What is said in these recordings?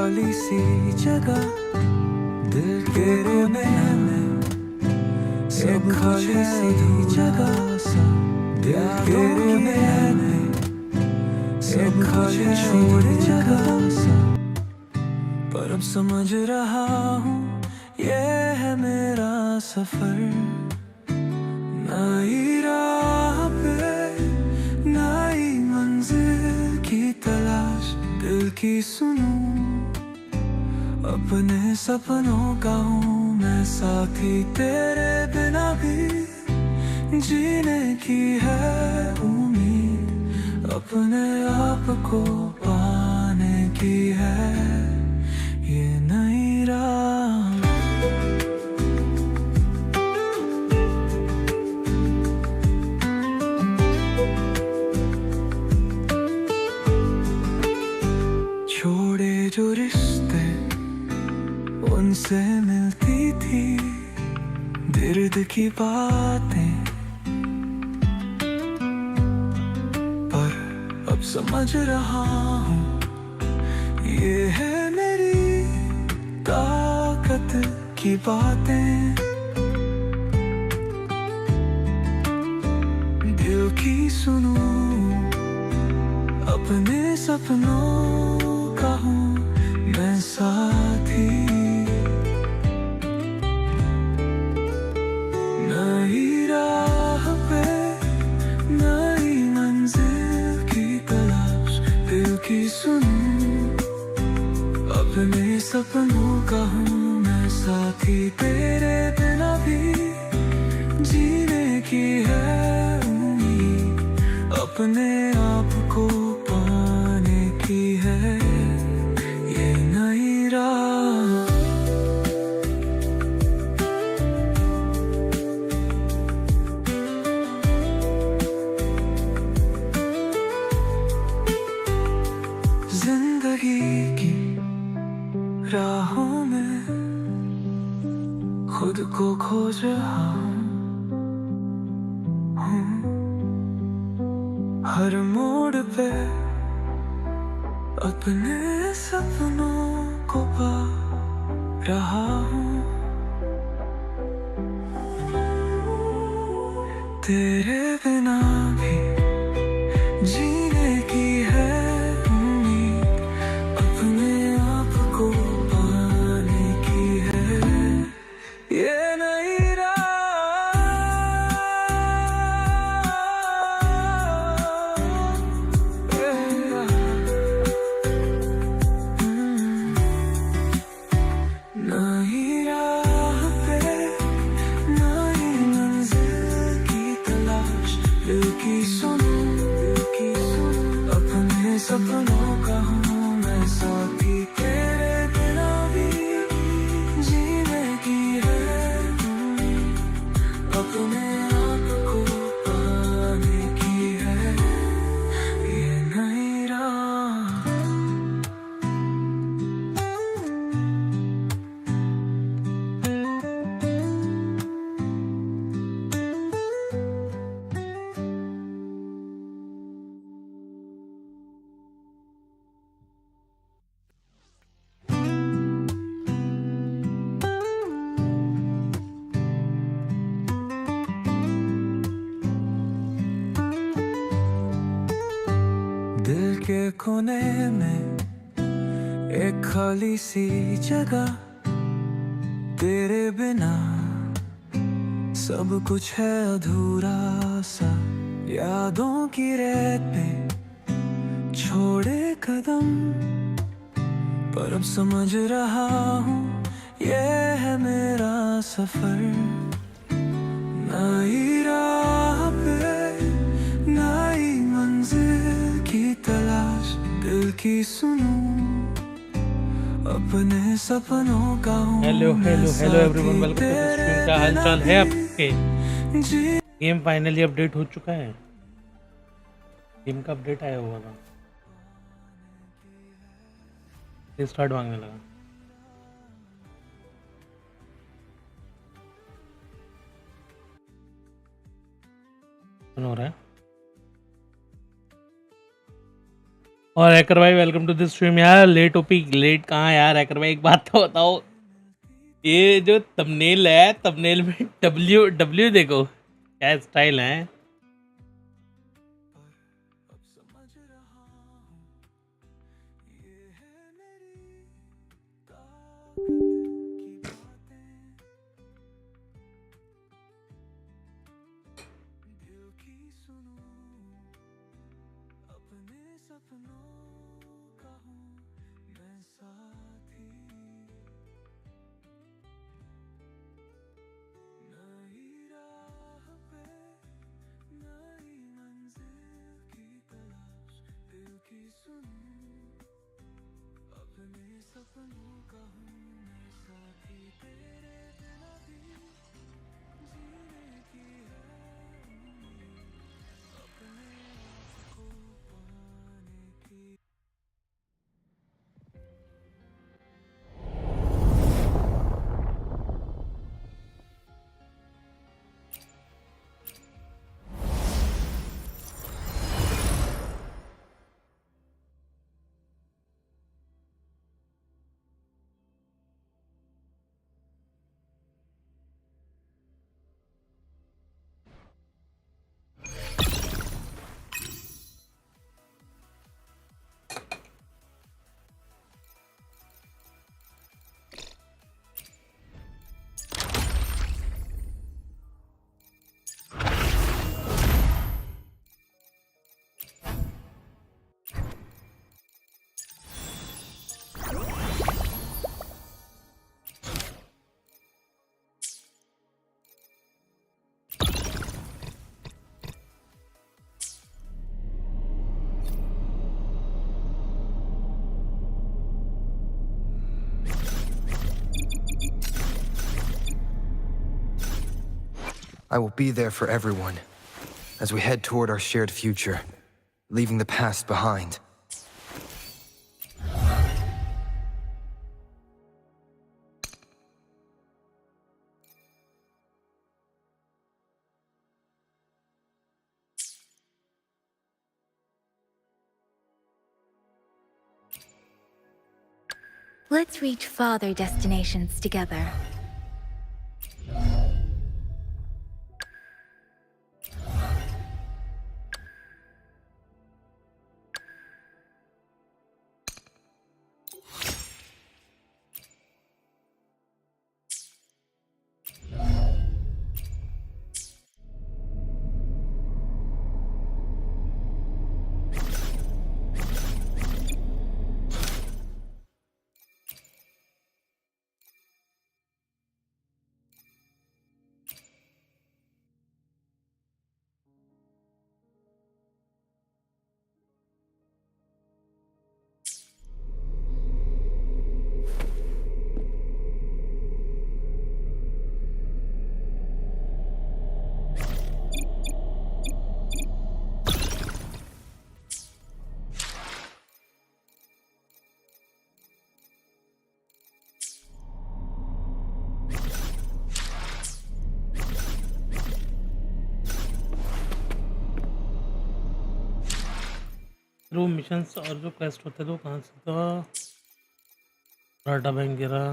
खाली सी जगह दिल के कोने में, सब खाली सी जगह दिल के कोने में, सब खाली छोड़ जगह पर अब समझ रहा हूँ ये है मेरा सफर। नई राह पे नई मंजिल की तलाश, दिल की सुनूं अपने सपनों का हूँ मैं साथी, तेरे बिना भी जीने की है उम्मीद, अपने आप को पाने की है ये नई राह। छोड़े जो रिश्ते उनसे मिलती थी दर्द की बातें, पर अब समझ रहा हूँ ये है मेरी ताकत की बातें। दिल की सुनूं अपने सपनों का हूँ मैं साथी, नई राह पे नई मंजिल की तलाश, दिल की सुनूं अपने सपनों का हूँ मैं साथी, तेरे बिना भी जीने की है उम्मीद, अपने आप को पाने की है ये नई राह। जिंदगी की राहों में खुद को खोज रहा हूँ, हर मोड़ पे अपने सपनों को पा रहा हूँ, तेरे बिना भी जीने की है उम्मीद, अपने आप को पाने की है ये नई सपनों का हूँ मैं साथी, तेरे बिना भी जीने की है अपने आप को पाने की है ये नई राह। दिल के कोने में एक खाली सी जगह, तेरे बिना सब कुछ है अधूरा सा, यादों की रेत पे छोड़े कदम, पर अब समझ रहा हूँ ये है मेरा सफर। नई राह पे नई मंजिल की तलाश, दिल की सुनूं अपने सपनों का हूँ। Hello hello hello everyone, welcome to the stream. क्या हालचाल है आपके? गेम फाइनली अपडेट हो चुका है, गेम का अपडेट आया हुआ था, स्टार्ट मांगने लगा। हो रहा है और हैकर भाई वेलकम टू दिस स्ट्रीम यार। लेट ओपी लेट कहाँ यार हैकर भाई, एक बात तो बताओ, ये जो थंबनेल है थंबनेल में डब्ल्यू डब्ल्यू देखो क्या स्टाइल है। I will be there for everyone as we head toward our shared future, leaving the past behind. Let's reach farther destinations together. वो मिशंस और जो क्वेस्ट होते थे वो कहाँ से था? डाटा बैंक गिरा।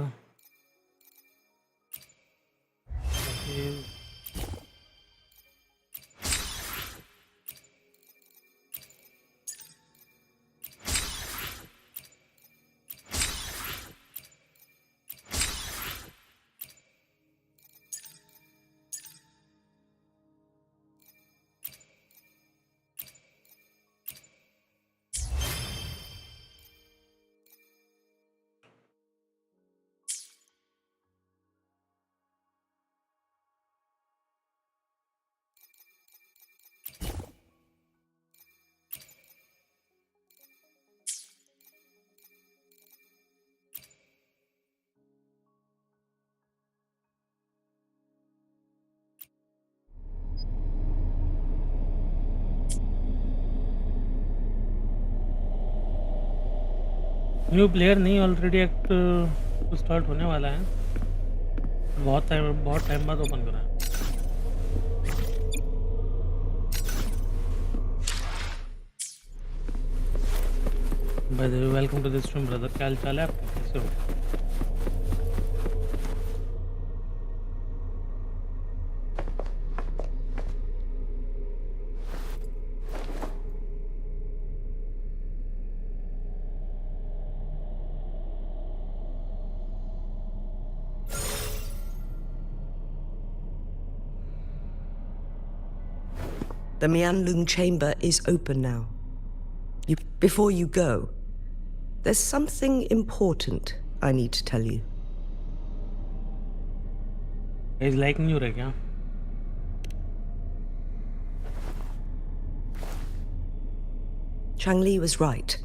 न्यू प्लेयर नहीं, ऑलरेडी एक्ट तो स्टार्ट होने वाला है। बहुत टाइम बाद ओपन करा है। By the way welcome to this stream brother, क्या हाल चाल है आपका, कैसे हो? The Mianlung chamber is open now. Before you go, there's something important I need to tell you. Is like नहीं हो रहा क्या? Changli was right.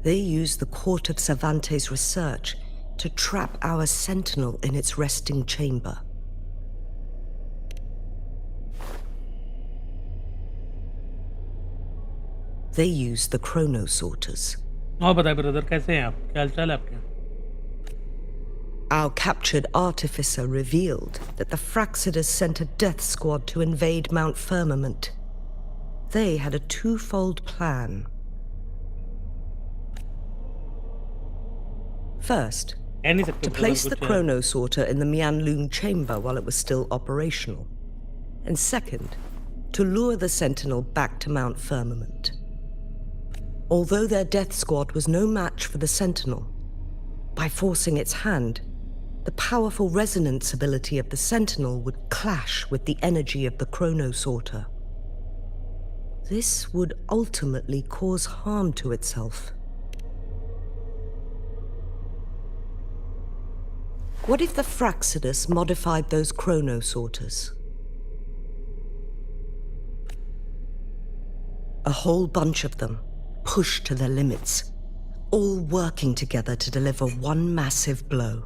They used the court of Cervantes' research to trap our sentinel in its resting chamber. They used the chronosorters. और बताइए brother, कैसे हैं आप, क्या हाल चाल है आपके? Our captured artificer revealed that the Fraxidus sent a death squad to invade Mount Firmament. They had a twofold plan. First, कह नहीं सकते to brother, place the कुछ है। chronosorter in the Mianlung chamber while it was still operational. And second, to lure the Sentinel back to Mount Firmament. Although their death squad was no match for the Sentinel, by forcing its hand, the powerful resonance ability of the Sentinel would clash with the energy of the chronosorter. This would ultimately cause harm to itself. What if the Fraxidus modified those chronosorters? A whole bunch of them, pushed to their limits, all working together to deliver one massive blow.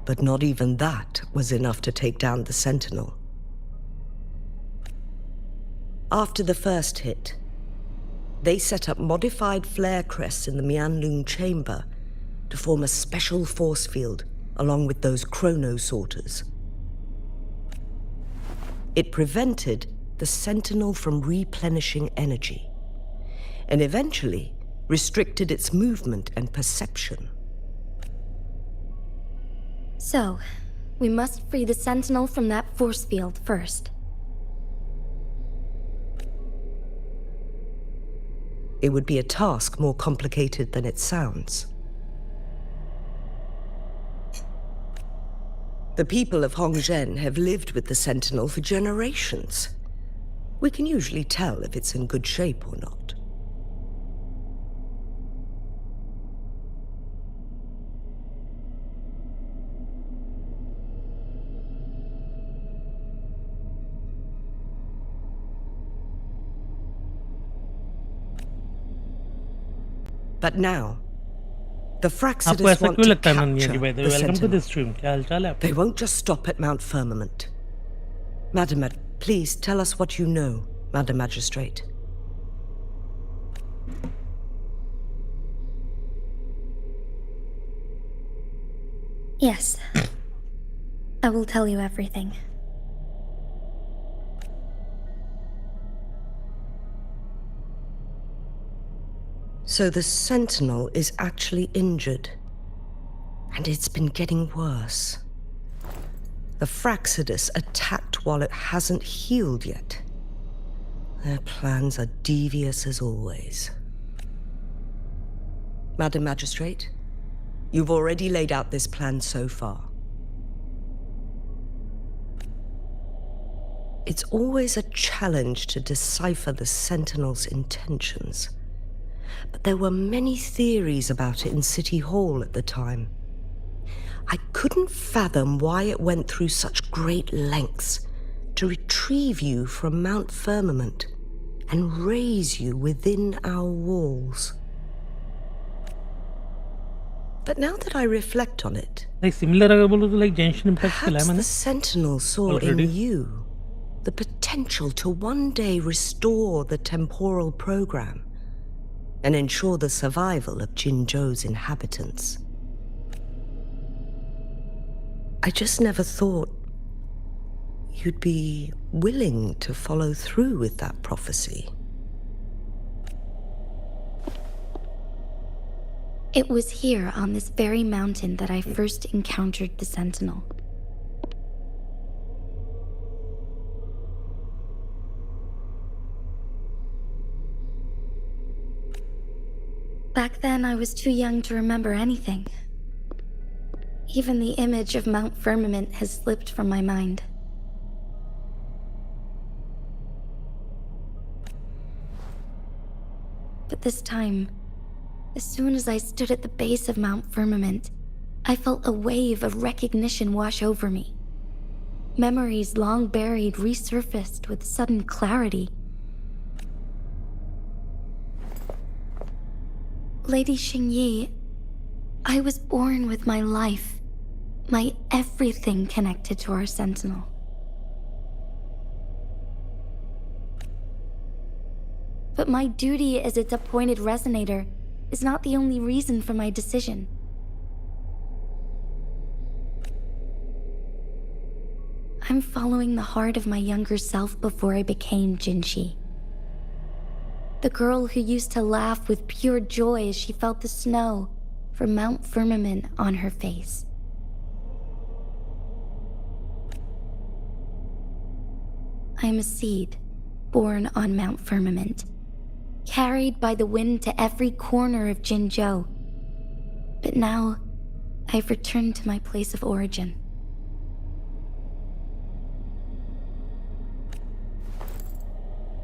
But not even that was enough to take down the Sentinel. After the first hit, they set up modified flare crests in the Mianlung chamber to form a special force field along with those chronosorters. It prevented the Sentinel from replenishing energy, and eventually restricted its movement and perception. So, we must free the Sentinel from that force field first. It would be a task more complicated than it sounds. The people of Hongzhen have lived with the Sentinel for generations. We can usually tell if it's in good shape or not. But now, the आपको Fraxidus ऐसा want क्यों to लगता है Nandiya ji? capture by the way the welcome to Sentinel. This stream, क्या हाल चाल है आपका? They won't just stop at Mount Firmament. Madam, please tell us what you know, Madam Magistrate. Yes. I will tell you everything. So the Sentinel is actually injured. And it's been getting worse. The Fraxidus attacked while it hasn't healed yet. Their plans are devious as always. Madam Magistrate, you've already laid out this plan so far. It's always a challenge to decipher the Sentinel's intentions. But there were many theories about it in City Hall at the time. I couldn't fathom why it went through such great lengths to retrieve you from Mount Firmament and raise you within our walls. But now that I reflect on it, like similar अगर बोलो तो like जेंशन impact खेला है perhaps मैंने the Sentinel saw already. in you the potential to one day restore the temporal program and ensure the survival of Jinzhou's inhabitants. I just never thought you'd be willing to follow through with that prophecy. It was here on this very mountain that I first encountered the Sentinel. Back then, I was too young to remember anything. Even the image of Mount Firmament has slipped from my mind. But this time, as soon as I stood at the base of Mount Firmament, I felt a wave of recognition wash over me. Memories long buried resurfaced with sudden clarity. Lady Xingyi, I was born with my life, my everything connected to our Sentinel. But my duty as its appointed resonator is not the only reason for my decision. I'm following the heart of my younger self before I became Jinshi. The girl who used to laugh with pure joy as she felt the snow from Mount Firmament on her face. I am a seed born on Mount Firmament, carried by the wind to every corner of Jinzhou. But now, I've returned to my place of origin.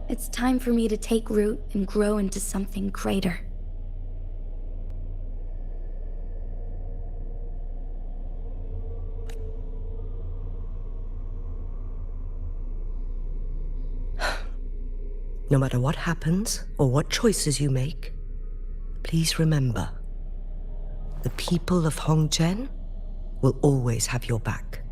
It's time for me to take root and grow into something greater. No matter what happens or what choices you make, please remember, the people of Hongzhen will always have your back.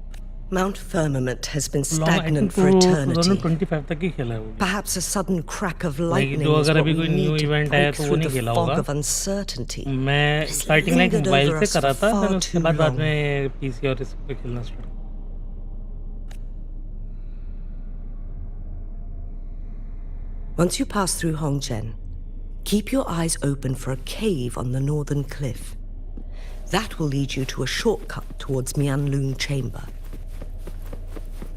Mount Firmament has been stagnant for eternity. 2025 तक ही खेला है वो। Perhaps a sudden crack of Like, lightning जो is अगर what अभी we कोई new need to event आया break तो वो through नहीं the खेला fog होगा। of uncertainty. मैं starting like lingered mobile over से us करा था, for फिर far उसके too बाद long. में पीसी और इस पे खेलना start. Once you pass through Hongzhen, keep your eyes open for a cave on the northern cliff. That will lead you to a shortcut towards Mianlun Chamber.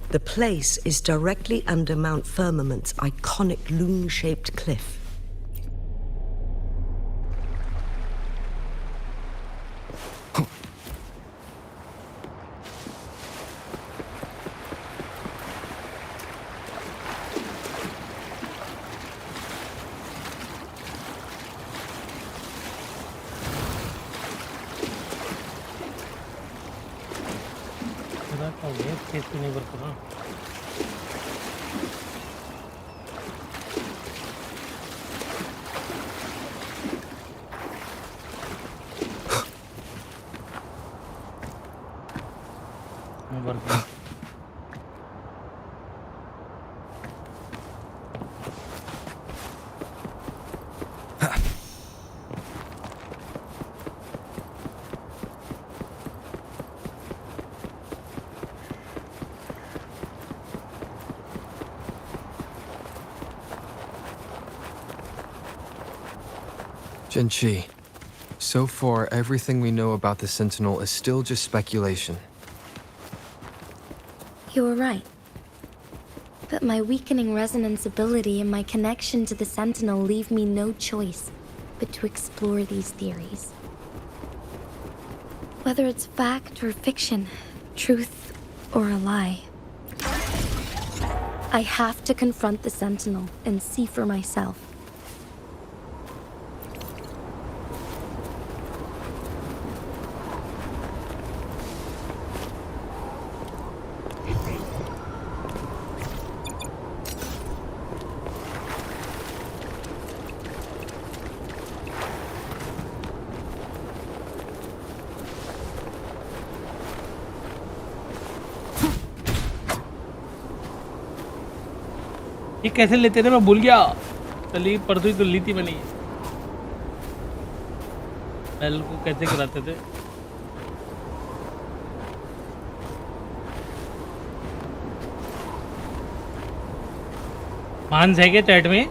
The place is directly under Mount Firmament's iconic loon-shaped cliff. नहीं करता ना। Jinshi, so far everything we know about the Sentinel is still just speculation. You were right. But my weakening resonance ability and my connection to the Sentinel leave me no choice but to explore these theories. Whether it's fact or fiction, truth or a lie, I have to confront the Sentinel and see for myself. ये कैसे लेते थे मैं भूल गया। चलिए परसों ही तो ली थी मैंने। बेल को कैसे कराते थे? मानस है क्या चैट में?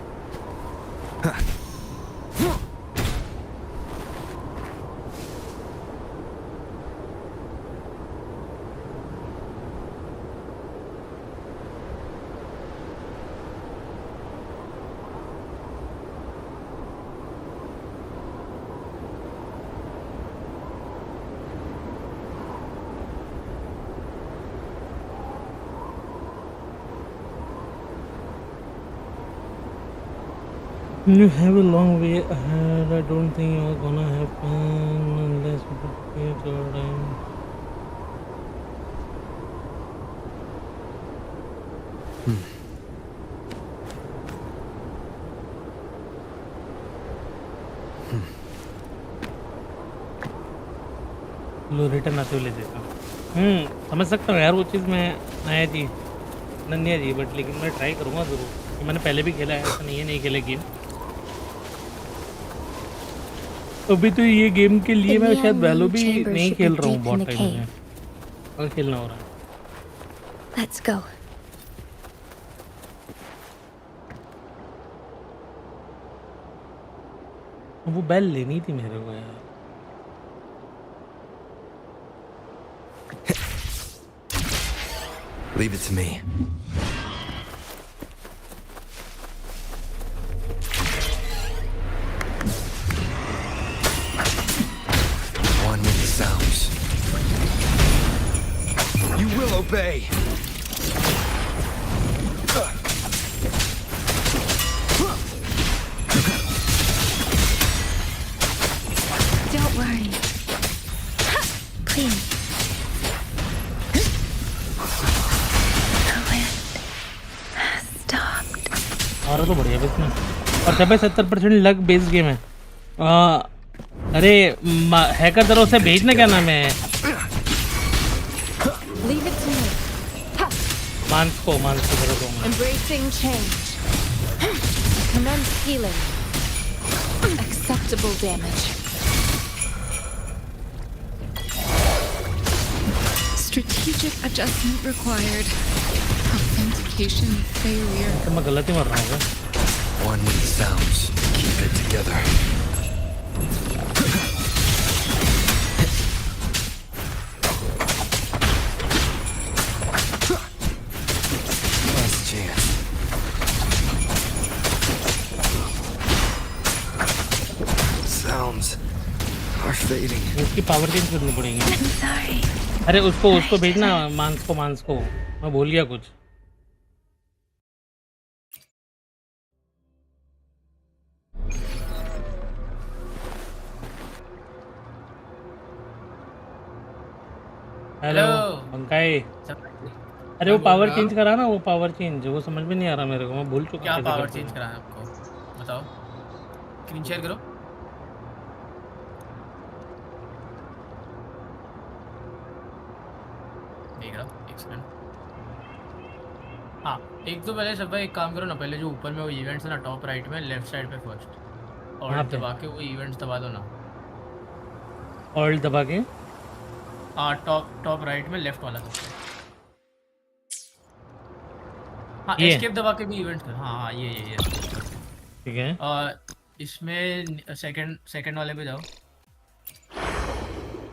You have a long way ahead. I don't think you're gonna have fun unless you prepare your time. Low return आते हुए ले देता हूँ। समझ सकता हूँ यार वो चीज़। मैं नया जी नन्या जी, बट लेकिन मैं ट्राई करूँगा ज़रूर। मैंने पहले भी खेला है, ऐसा नहीं है नहीं खेला गेम। अभी तो ये गेम के लिए मैं शायद वैलो भी नहीं खेल रहा हूँ बहुत टाइम से, और खेलना हो रहा है। Let's go. वो बेल लेनी थी मेरे को यार। Leave it to me. One with the sounds. You will obey. Don't worry. Please. आ रहा तो बढ़िया भी इसमें। और जब 70% लग बेस गेम है। अरे हैकर तरह से भेजना, क्या नाम है, Leave it to me. मांस को तरह को। Embracing change. Commence healing. Acceptable damage. Strategic adjustment required. Authentication failure. तो मैं गलती मर रहा हूँ। One with the sounds. Keep it together. Last chance. Sounds are fading. उसकी पावर चेंज करनी पड़ेगी। I'm sorry. अरे उसको भेजना, मांस को। मैं भूल गया कुछ। हेलो पंकाई। अरे वो पावर चेंज करा ना, वो पावर चेंज वो समझ में नहीं आ रहा मेरे को, मैं भूल चुका। क्या पावर चेंज कराना है आपको, बताओ। स्क्रीन शेयर करो। देख रहा हूँ, एक सेकंड। हाँ, एक तो पहले सब भाई एक काम करो ना, पहले जो ऊपर में वो इवेंट्स है ना, टॉप राइट में लेफ्ट साइड पे फर्स्ट, और दबा के वो इवेंट्स दबा दो ना। ऑल्ट दबा के, हाँ टॉप राइट में लेफ्ट वाला सबसे। हाँ एस्केप दबा के भी इवेंट कर। हाँ ये ठीक है। और इसमें सेकंड वाले पे जाओ।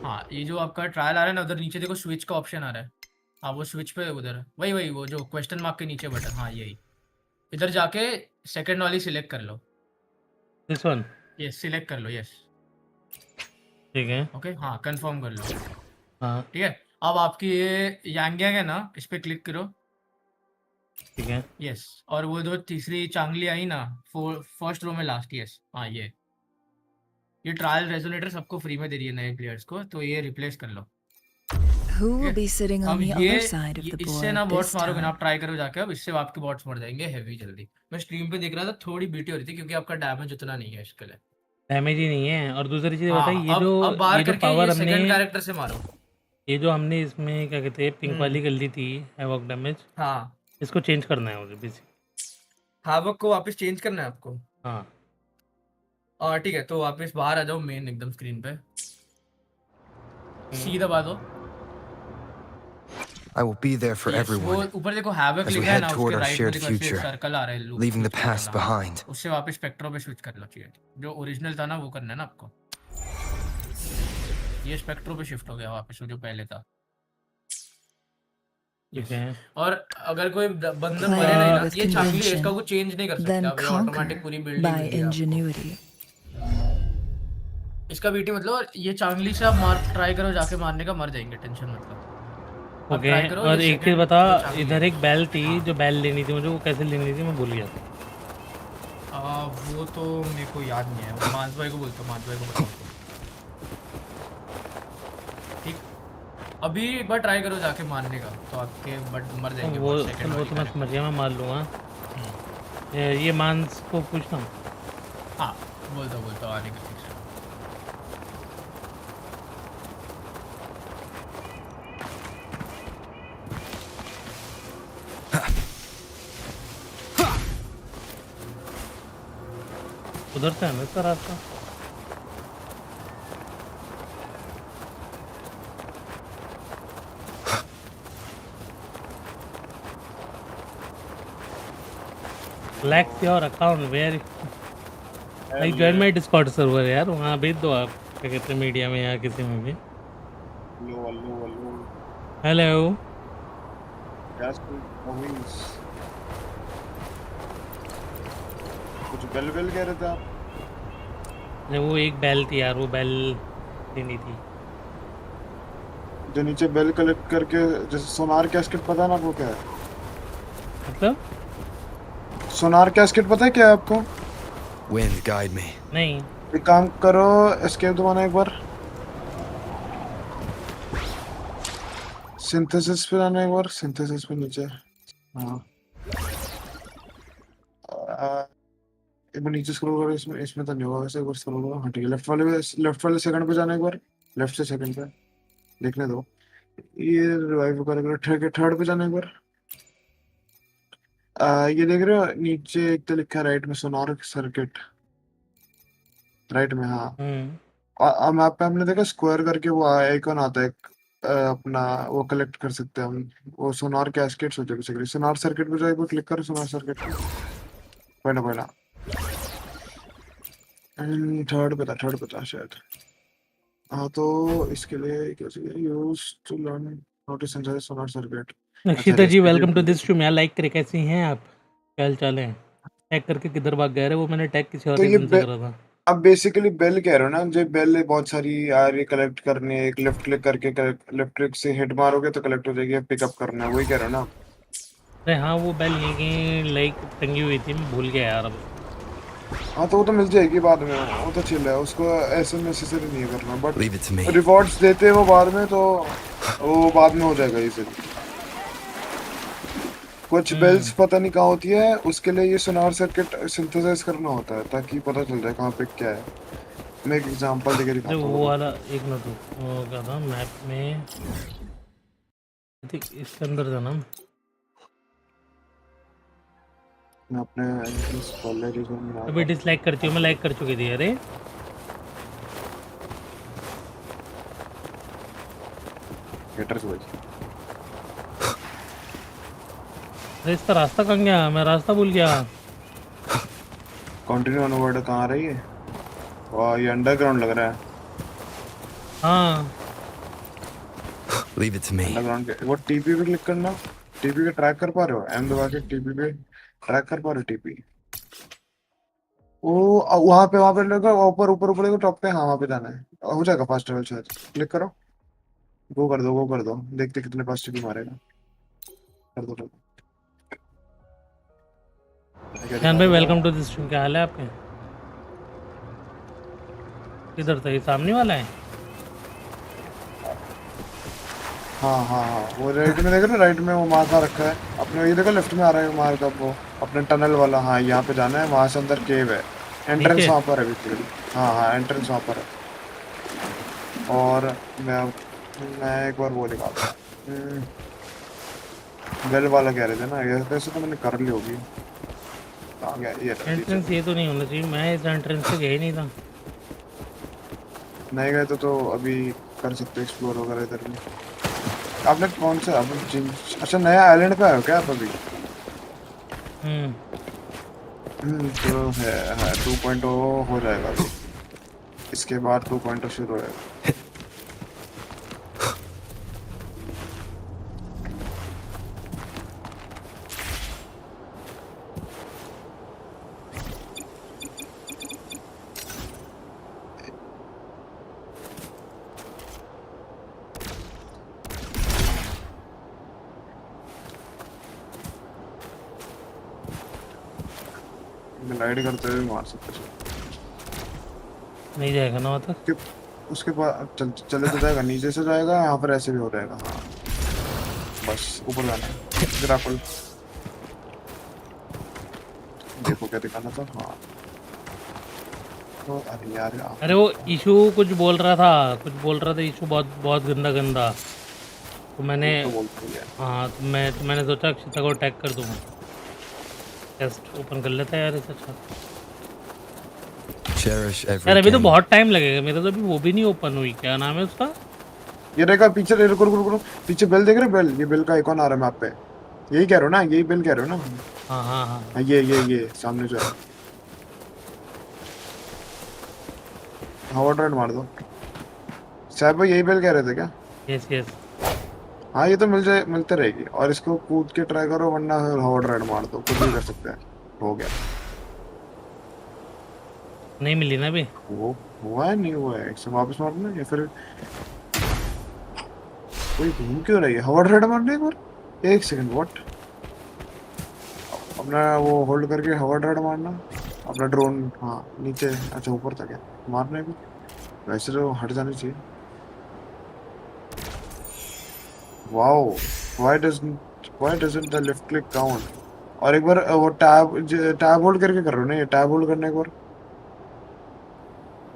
हाँ ये जो आपका ट्रायल आ रहा है ना, उधर नीचे देखो स्विच का ऑप्शन आ रहा है। हाँ वो स्विच पे उधर वही वो जो क्वेश्चन मार्क के नीचे बटन, हाँ यही। इधर जाके सेकंड वाली सिलेक्ट कर लो। This one. यस सिलेक्ट कर लो, यस ठीक है। ओके हाँ कंफर्म कर लो। हाँ ठीक है, अब आपकी ये यांग है ना, इस पे क्लिक करो। ठीक है। यस और वो जो तीसरी चांगली आई ना, फर्स्ट रो में लास्ट, यस हाँ ये ट्रायल रेजोनेटर सबको फ्री में दे रही है नए प्लेयर्स को, तो ये रिप्लेस कर लो। Who will be sitting अब on the ये other side of the इससे ना board बॉट्स this मारोगे ना, time? आप ट्राई करो जाके। अब इससे आपके बॉट्स मर जाएंगे हैवी जल्दी। मैं स्ट्रीम पे देख रहा था, थोड़ी बीटी हो रही थी क्योंकि आपका डैमेज उतना नहीं है इसके लिए। डैमेज ही नहीं है। और दूसरी चीज हाँ, बताइए, ये अब बाहर जो करके पावर ये हमने, सेकंड कैरेक्टर से मारो। ये जो हमने इसमें क्या कहते हैं पिंक वाली कर ली थी हैवॉक डैमेज, हाँ इसको चेंज करना है मुझे बेसिक। हैवॉक को वापस चेंज करना है आपको। हाँ और ठीक है, तो वापस बाहर आ जाओ मेन एकदम स्क्रीन पे, सी दबा दो। I will be there for वो everyone ऊपर देखो हैवॉक as we लिखा है head ना, toward उसके our राइट में shared देखो ऐसे future, सर्कल आ रहा है loop, leaving the switch past करना। behind. उससे वापस स्पेक्ट्रो पे स्विच कर लो चाहिए। जो ओरिजिनल था ना वो करना है ना आपको। ये स्पेक्ट्रो पे शिफ्ट हो गया वापस, वो जो पहले था। ठीक है। और अगर कोई बंदर Play मरे नहीं ना, with ये चांगली है, इसका convention, कुछ चेंज नहीं कर सकते then आप, ये ऑटोमेटिक पूरी conquer बिल्डिंग by मिल गई आपको। ingenuity. इसका बीटी मतलब ये चांगली से आप मार ट्राई करो जाके मारने का, मर जाएंगे, टेंशन मत लो। अब ओके। try करो, और ये एक चीज second बता, जो चांगली इधर है। एक बैल थी हाँ। जो बैल लेनी थी मुझे, वो कैसे लेनी थी मैं भूल गया था। वो तो मेरे को याद नहीं है, वो मानस भाई को बोलता हूँ, मानस भाई को बताओ। ठीक, अभी एक बार ट्राई करो जाके मारने का, तो आपके बट मर जाएंगे वो बट सेकंड वो वाली तो मैं character। समझ गया, मैं मार लूँगा। ये मांस को पूछना। हाँ, बोलता हूँ आने का फिक्स है। उधर से है ना इसका रास्ता। Flex your account where like join my Discord server यार, वहाँ भेज दो आप, क्या कहते हैं, मीडिया में या किसी में भी। Hello hello. गैस मूवीज कुछ बेल बेल कह रहे थे आप? अरे वो एक बेल थी यार, वो बेल लेनी थी। जो नीचे बेल कलेक्ट करके जैसे सोनार कैस्केट, पता है ना आपको क्या है? मतलब सोनार कैस्केट पता है क्या है आपको? Wind, guide me. नहीं। एक काम करो, एस्केप दबाना एक बार, सिंथेसिस पे जाना एक बार, सिंथेसिस पे नीचे। हाँ, एक बार नीचे स्क्रॉल करो, इसमें इसमें तो नहीं होगा वैसे, एक बार स्क्रॉल करो। हाँ ठीक है, लेफ्ट वाले सेकंड पे जाना एक बार, लेफ्ट से सेकंड पे देखने दो। ये रिवाइव करेगा, थर्ड पे जाना एक बार। ये देख रहे हो नीचे एक तो लिखा है राइट में सोनार सर्किट, राइट में, हाँ। मैप पे हमने देखा स्क्वायर करके वो आइकॉन आता है एक, अपना वो कलेक्ट कर सकते हैं हम, वो सोनार कैस्केट्स होते हैं बेसिकली। सोनार सर्किट पे जाए, क्लिक करो सोनार सर्किट पे, पहला पहला थर्ड पे था शायद। हाँ, तो इसके लिए क्या चाहिए, use to learn how to synthesize sonar circuit. अच्छा, Akshita ji recipe welcome to this stream यार, लाइक करे, कैसी हैं आप, क्या हाल चाल है। टैग करके किधर भाग गए रे, वो मैंने टैग किसी और तो ये रीजन से करा था। अब बेसिकली बेल कह रहे हो ना, जो बेल बहुत सारी आ रही कलेक्ट करनी है, एक लेफ्ट क्लिक करके लेफ्ट क्लिक से हिट मारोगे तो कलेक्ट हो जाएगी, पिकअप करना है, वही कह रहे हो ना? अरे हाँ, वो बेल नहीं की लाइक टंगी हुई थी, मैं भूल गया यार अब। हाँ, तो वो तो मिल जाएगी बाद में, वो तो चिल है, उसको ऐसे नेसेसरी नहीं है करना, but Leave it to me. Rewards देते हैं वो बाद में, तो वो बाद में हो जाएगा इजीली। कुछ बेल्स पता नहीं कहाँ होती है, उसके लिए ये सोनार सर्किट सिंथेसाइज करना होता है ताकि पता चल जाए कहाँ पे क्या है। मैं एक एग्जांपल देके अरे दिखाता वो हूँ। वाला एक मिनट रुक, वो क्या था मैप में, ठीक इसके अंदर था ना। मैं अपने कॉलेज में आता अभी हूँ। डिसलाइक करती हूँ, मैं लाइक कर चुकी थी। अरे हेटर्स भाई, अरे इसका रास्ता कहाँ गया, मैं रास्ता भूल गया। कंटिन्यू ऑन वर्ड कहाँ आ रही है? वाह, ये अंडरग्राउंड लग रहा है। हाँ Leave it to me. Underground के वो टीपी पे क्लिक करना, टीपी पे ट्रैक कर पा रहे हो, एम दबा के टीपी पे ट्रैक कर पा रहे हो टीपी। वो वहां पे लगा, ऊपर ऊपर ऊपर देखो टॉप पे, हाँ वहां पे जाना है, हो जाएगा फास्ट ट्रेवल शायद। क्लिक करो, गो कर दो, देखते कितने फास्ट टीपी मारेगा। कर दो, क्या जान दिखा भाई रहा वेलकम टू था? दिस स्ट्रीम, क्या हाल है आपके। किधर था ये, सामने वाला है। हाँ, वो राइट में देख रहे हो, राइट में वो मार्का रखा है अपने, ये देखो लेफ्ट में आ रहा है मार्का, वो अपने टनल वाला। हाँ, यहाँ पे जाना है, वहां से अंदर केव है, एंट्रेंस नीचे वहां पर है बेसिकली। हाँ, एंट्रेंस वहां पर है। और मैं एक बार वो दिखाता हूँ, बेल वाला कह रहे थे ना, ये वैसे तो मैंने कर ली होगी। आ गया, ये रहा पीछे। एंट्रेंस ये तो नहीं होना चाहिए, मैं इस एंट्रेंस से गया ही नहीं था। नहीं गए तो अभी कर सकते एक्सप्लोर वगैरह इधर भी। आपने कौन सा अच्छा नया आइलैंड पे आए हो क्या आप अभी? तो है 2.0 हो जाएगा अभी, इसके बाद 2.0 शुरू होएगा। ग्लाइड करते हुए मार सकते हैं नहीं जाएगा ना वहाँ तक। उसके उसके बाद चले तो जाएगा, नीचे से जाएगा, यहाँ पर ऐसे भी हो जाएगा। हाँ बस ऊपर जाना है, ग्रैपल। देखो क्या दिखाना था। हाँ तो अरे यार अरे वो इशू कुछ बोल रहा था, इशू बहुत बहुत गंदा गंदा। तो मैंने तो बोलते ही है। हाँ तो मैंने सोचा अक्षिता को टैग कर दूँ। टेस्ट ओपन कर लेता है यार इसे। अच्छा Cherish every यार अभी तो game. बहुत टाइम लगेगा, मेरा तो अभी वो भी नहीं ओपन हुई। क्या नाम है उसका? ये देखा पीछे, रुको रुको रुको, पीछे बेल देख रहे हो? बेल, ये बेल का आइकॉन आ रहा है मैप पे। यही कह रहे हो ना, यही बेल कह रहे हो ना? हाँ हाँ हाँ। हाँ, ये सामने जो है। हवा ड्राइव मार दो। साहब भाई यही बेल कह रहे थे क्या? Yes yes. हाँ ये तो मिलते रहेगी। और इसको कूद के ट्राई करो, वरना हवा ड्राइव मार दो, कुछ भी कर सकते हैं। हो गया। नहीं मिली ना अभी। वो हुआ है, नहीं हुआ है, इससे वापस मारना है या फिर कोई घूम क्यों रही है? हवा ड्राइव मारना है एक बार। एक सेकंड, व्हाट? अपना वो होल्ड करके हवा ड्राइव मारना, अपना ड्रोन। हाँ नीचे, अच्छा ऊपर तक है मारना है भी। वैसे तो हट जानी चाहिए। Wow, why doesn't the left click count? और एक बार वो टैब होल्ड करके कर रहे हो ना, ये टैब होल्ड करने एक बार।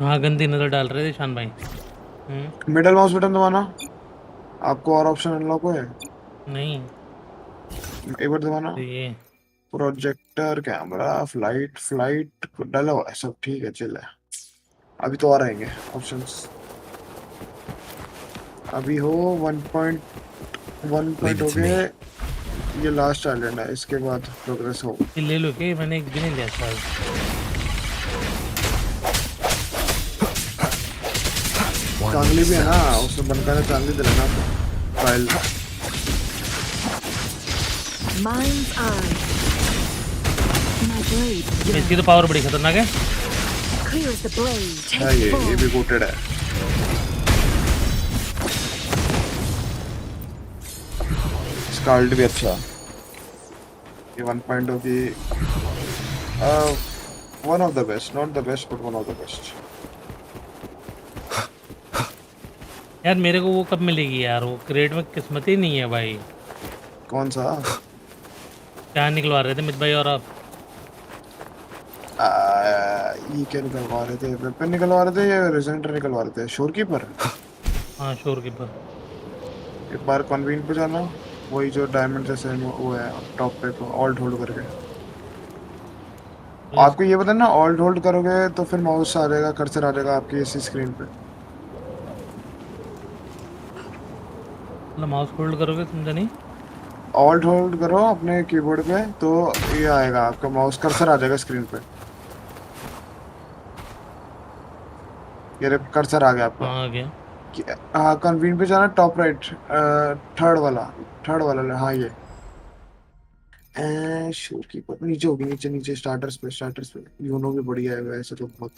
हाँ गंदी नज़र डाल रहे थे शान भाई। मिडल माउस बटन दबाना, आपको और ऑप्शन अनलॉक हुए। नहीं एक बार दबाना। तो ये प्रोजेक्टर, कैमरा, फ्लाइट फ्लाइट डाला हुआ है सब, ठीक है चल है। अभी तो आ रहेंगे ऑप्शंस। अभी हो 1.1 Leave पॉइंट it हो to me. गए। ये लास्ट आइलैंड है, इसके बाद प्रोग्रेस हो। ये ले लो क्या? मैंने एक भी नहीं लिया शायद। One चांगली भी है ना, sounds. उसने बनकर ने चांगली दे ना file. Mind's eye. My blade इसकी तो पावर बड़ी खतरनाक है। clears the blade. है Take ये form. भी कोटेड है। स्काल्ड भी अच्छा। ये 1 पॉइंट होगी। One of the best, not the best but one of the best. यार मेरे को वो कब मिलेगी यार? वो क्रेड में किस्मत ही नहीं है भाई। कौन सा? क्या निकलवा रहे थे मित भाई और आप? ये क्या निकलवा रहे थे? वेपन निकलवा रहे थे या रिजेंटर निकलवा रहे थे? शोरकीपर। हाँ शोर कीपर। एक बार कॉन्वीन पे जाना, वही जो डायमंड जैसे वो है टॉप पे, तो ऑल्ट होल्ड करके। आपको ये पता है ना, ऑल्ट होल्ड करोगे तो फिर माउस आ जाएगा, कर्सर आ जाएगा आपकी इसी स्क्रीन पे। मतलब माउस होल्ड करोगे, समझा नहीं। ऑल्ट होल्ड करो अपने कीबोर्ड पे तो ये आएगा, आपका माउस कर्सर आ जाएगा स्क्रीन पे। ये कर्सर आ गया आपका। हाँ आ गया। हाँ कन्वीन पे जाना, टॉप राइट, थर्ड वाला हाँ ये। शो कीपर नीचे होगी, नीचे नीचे स्टार्टर्स पे यूनो भी बढ़िया है वैसे तो बहुत।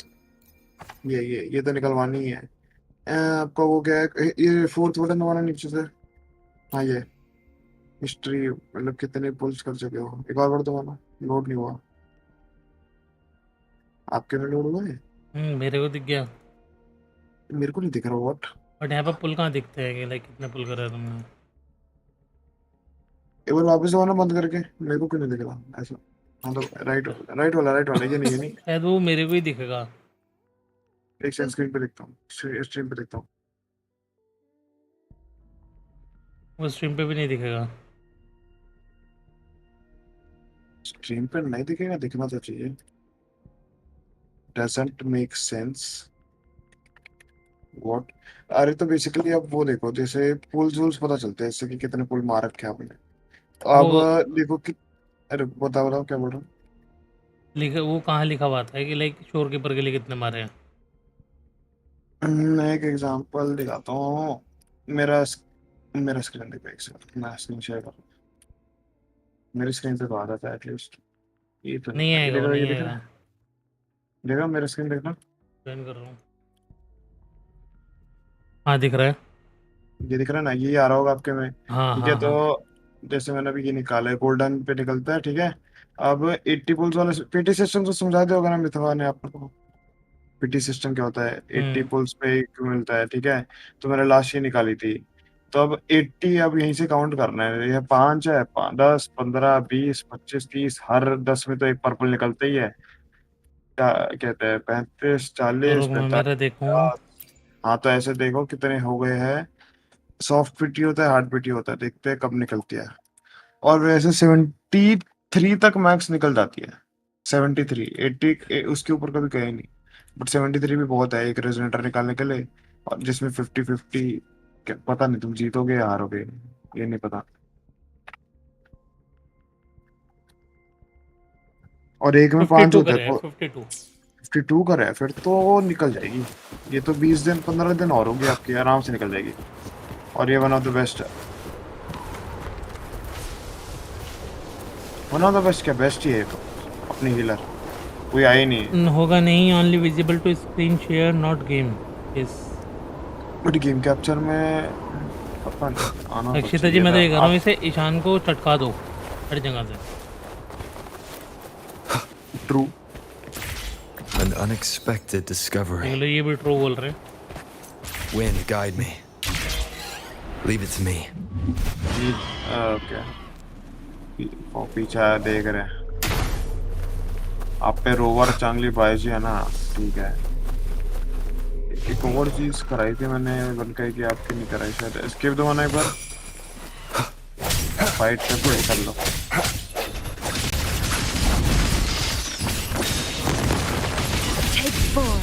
ये तो निकलवानी ही है। आपका वो क्या है, ये फोर्थ बटन दबाना नीचे से। हाँ ये हिस्ट्री, मतलब कितने पुल्स कर चुके हो, एक और बार दबाना। लोड नहीं हुआ, आपके में लोड हुआ है? मेरे को दिख गया। मेरे को नहीं दिख रहा, व्हाट? बट यहाँ पे पुल कहाँ दिखते हैं कि लाइक कितने पुल कर रहे हो तुमने? एक बार वापस दबाना बंद करके, मेरे को क्यों नहीं दिख रहा ऐसा? हाँ तो राइट वाला, ये नहीं। शायद वो मेरे को ही दिखेगा। एक सेकंड, स्क्रीन पे देखता हूँ, स्ट्रीम पे देखता हूँ। वो स्ट्रीम पे भी नहीं दिखेगा। स्क्रीन पे नहीं दिखेगा, दिखना तो चाहिए। Doesn't make sense, what? अरे तो बेसिकली अब वो देखो, जैसे पुल्स वुल्स पता चलते हैं इससे कि कितने पुल मार रखे हैं आपने। वो अब देखो कि, अरे बताओ क्या बोल रहा हूँ। लिखा, वो कहाँ लिखा हुआ था कि लाइक शोर कीपर के लिए कितने मारे हैं? मैं एक एग्जांपल दिखाता हूँ। मेरा मेरा स्क्रीन देखो, एक सेकंड मैं स्क्रीन शेयर कर। मेरी स्क्रीन पे तो आ जाता है एटलीस्ट। ये तो नहीं नहीं, ये आएगा, वो देखो, नहीं ये दिख रहा आएगा। है? देखो मेरा स्क्रीन देखना। ज्वाइन कर रहा हूँ। हाँ दिख रहा है। ये दिख रहा है ना, ये आ रहा होगा आपके में। हाँ ठीक है हाँ तो हाँ। जैसे मैंने अभी ये निकाला है, गोल्डन पे निकलता है, ठीक है। अब 80 पुल्स वाले पीटी सिस्टम तो समझा दो अगर मिथवा ने आपको। पीटी सिस्टम क्या होता है? 80 पुल्स पे एक मिलता है, ठीक है। तो मैंने लास्ट ये निकाली थी। तो अब 80 अब यहीं से काउंट करना है, ये 5 है, 10 15 20 25 30, हर 10 में तो एक पर्पल निकलता ही है। क्या कहते हैं, 35 तो 40 रुक मैं 45 मेरा देखूं। 50। हाँ तो ऐसे देखो कितने हो गए हैं। सॉफ्ट पीटी होता है, हार्ड पीटी होता है, देखते हैं कब निकलती है। और वैसे 73 तक मैक्स निकल जाती है। 73 80 उसके ऊपर कभी गए नहीं। बट 73 भी बहुत है एक रेजोनेटर निकालने के लिए। और जिसमें 50-50, पता नहीं तुम जीतोगे या हारोगे, ये नहीं पता। और एक में 5 52 होते हैं करे, तो 52। 52 का है, फिर तो निकल जाएगी। ये तो 20 दिन 15 दिन और होगी आपकी, आराम से निकल जाएगी। और ये वन ऑफ द बेस्ट है। वन ऑफ द बेस्ट क्या, बेस्ट ही है ये तो। अपनी हीलर कोई आई नहीं है। होगा नहीं, only visible to screen share not game. Yes. But game capture में पता नहीं, आना तो अक्षिता जी चाहिए मैं तो था ये कह रहा हूँ, आप। इसे ईशान को चटका दो हर जगह से। ट्रू। An unexpected discovery. देख लो ये भी ट्रू बोल रहे हैं। Wind, guide me. Leave it to me. Okay. पीछे आया, देख रहे हैं। आप पे रोवर चांगली पाहिजे है ना, ठीक है। एक और चीज कराई थी मैंने, बन गई कि आपकी नहीं कराई शायद। स्किप दो ना एक बार, फाइट पे पूरी कर लो। Take 4.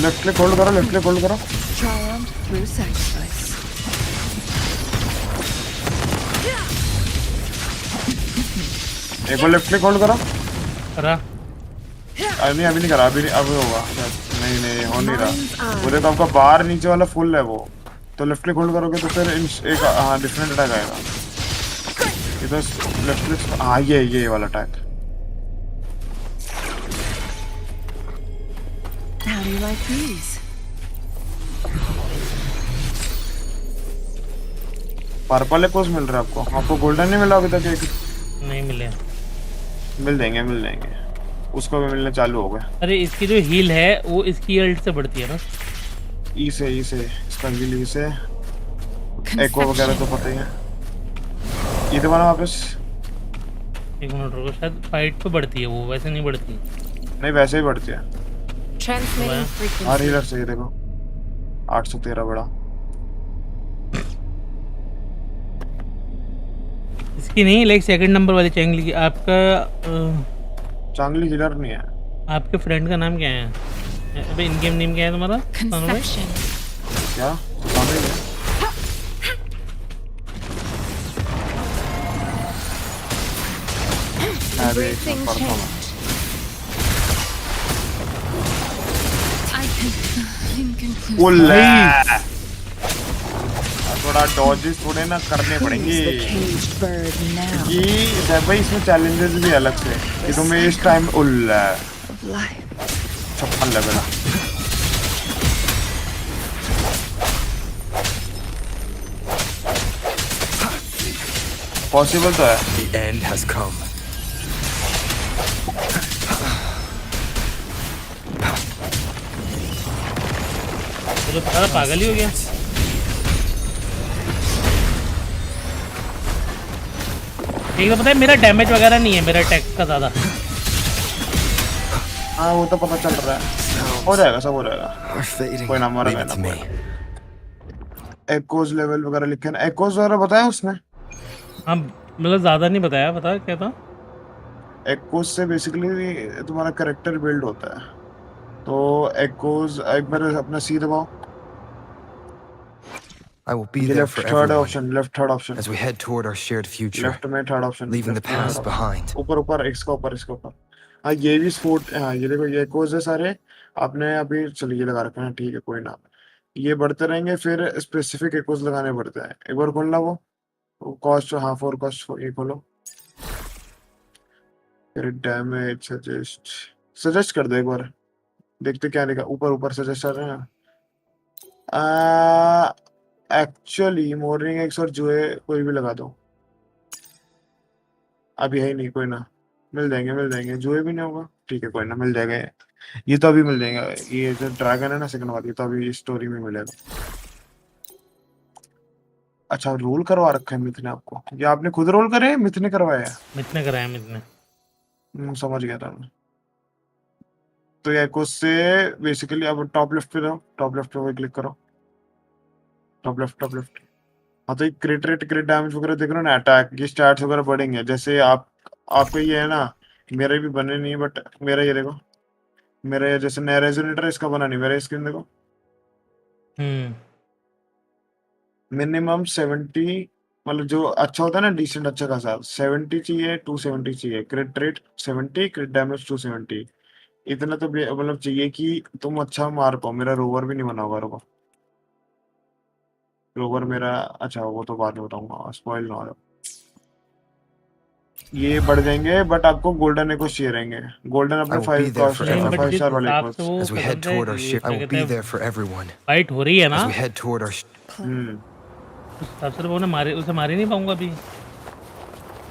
लेफ्ट क्लिक होल्ड करो, लेफ्ट क्लिक होल्ड करो। Triumph through sacrifice. एक बार लेफ्ट क्लिक होल्ड करो। करा। नहीं अभी नहीं करा, अभी नहीं, अभी होगा शायद। नहीं नहीं हो नहीं Mind's रहा। eye. वो देखो आपका बाहर नीचे वाला फुल है वो। तो लेफ्ट क्लिक होल्ड करोगे तो फिर एक हाँ डिफरेंट अटैक आएगा। ये तो लेफ्ट क्लिक, हाँ ये वाला attack. How do you like these? Purple एक मिल रहा है आपको, आपको गोल्डन नहीं मिला अभी तक एक। नहीं मिले। मिल जाएंगे। उसको भी मिलने चालू हो गए। अरे इसकी जो हील है वो इसकी अल्ट से बढ़ती है ना। ई से इसका हील ई से। एको वगैरह तो पता ही है। ये तो बना वापस। एक मिनट रुको, शायद फाइट पे बढ़ती है वो, वैसे नहीं बढ़ती। नहीं वैसे ही बढ़ती है। Transmitting हर frequency. हीलर से, ये देखो 813 बड़ा। इसकी नहीं, लाइक सेकंड नंबर वाली चैंगली की। आपका चांगली हीलर नहीं है। आपके फ्रेंड का नाम क्या है? अबे इन गेम नेम क्या है तुम्हारा? Conception. क्या सामने ही है। मैं भी एक Things पढ़ता हूँ। change. I can inconclusive. उल्ले! थोड़ा डॉजेस थोड़े ना करने पड़ेंगे। Who's the caged bird now ये भाई इसमें चैलेंजेस भी अलग से कि तुम्हें इस टाइम उल्ला of life? 56 लेवल। पॉसिबल तो है। The end has come. चलो सारा पागल ही हो गया। एक तो पता है मेरा डैमेज वगैरह नहीं है, मेरा अटैक का ज़्यादा। हाँ वो तो पता चल रहा है, हो जाएगा, सब हो जाएगा। Are fading. कोई ना मरा Leave it to me. Echoes level वगैरह लिखे ना, एकोज वगैरह बताया उसने। हाँ मतलब ज़्यादा नहीं बताया, बता क्या था? एकोज से बेसिकली तुम्हारा कैरेक्टर बिल्ड होता है। तो एकोज एक बार अपना सी दबाओ। I will be ये there left for third everyone option, left third option, as we head toward our shared future, left में third option, leaving the past behind. ऊपर ऊपर इसका ऊपर इसका ऊपर। हाँ ये भी स्पोर्ट, हाँ ये देखो ये एकोज है सारे। आपने अभी चलिए ये लगा रखा है, ठीक है कोई ना। ये बढ़ते रहेंगे, फिर स्पेसिफिक एकोज लगाने पड़ते हैं। एक बार खोलना वो कॉस्ट, हाँ 4 कॉस्ट, ये खोलो। फिर डैमेज सजेस्ट कर दो एक बार, देखते क्या लिखा ऊपर ऊपर सजेस्ट कर रहे हैं। एक्चुअली मॉर्निंग एक्स और जुए कोई भी लगा दो। अभी है ही नहीं, कोई ना, मिल जाएंगे, जो भी नहीं होगा ठीक है, कोई ना मिल जाएगा। ये तो अभी मिल जाएगा, ये जो ड्रैगन है ना सेकंड वाली, तो अभी स्टोरी में मिलेगा। अच्छा, रोल करवा रखा है मिथ ने आपको, ये आपने खुद रोल करे, मिथ ने करवाया है? मिथने कराया मिथने। समझ गया था मैं। तो ये को से बेसिकली अब टॉप लेफ्ट पे जाओ, टॉप लेफ्ट पे क्लिक करो, टॉप लेफ्ट, टॉप लेफ्ट। हाँ, तो क्रिट रेट, क्रिट डैमेज वगैरह देख रहे हो ना, अटैक की स्टैट्स वगैरह बढ़ेंगे। जैसे आप आपको ये है ना, मेरे भी बने नहीं, बट मेरा ये देखो, मेरा ये जैसे नया रेजोनेटर इसका बना नहीं, मेरा स्क्रीन देखो, हम्म। मिनिमम 70, मतलब जो अच्छा होता है ना डिसेंट अच्छा खासा 70 चाहिए, 270 चाहिए, क्रिट रेट 70, क्रिट डैमेज 270। इतना तो मतलब चाहिए कि तुम अच्छा मार पाओ। मेरा रोवर भी नहीं बना होगा, रुको, रोवर मेरा, अच्छा वो तो बाद में बताऊंगा, स्पॉइल ना हो। ये बढ़ जाएंगे, बट आपको गोल्डन एको चाहिए रहेंगे, गोल्डन I अपने will be five there for cost, नहीं बट 5 जिस स्टार everyone. वाले हिसाब से इक्वल्स। वो As we head पसंद है toward our ship, I क्या will कहते be हैं, there for everyone. फाइट हो रही है ना, As we head toward our हम्म, उस हिसाब से तो वो ना मारे, उसे मार ही नहीं पाऊंगा अभी।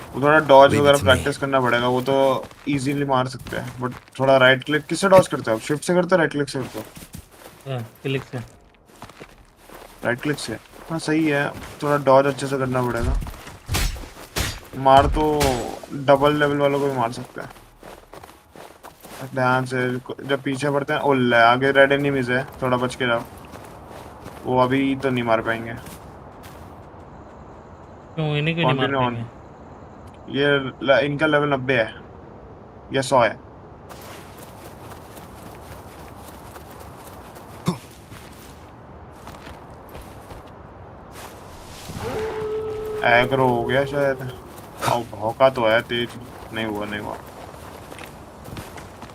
वो थोड़ा डॉज leave it वगैरह to me. प्रैक्टिस करना पड़ेगा, वो तो इजीली मार सकते हैं, बट थोड़ा राइट क्लिक किससे डॉज करते हो आप? शिफ्ट से करते हो, राइट क्लिक से करते हो? क्लिक से। राइट क्लिक से, हाँ सही है। थोड़ा डॉज अच्छे से करना पड़ेगा। मार तो डबल लेवल वालों को भी मार सकते हैं ध्यान से। जब पीछे पड़ते हैं, ओले आगे रेड एनिमीज है, थोड़ा बच के जाओ, वो अभी तो नहीं मार पाएंगे। क्यों इन्हें क्यों नहीं मार कंटिन्यू ऑन। पाएंगे? ये इनका लेवल 90 है या 100 है। एग्रो हो गया शायद, और भौका तो है तेज, नहीं हुआ, नहीं हुआ।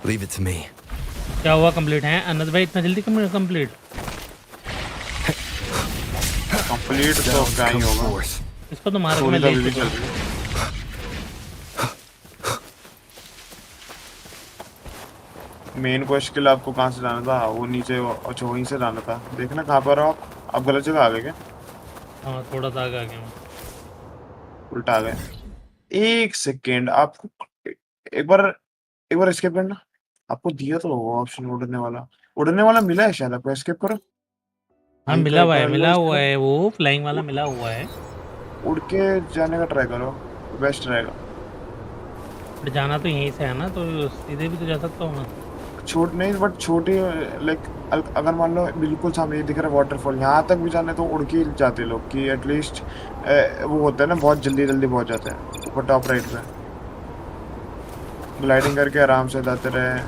Leave it to me. क्या हुआ, कंप्लीट है अनंत भाई? इतना जल्दी कंप्लीट? कंप्लीट तो Down क्या ही comes होगा, forth. इसको तो मार के स्टोरी मैं तो ले अभी भी चुका चल हूँ। रही है। मेन क्वेश्चन के लिए आपको कहाँ से जाना था? वो नीचे, अच्छा वहीं से जाना था। देखना कहाँ पर हो आप गलत जगह आ गए क्या? हाँ थोड़ा सा आगे आ गया मैं। उल्टा आ गए। एक सेकेंड, आपको एक बार एस्केप करना, आपको दिया तो होगा ऑप्शन उड़ने वाला, उड़ने वाला मिला है शायद आपको, एस्केप करो। हाँ वहीं का मिला एक हुआ है, बार लो मिला हुआ इसको, है, वो फ्लाइंग वाला मिला हुआ है। उड़ के जाने का ट्राई करो, बेस्ट रहेगा। बट जाना तो यहीं से है ना, तो सीधे भी तो जा सकता हूँ ना। छोट नहीं, बट छोटी, लाइक अगर मान लो बिल्कुल सामने ये दिख रहा है वाटरफॉल, यहाँ तक भी जाना है तो उड़ के ही जाते लोग, कि एटलीस्ट वो होता है ना, बहुत जल्दी जल्दी पहुंच जाते हैं ऊपर टॉप राइट पे। ग्लाइडिंग करके आराम से जाते रहे।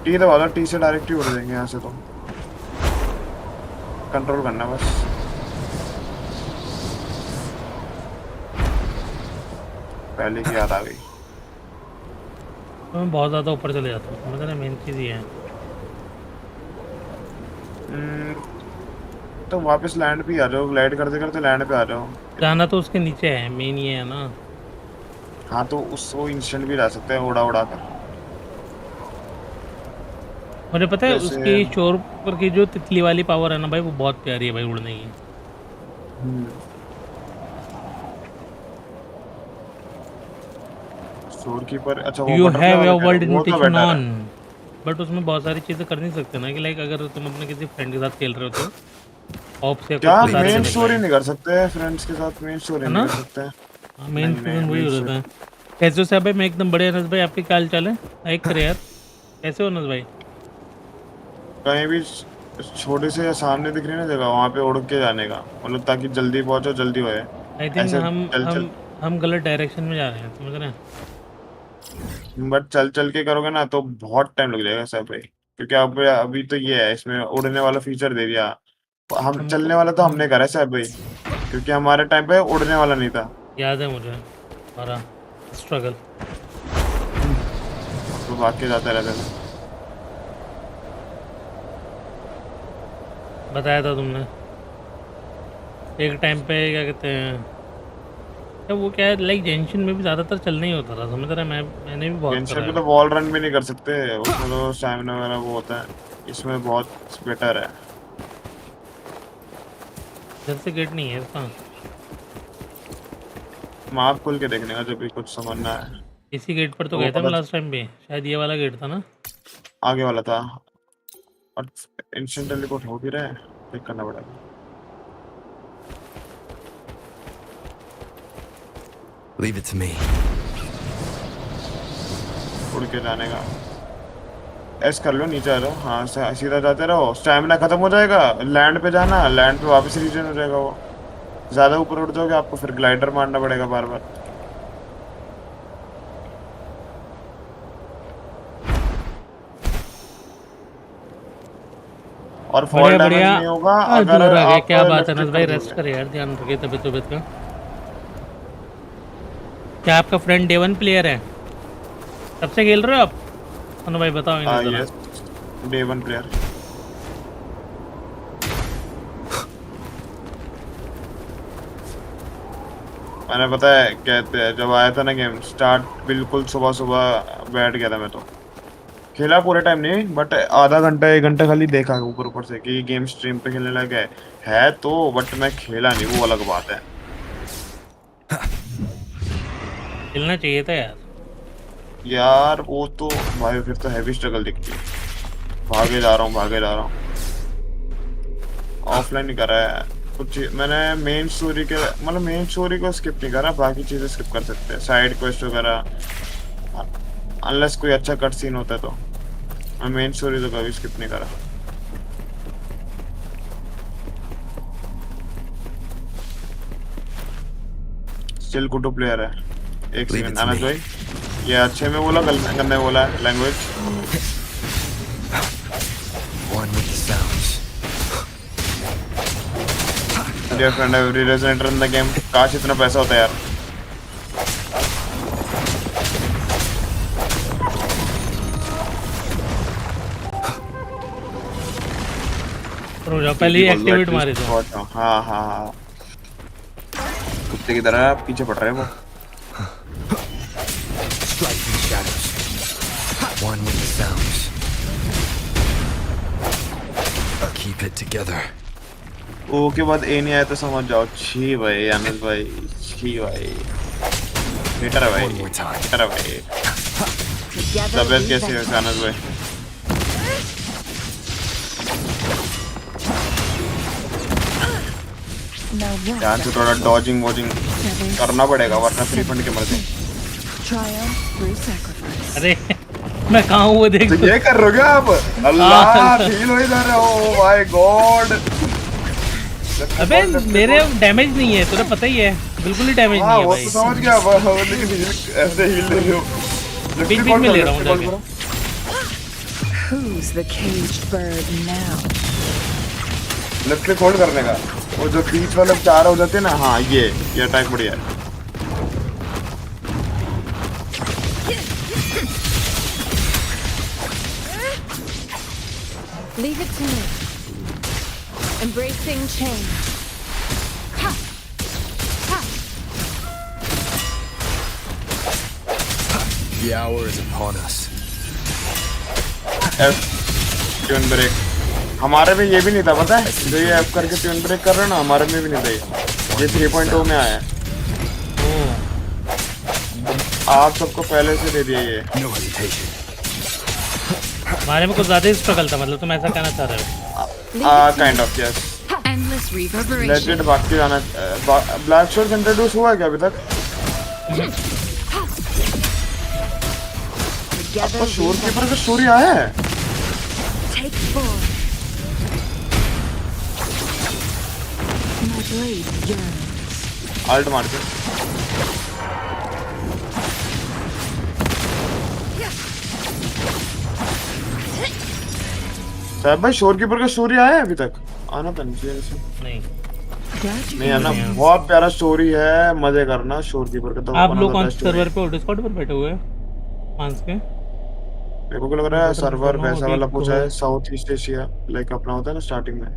टी दबा दो, टी से डायरेक्ट ही उड़ जाएंगे यहाँ से, तो कंट्रोल करना बस। पहले की याद आ गई। तो मैं बहुत ज़्यादा ऊपर चले जाता हूँ, समझ रहे, मेन चीज़ ये है। हम्म, तो वापस लैंड पे ही आ जाओ, ग्लाइड करते करते लैंड पे आ जाओ। जाना तो उसके नीचे है, मेन ये है ना। हाँ, तो उसको इंस्टेंट भी जा सकते हैं उड़ा उड़ा कर। मुझे पता है जैसे उसकी शोर पर की जो तितली वाली पावर है ना भाई, वो बहुत प्यारी है भाई उड़ने की। स्टोर कीपर, अच्छा वो यू बटरफ्लाई हैव वाला योर कह रहे वर्ल्ड हो, वो तो इन्विटेशन बेटर है। ऑन। बट उसमें बहुत सारी चीज़ें कर नहीं सकते ना, कि लाइक अगर तुम अपने किसी फ्रेंड के साथ खेल रहे हो तो ऑप से कुछ क्या बता रहे थे मेन मिल रहा स्टोरी है नहीं कर सकते? फ्रेंड्स के साथ मेन स्टोरी है नहीं ना। कर सकते? हाँ मेन नहीं नहीं, सीजन वही मेन हो जाता स्टोरी है। कैसे हो साहब भाई? मैं एकदम बढ़िया। अनस भाई आपके क्या हाल चाल है? लाइक करे यार। कैसे हो अनस भाई? कहीं भी छोटे से या सामने दिख रही है ना जगह, वहां पे उड़ के जाने का, मतलब ताकि जल्दी पहुंचो, जल्दी होए। आई थिंक ऐसे हम चल हम चल, हम गलत डायरेक्शन में जा रहे हैं, समझ रहे हैं। बट चल चल के करोगे ना तो बहुत टाइम लग जाएगा सब भाई, क्योंकि अब अभी तो ये है, इसमें उड़ने वाला फीचर दे दिया। हम हमको चलने वाला तो हम हमने करा है सब भाई, क्योंकि हमारे टाइम पे उड़ने वाला नहीं था। याद है मुझे हमारा स्ट्रगल। तो भाग के जाते रहते थे। बताया था तुमने एक टाइम पे, क्या कहते हैं, क्या वो क्या है, लाइक जेंशन में भी ज़्यादातर चलना ही होता था, समझ रहा है। मैंने भी बहुत गेंशर करा पे है। तो वॉल रन भी नहीं कर सकते, उसमें तो स्टैमिना वगैरह वो होता है, इसमें बहुत बेटर है। इधर से गेट नहीं है इसका। मैप खोल के देखने का जब भी कुछ समझना है। इसी गेट पर तो तो गए थे हम पता लास्ट टाइम पे, शायद ये वाला गेट था ना। आगे वाला था और इंस्टेंट टेलीपोर्ट हो भी रहा है, चेक करना पड़ेगा। Leave it to me. उड़ के जाने का एस कर लो, नीचे आ जाओ, हाँ सीधा जाते रहो, स्टैमिना खत्म हो जाएगा, लैंड पे जाना, लैंड पे वापस रीजन हो जाएगा वो। ज्यादा ऊपर उड़ जाओगे आपको फिर ग्लाइडर मारना पड़ेगा बार बार। और फॉल बढ़िया डैमेज बढ़िया। नहीं होगा आज अगर दूर आ गया, आप क्या बात है लेफ्ट नस क्लिक भाई, कर रेस्ट दोगे। करे यार, ध्यान रखे तबीयत तबीयत का। क्या आपका फ्रेंड डे 1 प्लेयर है? कब से खेल रहे हो आप? अनु भाई बताओ इन्हें जरा। Yes, day 1 player. मैंने पता है कहते हैं जब आया था ना गेम स्टार्ट, बिल्कुल सुबह सुबह बैठ गया था मैं, तो खेला पूरे टाइम नहीं बट आधा घंटा 1 घंटा खाली देखा ऊपर ऊपर से कि गेम स्ट्रीम पे खेलने लगे है तो, बट मैं खेला नहीं, वो अलग बात है। खेलना चाहिए था यार। यार वो तो भाई फिर तो हैवी स्ट्रगल दिखती है। भागे जा रहा हूँ भागे जा रहा हूँ, ऑफलाइन ही करा है कुछ मैंने। मेन स्टोरी के मतलब मेन स्टोरी को स्किप नहीं करा, बाकी चीजें स्किप कर सकते हैं, साइड क्वेस्ट वगैरह, अनलेस कोई अच्छा कट सीन होता है तो। मैं मेन स्टोरी तो कभी स्किप नहीं करा। स्टिल गुड प्लेयर है। एक Leave it सेकंड to आना me. जोई, ये अच्छे में बोला गंदे में बोला language. One with the sounds. Dear friend, every resident in the game. काश इतना पैसा होता यार। पहले ही एक्टिवेट मारे थे। हाँ हाँ हाँ, कुत्ते की तरह पीछे पड़ रहे हैं वो। Striking shadows. One with the sounds. Keep it together. ओ के बाद ए नहीं आया तो समझ जाओ छी भाई, आनंद भाई छी भाई, बेटर है भाई, One more time. बेटर है भाई। तबियत कैसी है आनंद भाई? Now what? ध्यान से थोड़ा डॉजिंग वॉजिंग करना पड़ेगा वरना फ्री फंड के मरते। Triumph through sacrifice. अरे मैं कहाँ हूँ वो देख तो ये कर रहे हो क्या आप? अल्लाह फील हो ही जा रहे हो, माय गॉड। अबे मेरे डैमेज नहीं है, तुझे पता ही है, बिल्कुल ही डैमेज नहीं है वो भाई। तो समझ गया लेकिन heal ऐसे हील ले रहे हो। बीच बीच में ले रहा हूँ जाके। Who's the caged bird now? Left click hold करने का, वो जो बीच वाले चार हो जाते हैं ना, हाँ ये अटैक बढ़िया है। Leave it to me. Embracing change. Ha! Ha! The hour is upon us. F tune break हमारे में ये भी नहीं था पता है, जो ये एफ करके ट्यून ब्रेक कर रहे हो ना, हमारे में भी नहीं था ये 3.0 में आया है। आप सबको पहले से दे दिया ये। No hesitation. हमारे में कुछ ज्यादा ही स्ट्रगल था, मतलब तुम ऐसा कहना चाह रहे हो? Kind of yes. Endless reverberation. Legend भागते जाना। ब्लैक शोर्स इंट्रोड्यूस हुआ है क्या अभी तक? आपको शोर कीपर का स्टोरी आया है? Take form. My blade yearns. Alt मार के साहब भाई, शोर कीपर का स्टोरी आया है अभी तक? आना था नहीं चाहिए वैसे। नहीं Glad you नहीं आना, नहीं। बहुत प्यारा स्टोरी है, मजे करना शोर कीपर का। तो आप लोग कौन से सर्वर पे हो? डिस्कॉर्ड पर बैठे हुए फ्रांस के? मेरे को लग रहा है सर्वर वैसा वाला पूछा है, साउथ ईस्ट एशिया लाइक अपना होता है ना स्टार्टिंग में।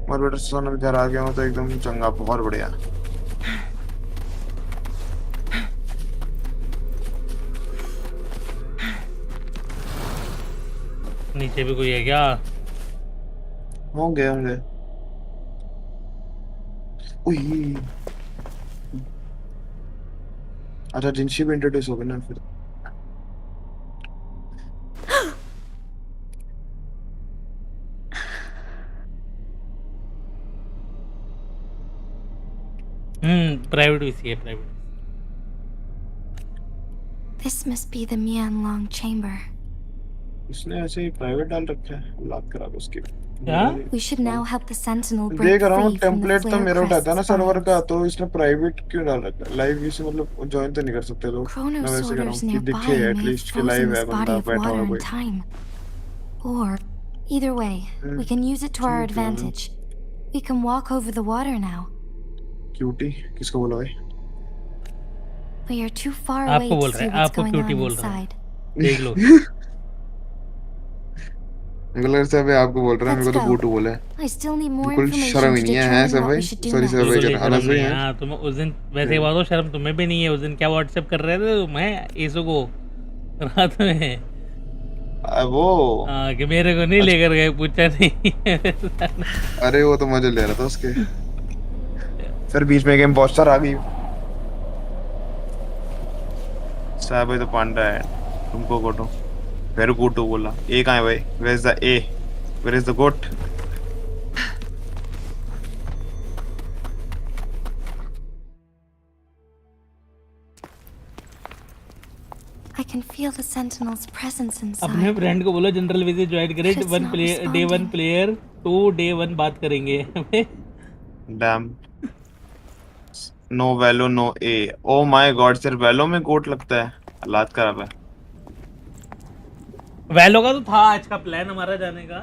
मॉडरेटर सोना इधर आ गया हूं तो एकदम चंगा, बहुत बढ़िया। नीचे भी कोई है क्या? होंगे होंगे। उई अच्छा जिनशी भी इंट्रोड्यूस हो गए ना फिर। प्राइवेट पीसी है private. This must be the Mianlong chamber. इसने ऐसे ही प्राइवेट डाल रखा है, लात करा दो उसकी। क्या? We should now help the Sentinel break देख रहा हूँ free from the टेम्पलेट तो flare मेरा उठाता है ना crest's सर्वर का, bonds. तो इसने प्राइवेट क्यों डाल रखा है? लाइव इसे मतलब ज्वाइन तो नहीं कर सकते लोग। मैं Chrono वैसे कह रहा sorters हूँ कि nearby दिखे may have एटलीस्ट कि frozen लाइव है, this body बंदा of बैठा water हुआ in कोई। time. Or, either way, we can use it to our ठीक है। advantage. We can walk over the water now. Cutie किसको बोला भाई? We are too far away आपको to बोल रहा see है, what's आपको going क्यूटी on बोल रहा है, inside. देख लो। गलत से भाई आपको बोल रहा है, Let's मेरे को तो go. बूटू बोला है। I still need more बिल्कुल information शर्म ही to नहीं है, हैं determine सब what we भाई? should do सॉरी सब भाई बिल्कुल कह ही रहा शर्म हूँ नहीं है। हैं। हाँ तुम उस दिन वैसे बात हो, शर्म तुम्हें भी नहीं है। उस दिन क्या व्हाट्सएप कर रहे थे मैं ईसो को रात में? वो हाँ कि मेरे को नहीं लेकर गए, पूछा नहीं। अरे वो तो मजे ले रहा था उसके। फिर बीच में एक इम्पोस्टर आ गई। साहब भाई तो पांडा है, तुमको गोटो वेरू गोटो बोला। ए कहाँ है भाई? Where is the A? Where is the goat? I can feel the Sentinel's presence अपने inside. फ्रेंड को बोलो जनरल विजिट ज्वाइन करे। It's वन not प्लेयर डे 1 responding. प्लेयर 2 डे 1 बात करेंगे। Damn no Valo no A. Oh my god, सिर्फ Valo में गोट लगता है? हालात खराब है। वैलो का तो था आज का प्लान हमारा जाने का,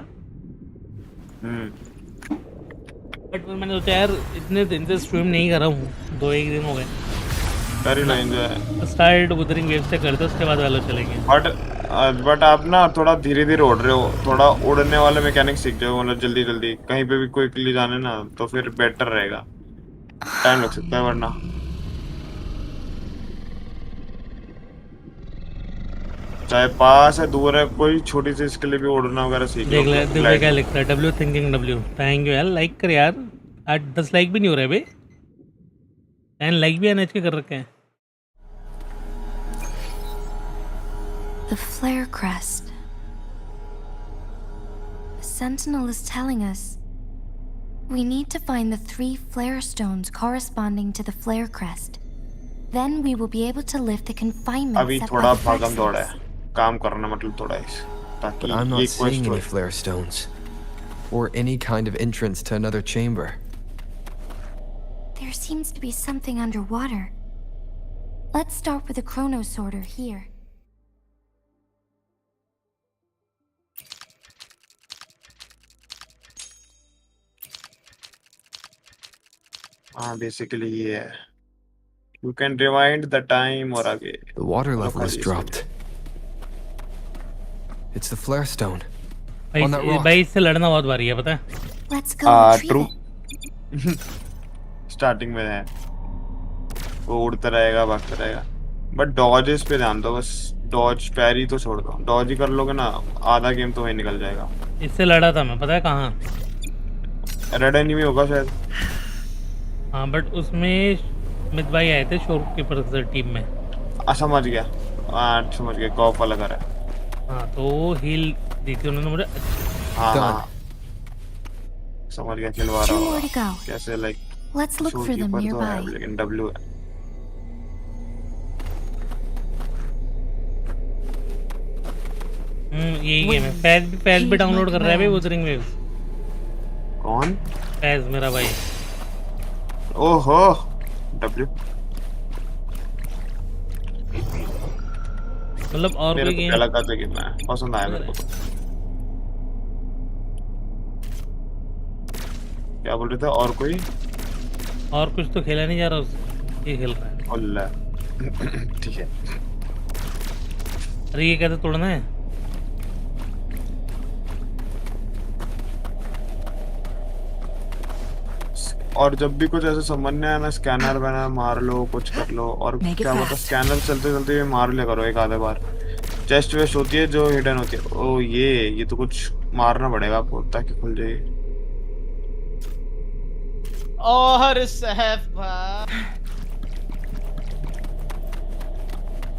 बट मैंने सोचा यार इतने दिन से स्ट्रीम नहीं कर रहा हूँ, 2-1 दिन हो गए। कर ही लो एंजॉय। स्टार्ट वुथरिंग वेव से करते, उसके बाद वैलो चलेंगे। बट आप ना थोड़ा धीरे धीरे उड़ रहे हो, थोड़ा उड़ने वाले मैकेनिक सीख जाओ, मतलब जल्दी जल्दी कहीं पे भी क्विकली जाने ना, तो फिर बेटर रहेगा। टाइम लग सकता है वरना। चाहे पास है दूर है, कोई छोटी सी इसके लिए भी उड़ना वगैरह सीख लो। देख ले देखो क्या लिखता है, W thinking W. Thank you यार, लाइक कर यार। आज 10 लाइक भी नहीं हो रहे भाई, 10 लाइक भी एनएच के कर रखे हैं। The flare crest. The Sentinel is telling us we need to find the 3 flare stones corresponding to the flare crest. Then we will be able to lift the confinement अभी set by थोड़ा the भागम दौड़ा Flexes. है, काम करना मतलब थोड़ा इस But ताकि I'm ये not seeing क्वेस्ट हो। any flare stones. Or any kind of entrance to another chamber. There seems to be something underwater. Let's start with the chrono sorter here. हाँ बेसिकली ये है, you can rewind the time और आगे। The water चलो level has खाली dropped. It's the flare stone. On that rock. भाई इससे लड़ना बहुत भारी है पता है। Let's go retrieve true. it. Starting में है वो उड़ता रहेगा, भागता रहेगा, बट डॉजेस पे ध्यान दो बस। डॉज पैरी तो छोड़ दो, डॉज ही कर लोगे ना आधा गेम तो वही निकल जाएगा। इससे लड़ा था मैं, पता है कहाँ? रेड एनिमी होगा शायद। हाँ बट उसमें स्मिथ भाई आए थे शॉपकीपर से टीम में। समझ गया, हाँ समझ गया, कॉप वाला कर है। हाँ तो वो हील दी थी उन्होंने मुझे। हाँ Done. हाँ समझ गया, खिलवा रहा 2 more होगा to go. कैसे like. Let's look for them shopkeeper तो nearby. है लेकिन डब्ल्यू है। यही गेम है। फैज भी डाउनलोड कर रहा है भाई वुथरिंग वेव्स। कौन? फैज मेरा भाई। ओहो डब्ल्यू मतलब और मेरे कोई को गेम पहला का गेम है, पसंद आया मेरे को तो। क्या बोल रहे थे? और कोई? और कुछ तो खेला नहीं जा रहा उससे, ये खेल रहा है। अल्लाह ठीक है। अरे ये कैसे तोड़ना है? और जब भी कुछ ऐसे समझ नहीं आया ना, स्कैनर बना मार लो, कुछ कर लो। और Make it क्या होता है, fast. स्कैनर चलते चलते भी मार लिया करो एक आधे बार। चेस्ट वेस्ट होती है जो हिडन होती है। ओ ये तो कुछ मारना पड़ेगा आपको ताकि खुल जाए। और सैफ भाई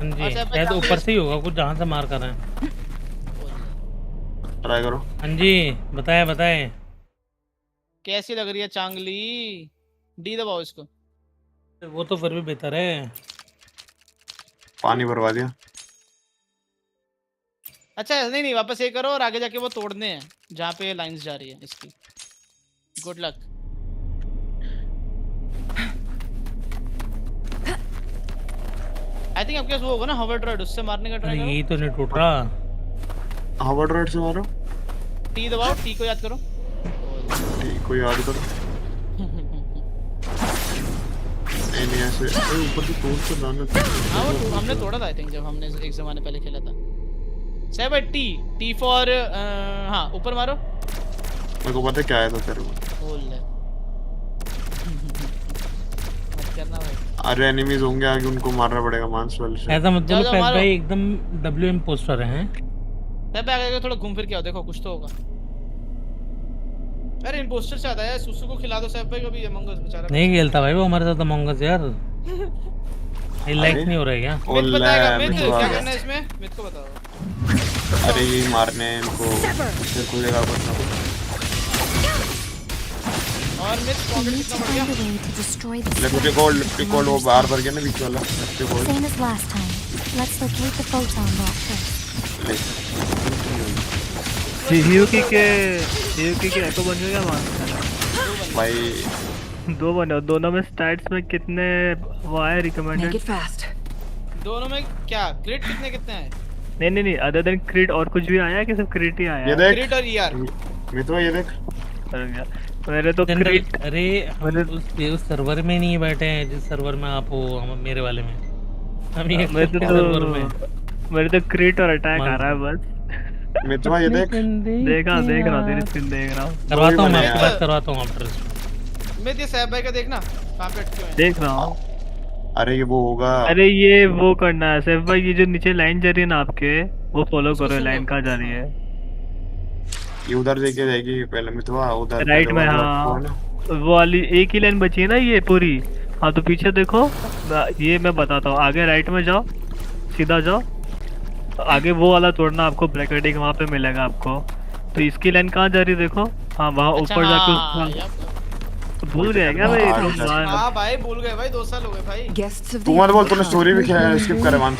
हाँ जी, और सैफ भाई शायद चांगली ऊपर से ही होगा कुछ जहाँ से मार कर रहे हैं। ट्राई करो। हाँ जी, बताए बताए। कैसी लग रही है चांगली? डी दबाओ इसको। वो तो फिर भी बेहतर है। पानी भरवा दिया। अच्छा नहीं नहीं, वापस ये करो और आगे जाके वो तोड़ने हैं जहाँ पे लाइंस जा रही है इसकी। Good luck. आई थिंक आपके पास वो होगा ना हवर ड्रॉइड, उससे मारने का अरे ट्राई करो। यही तो नहीं टूट रहा। हवा ड्राइड से मारो। टी दबाओ, टी को याद करो। कोई याद करो। नहीं ऐसे ऊपर से तोड़ तो लाना। हाँ वो हमने तोड़ा था आई थिंक जब हमने एक जमाने पहले खेला था। सैफ भाई टी, टी फॉर हाँ ऊपर मारो। मेरे को पता है क्या आया था तेरे को। बोल ले। मत करना भाई। अरे एनिमीज होंगे आगे, उनको मारना पड़ेगा मांस वाले से। ऐसा मतलब जाओ, फैज मारो। भाई एकदम डब्ल्यू इम्पोस्टर हैं। सैफ भाई आगे थोड़ा घूम फिर के आओ, देखो कुछ तो होगा। अरे इंपोस्टर से आता है, सुसु को खिला दो सैफ भाई कभी, अमंग अस बेचारा। नहीं खेलता भाई वो हमारे साथ अमंग अस यार। ये लाइक नहीं हो रहा है क्या? मिथ बताएगा, मिथ मिथ क्या करना है इसमें, मिथ को बताओ। अरे ये मारने हैं इनको, फिर खुलेगा कुछ ना कुछ। और मिथ We पॉकेट need कितना to बढ़ गया? find a way to destroy the left call वो बाहर भर गया ना बीच वाला। Left call Same as last time. Let's locate the photon rock first. हियुकी के एको बन गया मान भाई दो बने, दोनों में स्टैट्स में कितने वो आए रिकमेंडेड? दोनों में क्या क्रिट कितने हैं? नहीं अदर देन क्रिट और कुछ भी आया कि सिर्फ क्रिट ही आया? ये देख क्रिट और ईआर। मैं तो ये देख मेरे तो क्रिट। अरे उस सर्वर में नहीं बैठे हैं जिस सर्वर में आप हो, मेरे वाले में हम ये सर्वर में। मेरे तो क्रिट और अटैक आ रहा है बस। मैं तो ये देख देख रहा हूँ तेरी स्क्रीन देख रहा हूँ। करवाता हूँ मैं आपके पास, करवाता हूँ आफ्टर। मैं ये सैफ भाई का देखना कहां पे अटके हुए हैं। देख रहा हूँ। अरे ये वो होगा। अरे ये वो करना है सैफ भाई, ये जो नीचे लाइन जा रही है ना आपके, वो फॉलो करो। लाइन कहाँ जा रही है? ये उधर देके जाएगी पहले मिथवा, उधर राइट में। हाँ वो वाली एक ही लाइन बची है ना ये पूरी। हाँ तो पीछे देखो, ये मैं बताता हूँ। आगे राइट में जाओ, सीधा जाओ, आगे वो वाला तोड़ना आपको, ब्रैकेटिंग वहाँ पे मिलेगा आपको। तो इसकी लाइन कहाँ जा रही है देखो। हाँ वहाँ ऊपर जाके। भूल गया क्या भाई? हाँ भाई भूल गए भाई, 2 साल हो गए भाई। तू मत बोल, तूने स्टोरी भी स्किप करे मांस।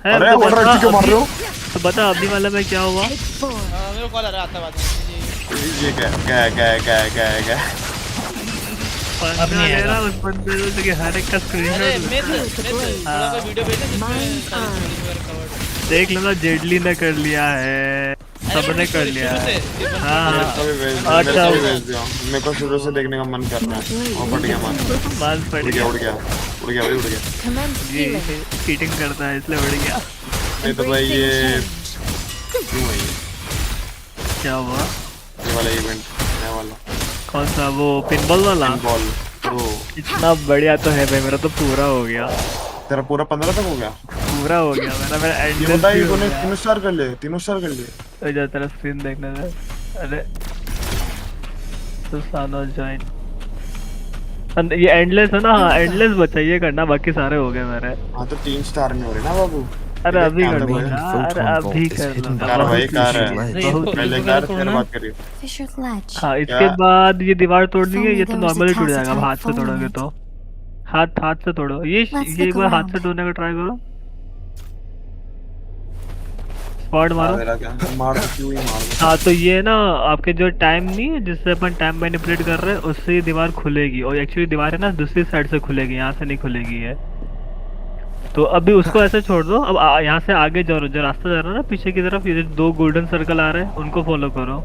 अरे बोल रहा क्यों मार रहे हो? तो बता अभी वाला में क्या हुआ? मेरे को कॉल आ रहा है, आता बात है। ये क्या अब नहीं है उस बंदे से कि हर एक का स्क्रीनशॉट। अरे मिथ थोड़ा सा वीडियो भेजना जिसमें सारी स्टोरीज वगैरह कवर्ड। देख लेना, जेडली ने कर लिया है, सबने कर लिया है। हाँ अच्छा मेरे को शुरू से देखने का मन कर रहा है। और बढ़ गया मान पड़ गया। उड़ गया ये चीटिंग करता है इसलिए उड़ गया। नहीं तो भाई ये क्यों है ये? क्या हुआ? ये वाला इवेंट नया वाला कौन सा? वो पिनबॉल वाला? पिनबॉल प्रो इतना बढ़िया तो है भाई, मेरा तो पूरा हो गया। तेरा पूरा 15 तक हो गया? पूरा हो गया मेरा ये बंदा ही तूने 3 स्टार कर लिए, 3 स्टार कर लिए। जा तेरा स्क्रीन देखने दे। अरे तो सानो जॉइन ये एंडलेस है ना? हाँ एंडलेस बचा, ये करना, बाकी सारे हो गए मेरे। हाँ तो 3 स्टार नहीं हो रहे ना बाबू। अरे अभी कर दूंगा, अरे अभी कर दूंगा। कार भाई कार है, पहले कार फिर बात करिए। Fisher ledge. हाँ इसके बाद ये दीवार तोड़नी है। ये तो नॉर्मली टूट जाएगा हाथ से तोड़ोगे तो। हाथ से तोड़ो। ये एक बार हाथ से तोड़ने का ट्राई करो। स्पॉट मारो। हाँ तो ये ना आपके जो टाइम नहीं है जिससे अपन टाइम मैनिपुलेट कर रहे हैं, उससे ये दीवार खुलेगी। और एक्चुअली दीवार है ना दूसरी साइड से खुलेगी, यहाँ से नहीं खुलेगी है। तो अभी उसको ऐसे छोड़ दो। अब यहाँ से आगे जाओ, जो रास्ता जा रहा है ना पीछे की तरफ, ये 2 गोल्डन सर्कल आ रहे हैं, उनको फॉलो करो।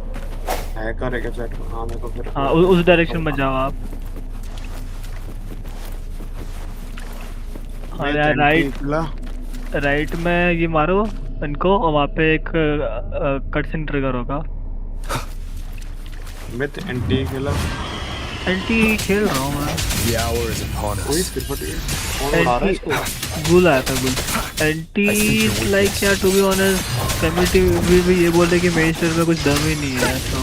हाँ उस डायरेक्शन में जाओ आप। हाँ यार राइट में ये मारो इनको, और वहाँ पे एक कट सीन ट्रिगर होगा। एंटी खेल रहा हूँ मैं। गुल आया था गुल। एंटी लाइक क्या, टू बी ऑनेस्ट कम्युनिटी भी ये बोले कि मेन स्टोर में कुछ दम ही नहीं है, तो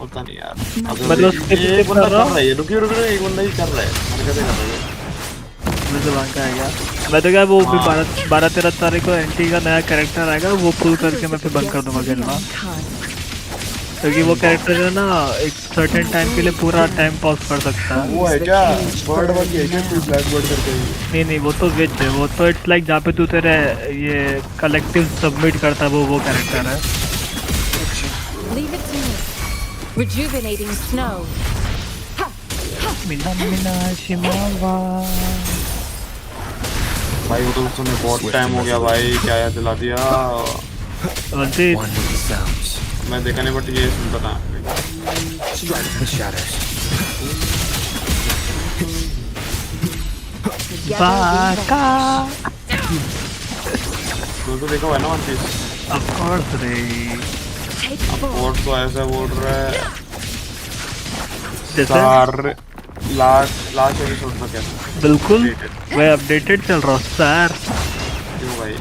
पता नहीं यार। मतलब ये बंदा कर रहा है, रुकिए एक बंदा ही कर रहा है, हरकतें कर रहा है। वापस से भाग के आएगा। मैं तो क्या वो भी 12-13 तारीख को एंटी का नया कैरेक्टर आएगा, वो पुल करके मैं फिर बंद कर दूंगा खेलना, क्योंकि वो कैरेक्टर जो है ना एक सर्टेन टाइम के लिए पूरा टाइम पॉज कर सकता है। वो है क्या बर्ड वाली है क्या, कोई ब्लैक बर्ड करके? नहीं वो तो विच है, वो तो इट्स लाइक जहाँ पे तू तेरे ये कलेक्टिव सबमिट करता है, वो कैरेक्टर है। Leave it to me. Rejuvenating snow. भाई वो तो उसने बहुत टाइम हो गया भाई, क्या याद दिला दिया। One with the sounds. मैं देखा नहीं बट ये सुनता था। Strike the shadows. बाका तो देखा हुआ है ना वन पीस? ऑफ कोर्स रे। और तो ऐसा बोल रहा है जैसे लास्ट एपिसोड में क्या? बिल्कुल मैं अपडेटेड चल रहा हूँ सर। क्यों भाई?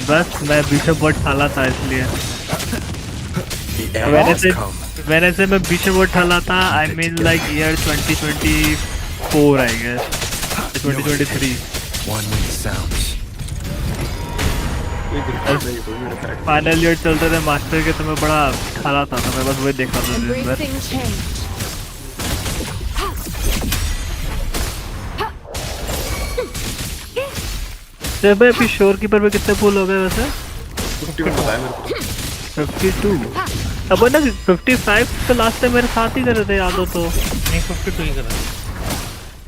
बस मैं बिशप वर्ड डाला था इसलिए। मैंने से मैं बिशप वर्ड डाला था, I mean like year 2024 I guess 2023। One with the sounds. Final year चलते थे मास्टर के, तो मैं बड़ा ठाला था, तो मैं बस वही देखा था दिन भर। Embracing change. जब भाई अभी शोर कीपर में कितने पुल हो गए वैसे? 51 बताया मेरे को। 52। अब ना 55 तो लास्ट टाइम मेरे साथ ही कर रहे थे, याद हो तो। नहीं 52 ही कर रहा है।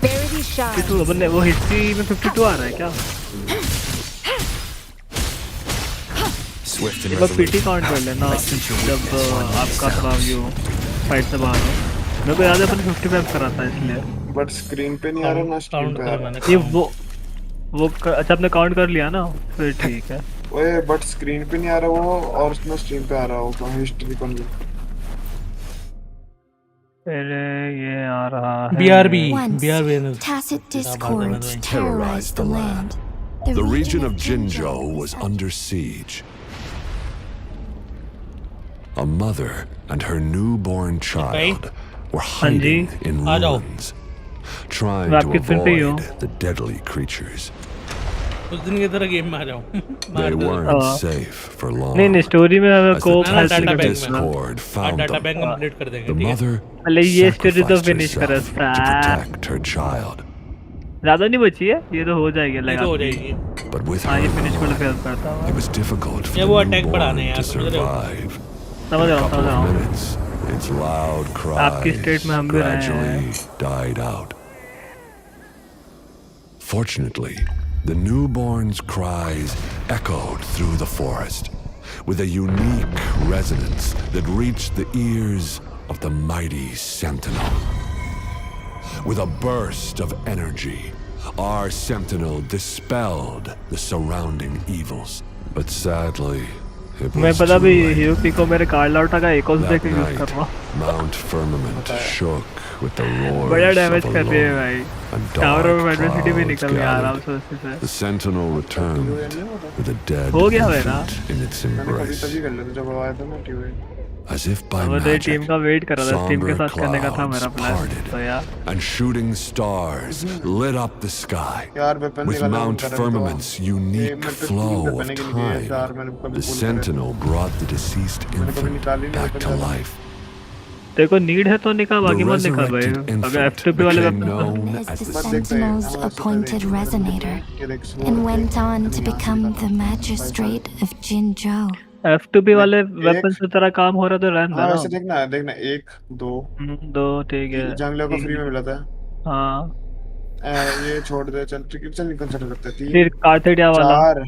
Bury these shards. 52 अपन ने वो हिस्ट्री में 52 आ रहा है क्या? Swift and एक बार resolute. पीटी काउंट कर लेना जब आपका प्राव्यू फाइट से बाहर हो। मेरे को याद है अपन 55 करा था इसलिए। बट स्क्रीन पे नहीं आ रहा ना, स्क्रीन पे आ रहा है। ये वो अच्छा आपने काउंट कर लिया ना, फिर ठीक है। ओए बट स्क्रीन पे नहीं आ रहा वो, और उसमें स्ट्रीम पे आ रहा होगा हिस्ट्री कौन भी। फिर ये आ रहा है BRB Once, BRB tacit discords terrorized the land. The region of Jinzhou was under siege. A mother and her newborn child were hiding in ruins, trying to avoid the deadly creatures. उस दिन की तरह game में आ जाऊं। They weren't safe for long. नहीं story में हमें को Discord found data them. Bank complete कर देंगे, The ठीक है? mother पहले ये स्टोरी तो sacrificed फिनिश कर herself to protect her child. ज्यादा नहीं बची है, ये तो हो जाएगी ये लगा। तो हो जाएगी। But with हाँ her ये फिनिश कर alone, फेल करता हूँ। it was difficult for ये the वो अटैक बढ़ाने newborn यार, to समझ रहे हो? survive. समझ In a रहा couple of हूँ। minutes, its loud आपकी cries स्टेट में हम भी रहे हैं। gradually died out. Fortunately, the newborn's cries echoed through the forest with a unique resonance that reached the ears of the mighty sentinel. With a burst of energy, our sentinel dispelled the surrounding evils. But sadly, it मैं was पता too भी late. Hero P को मेरे card लौटा का एक और That देख यूज कर night, रहा हूँ। Mount Firmament shook with the बड़ा roars डैमेज of a कर दिए lone भाई। and tower of dark adversity भी clouds निकल गया आराम gathered. से उससे। The sentinel returned with a dead हो गया मेरा। infant in its मैंने कभी embrace. तभी कर लेता जब आया था ना टीवी। As if by वो तो magic, टीम का वेट कर रहा था, टीम के somber साथ करने का था मेरा clouds प्लान। parted, तो यार and shooting stars lit up the sky. यार वेपन With निकालना Mount मन कर रहा था। Firmament's unique मेरे पे flow तीन of वेपन के लिए यार मैंने time, कभी the pull sentinel brought the deceased मैंने कभी infant निकाली नहीं back वेपन to निकाला। life. तेरे को नीड है तो निकाल, The बाकी मत निकाल भाई। resurrected अगर infant F2P वाले became weapon known Is as the the Sentinel's appointed resonator and went on to become the magistrate of Jinzhou. F2P वाले वेपन से तेरा काम हो रहा तो रहने हाँ देना। वैसे देखना देखना 1 2 दो ठीक है। जंगलियों को फ्री में मिला था। हाँ ये छोड़ दे चल, चल कंसिडर करते हैं। 3 फिर कार्थिडिया वाला 4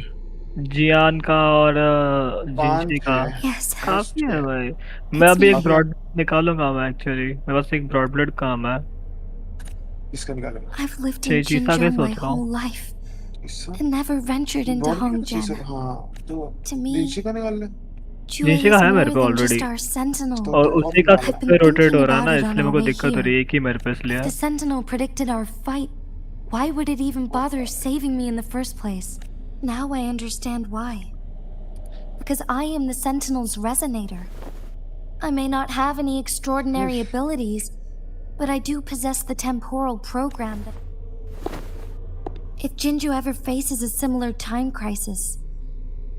जियान का और जिंशी का 5 Yes, काफी है भाई। मैं अभी एक ब्रॉड निकालूंगा मैं एक्चुअली, मेरे पास एक ब्रॉड ब्लड काम है। इसका निकालेगा। I've lived छह in चीता के Jinzhou my सोच रहा whole हूँ। life इसका and never ventured into Hongjian. हाँ तो To me, नीचे का निकाल ले। Jue जिंशी is का है more मेरे पे than just already, our sentinel. और उसी का I've been पे रोटेट हो thinking रहा है ना, about it on इसलिए मेरे our को way दिक्कत हो here. रही है। एक ही मेरे पे इसलिए। The sentinel predicted our fight. Why would it even bother saving me in the first place? Now I understand why. Because I am the sentinel's resonator. I may not have any extraordinary abilities, but I do possess the temporal program that... If Jinju ever faces a similar time crisis,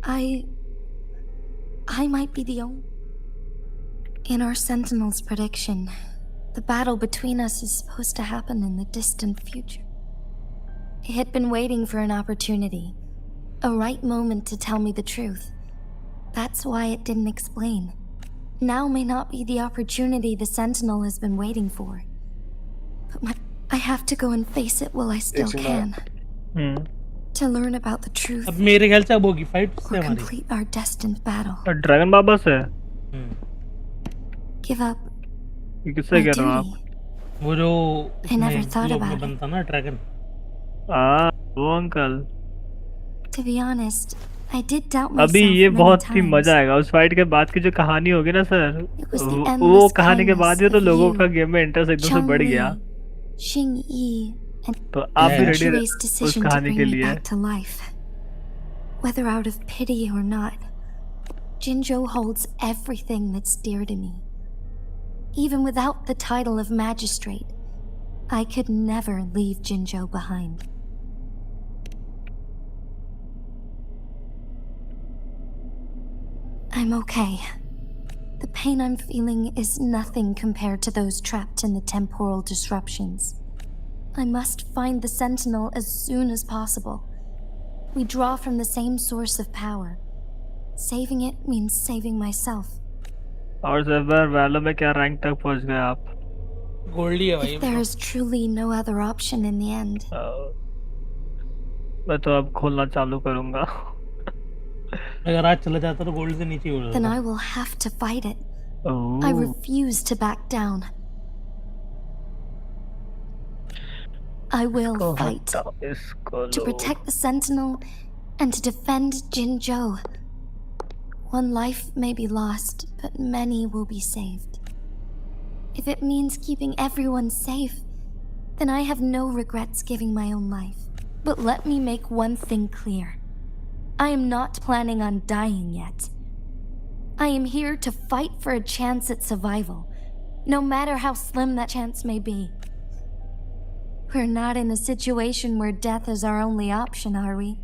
I might be the only. In our Sentinel's prediction, the battle between us is supposed to happen in the distant future. It had been waiting for an opportunity, a right moment to tell me the truth. That's why it didn't explain. Now may not be the opportunity the Sentinel has been waiting for. But I have to go and face it while I still can. To learn about the truth. अब मेरे ख्याल से अब होगी fight Or से हमारी complete our destined battle. Dragon बाबा से Give up ये किससे my कह रहे हो duty. आप? वो जो I never thought लोग में about it. बनता ना ड्रैगन वो uncle To be honest, I did doubt myself अभी ये many बहुत ही times. मजा आएगा उस फाइट के बाद की जो कहानी होगी ना सर It was the वो endless कहानी के बाद ही तो kindness लोगों of का you, गेम में इंटरेस्ट एकदम से बढ़ गया Xing Yi, and तो आप भी रेडी Shui's उस decision to कहानी bring के me लिए back to life. Whether out of pity or not, Jinzhou holds everything that's dear to me. Even without the title of magistrate, I could never leave Jinzhou behind. I'm okay. The pain I'm feeling is nothing compared to those trapped in the temporal disruptions. I must find the Sentinel as soon as possible. We draw from the same source of power. Saving it means saving myself. और ज़बर वैलो में क्या rank तक पहुंच गए आप गोल्डी है भाई If there is truly no other option in the end, मैं तो अब खोलना चालू करूंगा अगर आज चला जाता तो गोल्ड से नीचे ही हो then जाता I will have to fight it. I refuse to back down. I will fight to protect the Sentinel and to defend Jinzhou. One life may be lost, but many will be saved. If it means keeping everyone safe, then I have no regrets giving my own life. But let me make one thing clear. I am not planning on dying yet. I am here to fight for a chance at survival, no matter how slim that chance may be. We're not in a situation where death is our only option, are we?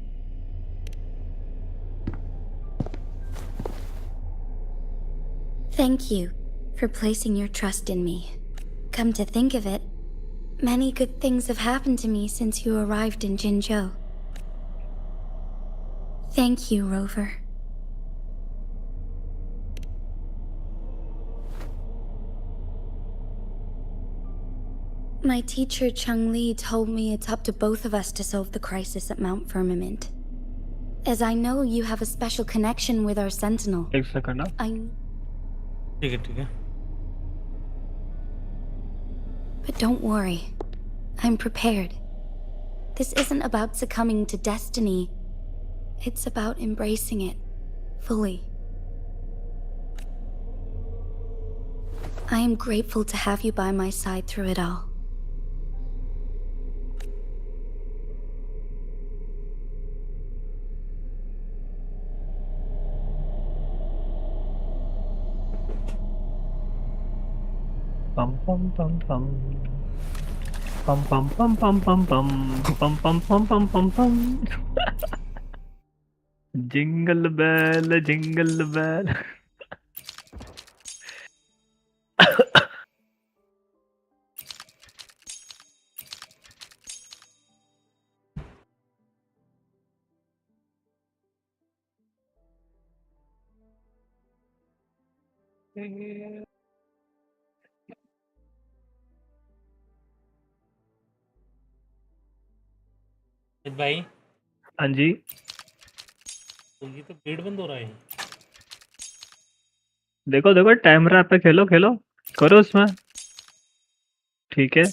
Thank you for placing your trust in me. Come to think of it, many good things have happened to me since you arrived in Jinzhou. Thank you, Rover. My teacher Cheng-Li told me it's up to both of us to solve the crisis at Mount Firmament. As I know you have a special connection with our Sentinel. एक second ना ठीक है But don't worry, I'm prepared. This isn't about succumbing to destiny. It's about embracing it fully. I am grateful to have you by my side through it all. pam pam pam pam pam pam pam pam pam pam pam pam pam pam pam pam jingle bell भाई हाँ जी तो ये तो gate बंद हो रहा है देखो देखो टाइमर पे खेलो करो उसमें ठीक है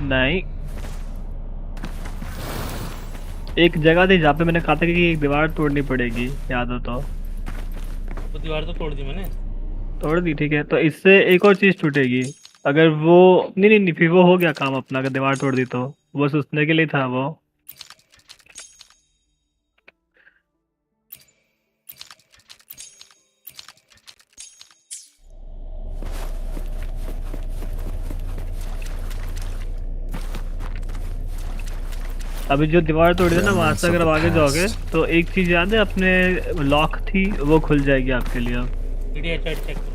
नहीं, एक जगह थी जहाँ पे मैंने कहा था कि एक दीवार तोड़नी पड़ेगी, याद हो तो? तो दीवार तो तोड़ दी मैंने। तोड़ दी, ठीक है। तो इससे एक और चीज टूटेगी, अगर वो नहीं नहीं नहीं, फिर वो हो गया काम अपना, अगर दीवार तोड़ दी तो वो सोचने के लिए था वो। अभी जो दीवार तोड़ी थी ना, वहां से अगर आप आगे जाओगे तो एक चीज याद है, अपने लॉक थी वो खुल जाएगी आपके लिए अब। मीडिया चैट चेक करो।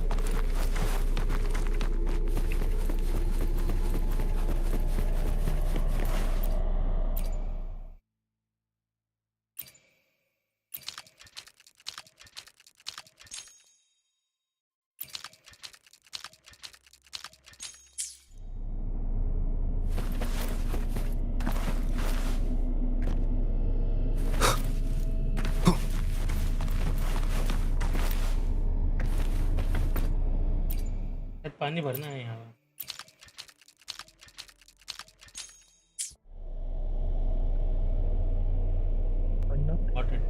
शायद पानी भरना है यहाँ पे। Got it.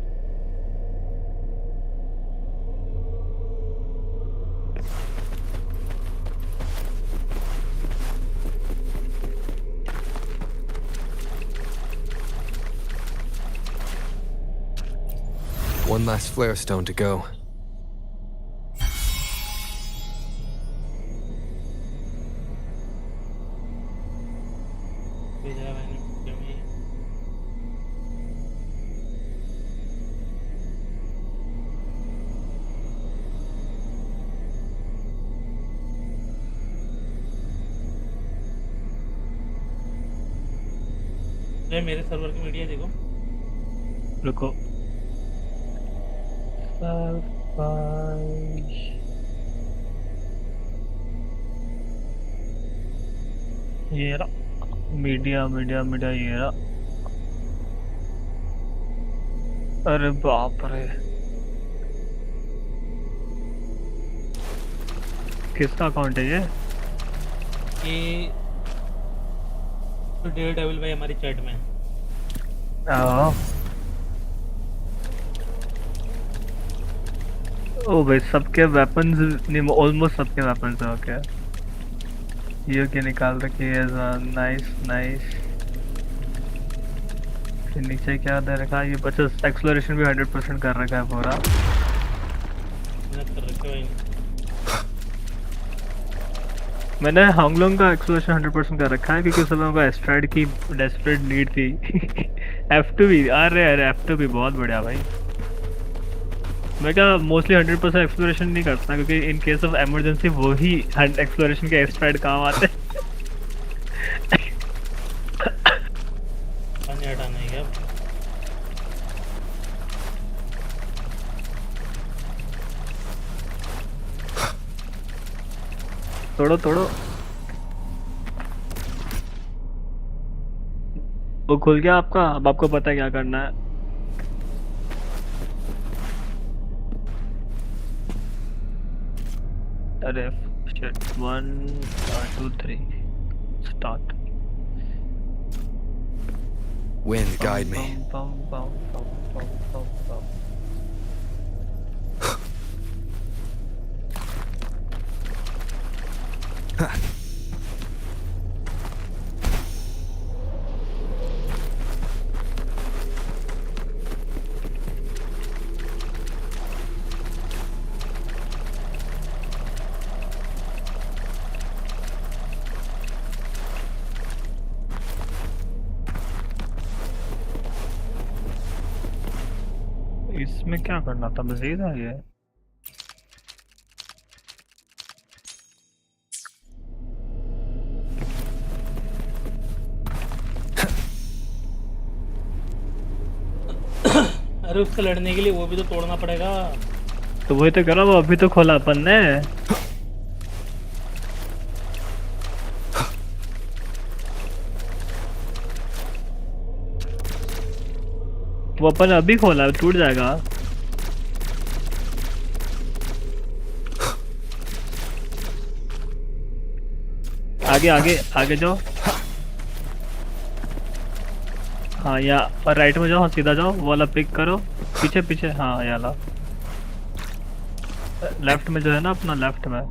One last flare stone to go. भेजा मैंने वीडियो में। ये मेरे सर्वर की मीडिया देखो। रुको, ये रहा मीडिया मीडिया मीडिया, ये रहा। अरे बाप रे, किसका अकाउंट है ये? तो डेयर डेविल भाई हमारी चैट में है। ओ भाई, सबके वेपन्स नहीं, ऑलमोस्ट सबके वेपन्स है। ओके, ये क्या निकाल रखी है? Nice nice. फिर नीचे क्या दे रखा है? ये बच्चा एक्सप्लोरेशन भी 100% कर रखा है पूरा। कर रखे भाई। मैंने हांगलोंग का एक्सप्लोरेशन 100% कर रखा है क्योंकि उस समय को एस्ट्राइड की डेस्परेट नीड थी। F2 अरे F2 बहुत बढ़िया भाई। मैं क्या मोस्टली 100% एक्सप्लोरेशन नहीं करता क्योंकि इन केस ऑफ इमरजेंसी वो ही एक्सप्लोरेशन के एस्ट्राइड काम आते हैं। पानी हटाना है क्या? तोड़ो तोड़ो, वो खुल गया आपका। अब आपको पता है क्या करना है। अरे shit, 1 2 3 start. Wind, guide me. Bum, bum, bum, bum, bum, bum, bum. इसमें क्या करना था? मजीद है ये। अरे उससे लड़ने के लिए वो भी तो तोड़ना पड़ेगा। तो वही तो करा, वो अभी तो खोला अपन ने। वो अपन अभी खोला, टूट जाएगा। आगे आगे आगे जाओ। हाँ यहाँ और राइट में जाओ, हाँ सीधा जाओ, वो वाला पिक करो, पीछे पीछे, हाँ ये वाला लेफ्ट में जो है ना अपना लेफ्ट में,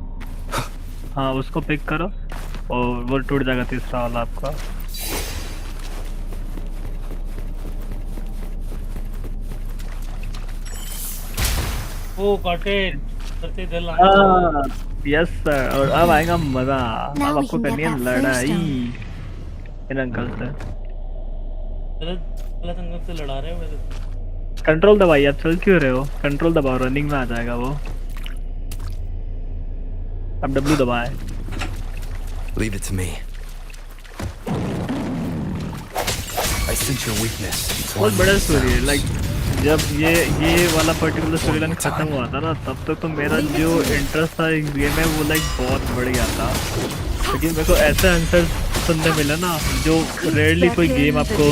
हाँ उसको पिक करो और वो टूट जाएगा तीसरा वाला आपका। ओ कॉटेज करते दिल यस सर, और अब आएगा मजा, Now अब we आपको can get करनी है that लड़ाई first इन अंकल से। गलत अंगल से लड़ा रहे हो वैसे। कंट्रोल दबाइए, आप चल क्यों रहे हो? कंट्रोल दबाओ, रनिंग में आ जाएगा वो। अब W दबाएं। Leave it to me. I sense your weakness. बहुत बड़ा स्टोरी है, लाइक जब ये वाला पर्टिकुलर स्टोरी लाइन खत्म हुआ था ना, तब तक तो मेरा जो इंटरेस्ट था इस गेम में वो लाइक बहुत बढ़ गया था। लेकिन मेरे को ऐसे आंसर सुनने मिला ना जो रेयरली कोई गेम आपको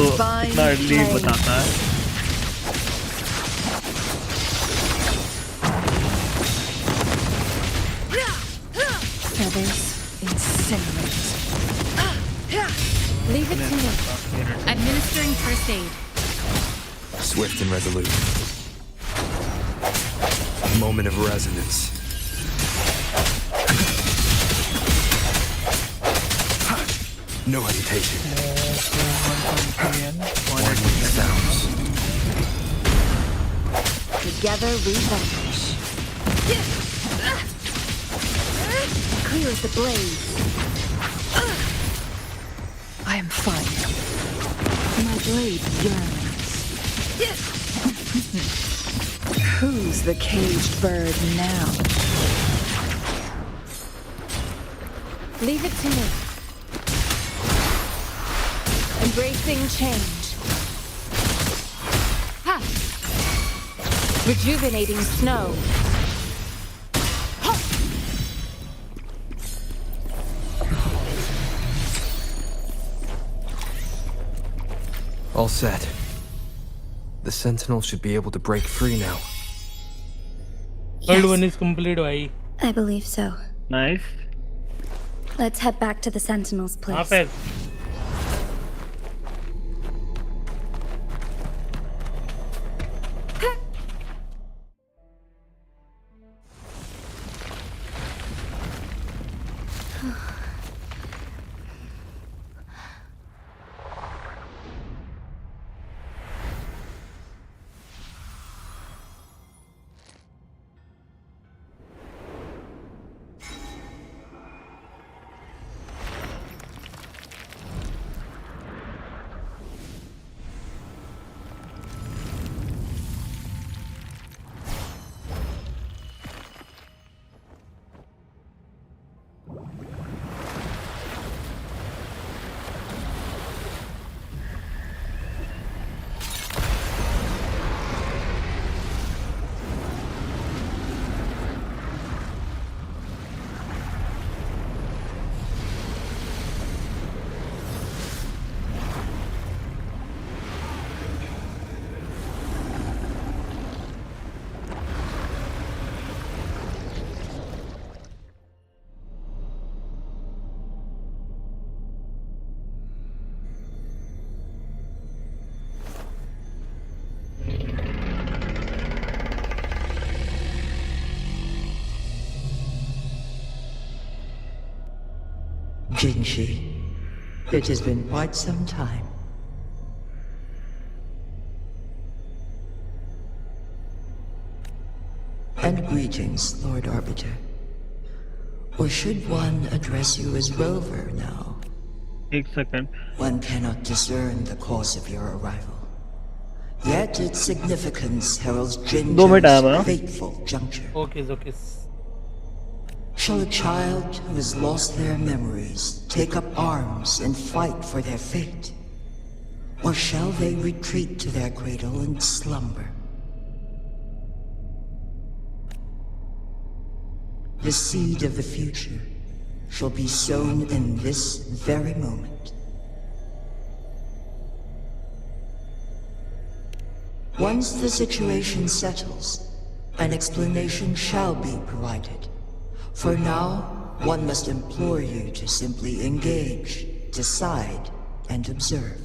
इतना अर्ली बताता है। Leave it to me. Administering first aid. Swift and resolute. Moment of resonance. No hesitation. Warning sounds. Together we vanquish. Clear as the blaze. I am fire. My blade yearns. Who's the caged bird now? Leave it to me. Embracing change. Ha! Rejuvenating snow. All set. The Sentinel should be able to break free now. Third one is complete, bhai. I believe so. Nice. Let's head back to the Sentinel's कहाँ place. पे? Jinshi, it has been quite some time. And greetings, Lord Arbiter. Or should one address you as Rover now? 1 second. One cannot discern the cause of your arrival. Yet its significance heralds Jinji's fateful juncture. Okay. Shall a child who has lost their memories take up arms and fight for their fate? Or shall they retreat to their cradle and slumber? The seed of the future shall be sown in this very moment. Once the situation settles, an explanation shall be provided. For now, one must implore you to simply engage, decide, and observe.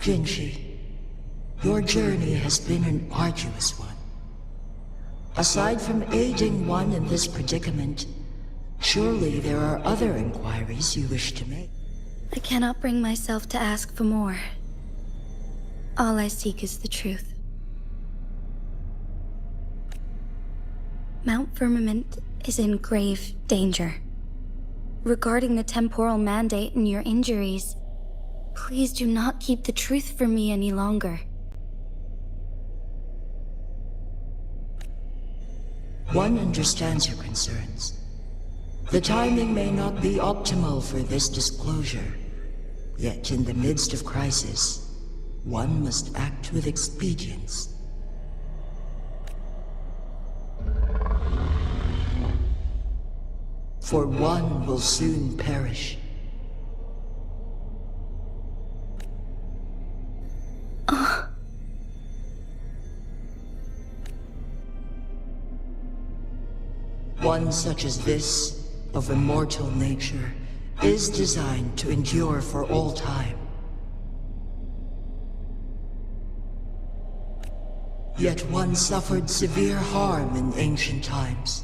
Jinshi, your journey has been an arduous one. Aside from aiding one in this predicament, surely there are other inquiries you wish to make. I cannot bring myself to ask for more. All I seek is the truth. Mount Firmament is in grave danger. Regarding the temporal mandate and your injuries, please do not keep the truth from me any longer. One understands your concerns. The timing may not be optimal for this disclosure, yet in the midst of crisis, one must act with expedience. For one will soon perish. One such as this, of immortal nature, is designed to endure for all time. Yet one suffered severe harm in ancient times,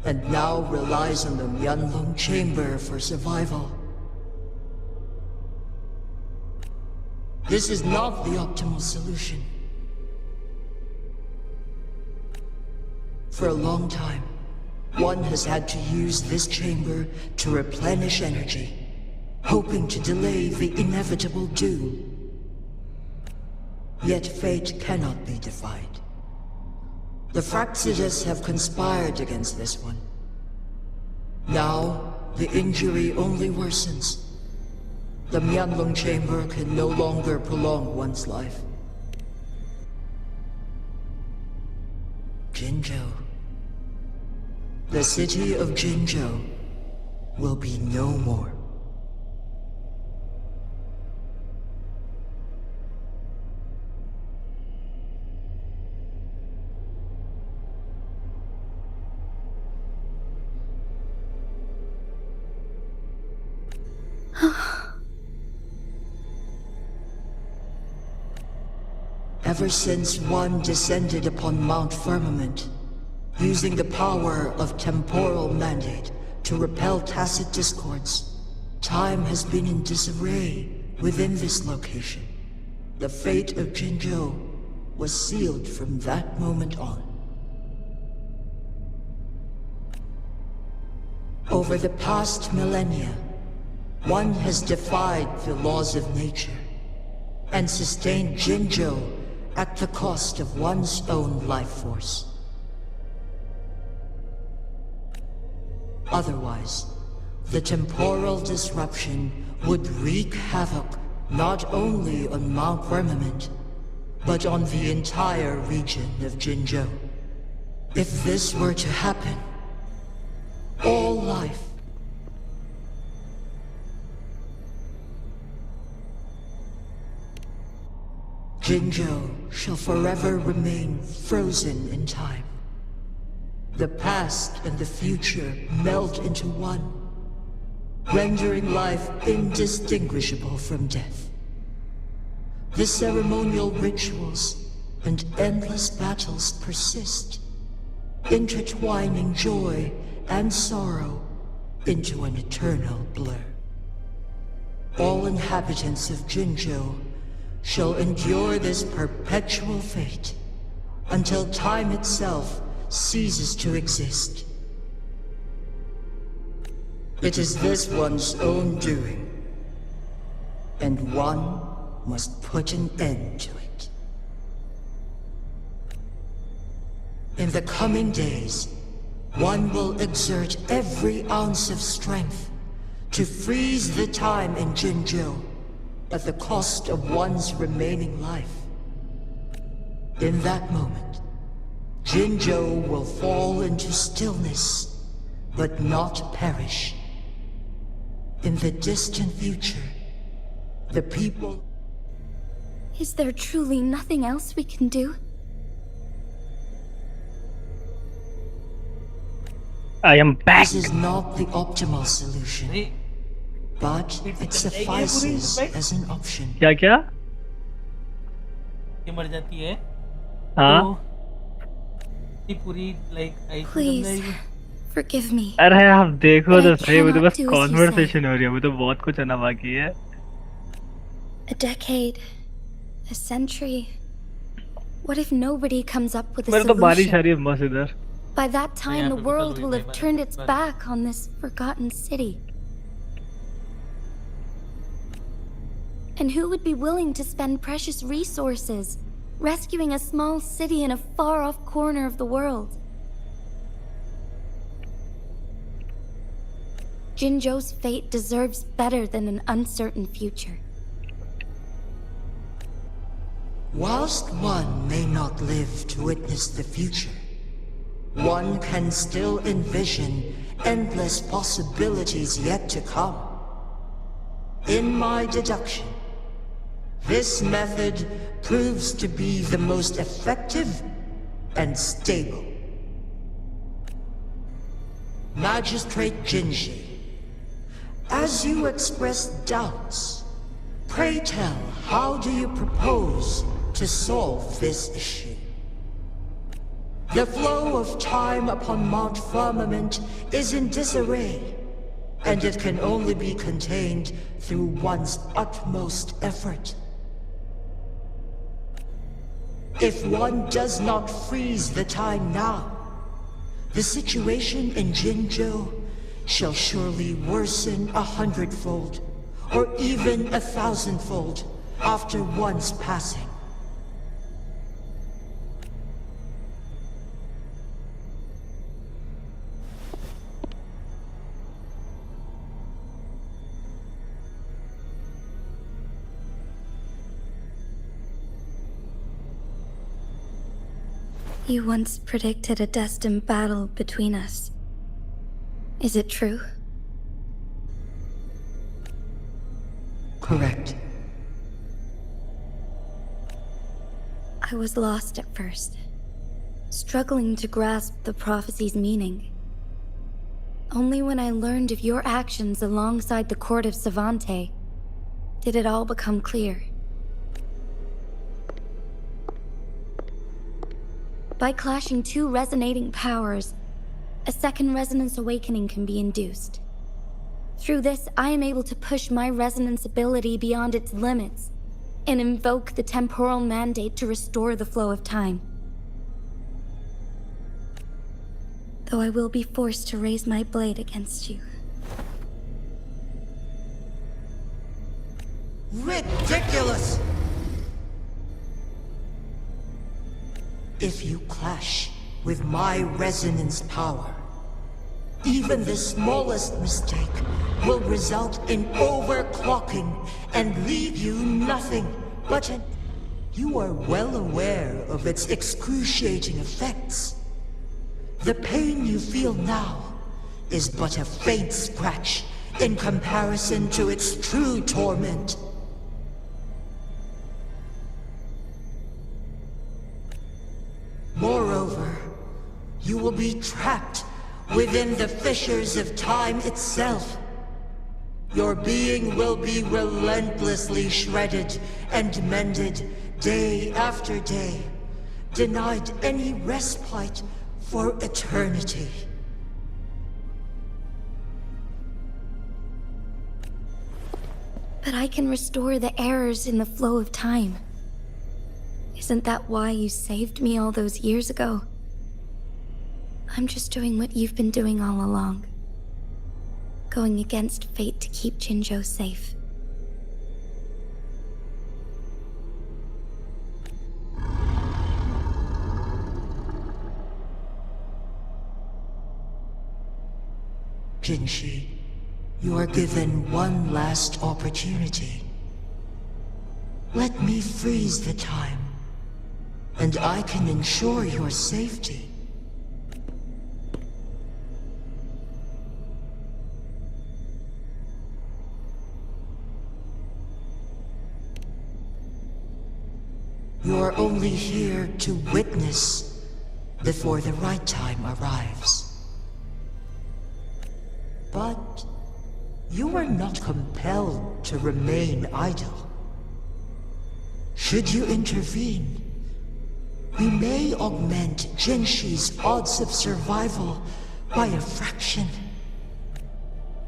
and now relies on the Myanlong chamber for survival. This is not the optimal solution. For a long time, one has had to use this chamber to replenish energy, hoping to delay the inevitable doom. Yet fate cannot be defied. The Fraxidas have conspired against this one. Now, the injury only worsens. The Myanlong chamber can no longer prolong one's life. Jinzhou. The city of Jinzhou will be no more. Ever since one descended upon Mount Firmament, using the power of temporal mandate to repel tacit discords, time has been in disarray within this location. The fate of Jinzhou was sealed from that moment on. Over the past millennia, one has defied the laws of nature and sustained Jinzhou at the cost of one's own life force. Otherwise, the temporal disruption would wreak havoc not only on Mount Firmament, but on the entire region of Jinzhou. If this were to happen, all life, Jinzhou shall forever remain frozen in time. The past and the future melt into one, rendering life indistinguishable from death. The ceremonial rituals and endless battles persist, intertwining joy and sorrow into an eternal blur. All inhabitants of Jinzhou shall endure this perpetual fate until time itself ceases to exist. It is this one's own doing, and one must put an end to it. In the coming days, one will exert every ounce of strength to freeze the time in Jinzhou at the cost of one's remaining life. In that moment, Jinzhou will fall into stillness, but not perish. In the distant future, the people... Is there truly nothing else we can do? I am back. This is not the optimal solution, but it suffices as an option. क्या क्या? ये मर जाती है हाँ तो ये पूरी लाइक ऐसी बन Please, जाएगी। forgive me. अरे आप देखो But I तो सही, वो तो cannot बस do as you say. Conversation हो रही है, वो तो बहुत कुछ आना बाकी है। A decade, a century. What if nobody comes up with a मेरे तो बारिश आ solution? रही है मस्त इधर। By that time, यहाँ the पे भी कल world हुई will भाई have बारिश, turned its बारिश। back on this forgotten city. And who would be willing to spend precious resources rescuing a small city in a far-off corner of the world? Jinzhou's fate deserves better than an uncertain future. Whilst one may not live to witness the future, one can still envision endless possibilities yet to come. In my deduction, this method proves to be the most effective and stable. Magistrate Jinji, as you express doubts, pray tell, how do you propose to solve this issue? The flow of time upon Mount Firmament is in disarray, and it can only be contained through one's utmost effort. If one does not freeze the time now, the situation in Jinzhou shall surely worsen 100-fold, or even 1,000-fold, after one's passing. You once predicted a destined battle between us. Is it true? Correct. I was lost at first, struggling to grasp the prophecy's meaning. Only when I learned of your actions alongside the court of Savante did it all become clear. By clashing two resonating powers, a second resonance awakening can be induced. Through this, I am able to push my resonance ability beyond its limits and invoke the temporal mandate to restore the flow of time. Though I will be forced to raise my blade against you. Ridiculous! If you clash with my resonance power, even the smallest mistake will result in overclocking and leave you nothing but an... You are well aware of its excruciating effects. The pain you feel now is but a faint scratch in comparison to its true torment. Moreover, you will be trapped within the fissures of time itself. Your being will be relentlessly shredded and mended day after day, denied any respite for eternity. But I can restore the errors in the flow of time. Isn't that why you saved me all those years ago? I'm just doing what you've been doing all along. Going against fate to keep Jinzhou safe. Jinshi, you are given one last opportunity. Let me freeze the time, and I can ensure your safety. You are only here to witness before the right time arrives. But you are not compelled to remain idle. Should you intervene, we may augment Jinshi's odds of survival by a fraction.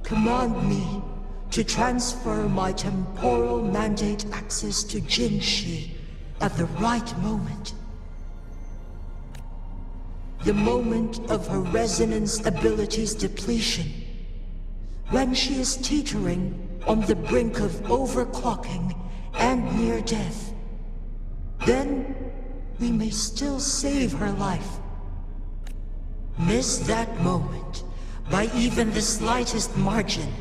Command me to transfer my temporal mandate access to Jinshi at the right moment. The moment of her resonance abilities depletion, when she is teetering on the brink of overclocking and near death. Then we may still save her life. Miss that moment by even the slightest margin,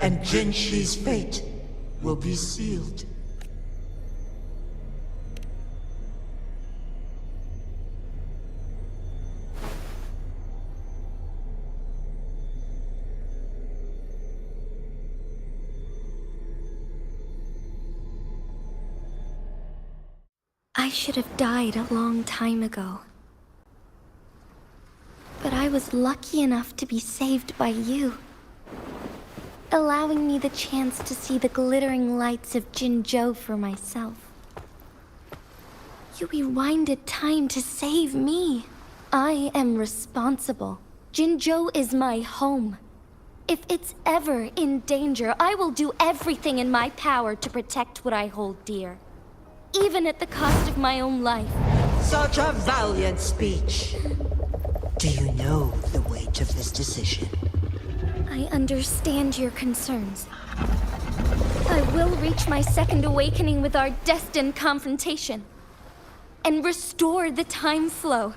and Jinshi's fate will be sealed. I should have died a long time ago. But I was lucky enough to be saved by you, allowing me the chance to see the glittering lights of Jinzhou for myself. You rewinded time to save me. I am responsible. Jinzhou is my home. If it's ever in danger, I will do everything in my power to protect what I hold dear, even at the cost of my own life. Such a valiant speech. Do you know the weight of this decision? I understand your concerns. I will reach my second awakening with our destined confrontation, and restore the time flow.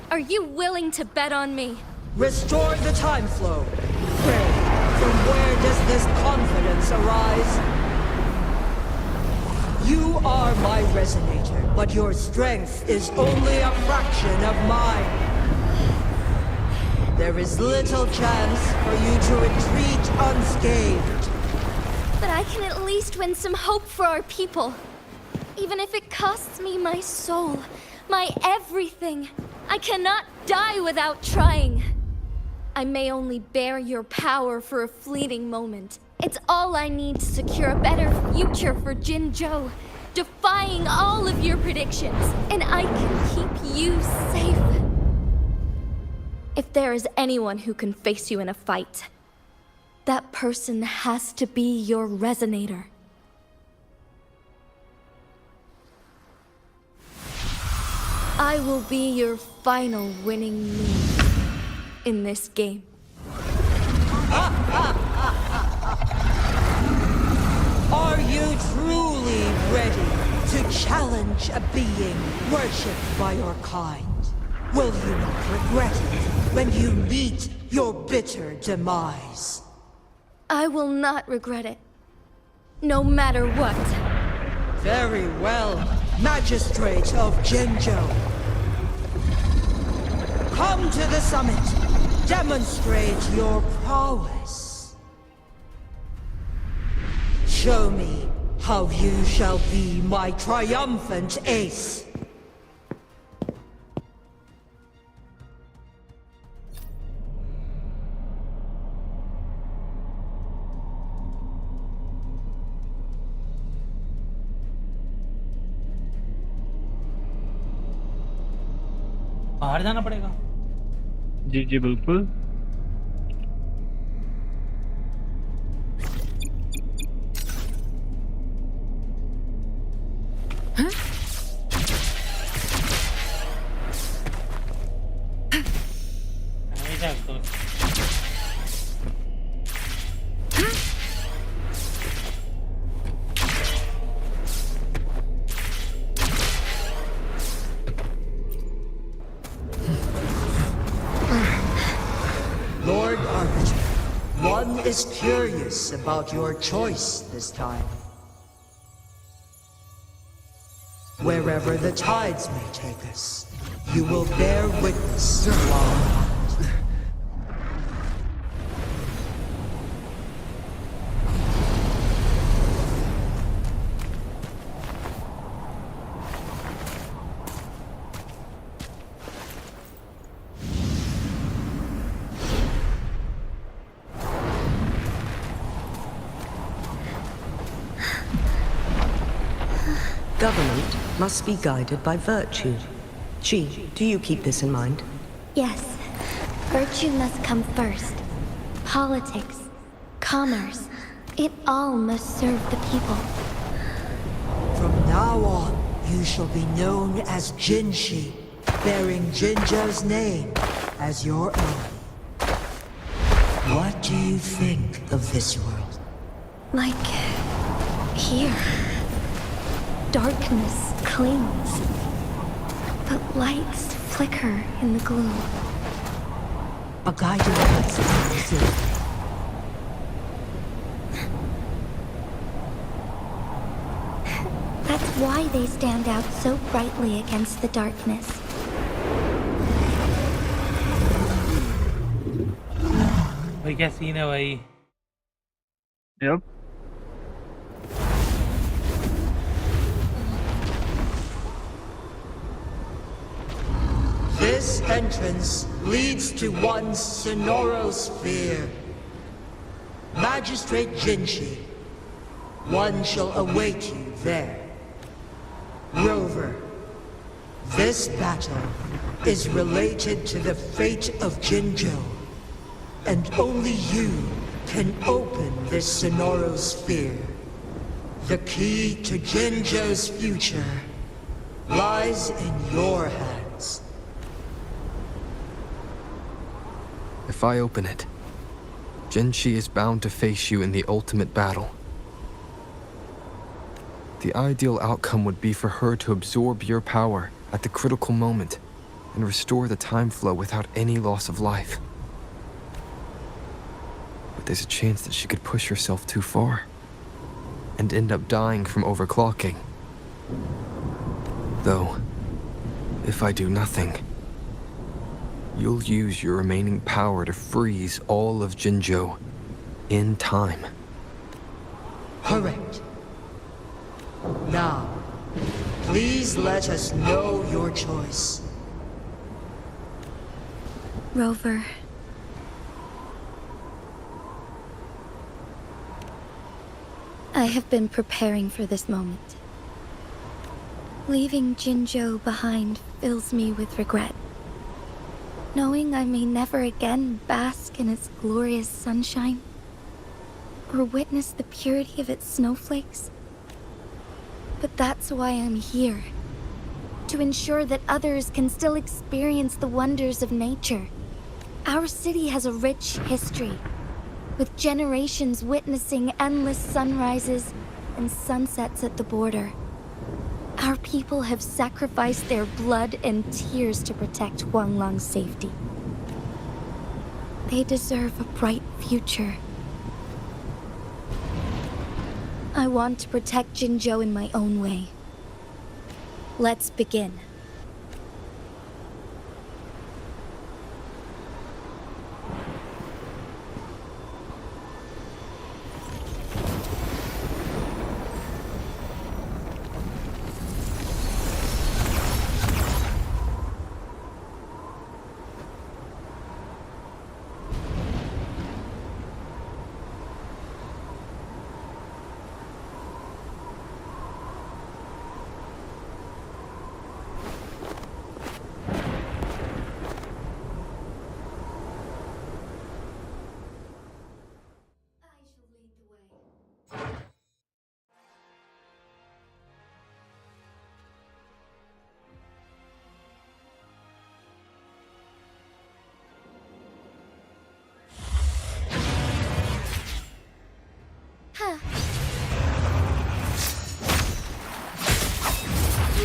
Are you willing to bet on me? Restore the time flow. Pray, from where does this confidence arise? You are my resonator, but your strength is only a fraction of mine. There is little chance for you to retreat unscathed. But I can at least win some hope for our people. Even if it costs me my soul, my everything. I cannot die without trying. I may only bear your power for a fleeting moment. It's all I need to secure a better future for Jinzhou, defying all of your predictions, and I can keep you safe. If there is anyone who can face you in a fight, that person has to be your resonator. I will be your final winning move in this game. Are you truly ready to challenge a being worshipped by your kind? Will you not regret it when you meet your bitter demise? I will not regret it, no matter what. Very well, Magistrate of Jinzhou. Come to the summit. Demonstrate your prowess. Show me how you shall be my triumphant ace. बाहर जाना पड़ेगा। जी जी बिल्कुल। Lord Arbiter, one is curious about your choice this time. Wherever the tides may take us, you will bear witness to our mind. Government must be guided by virtue. Chi, do you keep this in mind? Yes, virtue must come first. Politics, commerce, it all must serve the people. From now on, you shall be known as Jinshi, bearing Jinzhou's name as your own. What do you think of this world? Like here, darkness clings, but lights flicker in the gloom. A guiding light is in. That's why they stand out so brightly against the darkness. भाई क्या scene है भाई? Yep. This entrance leads to one Sonoro sphere. Magistrate Jinshi, one shall await you there. Rover, this battle is related to the fate of Jinzhou, and only you can open this Sonoro sphere. The key to Jinzhou's future lies in your hands. If I open it, Jinshi is bound to face you in the ultimate battle. The ideal outcome would be for her to absorb your power at the critical moment and restore the time flow without any loss of life. But there's a chance that she could push herself too far and end up dying from overclocking. Though, if I do nothing, you'll use your remaining power to freeze all of Jinzhou in time. Correct. Now, please let us know your choice. Rover, I have been preparing for this moment. Leaving Jinzhou behind fills me with regret. Knowing I may never again bask in its glorious sunshine, or witness the purity of its snowflakes. But that's why I'm here. To ensure that others can still experience the wonders of nature. Our city has a rich history, with generations witnessing endless sunrises and sunsets at the border. Our people have sacrificed their blood and tears to protect Huanglang's safety. They deserve a bright future. I want to protect Jinzhou in my own way. Let's begin.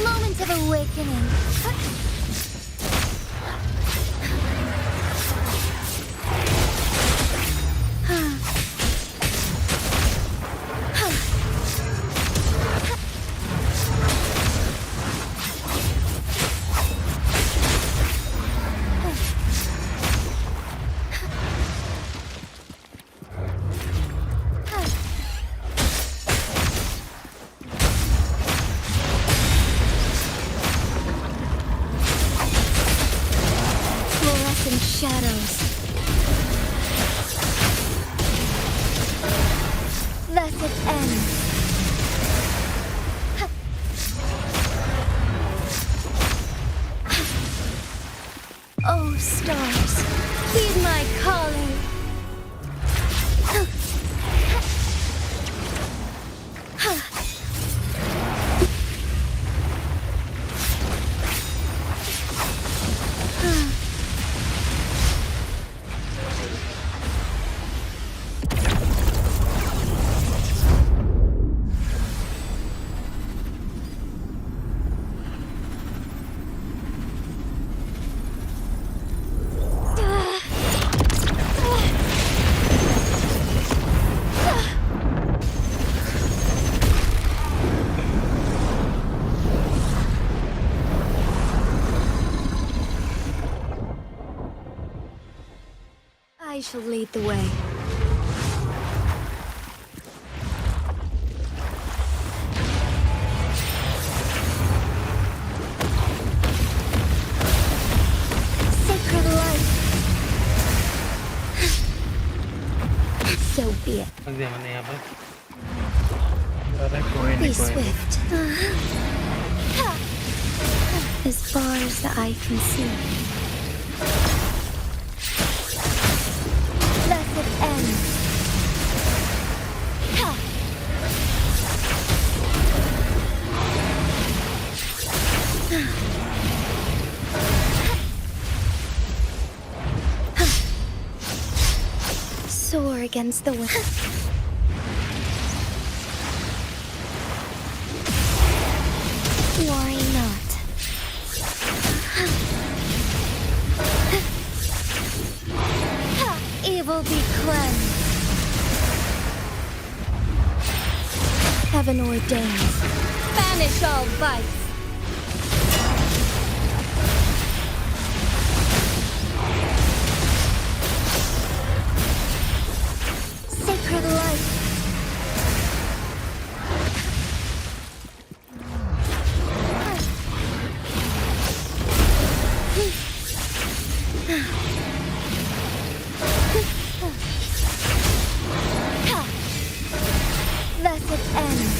Moment of awakening. Shadows. Thus it ends. I shall lead the way. Sacred light. So be it. रख दिया मैंने यहाँ पर अरे कोई Be नहीं कोई नहीं swift. As far as the eye can see. Let it end. Soar against the wind. Why not? Evil be cleansed. Heaven ordains. Banish all vice. Sacred light. Let it end.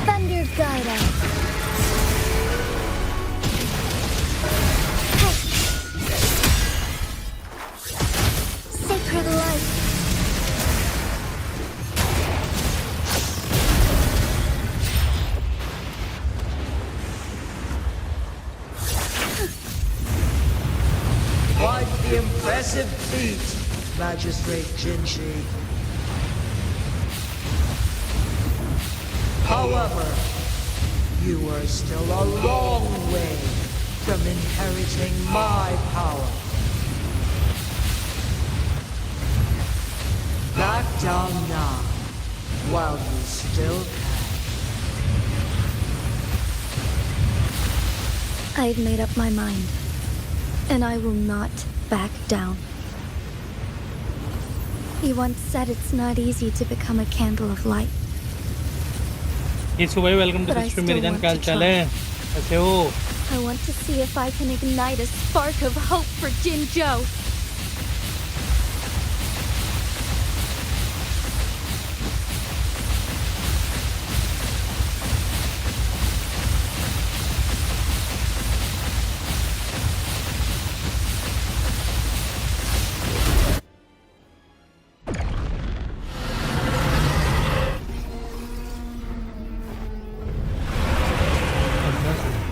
Thunder guide us. Sacred light. Quite the impressive feat, Magistrate Jinshi. However, you are still a long way from inheriting my power. Back down now, while you still can. I've made up my mind, and I will not back down. You once said it's not easy to become a candle of light. ये सुबह welcome to But the I stream still मेरी जान want क्या हाल to चाल try. है कैसे हो I want to see if I can ignite a spark of hope for Jinzhou.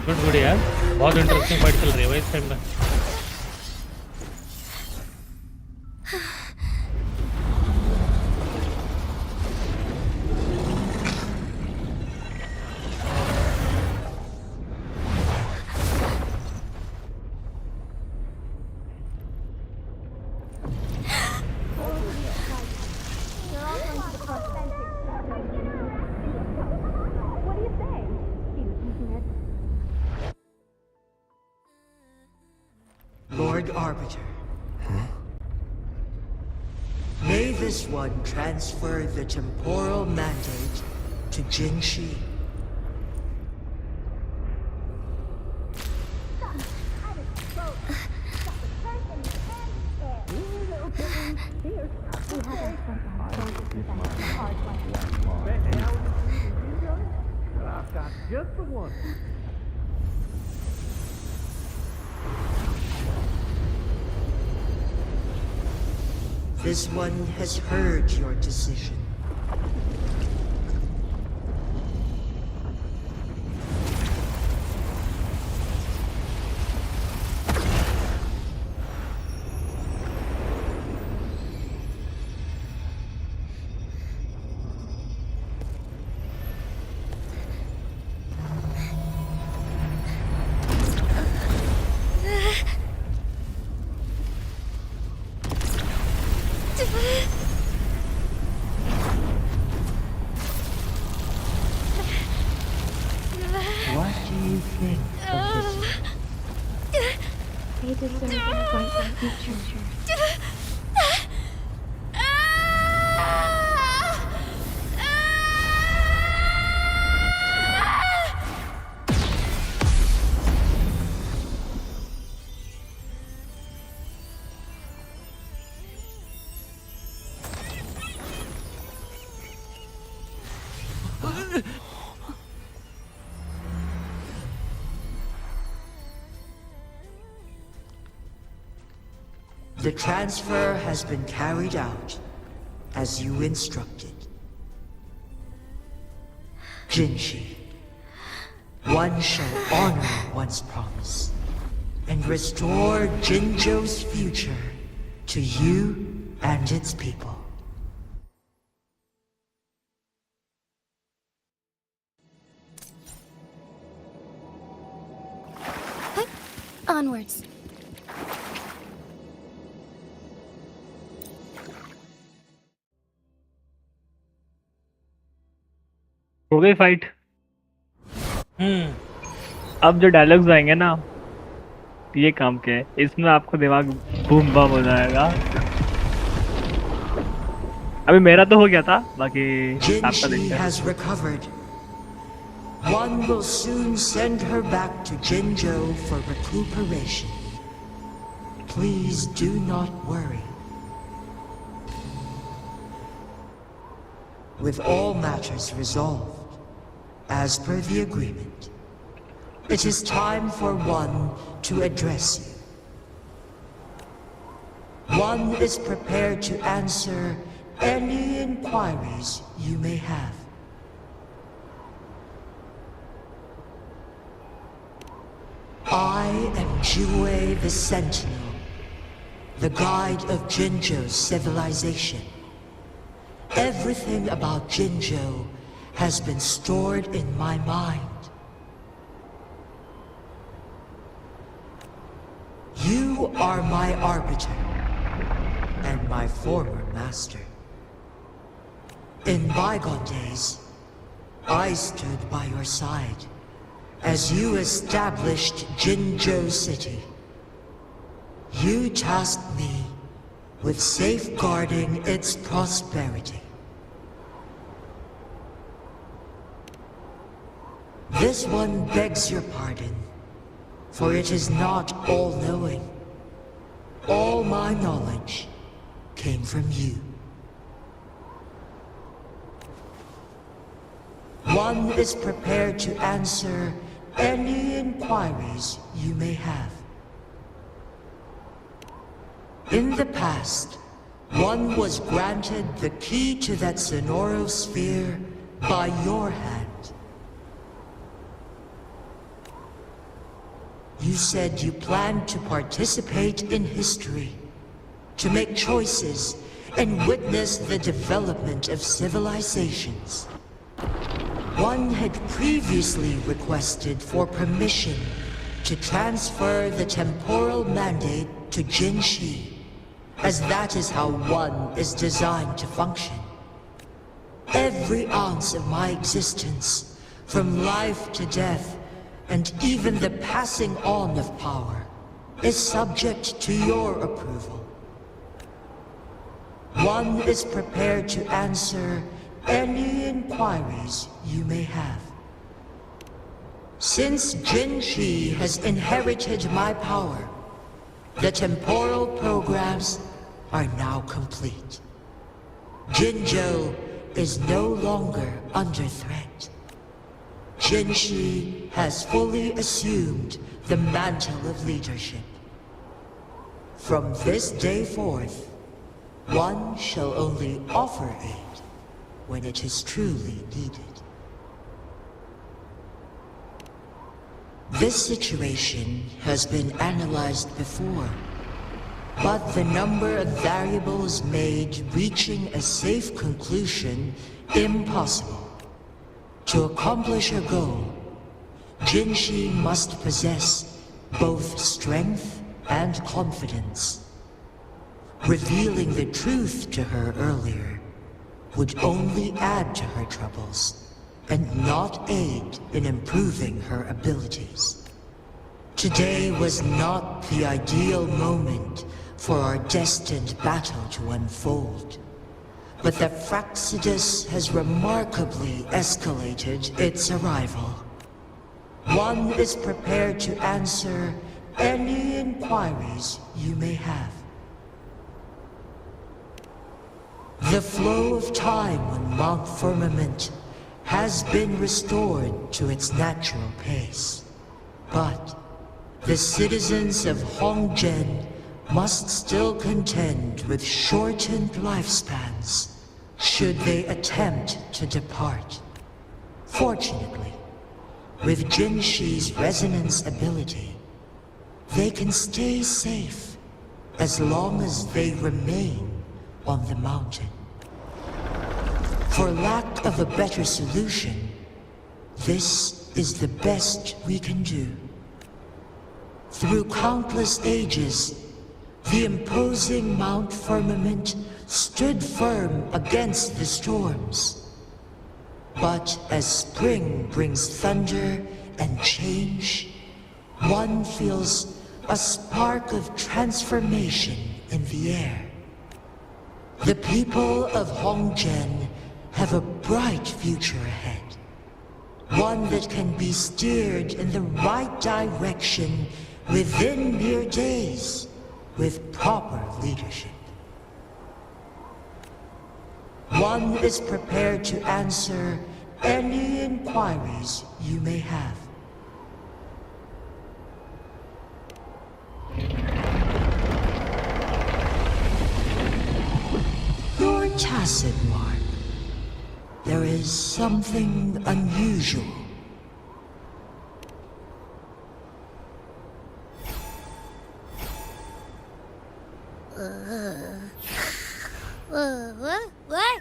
Good good यार बहुत इंटरेस्टिंग फाइट चल रही है भाई इस टाइम में Lord Arbiter. May this one transfer the temporal mandate to Jinshi. I've got just the one. This one has heard your decision. What do you think of this? They deserve a brighter future. The transfer has been carried out as you instructed. Jinshi, one shall honor one's promise and restore Jinzhou's future to you and its people. Onwards. हो गई fight. अब जो dialogues आएंगे ना ये काम के हैं। इसमें आपको दिमाग बूम बम हो जाएगा। अभी मेरा तो हो गया था, बाकी आपका देखते हैं। has recovered. One will soon send her back to Jinzhou for recuperation. Please do not worry. With all matters resolved, as per the agreement, it is time for one to address you. One is prepared to answer any inquiries you may have. I am Jue the Sentinel, the guide of Jinzhou's civilization. Everything about Jinzhou has been stored in my mind. You are my arbiter and my former master. In bygone days, I stood by your side as you established Jinzhou City. You tasked me with safeguarding its prosperity. This one begs your pardon, for it is not all-knowing. All my knowledge came from you. One is prepared to answer any inquiries you may have. In the past, one was granted the key to that Sonoro sphere by your hand. You said you planned to participate in history, to make choices and witness the development of civilizations. One had previously requested for permission to transfer the temporal mandate to Jinshi, as that is how one is designed to function. Every ounce of my existence, from life to death, and even the passing on of power, is subject to your approval. One is prepared to answer any inquiries you may have. Since Jinshi has inherited my power, the temporal programs are now complete. Jinzhou is no longer under threat. Jinshi has fully assumed the mantle of leadership. From this day forth, one shall only offer aid when it is truly needed. This situation has been analyzed before, but the number of variables made reaching a safe conclusion impossible. To accomplish her goal, Jinshi must possess both strength and confidence. Revealing the truth to her earlier would only add to her troubles and not aid in improving her abilities. Today was not the ideal moment for our destined battle to unfold, but the Fraxidus has remarkably escalated its arrival. One is prepared to answer any inquiries you may have. The flow of time on Mount Firmament has been restored to its natural pace, but the citizens of Hongzhen must still contend with shortened lifespans should they attempt to depart. Fortunately, with Jinshi's resonance ability, they can stay safe as long as they remain on the mountain. For lack of a better solution, this is the best we can do. Through countless ages, the imposing Mount Firmament stood firm against the storms. But as spring brings thunder and change, one feels a spark of transformation in the air. The people of Hongzhen have a bright future ahead. One that can be steered in the right direction within mere days with proper leadership. One is prepared to answer any inquiries you may have. Your tacit mark. There is something unusual.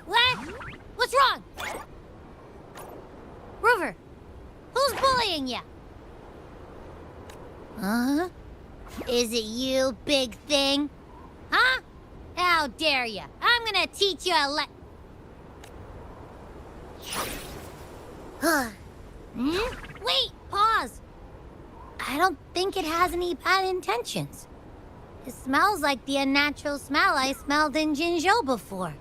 What? What's wrong? Rover, who's bullying you? Huh? Is it you, big thing? Huh? How dare you? I'm gonna teach you a Wait, pause. I don't think it has any bad intentions. It smells like the unnatural smell I smelled in Jinzhou before.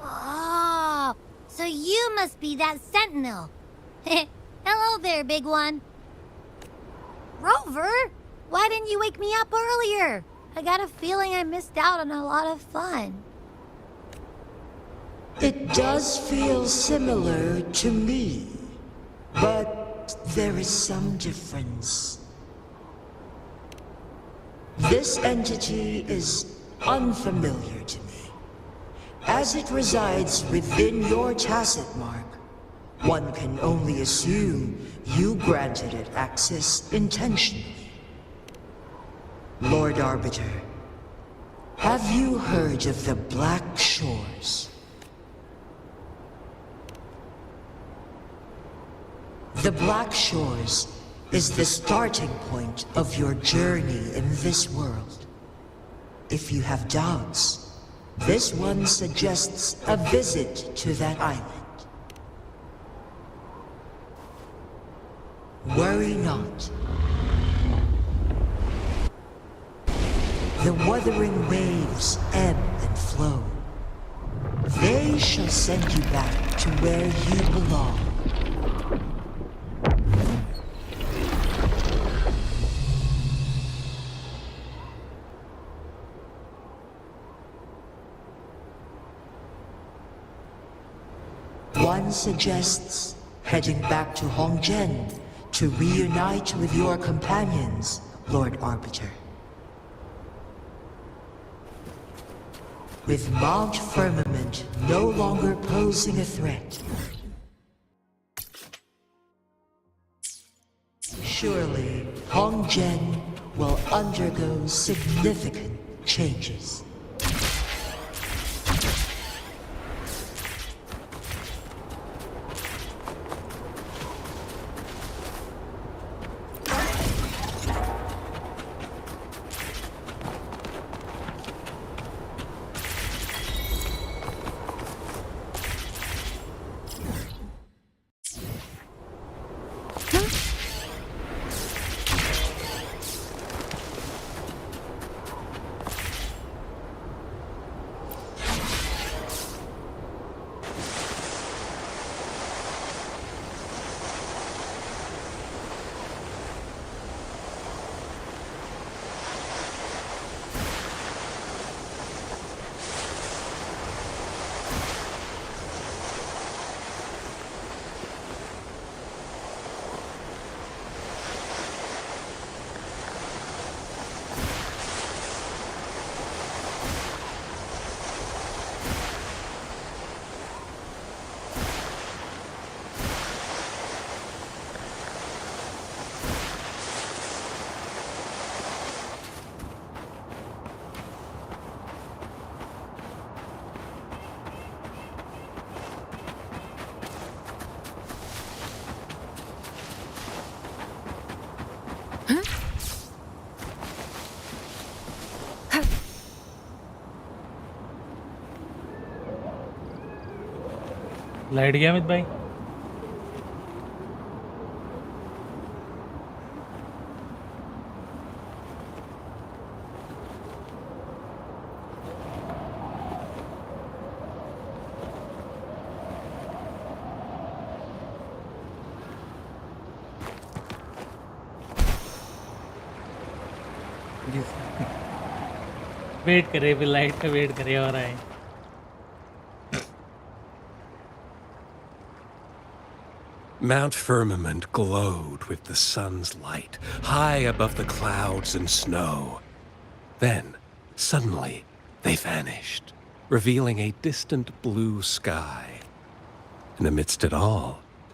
Oh, so you must be that sentinel. Hello there, big one. Rover, why didn't you wake me up earlier? I got a feeling I missed out on a lot of fun. It does feel similar to me, but there is some difference. This entity is unfamiliar to me. As it resides within your tacit mark, one can only assume you granted it access intentionally. Lord Arbiter, have you heard of the Black Shores? The Black Shores is the starting point of your journey in this world. If you have doubts, this one suggests a visit to that island. Worry not. The Wuthering Waves ebb and flow. They shall send you back to where you belong. One suggests heading back to Hongzhen to reunite with your companions, Lord Arbiter. With Mount Firmament no longer posing a threat, surely Hongzhen will undergo significant changes. Light गया अमित भाई। Wait करे फिर light का wait करे और आए। Mount Firmament glowed with the sun's light, high above the clouds and snow. Then, suddenly, they vanished, revealing a distant blue sky. And amidst it all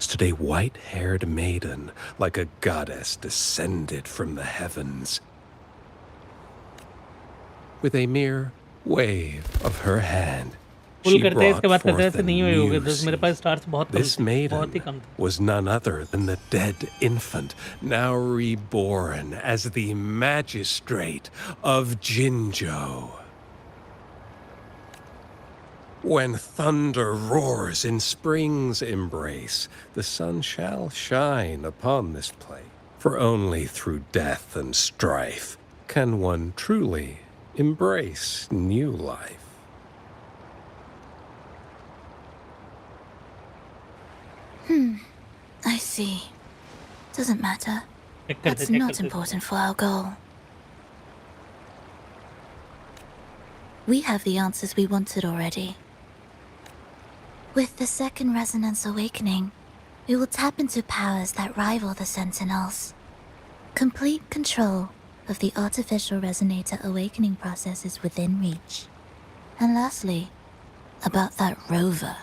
stood a white-haired maiden, like a goddess descended from the heavens. With a mere wave of her hand, full she करते हैं इसके brought बाद करते हैं, forth ऐसे a नहीं हुए होगे। new दस मेरे पास स्टार्स बहुत कम This थे, बहुत ही maiden कम थे। was none other than the dead infant, now reborn as the magistrate of Jinzhou. When thunder roars in spring's embrace, the sun shall shine upon this place. For only through death and strife can one truly embrace new life. I see. Doesn't matter. That's not important for our goal. We have the answers we wanted already. With the second resonance awakening, we will tap into powers that rival the Sentinels. Complete control of the artificial resonator awakening process is within reach. And lastly, about that rover.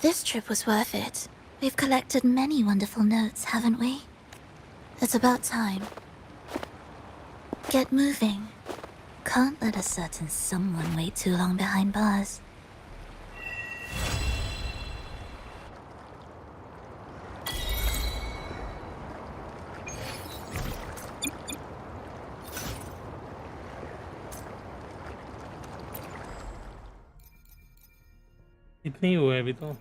This trip was worth it. We've collected many wonderful notes, haven't we? It's about time. Get moving. Can't let a certain someone wait too long behind bars. इतने ही हुए अभी तो।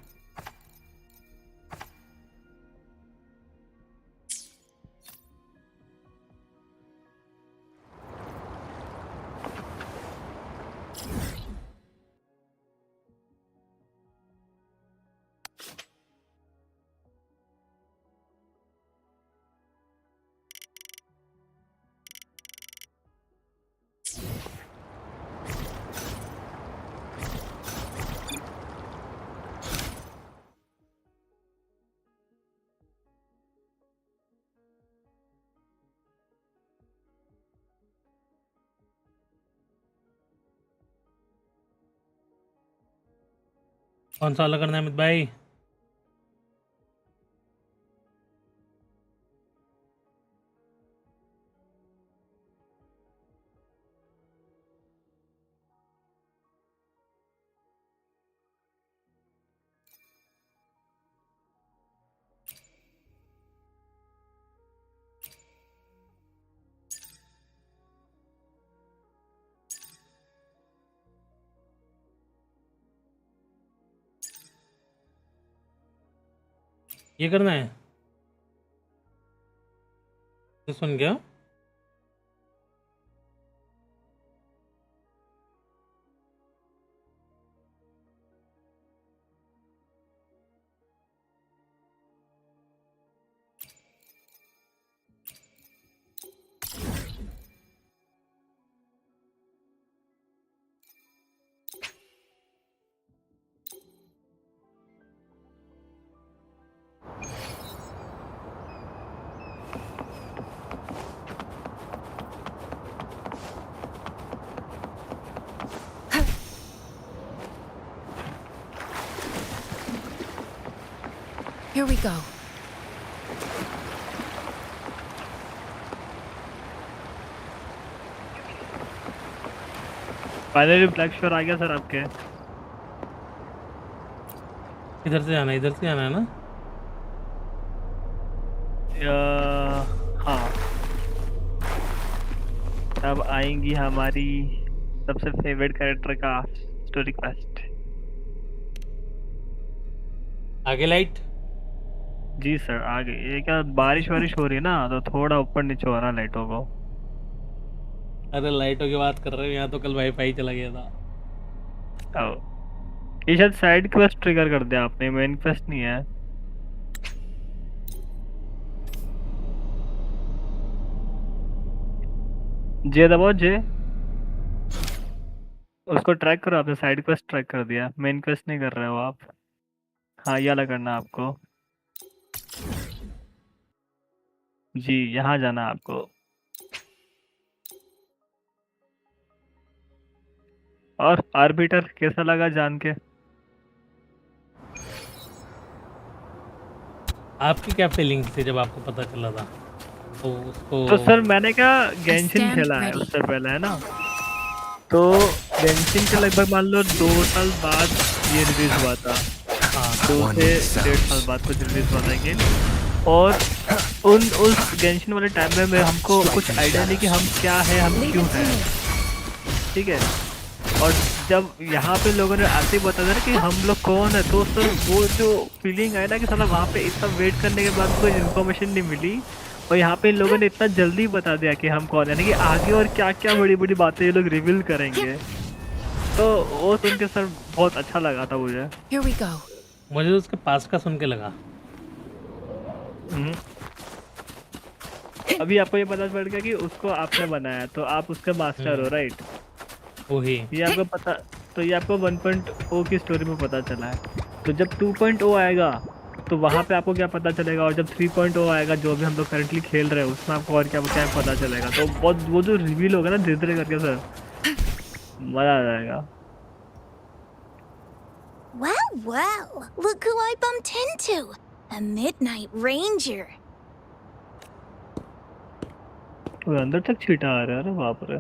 कौन सा वाला करना है अमित भाई? ये करना है? तो सुन गया। Here we go. Finally black sure आ गया सर आपके। इधर से जाना है, इधर से जाना है ना? हाँ, अब आएंगी हमारी सबसे फेवरेट कैरेक्टर का स्टोरी क्वेस्ट। आगे लाइट। जी सर आगे ये क्या बारिश वारिश हो रही है ना तो थोड़ा ऊपर नीचे हो रहा है लाइटों को। अरे लाइटों की बात कर रहे हो, यहाँ तो कल वाईफाई चला गया था। ओ, ये शायद साइड क्वेस्ट ट्रिगर कर दिया आपने, मेन क्वेस्ट नहीं है। जे दबाओ जे, उसको ट्रैक करो। आपने साइड क्वेस्ट ट्रैक कर दिया, मेन क्वेस्ट नहीं कर रहे हो आप। हाँ ये वाला करना है आपको। जी यहाँ जाना है आपको। और आर्बिटर कैसा लगा जान के? आपकी क्या फीलिंग थी जब आपको पता चला था? तो उसको तो सर मैंने क्या गेंशिन खेला है उससे पहले है ना, तो गेंशिन के लगभग मान लो 2 साल बाद ये रिलीज हुआ था। हाँ 2 से 1.5 साल बाद कुछ रिलीज हुआ था गेम। और उस गेंशिन वाले टाइम में हमको कुछ आइडिया नहीं कि हम क्या है, हम क्यों हैं, ठीक है। और जब यहाँ पे लोगों ने आते ही बता दिया कि हम लोग कौन है, तो सर वो जो फीलिंग आई ना कि साला वहाँ पे इतना वेट करने के बाद कोई इन्फॉर्मेशन नहीं मिली, और यहाँ पे इन लोगों ने इतना जल्दी बता दिया कि हम कौन है, यानी कि आगे और क्या क्या बड़ी बड़ी बातें ये लोग रिवील करेंगे। तो वो सुन के सर बहुत अच्छा लगा था मुझे। Here we go. मुझे उसके पास का सुन के लगा। अभी आपको ये पता चल गया कि उसको आपने बनाया, तो आप उसके मास्टर हो, राइट? वही ये आपको पता, तो ये आपको 1.0 की स्टोरी में पता चला है। तो जब 2.0 आएगा तो वहाँ पे आपको क्या पता चलेगा, और जब 3.0 आएगा जो भी हम लोग करंटली खेल रहे हैं उसमें आपको और क्या क्या पता चलेगा। तो बहुत वो जो रिवील होगा ना धीरे धीरे करके सर, मजा आ जाएगा। Well, well, look who I bumped into. A Midnight Ranger. वो अंदर तक छीटा आ रहा है, अरे बाप रे।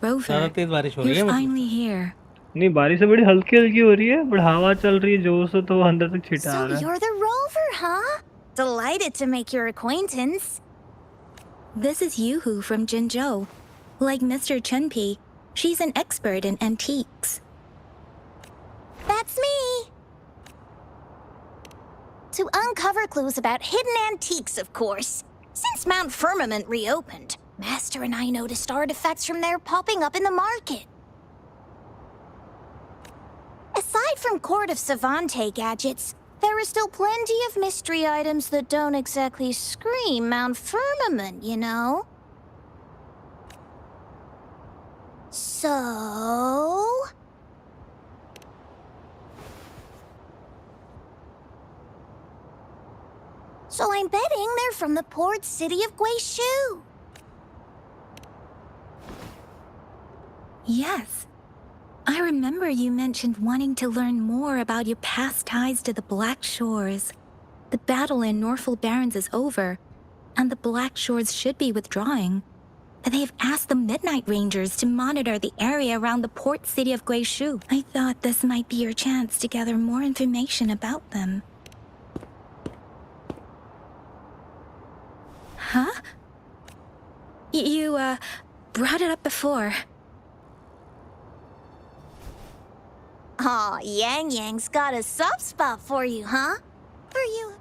ज़्यादा तेज बारिश हो रही है You're मतलब। finally here. नहीं बारिश से बड़ी हल्की हल्की हो रही है, बट हवा चल रही है जोर से, तो वो अंदर तक छीटा आ So रहा है। you're the Rover, huh? Delighted to make your acquaintance. This is Yoo-hoo from Jinzhou. Like Mr. Chunpei, she's an expert in antiques. That's me! To uncover clues about hidden antiques, of course. Since Mount Firmament reopened, Master and I noticed artifacts from there popping up in the market. Aside from Court of Savante gadgets, there are still plenty of mystery items that don't exactly scream Mount Firmament, you know? So... So I'm betting they're from the port city of Guishu. Yes. I remember you mentioned wanting to learn more about your past ties to the Black Shores. The battle in Norfolk Barrens is over, and the Black Shores should be withdrawing. They've asked the Midnight Rangers to monitor the area around the port city of Guishu. I thought this might be your chance to gather more information about them. Huh? You, brought it up before. Aw, Yang Yang's got a soft spot for you, huh? For you.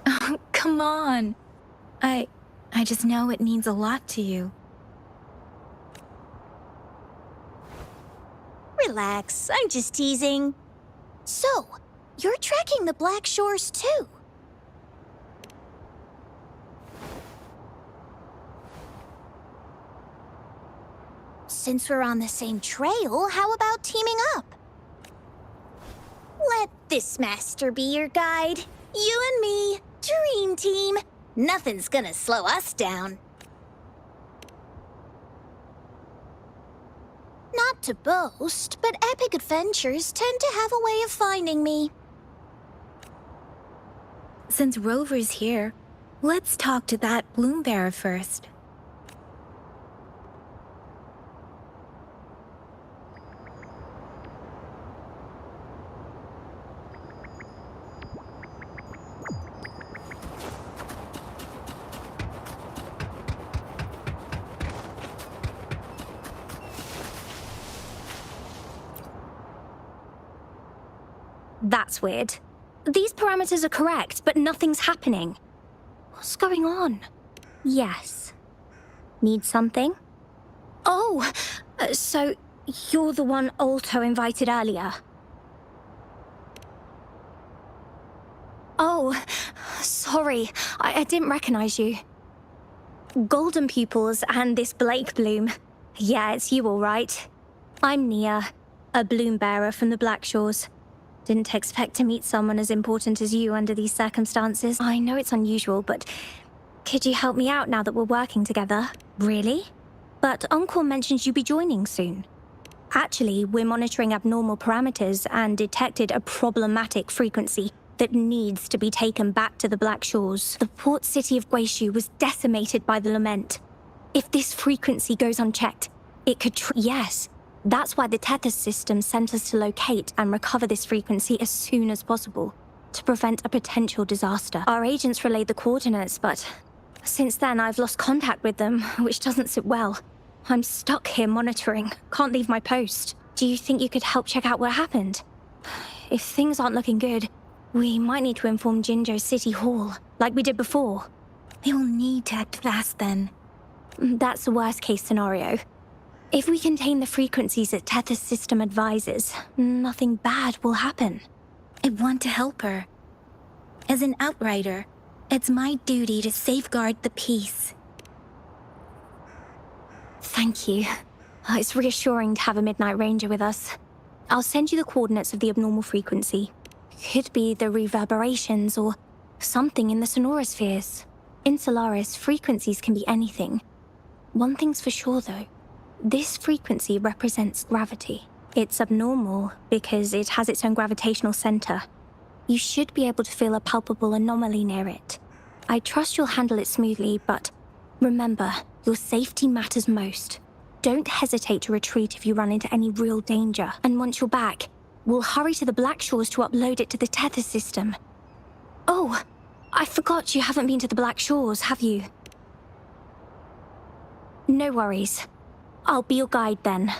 Oh, come on. I just know it means a lot to you. Relax, I'm just teasing. So, you're tracking the Black Shores too? Since we're on the same trail, how about teaming up? Let this master be your guide. You and me, dream team. Nothing's gonna slow us down. Not to boast, but epic adventures tend to have a way of finding me. Since Rover's here, let's talk to that Bloombearer first. That's weird. These parameters are correct, but nothing's happening. What's going on? Yes. Need something? Oh, so you're the one Alto invited earlier. Oh, sorry, I didn't recognize you. Golden pupils and this Blake bloom. Yeah, it's you all right. I'm Nia, a bloom bearer from the Black Shores. Didn't expect to meet someone as important as you under these circumstances. I know it's unusual, but could you help me out now that we're working together? Really? But Encore mentions you'll be joining soon. Actually, we're monitoring abnormal parameters and detected a problematic frequency that needs to be taken back to the Black Shores. The port city of Guishu was decimated by the lament. If this frequency goes unchecked, it could yes. That's why the Tethys system sent us to locate and recover this frequency as soon as possible, to prevent a potential disaster. Our agents relayed the coordinates, but since then I've lost contact with them, which doesn't sit well. I'm stuck here monitoring, can't leave my post. Do you think you could help check out what happened? If things aren't looking good, we might need to inform Jinzhou City Hall, like we did before. We will need to act fast then. That's the worst case scenario. If we contain the frequencies that Tethys system advises, nothing bad will happen. I want to help her. As an outrider, it's my duty to safeguard the peace. Thank you. It's reassuring to have a Midnight Ranger with us. I'll send you the coordinates of the abnormal frequency. Could be the reverberations or something in the sonorospheres. In Solaris, frequencies can be anything. One thing's for sure, though. This frequency represents gravity. It's abnormal because it has its own gravitational center. You should be able to feel a palpable anomaly near it. I trust you'll handle it smoothly, but remember, your safety matters most. Don't hesitate to retreat if you run into any real danger. And once you're back, we'll hurry to the Black Shores to upload it to the Tethys system. Oh, I forgot you haven't been to the Black Shores, have you? No worries. I'll be your guide then.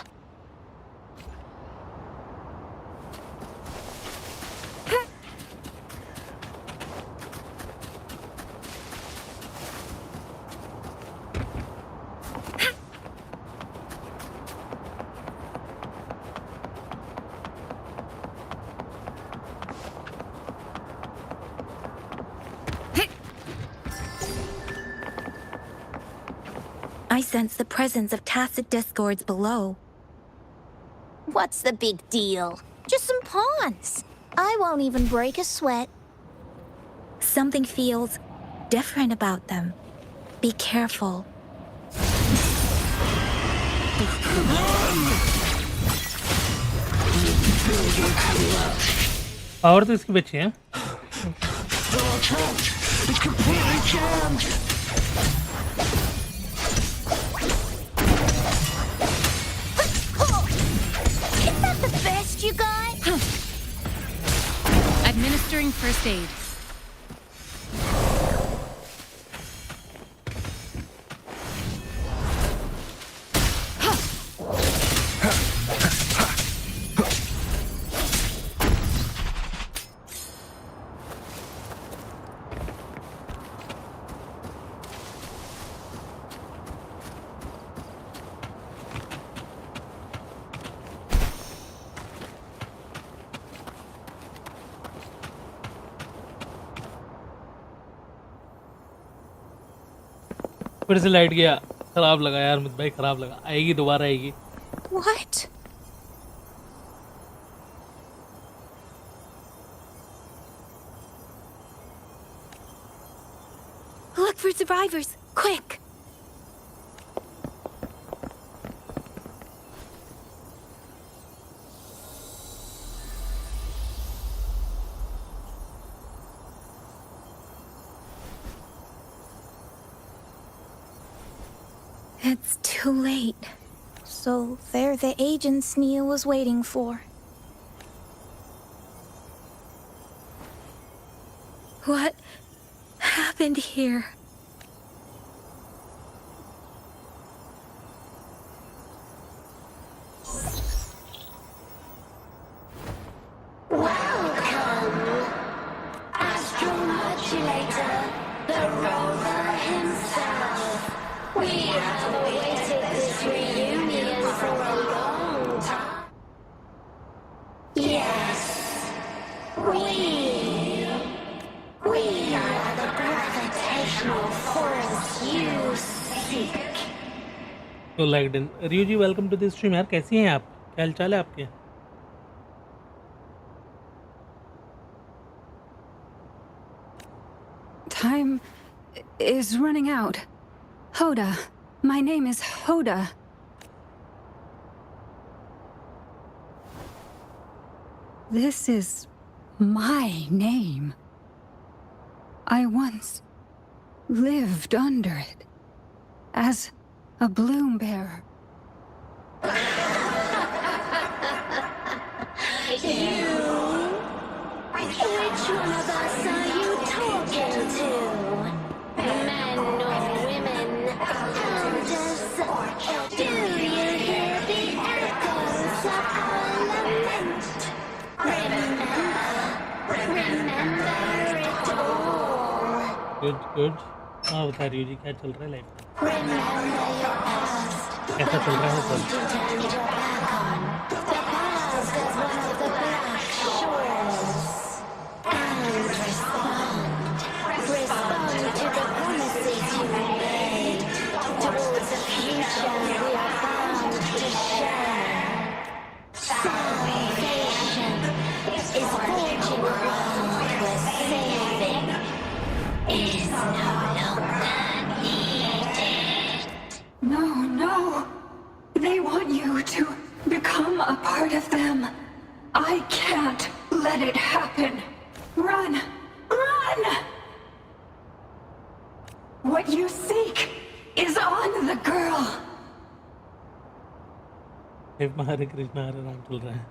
I sense the presence of tacit discords below. What's the big deal? Just some pawns. I won't even break a sweat. Something feels different about them. Be careful. Power तो इसके बच्चे हैं Is that the best you got? Administering first aid. फिर से light गया खराब लगा यार मुझ भाई खराब लगा आएगी दोबारा आएगी What? Look for survivors, quick! It's too late. So they're the agents Neil was waiting for. What happened here? congratulator, the rover himself. We have awaited this reunion for a long time. Yes, we are the gravitational force you seek. तो like डन Rio ji welcome to this stream यार कैसी हैं आप क्या हाल चाल है आपके Time is running out. Hoda. My name is Hoda. This is my name. I once lived under it as a bloom bearer. Which one of us are you talking to? Men or women? Elders? Do you hear the echoes of our lament? Remember it all. Good हाँ बता रियो जी क्या चल रहा है life में Remember your past. कैसा चल रहा है सब You turned your back on. The past is one of the black shores. And respond to the promises you made towards a future we are bound to share. Salvation is forging a world where saving is no longer needed. No, no. They want you to become a part of them. I can't let it happen. Run! Run! What you seek is on the girl. Life में हरे कृष्णा हरे राम चल रहा है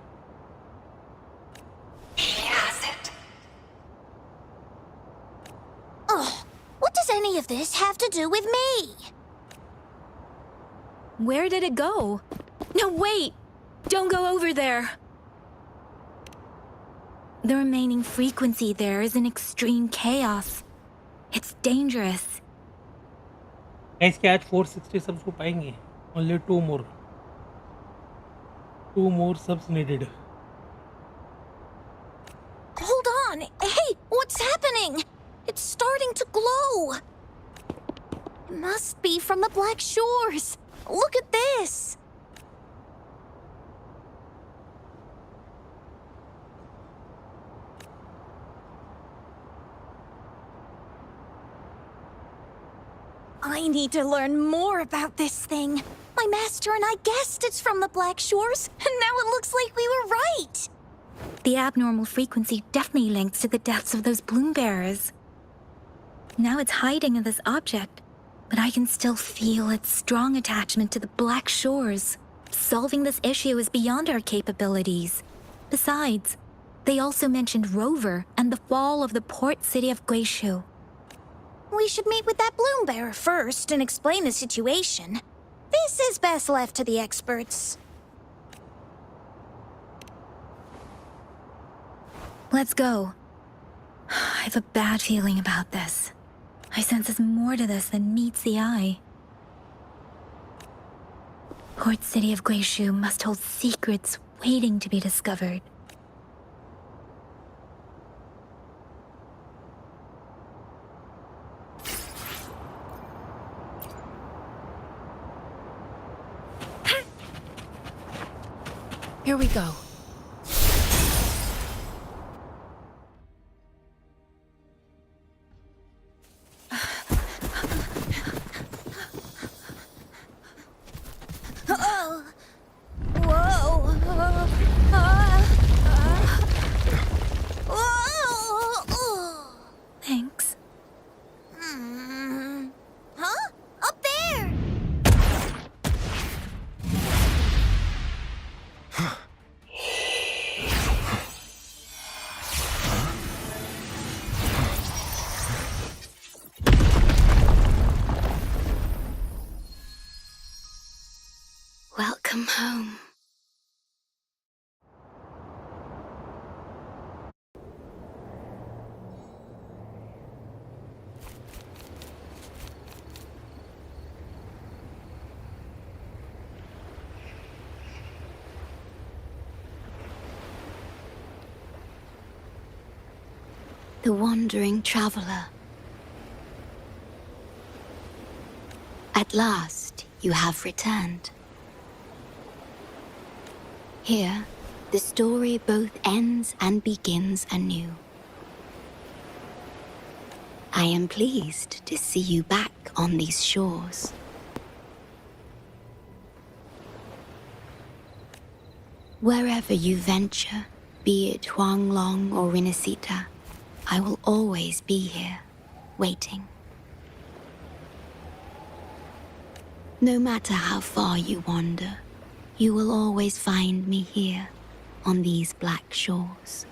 She has it. Oh, what does any of this have to do with me? Where did it go? No, wait! Don't go over there! The remaining frequency there is in extreme chaos. It's dangerous. Guys क्या आज 460 subs को पाएंगे only two more subs needed Hold on! Hey, what's happening? It's starting to glow! It must be from the Black Shores! Look at this! I need to learn more about this thing. My master and I guessed it's from the Black Shores, and now it looks like we were right! The abnormal frequency definitely links to the deaths of those bloom bearers. Now it's hiding in this object, but I can still feel its strong attachment to the Black Shores. Solving this issue is beyond our capabilities. Besides, they also mentioned Rover and the fall of the port city of Guishu. We should meet with that bloom bearer first and explain the situation. This is best left to the experts. Let's go. I have a bad feeling about this. I sense there's more to this than meets the eye. Port city of Guishu must hold secrets waiting to be discovered. Here we go. Oh! Whoa! Whoa! Thanks. Huh? Up there! Welcome home. the wandering traveler. At last, you have returned. Here, the story both ends and begins anew. I am pleased to see you back on these shores. Wherever you venture, be it Huanglong or Rinasita, I will always be here, waiting. No matter how far you wander, you will always find me here, on these black shores.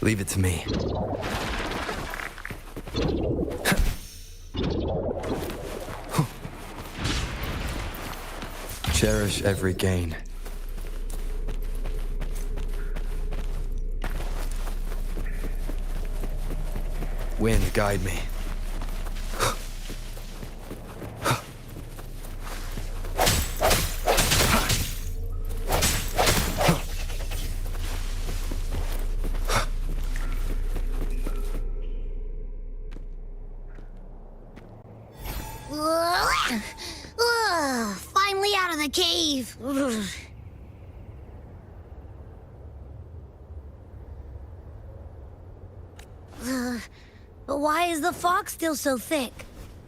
Leave it to me. Cherish every gain. Wind, guide me. Finally out of the cave. But why is the fog still so thick?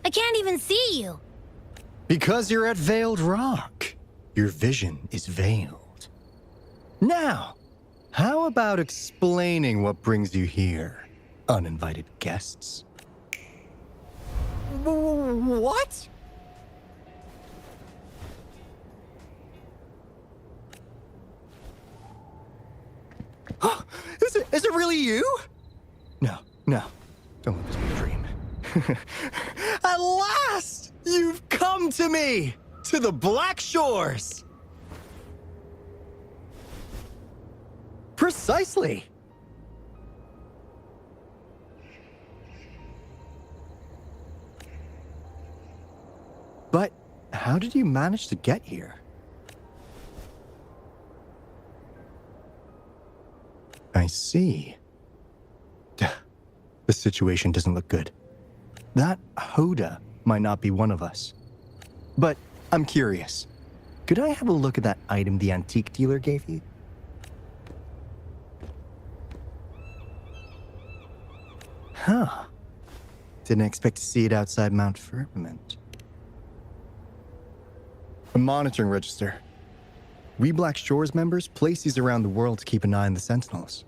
I can't even see you. Because you're at Veiled Rock. Your vision is veiled. Now, how about explaining what brings you here, uninvited guests? What? Is it really you? No. Don't let this be a dream. At last! You've come to me! To the Black Shores! Precisely! But how did you manage to get here? I see. The situation doesn't look good. That Hoda might not be one of us. But I'm curious. Could I have a look at that item the antique dealer gave you? Huh. Didn't expect to see it outside Mount Firmament. A monitoring register. We Black Shores members place these around the world to keep an eye on the Sentinels.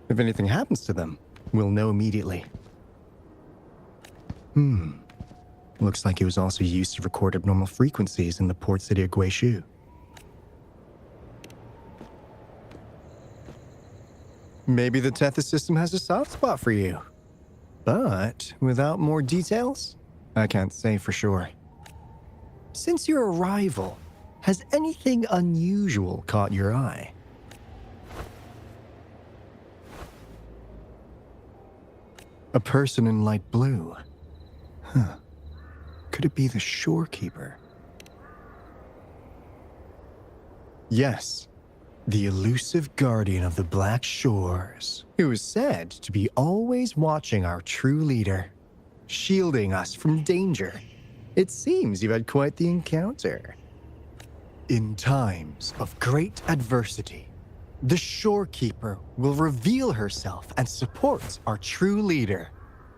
If anything happens to them, we'll know immediately. Looks like it was also used to record abnormal frequencies in the port city of Guishu. Maybe the Tethys system has a soft spot for you. But without more details, I can't say for sure. Since your arrival, has anything unusual caught your eye? A person in light blue. Huh. Could it be the shorekeeper? Yes, the elusive guardian of the Black Shores, who is said to be always watching our true leader, shielding us from danger. It seems you had quite the encounter. In times of great adversity, the shorekeeper will reveal herself and support our true leader,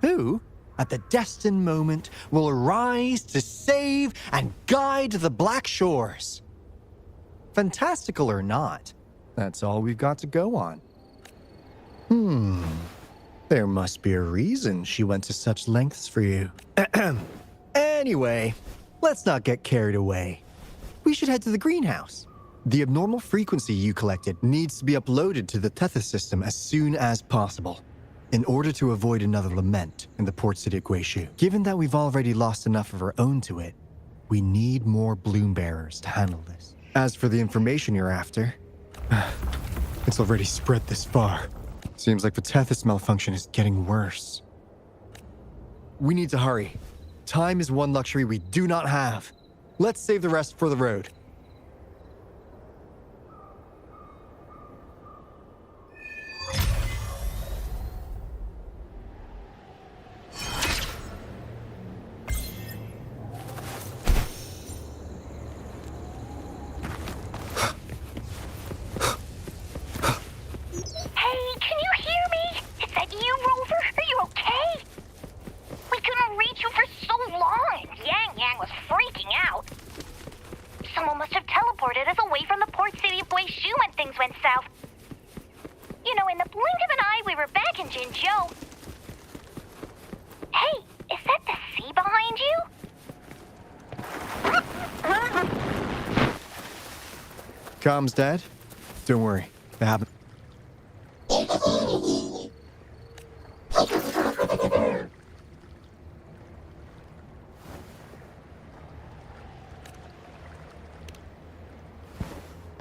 who, at the destined moment, will arise to save and guide the Black Shores. Fantastical or not, That's all we've got to go on. There must be a reason she went to such lengths for you. Anyway, let's not get carried away. We should head to the greenhouse. The abnormal frequency you collected needs to be uploaded to the Tethys system as soon as possible, in order to avoid another lament in the port city of Guishu. Given that we've already lost enough of our own to it, we need more bloom bearers to handle this. As for the information you're after, it's already spread this far. Seems like the Tethys malfunction is getting worse. We need to hurry. Time is one luxury we do not have. Let's save the rest for the road. Comms dead? Don't worry, they haven't.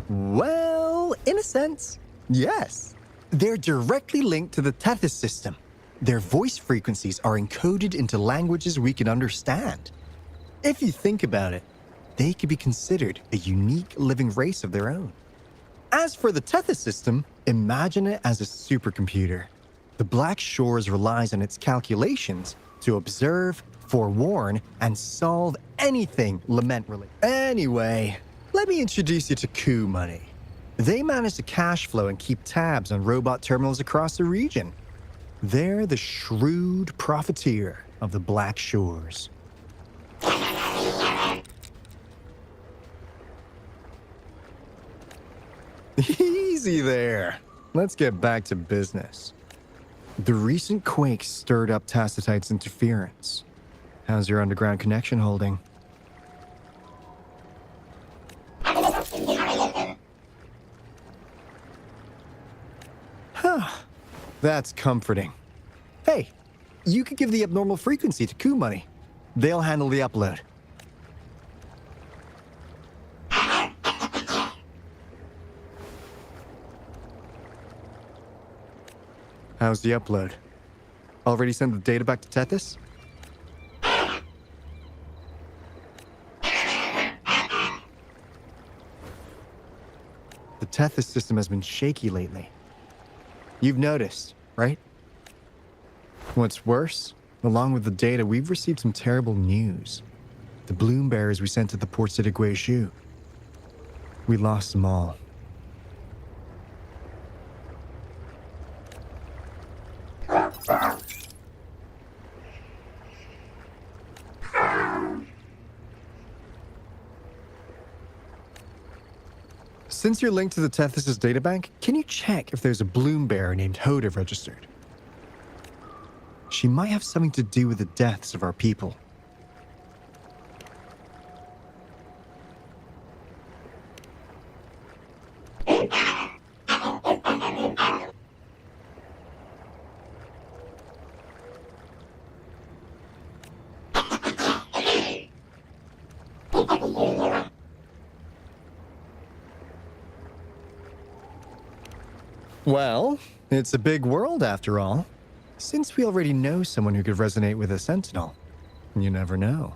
Well, in a sense, yes. They're directly linked to the Tethys system. Their voice frequencies are encoded into languages we can understand. If you think about it, they could be considered a unique living race of their own. As for the Tethys system, imagine it as a supercomputer. The Black Shores relies on its calculations to observe, forewarn, and solve anything lament-related. Anyway, let me introduce you to Coup Money. They manage to cash flow and keep tabs on robot terminals across the region. They're the shrewd profiteer of the Black Shores. Easy there. Let's get back to business. The recent quake stirred up Tacitite's interference. How's your underground connection holding? Huh. That's comforting. Hey, you could give the abnormal frequency to Coup Money. They'll handle the upload. How's the upload? Already sent the data back to Tethys? The Tethys system has been shaky lately. You've noticed, right? What's worse, along with the data, we've received some terrible news. The bloom bearers we sent to the port city of Guishu. We lost them all. Since you're linked to the Tethys' databank, can you check if there's a bloom bearer named Hoda registered? She might have something to do with the deaths of our people. Well, it's a big world after all. Since we already know someone who could resonate with a Sentinel, you never know.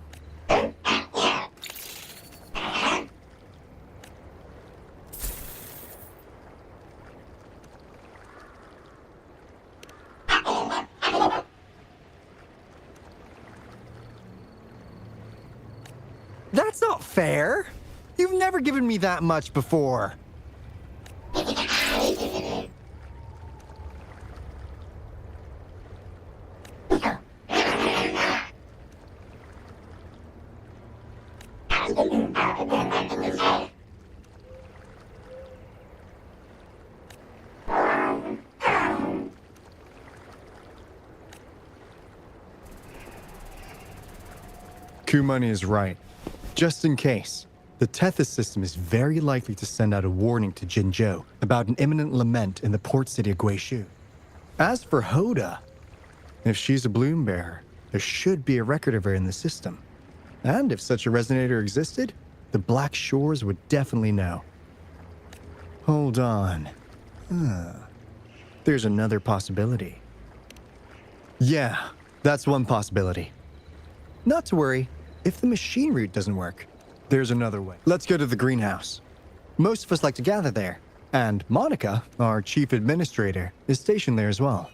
That's not fair! You've never given me that much before. Kumani is right. Just in case, the Tethys system is very likely to send out a warning to Jinzhou about an imminent lament in the port city of Guishu. As for Hoda, if she's a bloom bearer, there should be a record of her in the system. And if such a resonator existed, the Black Shores would definitely know. Hold on. There's another possibility. Yeah, that's one possibility. Not to worry, if the machine route doesn't work, there's another way. Let's go to the greenhouse. Most of us like to gather there, and Monica, our chief administrator, is stationed there as well.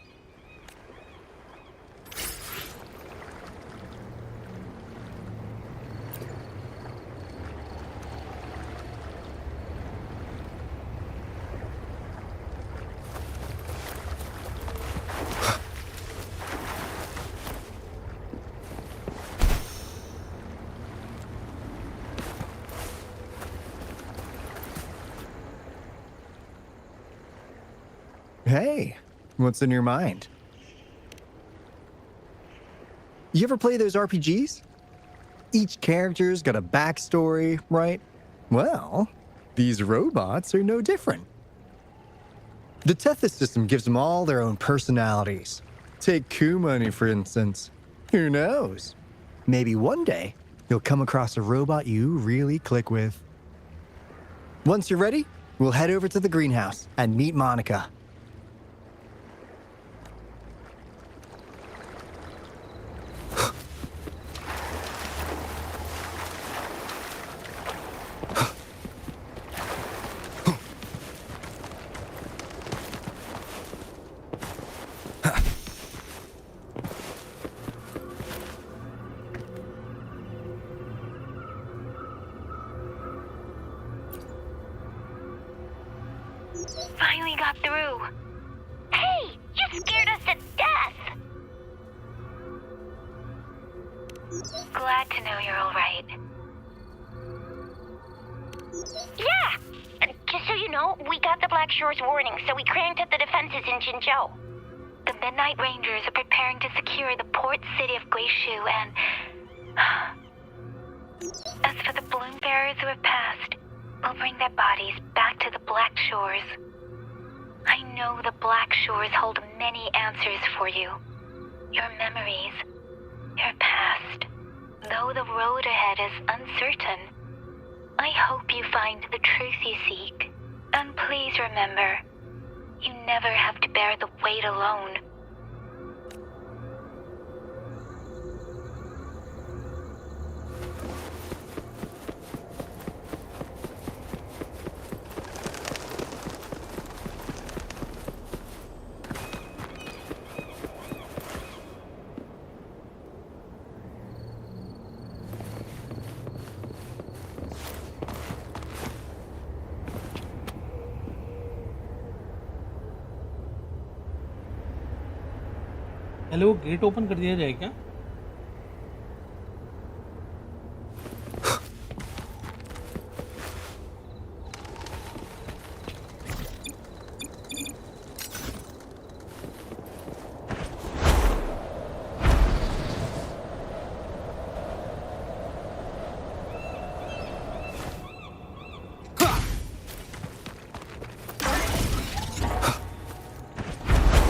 Hey, what's in your mind? You ever play those RPGs? Each character's got a backstory, right? Well, these robots are no different. The Tethys system gives them all their own personalities. Take Kumani, for instance. Who knows? Maybe one day, you'll come across a robot you really click with. Once you're ready, we'll head over to the greenhouse and meet Monica. Finally got through. Hey, you scared us to death. Glad to know you're all right. Yeah, just so you know, we got the Black Shores warning, so we cranked up the defenses in Jinzhou. The Midnight Rangers are preparing to secure the port city of Guishu, and as for the bloom bearers who have passed, we'll bring their bodies back to the Black Shores. I know the Black Shores hold many answers for you. Your memories, your past. Though the road ahead is uncertain, I hope you find the truth you seek. And please remember, you never have to bear the weight alone. Hello gate open कर दिया जाए क्या?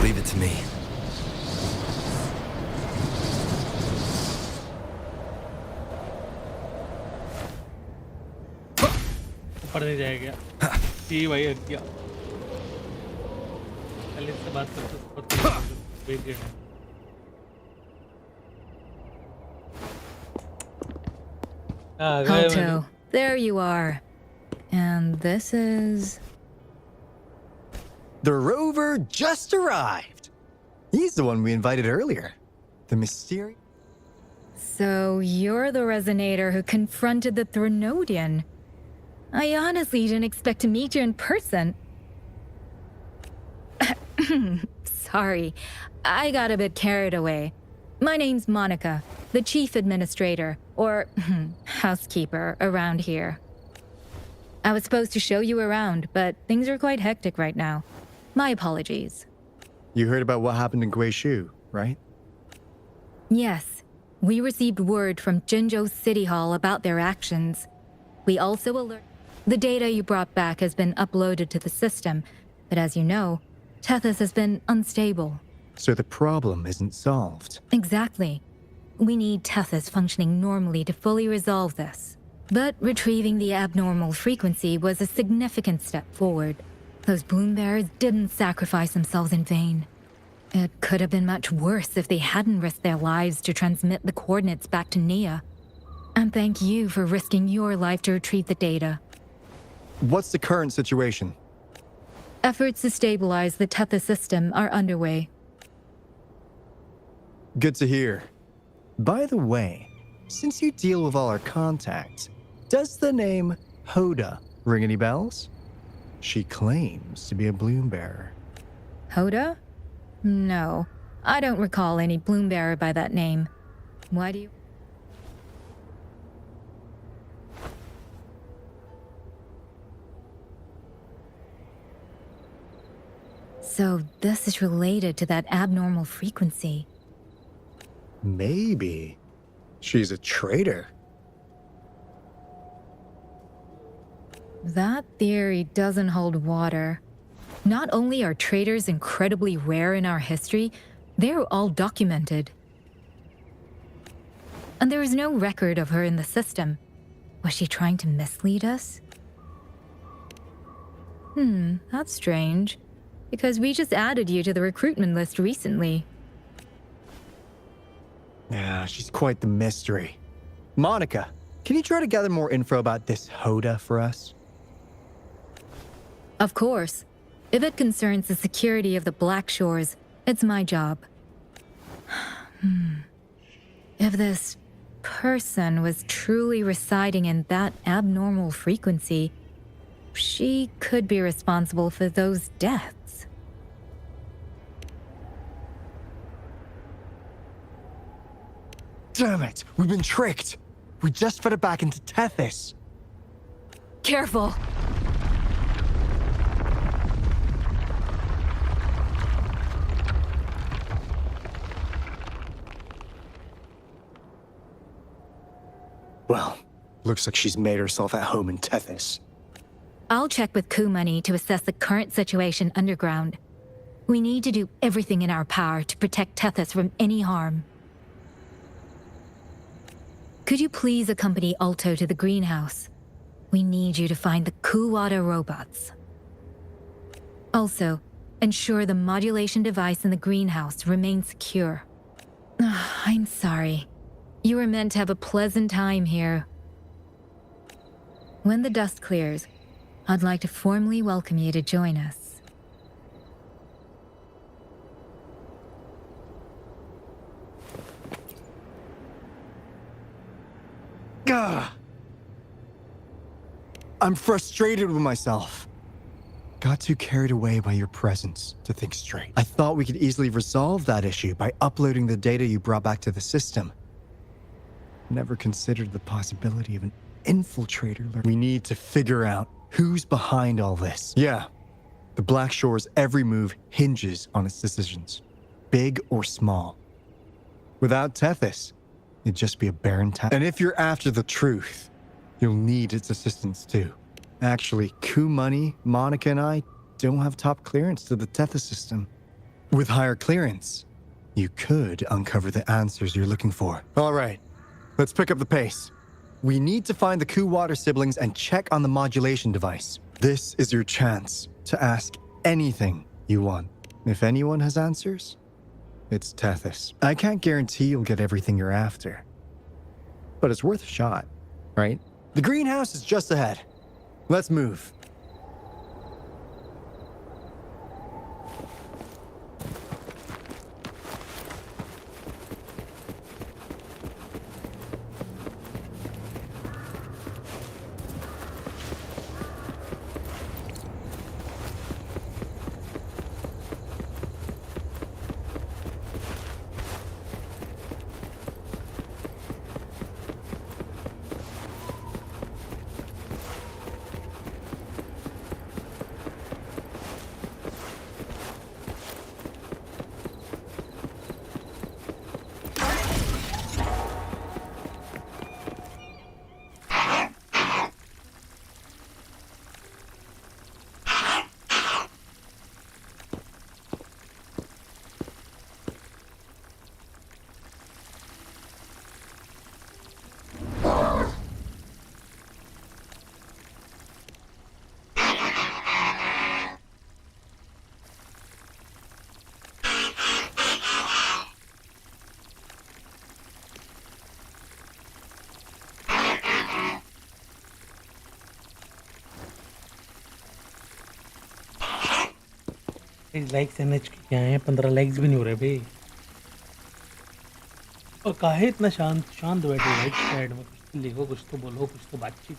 Leave it to me. ऊपर नहीं जाएगा ये भाई हट गया पहले इससे बात करते wait gate Alto, there you are. And this is... The rover just arrived. He's the one we invited earlier. The mysterious... So you're the resonator who confronted the Threnodian. I honestly didn't expect to meet you in person. Sorry, I got a bit carried away. My name's Monica, the chief administrator, or housekeeper around here. I was supposed to show you around, but things are quite hectic right now. My apologies. You heard about what happened in Guishu, right? Yes, We received word from Jinzhou City Hall about their actions. We also alert. The data you brought back has been uploaded to the system, but as you know, Tethys has been unstable. So the problem isn't solved. Exactly. We need Tethys functioning normally to fully resolve this. But retrieving the abnormal frequency was a significant step forward. Those bloom bearers didn't sacrifice themselves in vain. It could have been much worse if they hadn't risked their lives to transmit the coordinates back to Nia. And thank you for risking your life to retrieve the data. What's the current situation? Efforts to stabilize the Tethys system are underway. Good to hear. By the way, since you deal with all our contacts, does the name Hoda ring any bells? She claims to be a bloom bearer. Hoda? No, I don't recall any bloom bearer by that name. Why do you... So this is related to that abnormal frequency. Maybe. She's a traitor. That theory doesn't hold water. Not only are traitors incredibly rare in our history, they're all documented. And there is no record of her in the system. Was she trying to mislead us? That's strange. Because we just added you to the recruitment list recently. Yeah, she's quite the mystery. Monica, can you try to gather more info about this Hoda for us? Of course. If it concerns the security of the Black Shores, it's my job. If this person was truly residing in that abnormal frequency, she could be responsible for those deaths. Damn it! We've been tricked! We just fed it back into Tethys! Careful! Well, looks like she's made herself at home in Tethys. I'll check with Kumani to assess the current situation underground. We need to do everything in our power to protect Tethys from any harm. Could you please accompany Alto to the greenhouse? We need you to find the Kuwata robots. Also, ensure the modulation device in the greenhouse remains secure. I'm sorry. You were meant to have a pleasant time here. When the dust clears, I'd like to formally welcome you to join us. Gah! I'm frustrated with myself. Got too carried away by your presence to think straight. I thought we could easily resolve that issue by uploading the data you brought back to the system. Never considered the possibility of an infiltrator. We need to figure out who's behind all this. Yeah, the Black Shore's every move hinges on its decisions, big or small. Without Tethys, it'd just be a barren town. And if you're after the truth, you'll need its assistance too. Actually, Kumani, Monica, and I don't have top clearance to the Tethys system. With higher clearance, you could uncover the answers you're looking for. All right. Let's pick up the pace. We need to find the Kuwata siblings and check on the modulation device. This is your chance to ask anything you want. If anyone has answers, it's Tethys. I can't guarantee you'll get everything you're after, but it's worth a shot, right? The greenhouse is just ahead. Let's move. Likes NH के क्या हैं? 15 likes भी नहीं हो रहे बे। और काहे इतना शांत शांत बैठे हो भाई चैट में? कुछ तो लिखो, कुछ तो बोलो, कुछ तो बातचीत।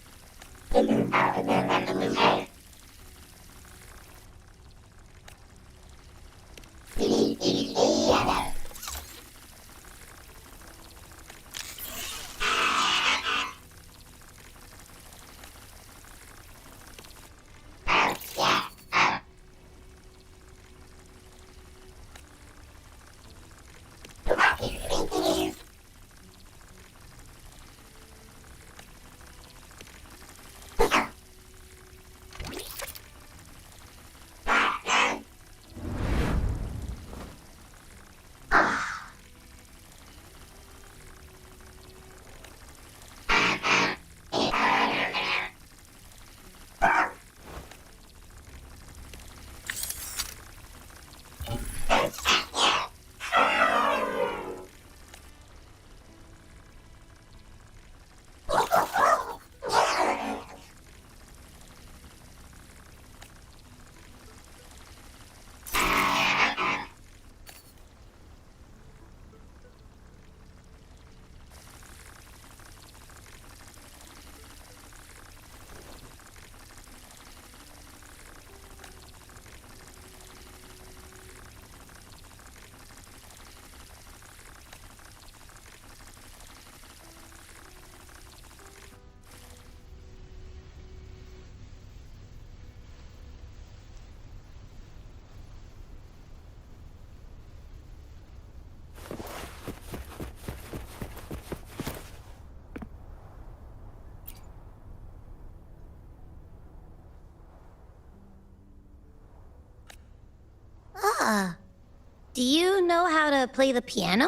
Do you know how to play the piano?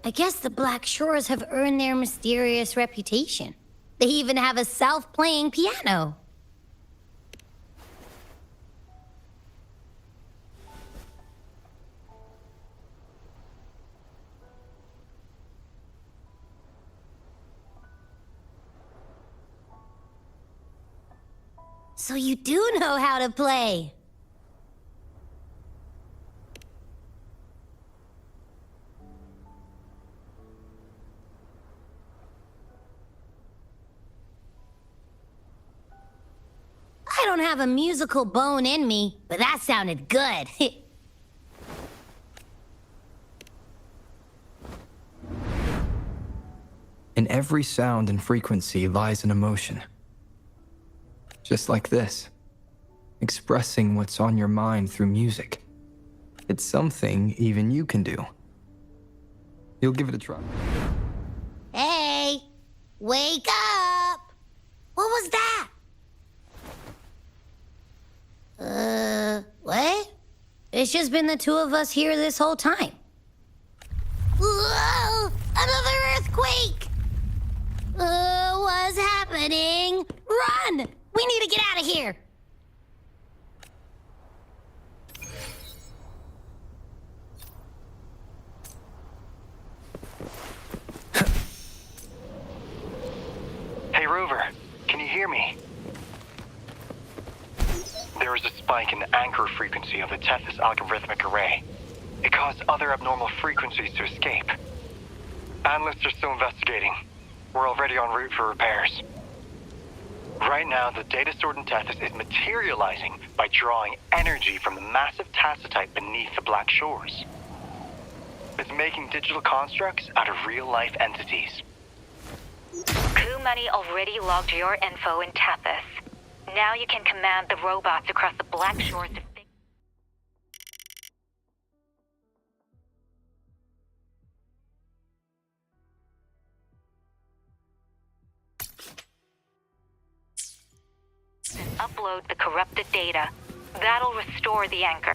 I guess the Black Shores have earned their mysterious reputation. They even have a self-playing piano. So you do know how to play. I don't have a musical bone in me, but that sounded good. In every sound and frequency lies an emotion. Just like this. Expressing what's on your mind through music. It's something even you can do. You'll give it a try. Hey! Wake up! What was that? What? It's just been the two of us here this whole time. Whoa! Another earthquake! What's happening? Run! We need to get out of here! Hey, Rover, can you hear me? There is a spike in the anchor frequency of the Tethys algorithmic array. It caused other abnormal frequencies to escape. Analysts are still investigating. We're already en route for repairs. Right now, the data stored in Tethys is materializing by drawing energy from the massive tacitite beneath the Black Shores. It's making digital constructs out of real-life entities. Coup Money already logged your info in Tethys. Now you can command the robots across the Black Shores to fix... and upload the corrupted data. That'll restore the anchor.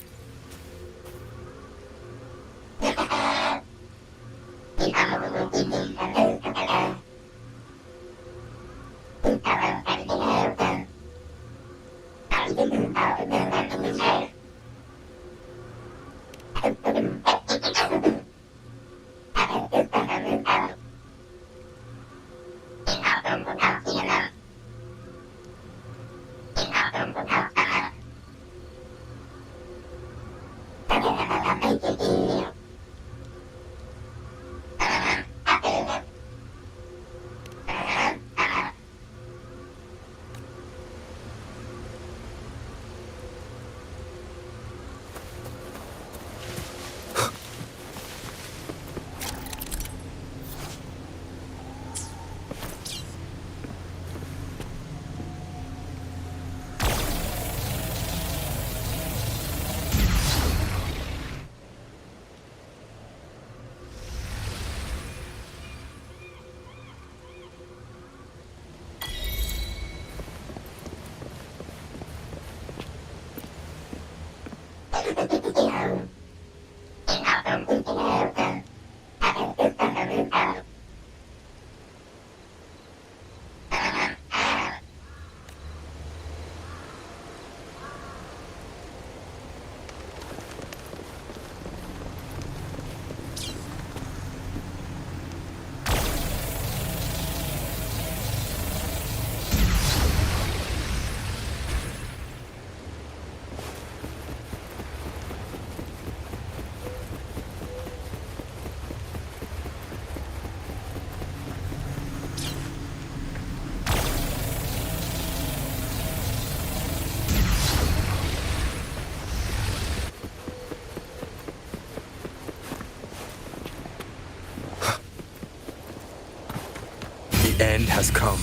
The end has come.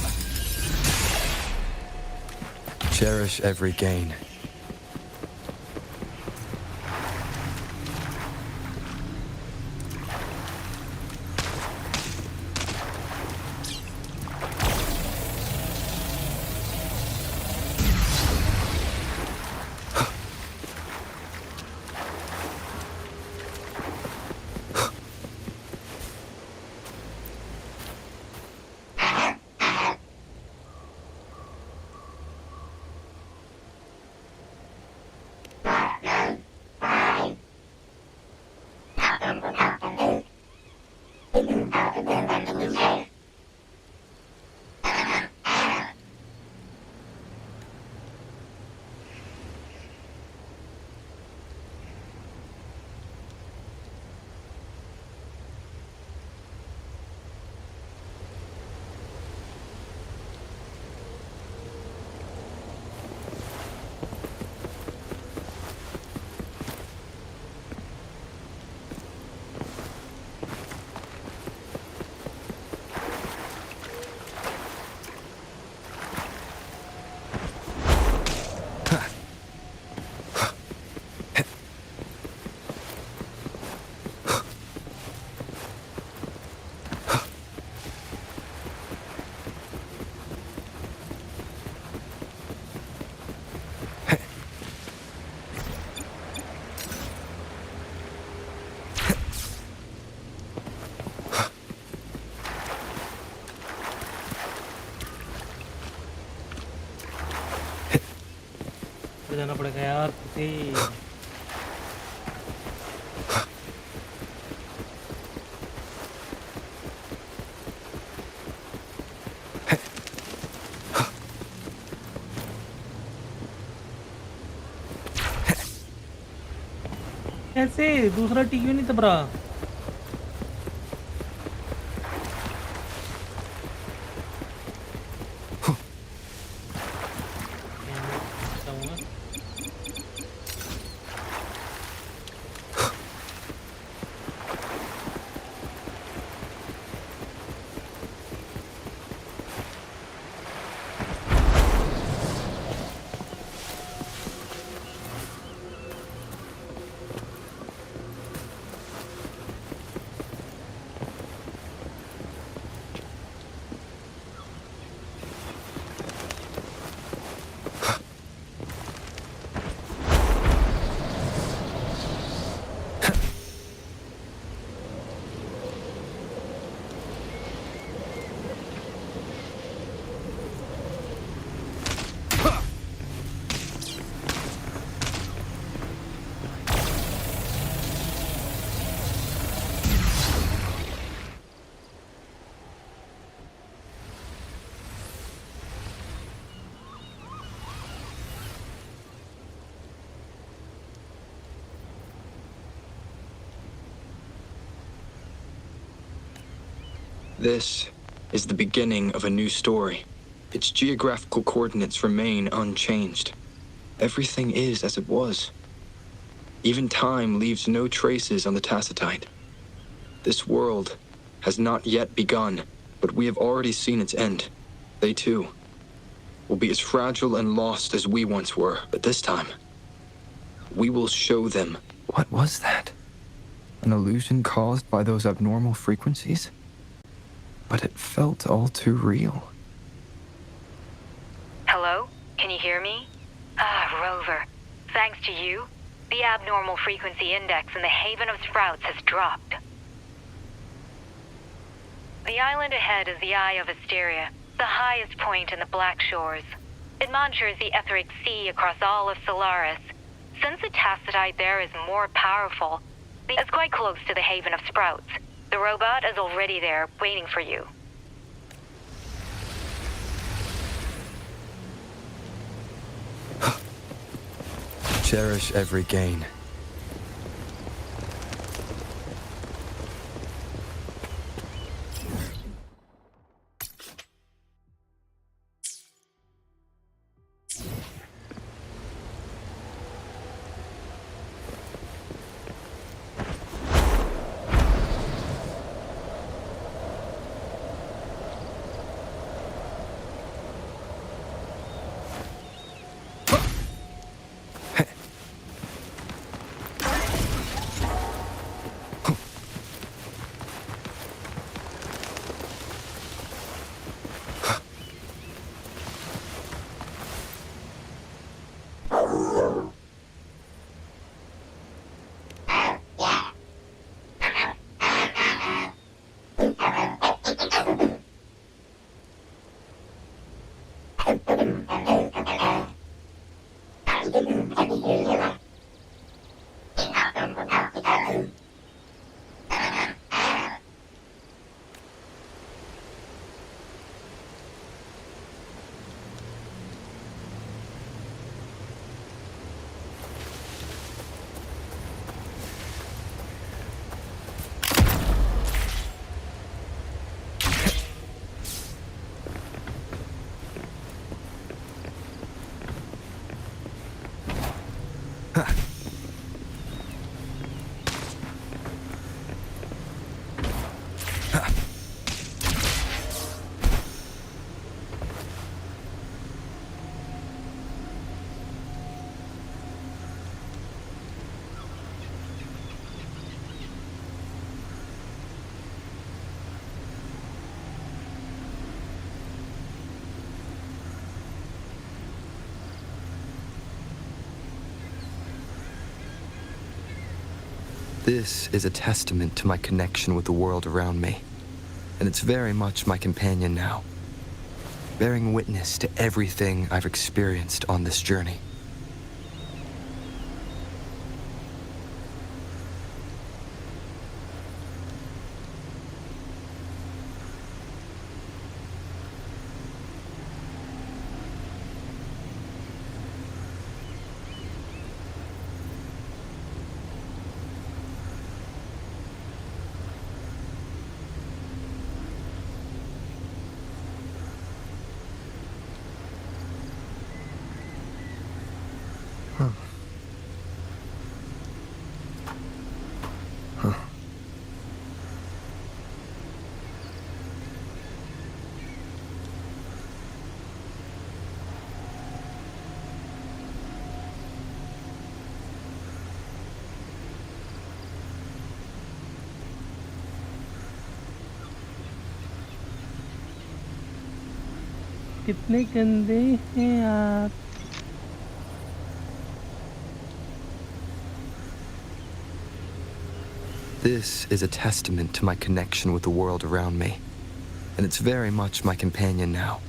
Cherish every gain. जाना पड़ेगा यार किसी कैसे दूसरा TV नहीं तब रहा This is the beginning of a new story. Its geographical coordinates remain unchanged. Everything is as it was. Even time leaves no traces on the Tacitite. This world has not yet begun, but we have already seen its end. They too will be as fragile and lost as we once were, but this time, we will show them. What was that? An illusion caused by those abnormal frequencies? But it felt all too real. Hello? Can you hear me? Ah, Rover. Thanks to you, The abnormal frequency index in the Haven of Sprouts has dropped. The island ahead is the Eye of Asteria, the highest point in the Black Shores. It monitors the etheric sea across all of Solaris. Since the tacitite there is more powerful, it's quite close to the Haven of Sprouts. The robot is already there, waiting for you. Cherish every gain. This is a testament to my connection with the world around me, and it's very much my companion now, bearing witness to everything I've experienced on this journey. कितने गंदे हैं आप। This is a testament to my connection with the world around me, and it's very much my companion now,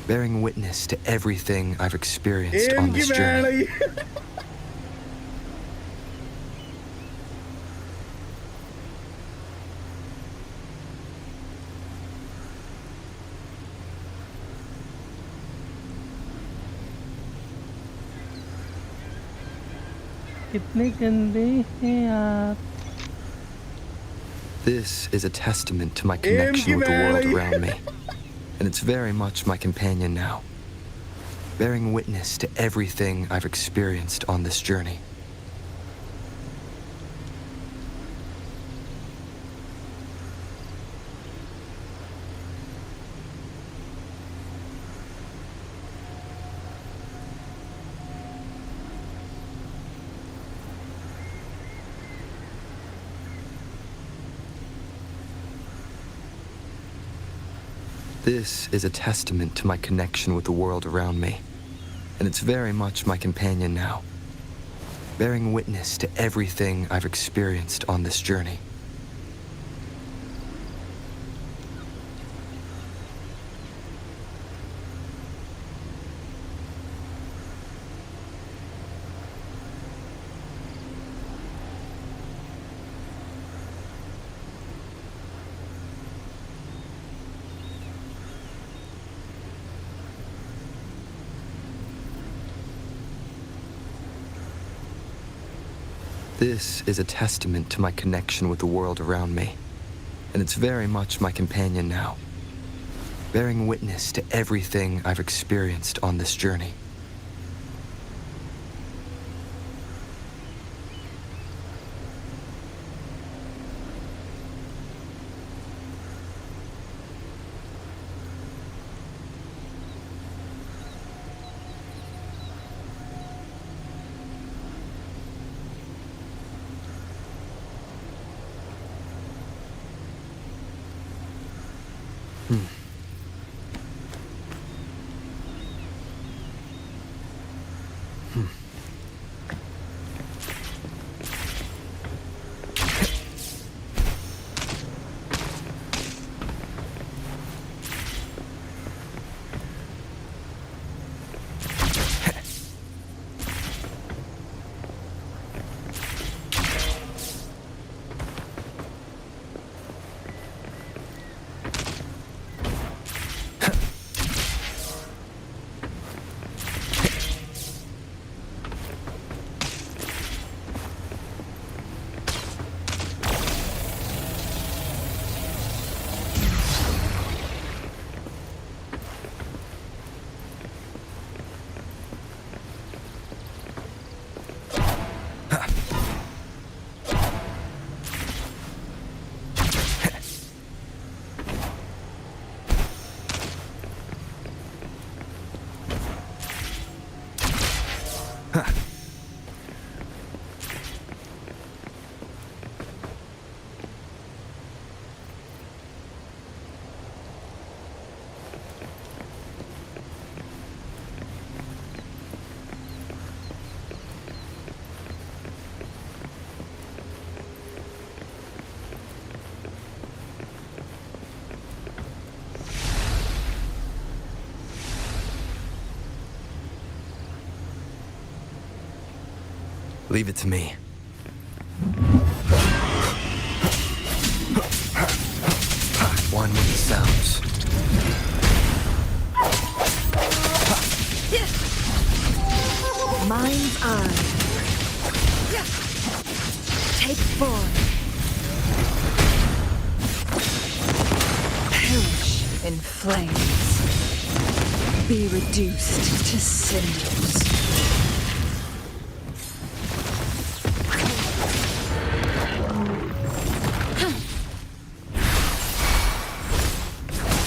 bearing witness to everything I've experienced on this journey. कितने गंदे हैं आप। This is a testament to my connection with the world around me, and it's very much my companion now, bearing witness to everything I've experienced on this journey. This is a testament to my connection with the world around me, and it's very much my companion now, bearing witness to everything I've experienced on this journey. This is a testament to my connection with the world around me, and it's very much my companion now, bearing witness to everything I've experienced on this journey. Leave it to me. One with the sounds. Mind's eye. Take form. Perish in flames. Be reduced to cinders.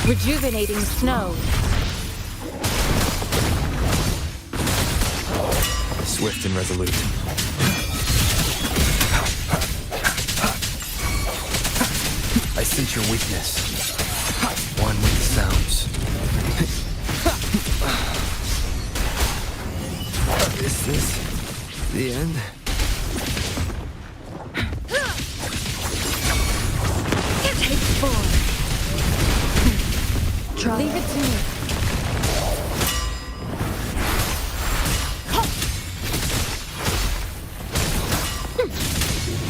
Rejuvenating snow. Swift and resolute. I sense your weakness. One with the sounds. Is this the end? Take form. Leave it to me.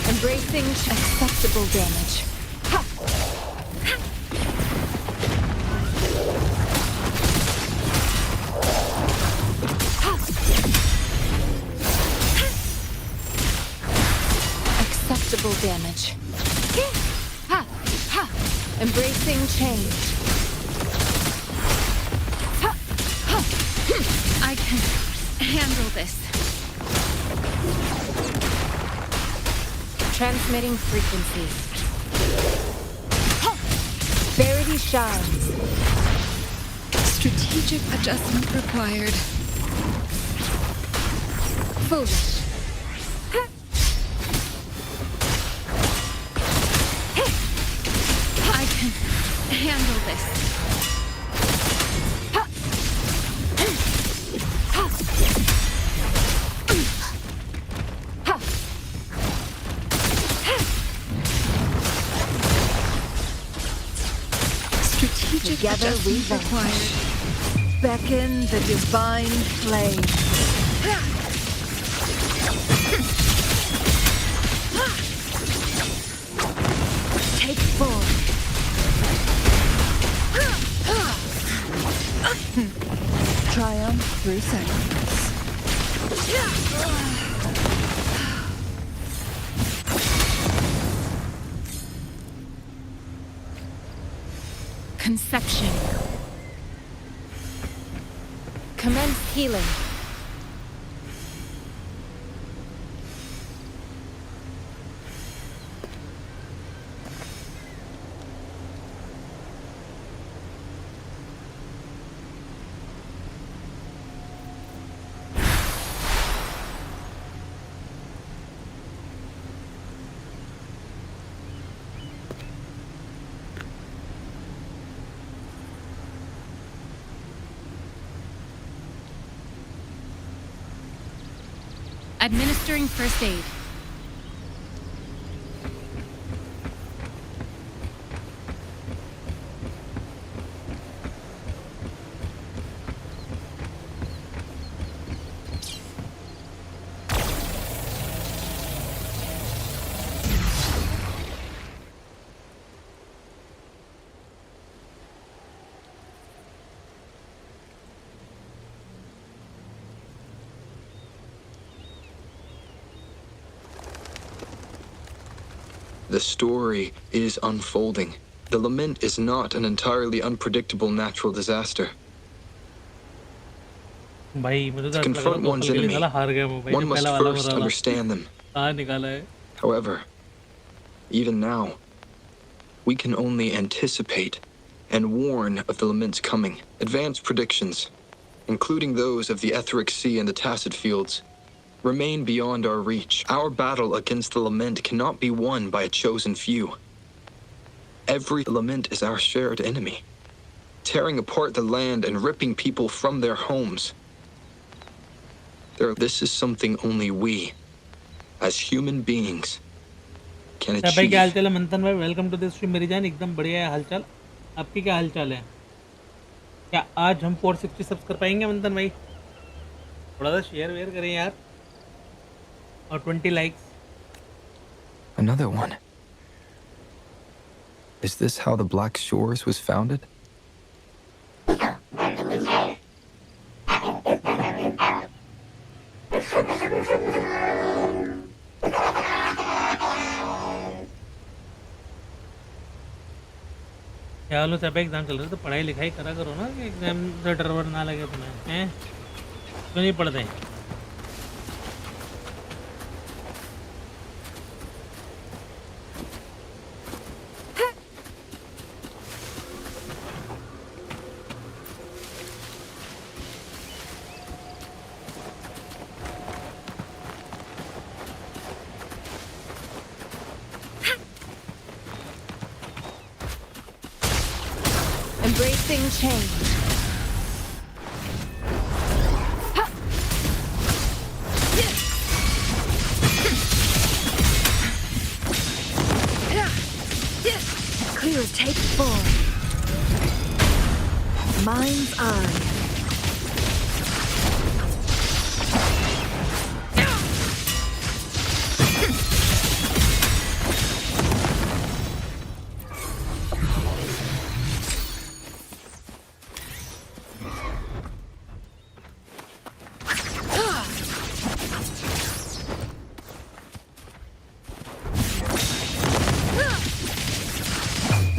Embracing acceptable damage. Acceptable damage. Embracing change. I can handle this. Transmitting frequency. Verity shines. Strategic adjustment required. Foolish. I can handle this. Together we required. Beckon the divine flame. Take form. Triumph through sacrifice. Conception. Commence healing. Administering first aid. The story is unfolding. The lament is not an entirely unpredictable natural disaster. भाई मुझे To confront one's enemy, one must first understand them. However, even now, we can only anticipate and warn of the lament's coming. Advanced predictions, including those of the Etheric Sea and the Tacit Fields, remain beyond our reach. Our battle against the lament cannot be won by a chosen few. Every lament is our shared enemy, tearing apart the land and ripping people from their homes. This is something only we, as human beings, can भाई क्या हाल achieve. चाल है मंथन भाई, welcome to this stream. मेरी जान एकदम बढ़िया है हालचाल। आपकी क्या हालचाल है? क्या आज हम 460 सब्स कर पाएंगे मंथन भाई? थोड़ा सा शेयर वेयर करें यार, और 20 likes. Another one. Is this how the Black Shores was founded? क्या हाल हो सब? एग्जाम चल रहे तो पढ़ाई लिखाई करा करो ना, कि एग्जाम से डर वर ना लगे तुम्हें, हैं? क्यों नहीं पढ़ते? Embracing change. Clear, take form. Mind's eye.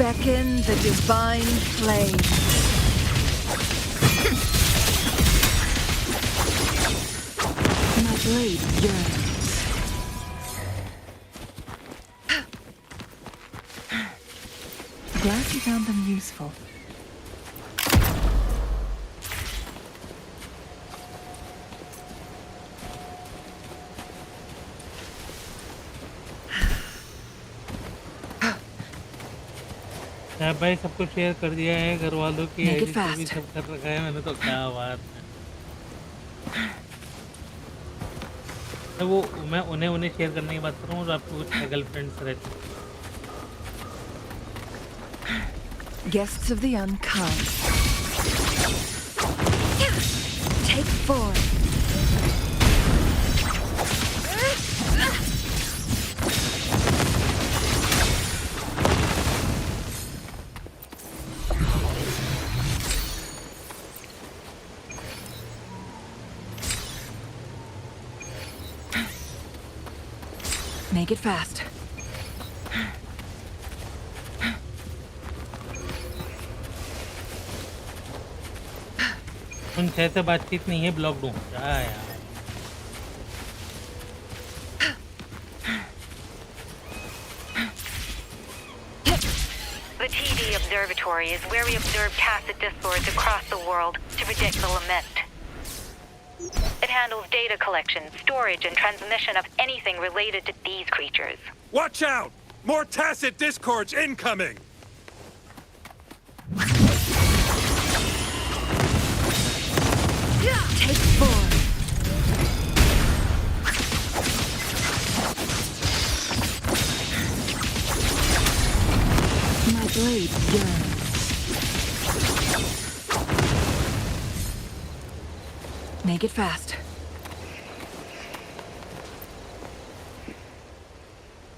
Beckon the divine flame. My blade yearns. Glad you found them useful. भाई सबको शेयर कर दिया है, घर वालों की Make it आईडी से भी fast. सब कर रखा है मैंने, तो क्या बात है। तो वो मैं उन्हें शेयर करने की बात कर रहा हूँ जो आपको कुछ गर्लफ्रेंड्स रहते हैं। Guests of the unkind. Take 4. Make it fast. उनसे से बातचीत नहीं है, ब्लॉक दूँ क्या यार। The TD Observatory is where we observe tacit discords across the world to predict the lament. It handles data collection, storage, and transmission of anything related to these creatures. Watch out! More tacit discords incoming! Take 4. My blade yearns. Make it fast.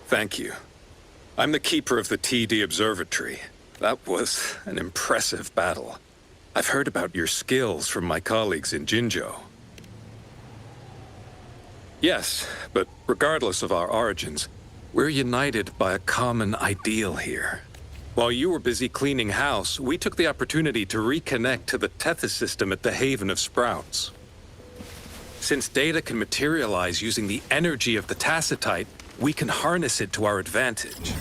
Thank you. I'm the keeper of the TD Observatory. That was an impressive battle. I've heard about your skills from my colleagues in Jinzhou. Yes, but regardless of our origins, we're united by a common ideal here. While you were busy cleaning house, we took the opportunity to reconnect to the Tethys system at the Haven of Sprouts. Since data can materialize using the energy of the Tacitite, we can harness it to our advantage.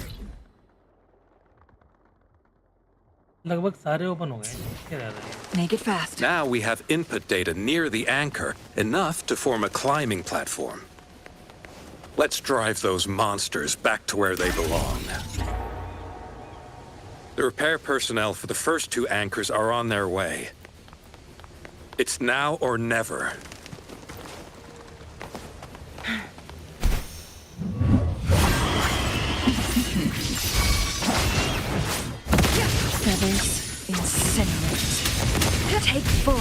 लगभग सारे open हो गए। Make it fast. Now we have input data near the anchor, enough to form a climbing platform. Let's drive those monsters back to where they belong. The repair personnel for the first 2 anchors are on their way. It's now or never. Feathers incinerate. Take 4.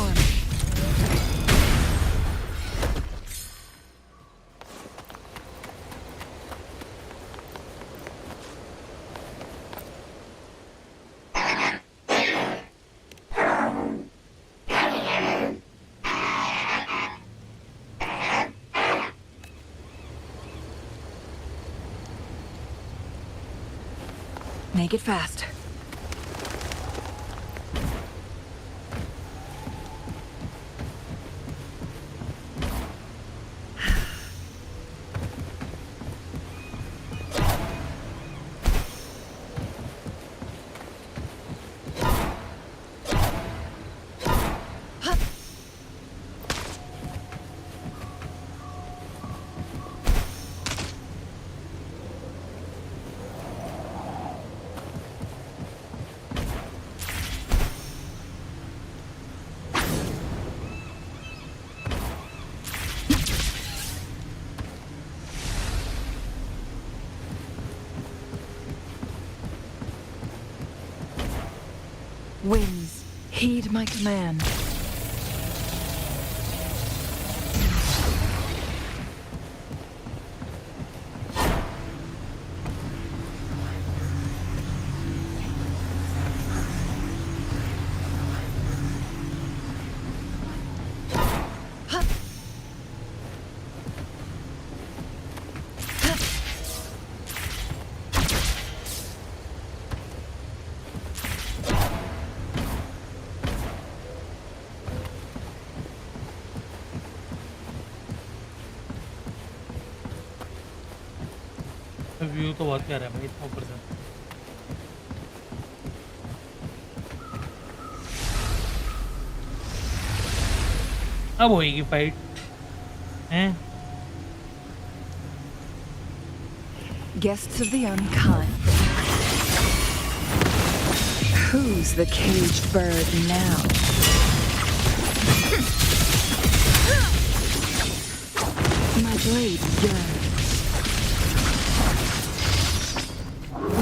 Make it fast. Winds, heed my command. View तो बहुत प्यारा है भाई, इतना ऊपर से। अब होएगी फाइट हैं? Guests of the unkind. Who's the caged bird now? My blade yearns.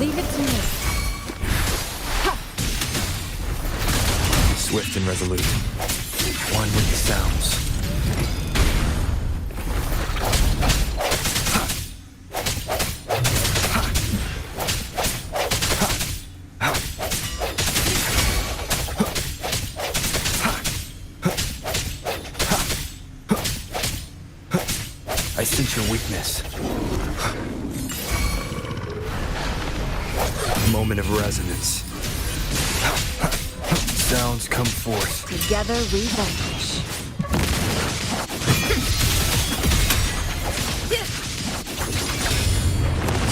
Leave it to me. Ha! swift and resolute. One with the sounds. I sense your weakness. Moment of resonance. Sounds come forth. Together we vanish.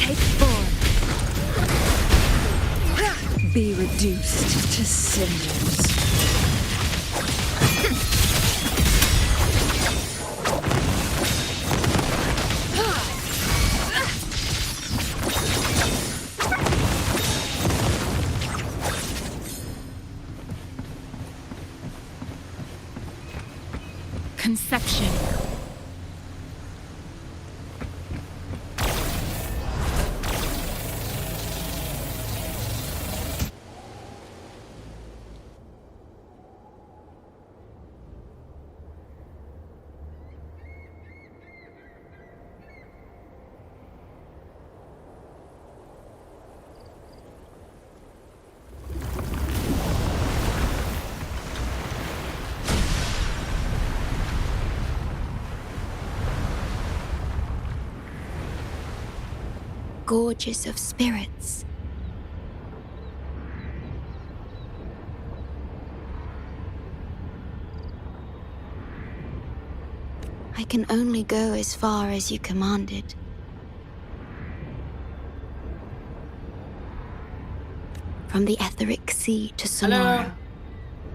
Take form. Be reduced to cinders. Conception. Gorgeous of spirits. I can only go as far as you commanded. From the etheric sea to Sonora.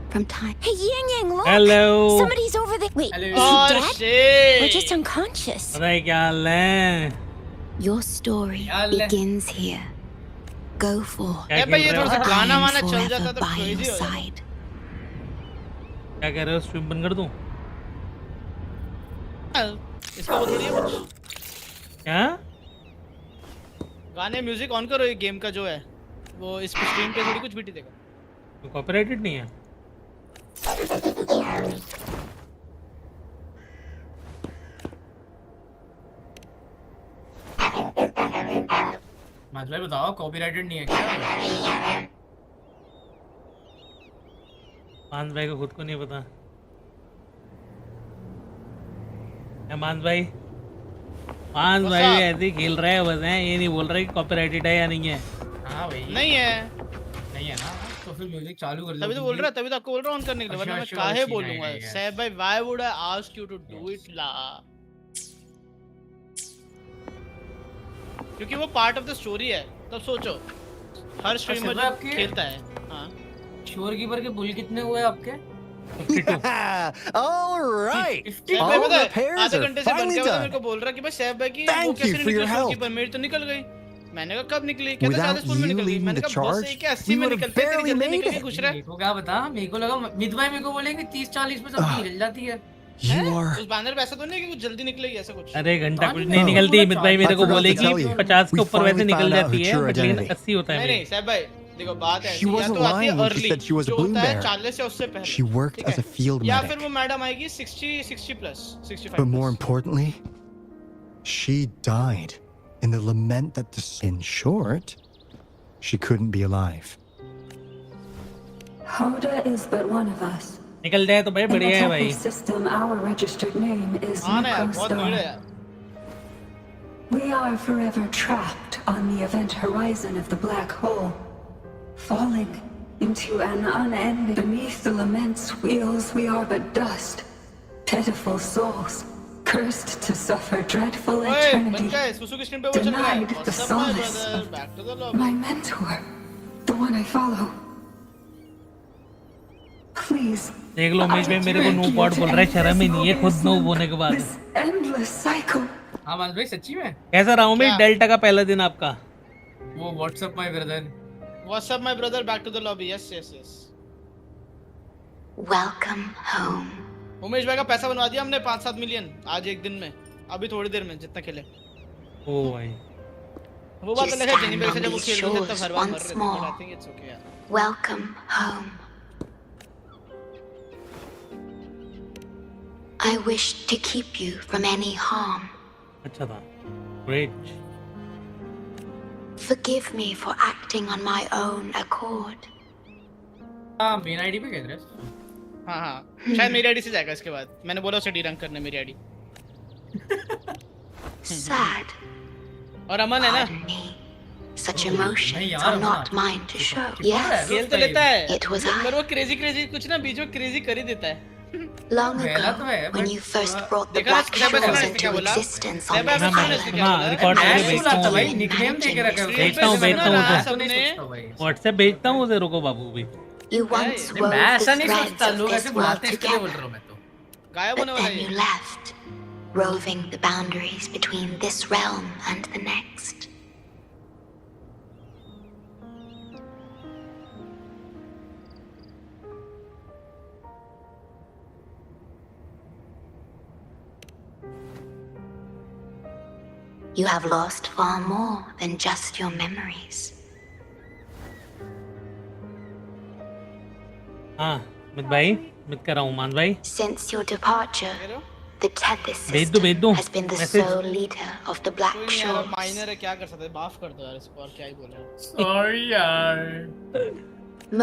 From time. Hey, Yang Yang, look! Hello. Somebody's over there. Wait, Hello. is he Oh, dead? shit. Or just unconscious? अरे क्या हाल है? Your story begins here. Go forth. क्या खेल रहे हो? I am forever by your side. क्या कह रहे हो? स्ट्रीम बंद कर दूं? इसका वो थोड़ी है कुछ। क्या? गाने म्यूजिक ऑन करो, ये गेम का जो है वो इस स्क्रीन पे थोड़ी कुछ बीटी देगा। तो कॉपीराइटेड नहीं है? भाई बताओ कॉपीराइटेड नहीं है क्या? मानस भाई को खुद को नहीं पता। मानस भाई भी ऐसे ही खेल रहे हैं बस, हैं ये नहीं बोल रहे कि कॉपीराइटेड है या नहीं है। हाँ भाई नहीं है ना, तो फिर म्यूजिक चालू कर लो। तभी तो बोल रहा, तभी तो आपको बोल रहा हूं ऑन करने के लिए, वरना मैं काहे बोलूंगा। सैफ भाई why would I ask you to do it ला, क्योंकि वो पार्ट ऑफ द स्टोरी है। तब सोचो हर स्ट्रीमर जो खेलता है। हां शोर कीपर के बुल कितने हुए आपके? All right. All repairs are finally done. मेरे को बोल रहा कि भाई सैफ भाई की वो कैसे निकली शोर कीपर, मेरी तो निकल गई। मैंने कहा कब निकली? कहता 40 में निकल गई। मैंने कहा बस ये क्या 80 में निकलते हैं, तेरी जल्दी निकल के खुश रह। मेरे को क्या बता, मेरे को लगा मित भाई मेरे को बोलेंगे 30-40 में सब हिल जाती है। उस बैनर पे ऐसा तो नहीं है कि कुछ जल्दी निकलेगी ऐसा कुछ। अरे घंटा कुछ नहीं निकलती। मित भाई मेरे को बोलेगी 50 के ऊपर वैसे निकल जाती है, लेकिन 80 होता है। नहीं सैफ भाई देखो बात है, She wasn't lying when she said she was a bloom bearer. 40 से उससे पहले She worked as a field या medic. फिर वो मैडम आएगी 60 plus 65 But more importantly, she died in the lament that in short, she couldn't be alive. Hoda is but one of us. निकल जाए तो भाई In the बढ़िया है भाई। Temple system, our registered name is हाँ ना यार, बहुत Necrostar. भीड़ है यार। We are forever trapped on the event horizon of the black hole, falling into an unending. Beneath the lament's wheels, we are but dust, pitiful souls, cursed to suffer dreadful eternity, denied the solace of my mentor, the one I follow. Please. देख लो मेरे को no pot बोल रहा है, शर्म ही नहीं है खुद नो बोलने के बाद। Endless cycle. हाँ मान भाई सच्ची में कैसा रहा हूँ मैं डेल्टा का पहला दिन आपका? वो what's up my brother, what's up my brother, back to the lobby. Yes yes yes. Welcome home. Umesh भाई का पैसा बनवा दिया हमने 5-7 मिलियन आज एक दिन में, अभी थोड़ी देर में जितना खेले। ओ भाई वो बात अलग है, जिन्हीं पे से जब वो खेल रहे थे तब हर बार मर रहे थे। आई थिंक इट्स ओके यार। Welcome home. I wished to keep you from any harm. अच्छा था. Great. Forgive me for acting on my own accord. हाँ मेन आईडी पे गए थे. हाँ शायद मेरी आईडी से जाएगा इसके बाद. मैंने बोला उसे डीरंक करने मेरी आईडी. Sad. और अमन है ना. Such emotions are not mine to show. Yes. खेल तो लेता है. It was I. पर वो क्रेजी कुछ ना बीच में क्रेजी कर ही देता है. Long ago, when you first brought the Black Shores into existence on this island, WhatsApp भेजता हूँ उसे. रुको बाबू भाई. you once wove the threads of this world together, but then you left, roving the boundaries between this realm and the next. You have lost far more than just your memories. हाँ मित भाई, मित कर रहा हूँ मान भाई. Since your departure, the Tethys system has been the sole leader of the Black Shores. Minor है क्या कर सकते हैं. माफ कर दो यार इसको. और क्या ही बोले. Sorry यार.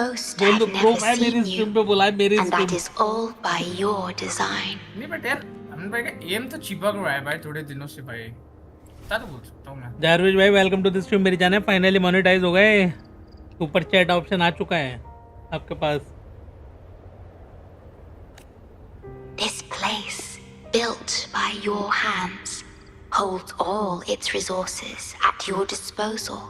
Most have never seen you, and that is all by your design. नहीं बट यार अमन भाई का एम तो चिपक रहा है भाई थोड़े दिनों से भाई. तो बोल सकता हूँ मैं. जारविश भाई वेलकम टू द स्ट्रीम. मेरी जान है फाइनली मोनेटाइज हो गए. सुपर चैट ऑप्शन आ चुका है आपके पास. This place, built by your hands, holds all its resources at your disposal.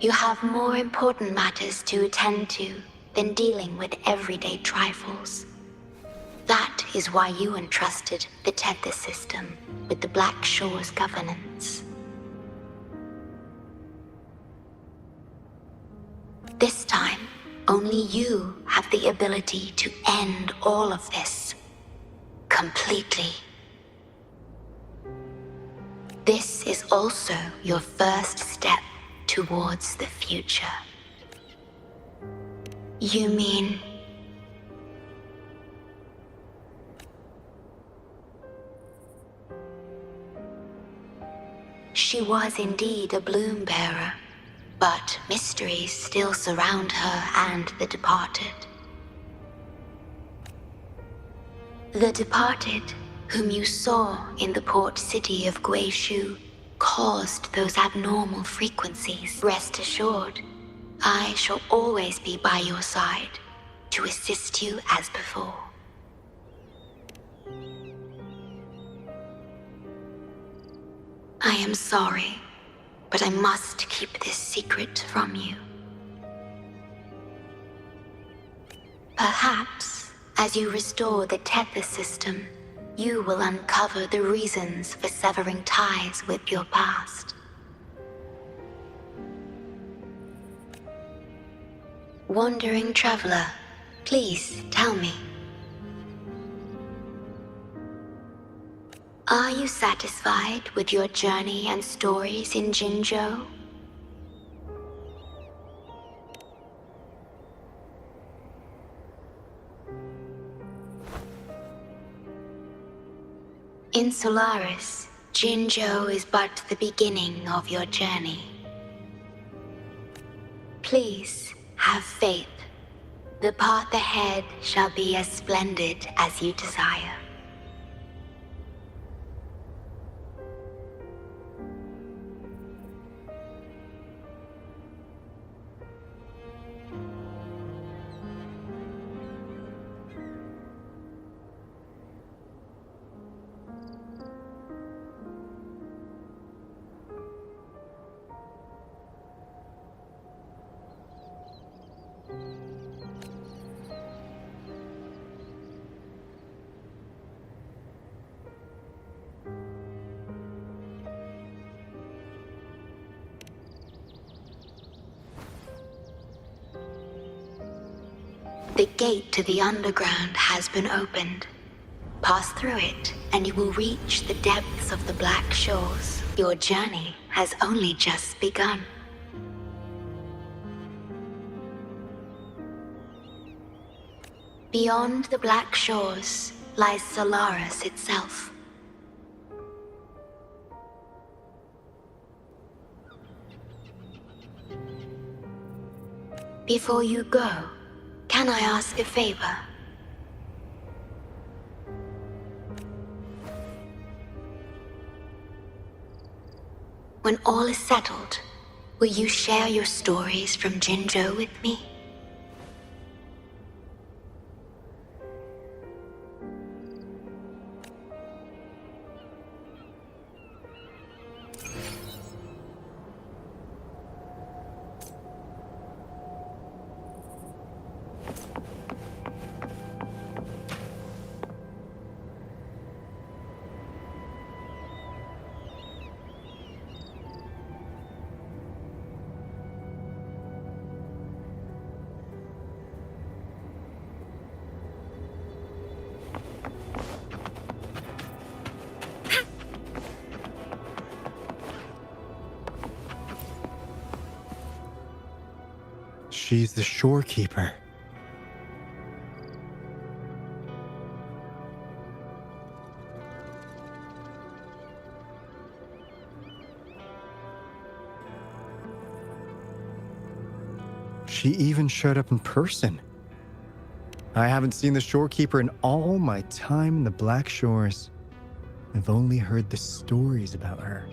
You have more important matters to attend to than dealing with everyday trifles. That is why you entrusted the Tethys system with the Black Shores governance. This time, only you have the ability to end all of this. Completely. This is also your first step towards the future. You mean... She was indeed a bloom bearer, but mysteries still surround her and the departed. The departed, whom you saw in the port city of Guishu, caused those abnormal frequencies. Rest assured, I shall always be by your side to assist you as before. I am sorry, but I must keep this secret from you. Perhaps, as you restore the Tethys system, you will uncover the reasons for severing ties with your past. Wandering traveler, please tell me. Are you satisfied with your journey and stories in Jinzhou? In Solaris, Jinzhou is but the beginning of your journey. Please, have faith. The path ahead shall be as splendid as you desire. The gate to the underground has been opened. Pass through it, and you will reach the depths of the Black Shores. Your journey has only just begun. Beyond the Black Shores lies Solaris itself. Before you go, can I ask a favor? When all is settled, will you share your stories from Jinzhou with me? She's the shorekeeper. She even showed up in person. I haven't seen the shorekeeper in all my time in the Black Shores. I've only heard the stories about her.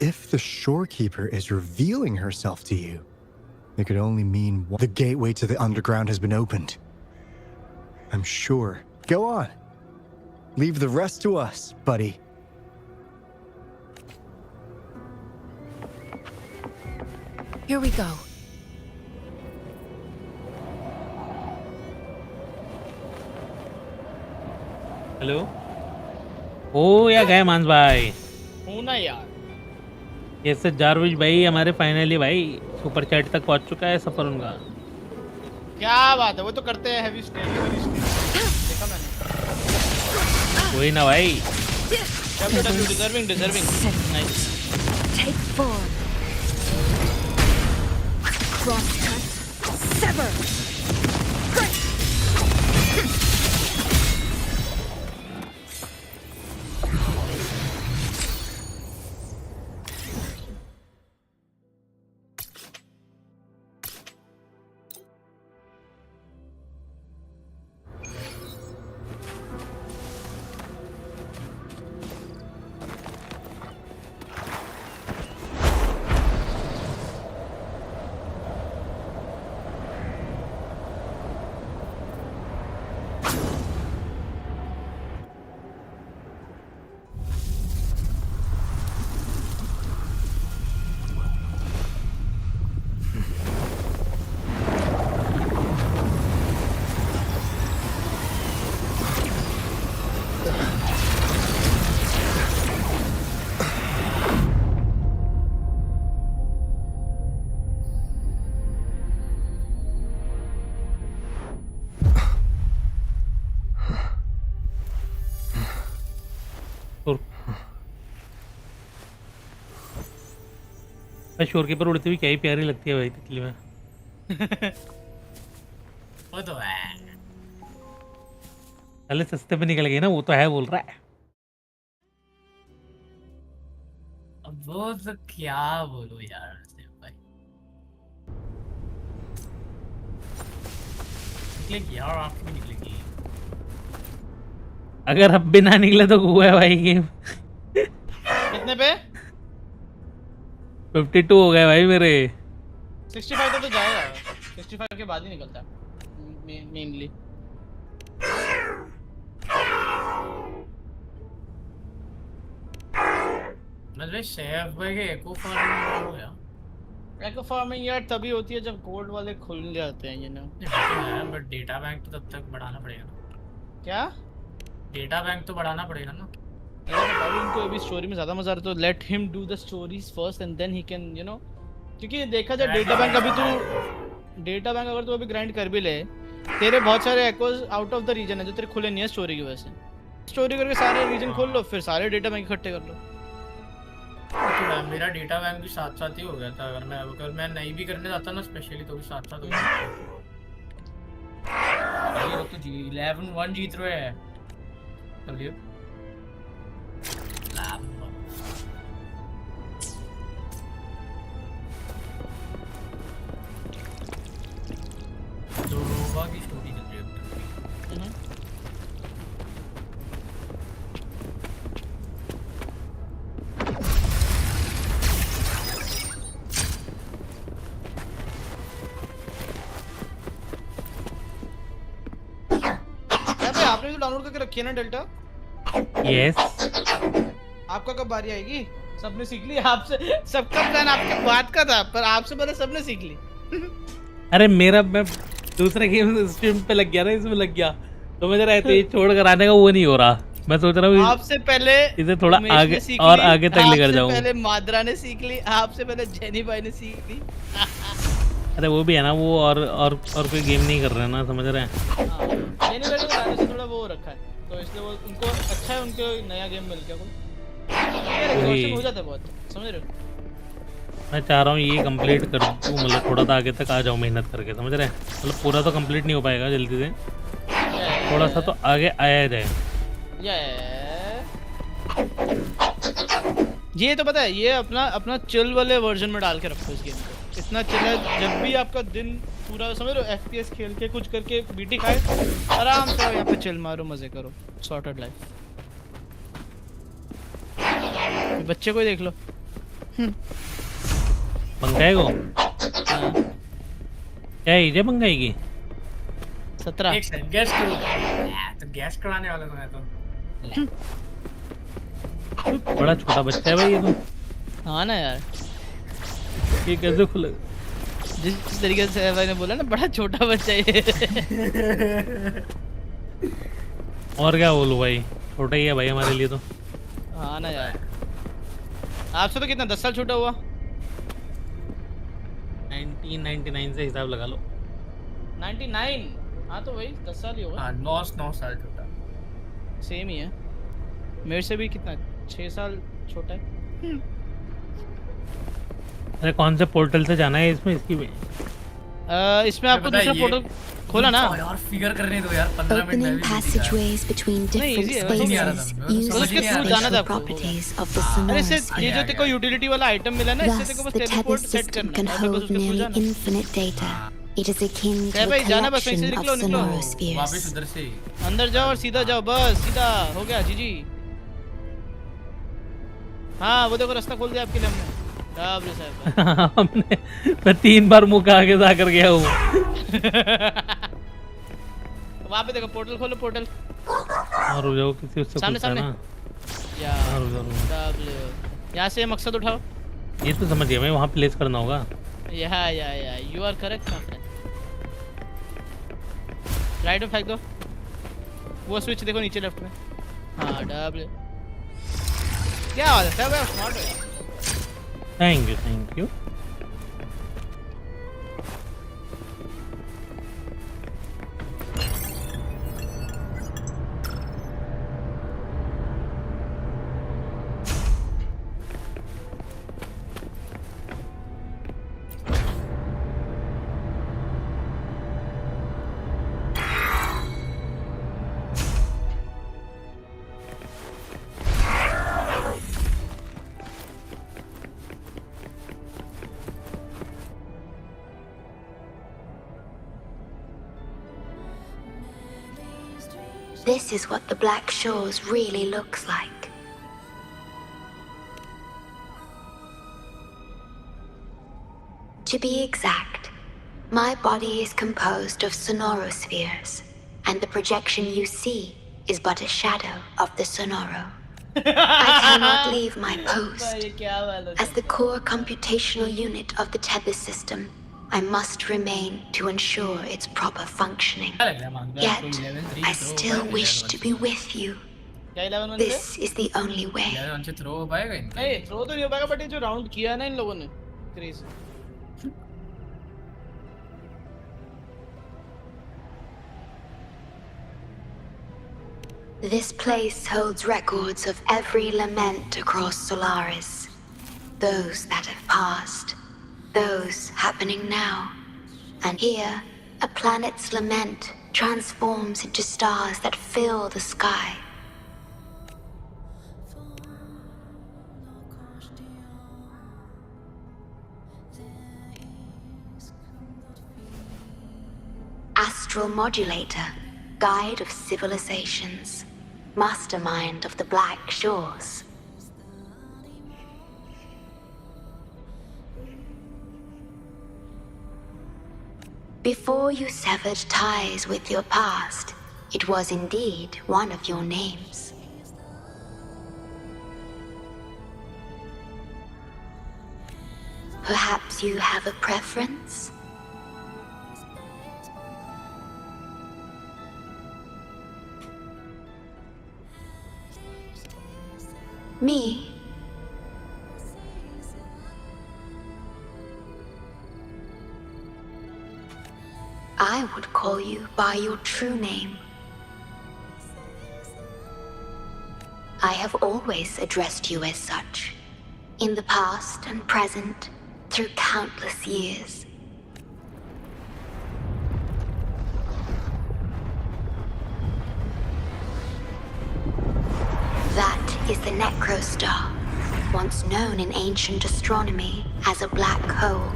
If the shorekeeper is revealing herself to you, it could only mean the gateway to the underground has been opened. I'm sure. Go on. Leave the rest to us, buddy. Here we go. Hello oh या गए मानस भाई हूँ ना यार। ये से जारविश भाई हमारे फाइनली भाई सुपर चैट तक पहुंच चुका है सफर उनका। क्या बात है, वो तो करते हैं हेवी स्टेज देखा मैंने। वही ना भाई। Deserving nice. Take 4. Cross cut. Sever. शोर के पर उड़ती हुई क्या ही प्यारी लगती है भाई तितली में। वो तो है। पहले सस्ते पे निकल गई ना, वो तो है बोल रहा है। अब वो तो क्या बोलूं यार भाई। निकलेगी यार, आपकी भी निकलेगी। अगर अब भी ना निकले तो हुआ है भाई गेम। कितने पे? 52 हो गए भाई मेरे। 65 तो जाएगा, 65 के बाद ही निकलता है मेनली। मतलब शेफ भाई के एको फार्मिंग हो गया। एको फार्मिंग यार तभी होती है जब गोल्ड वाले खुल जाते हैं, ये ना। बट डेटा बैंक तो तब तक बढ़ाना पड़ेगा ना। क्या? डेटा बैंक तो बढ़ाना पड़ेगा ना। अगर उनको अभी स्टोरी में ज्यादा मजा आ रहा है तो let him do the stories first and then he can क्योंकि देखा जाए डेटा बैंक अभी तो डेटा बैंक अगर तू अभी ग्राइंड कर भी ले, तेरे बहुत सारे echoes out of the region है जो तेरे खुले नहीं है स्टोरी की वजह से। स्टोरी करके सारे रीजन खोल लो, फिर सारे डेटा बैंक इकट्ठे कर लो। तो मेरा डेटा बैंक भी साथ साथ ही हो गया था। अगर मैं नहीं भी करने जाता ना स्पेशली तो भी साथ साथ हो गया। ये लोग तो 11-1 जीत रहे हैं। चलिए जोरोबा की स्टोरी चल रही है। आपने तो डाउनलोड करके रखी है ना डेल्टा? यस। आपका कब बारी आएगी? सबने सीख ली आपसे, सबका प्लान आपके बात का था, पर आपसे पहले सबने सीख ली। अरे मेरा मैं दूसरे गेम स्ट्रीम पे लग गया ना, इसमें लग गया तो मुझे रहते ही छोड़ कर आने का वो नहीं हो रहा। मैं सोच रहा हूँ आपसे पहले इसे थोड़ा आगे और आगे तक लेकर जाऊँ। पहले माद्रा ने सीख ली, आपसे पहले जेनी भाई ने सीख ली। अरे वो भी है ना, वो और कोई गेम नहीं कर रहे हैं ना, समझ रहे हैं। जेनी भाई को राजा से थोड़ा वो रखा है तो इसलिए वो उनको अच्छा है, उनको नया गेम मिल गया कोई हो जाता है बहुत, समझ रहे हो? मैं चाह रहा हूँ ये कंप्लीट कर दूँ, मतलब थोड़ा सा आगे तक आ जाऊँ मेहनत करके, समझ रहे हैं। मतलब पूरा तो कंप्लीट नहीं हो पाएगा जल्दी से, थोड़ा सा तो आगे आया जाए। ये तो पता है, ये अपना चिल वाले वर्जन में डाल के रखो इस गेम को। इतना चिल है, जब भी आपका दिन पूरा समझ लो FPS खेल के कुछ करके बीटी खाए, आराम से यहाँ पे चिल मारो, मजे करो, सॉर्टेड लाइफ। बच्चे को ही देख लो। मंगाई को क्या इजे मंगाएगी 17 एक सेकंड गैस करो तो गैस कराने वाला तो मैं तो बड़ा छोटा बच्चा है भाई ये तो। हाँ ना यार, ये कैसे खुले? जिस तरीके से भाई ने बोला ना, बड़ा छोटा बच्चा ये। और क्या बोलूं भाई, छोटा ही है भाई हमारे लिए तो। हाँ ना यार, आपसे तो कितना 10 साल छोटा हुआ? 1999 से हिसाब लगा लो। 99? हाँ तो वही 10 साल ही होगा। हाँ 9 साल छोटा, सेम ही है मेरे से भी। कितना 6 साल छोटा है। अरे कौन से पोर्टल से जाना है इसमें? इसमें आपको दूसरा पोर्टल खोला ना यार, फिगर करने दो यार 15 मिनट में भी passageways between different spaces using special properties of the sonorous sphere. ये जो तेरे को यूटिलिटी वाला आइटम मिला ना, इससे तेरे को Thus, बस the teleport tether set system करना can है, बस hold उसके थ्रू nearly जाना। infinite data. It is akin to a भाई जाना बस, वहीं से collection of निकलो sonospheres. वापस उधर से अंदर जाओ और सीधा जाओ, बस सीधा हो गया जी। हाँ वो देखो रास्ता खोल दिया आपके लिए हमने। हमने मैं 3 बार मुंह का आगे जा कर गया हूँ। वहाँ पे देखो पोर्टल खोलो, पोर्टल। और रुक जाओ, किसी उससे सामने पूछना है ना। यहाँ से मकसद उठाओ। ये तो समझ गया मैं, वहाँ प्लेस करना होगा। या you are correct my friend. Right में फेंक दो, वो स्विच देखो नीचे लेफ्ट में। हाँ डब्ल्यू। क्या बात है सब, स्मार्ट हो यार। Thank you. This is what the Black Shores really looks like. To be exact, my body is composed of sonorospheres, and the projection you see is but a shadow of the sonoro. I cannot leave my post. As the core computational unit of the tether system, I must remain to ensure its proper functioning. Yet, I still wish to be with you. This is the only way. Throw हो पाएगा इनका? नहीं throw तो नहीं हो पाएगा, but ये जो राउंड किया है ना इन लोगों ने craze. This place holds records of every lament across Solaris. Those that have passed, those happening now. And here, a planet's lament transforms into stars that fill the sky. Astral Modulator, Guide of Civilizations, Mastermind of the Black Shores. Before you severed ties with your past, it was indeed one of your names. Perhaps you have a preference? Me? I would call you by your true name. I have always addressed you as such, in the past and present, through countless years. That is the Necrostar, once known in ancient astronomy as a black hole.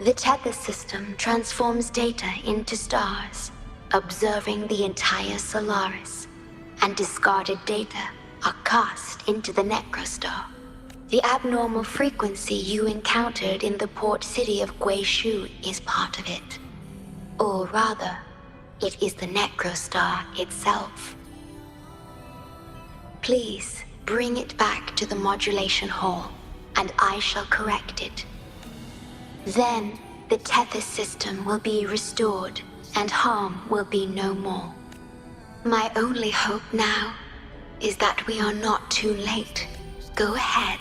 The tether system transforms data into stars, observing the entire Solaris, and discarded data are cast into the Necrostar. The abnormal frequency you encountered in the port city of Guishu is part of it. Or rather, it is the Necrostar itself. Please bring it back to the modulation hall, and I shall correct it. Then, the tether system will be restored, and harm will be no more. My only hope now is that we are not too late. Go ahead.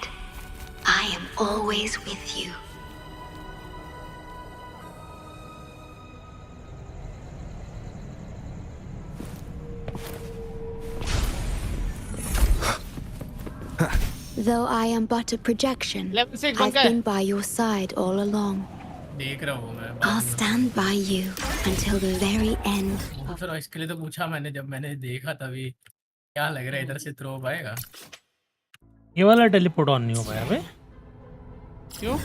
I am always with you. Though I am but a projection, I've been by your side all along. I'll stand by you until the very end. फिर इसके लिए तो पूछा मैंने, जब मैंने देखा तभी क्या लग रहा है इधर से थ्रो पाएगा। ये वाला टेलीपोर्ट ऑन नहीं हो पाया बे। क्यों?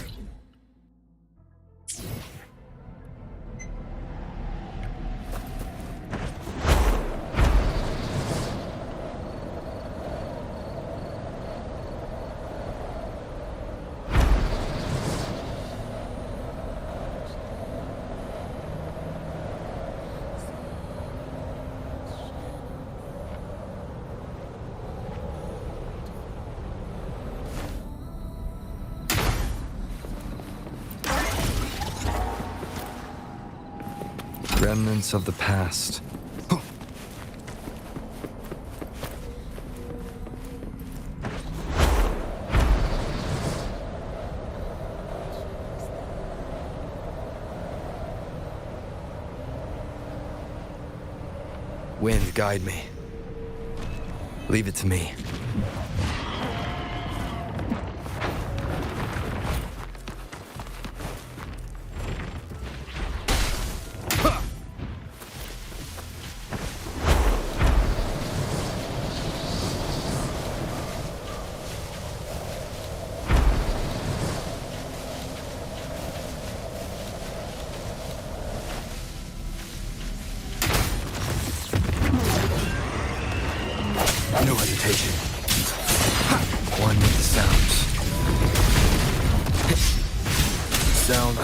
Remnants of the past. Wind, guide me. Leave it to me. No hesitation. One with the sounds. Sound.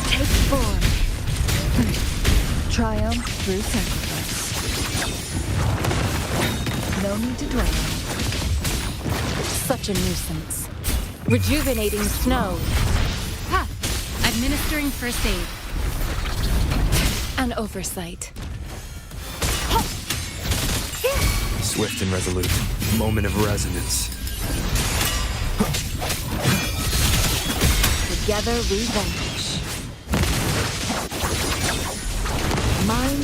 Take form. Triumph through sacrifice. No need to dwell. Such a nuisance. Rejuvenating snow. Ha! Administering first aid. An oversight. Swift and resolute. Moment of resonance. Together we vanquish.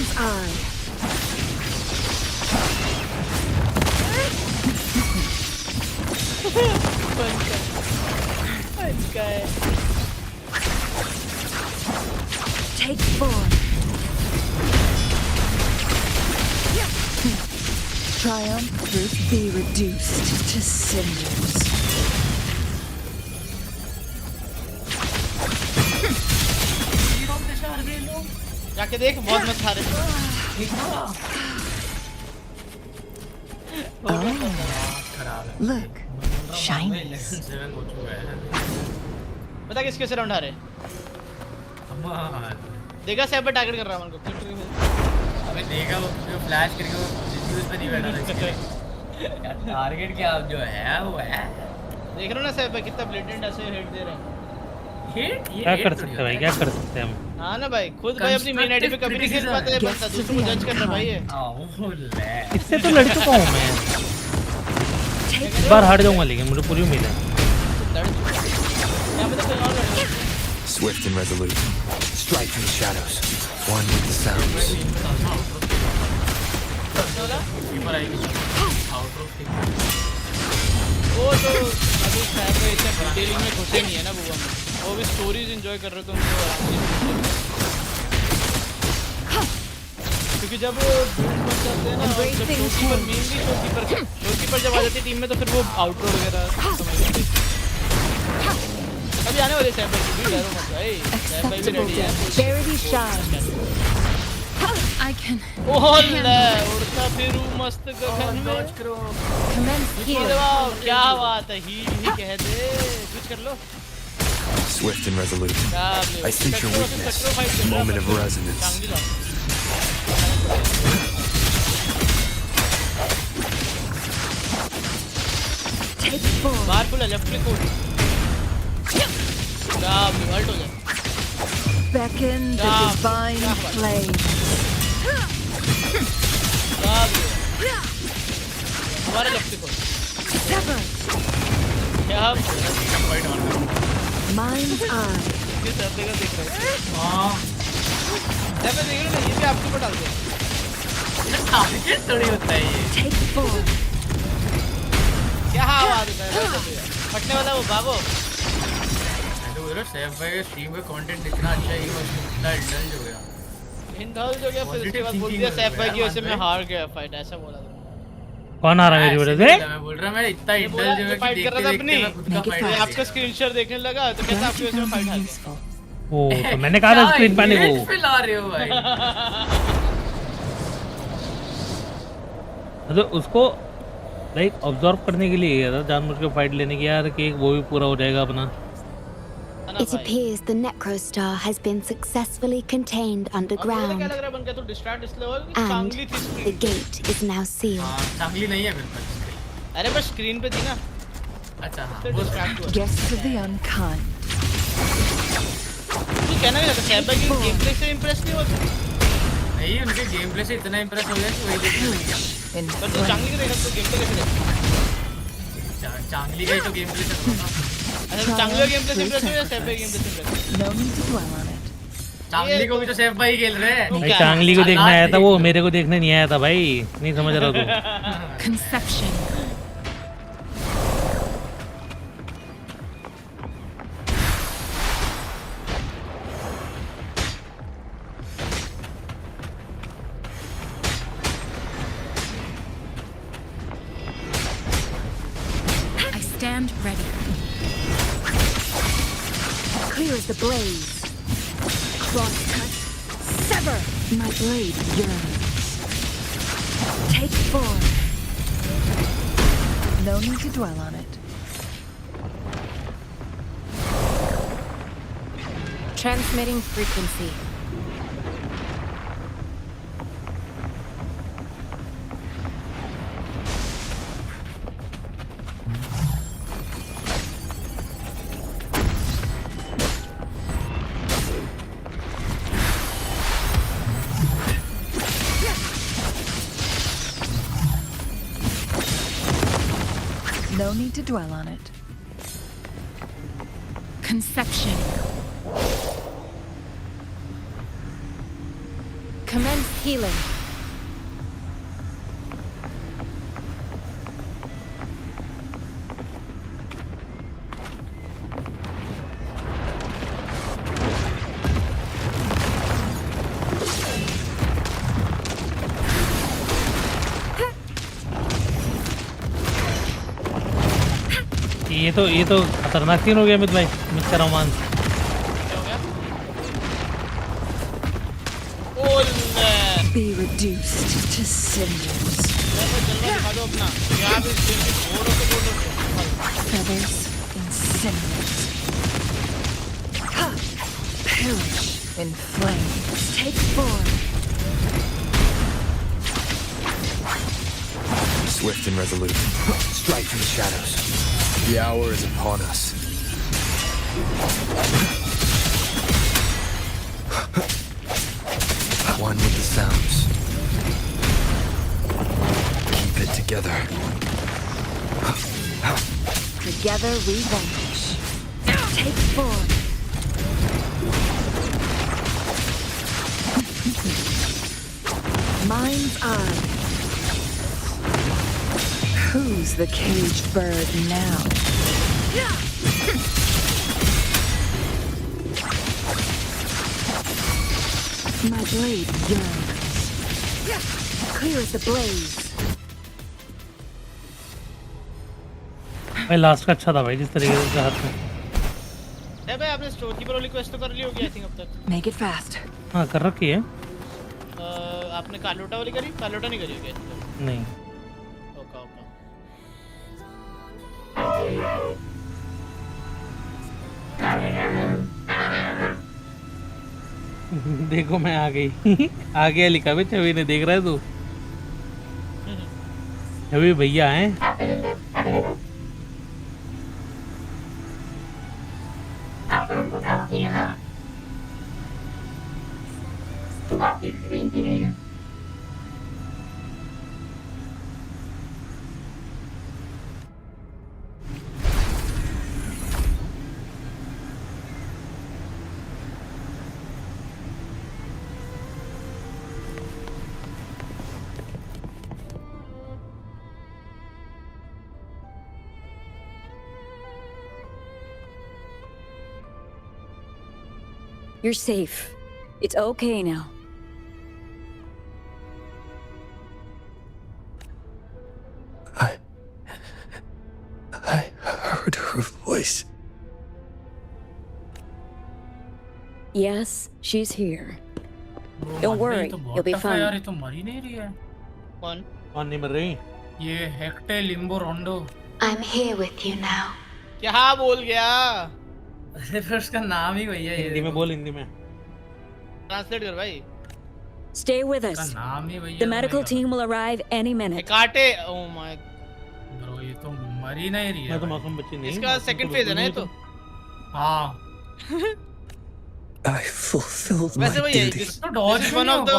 Mind's eye. Take form. Triumph, be reduced to cinders. जाके देख बहुत मत खा रहे Look, shiny. पता किसके से round आ रहे देखा सैफ पर टारगेट कर रहा है मन को अबे देखा वो फ्लैश करके वो डिफ्यूज पे नहीं बैठा था इसके टारगेट क्या जो है वो है देख रहे हो ना सैफ पे कितना ब्लेडेंट ऐसे हेड दे रहे हैं क्या कर सकते हैं भाई, क्या कर सकते हैं हम? हाँ ना भाई, खुद भाई अपनी मेन आईडी पे कभी नहीं खेल पाते हैं, बंदा दूसरों को जज करना भाई है। इससे तो लड़ चुका हूँ मैं, इस बार हार जाऊंगा लेकिन मुझे पूरी उम्मीद है। Swift and resolute, strike from the shadows, one with the sounds. वो तो अभी शायद इतना डिटेलिंग में घुसे नहीं है ना बुआ में, वो भी स्टोरीज एंजॉय कर रहे थे उनको आराम से, क्योंकि जब बन जाते हैं ना शोकीपर मेनली शोकीपर जब आ जाती है टीम में तो फिर वो आउटरोड वगैरह अभी आने वाले सैफ भाई भी डरो मत भाई, सैफ भाई भी रेडी है। I can. ओह ले उड़ता फिरू मस्त गगन में क्या बात है, ही कह दे कुछ कर लो। Swift and resolute, I sense your weakness, moment of resonance. बाहर पुल लेफ्ट क्लिक कोड अल्ट हो जाए, Beckon the divine flame. हमारा लेफ्ट क्लिक कोड क्या Mind's eye. किस तरह का देख रहे हो? हाँ जब देख रहे हो ना, ये भी आपके ऊपर डाल दे, टारगेट थोड़ी होता है ये। Take form. क्या आवाज होता है फटने वाला वो भागो। सैफ भाई के स्ट्रीम का कंटेंट इतना अच्छा है कि वो इतना इंडल्ज हो गया, इंडल्ज हो गया, फिर उसके बाद बोल दिया सैफ भाई की वजह से मैं हार गया फाइट, ऐसा बोला था। कौन आ रहा है मेरी वजह से? मैं बोल रहा मैं इतना इंडल्ज हो गया फाइट कर रहा था अपनी, आपका स्क्रीनशॉट देखने लगा तो कहता आपकी वजह से मैं फाइट हार गया। ओ तो मैंने कहा था स्क्रीन पाने को ला रहे हो भाई। तो उसको लाइक ऑब्जर्व करने के लिए गया था, जानबूझ के फाइट लेने की यार कि वो भी पूरा हो जाएगा अपना। It appears the Necrostar has been successfully contained underground, and the gate is now sealed. चांगली नहीं है बिल्कुल, अरे बस स्क्रीन पे थी ना। अच्छा हाँ, वो डिस्ट्रैक्ट हुआ। Guests of the unkind. तू कहना क्या था, सैफ भाई की गेमप्ले से इंप्रेस नहीं हुआ? नहीं, उनके गेमप्ले से इतना इंप्रेस हो गया कि वही देखने लग गया। पर तू चांगली का देखा तो गेमप्ले कैसे देखा? चांगली का ही तो गेमप्ले चल रहा था। अच्छा चांगली का गेमप्ले से इंप्रेस हुआ या सैफ भाई गेमप्ले से Impress? No need to dwell on it. चांगली को भी तो सैफ भाई खेल रहे हैं। भाई चांगली को देखना आया था वो, मेरे को देखने नहीं आया था भाई, नहीं समझ रहा तू। Conception. Stand ready. Clear as the blaze. Cross cut. Sever. My blade yearns. Take form. No need to dwell on it. Transmitting frequency. No need to dwell on it. Conception. Commence healing. ये तो खतरनाक scene हो गया अमित भाई, mister romance. Be reduced to cinders. Feathers in cinders. Perish in flames. Take form. Swift and resolute. Strike from the shadows. The hour is upon us. One with the sounds. Keep it together. Together we vanish. Take form. Mind's eye. Who's the caged bird now? My blade yearns. Clear as the blaze. भाई last का अच्छा था भाई, जिस तरीके से हाथ में। ए भाई आपने स्टोर कीपर वाली क्वेस्ट तो कर ली होगी आई थिंक अब तक। Make it fast. हाँ कर रखी है। आपने कालोटा वाली करी? कालोटा नहीं करी होगी नहीं। ओका ओका। देखो मैं आ गई। आ गया लिखा भी छवि ने, देख रहा है तू? छवि भैया हैं। You're safe. It's okay now. I heard her voice. Yes, she's here. Don't worry, you'll be fine. यार ये तो मर ही नहीं रही है। कौन? कौन नहीं मर रही? ये हेक्टे लिम्बो रोंडो। I'm here with you now. क्या बोल गया? अरे फिर उसका नाम ही वही है। हिंदी में बोल, हिंदी में। ट्रांसलेट कर भाई। Stay with us. उसका नाम ही वही है। The medical team will arrive any minute. काटे। Oh my। ब्रो ये तो मर ही नहीं रही है। मैं तो मासूम बच्ची नहीं। इसका सेकंड फेज है ना ये तो। हाँ। I fulfilled my वैसे वही है, duty तो dodge one of the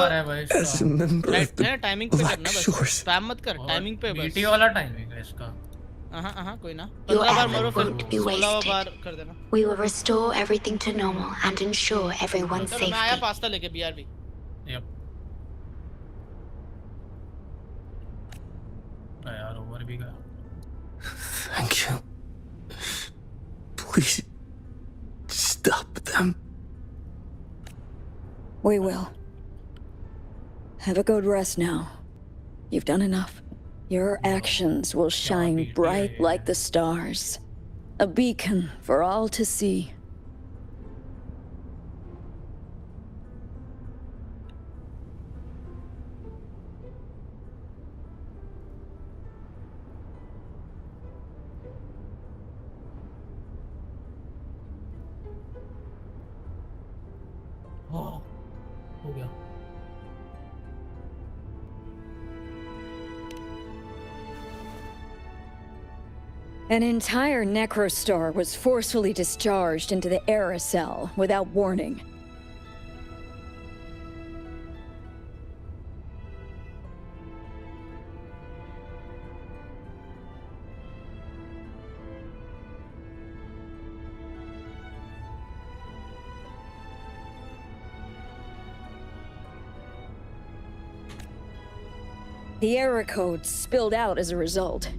as a member of right है, टाइमिंग पे Black करना बस। Shores. स्पैम मत कर, टाइमिंग पे बस। बीटी वाला टाइमिंग है इसका। कोई ना। Your 15 बार effort मरो फिर won't be 16वां wasted. बार कर देना। We will restore everything to normal and ensure everyone's चलो मैं आया safety. पास्ता लेके बीआरबी। यप। यार ओवर भी गया। Thank you. Please stop them. We will. Have a good rest now. You've done enough. Your actions will shine bright like the stars. A beacon for all to see. हो गया। An entire necrostar was forcefully discharged into the Era cell without warning. The error code spilled out as a result.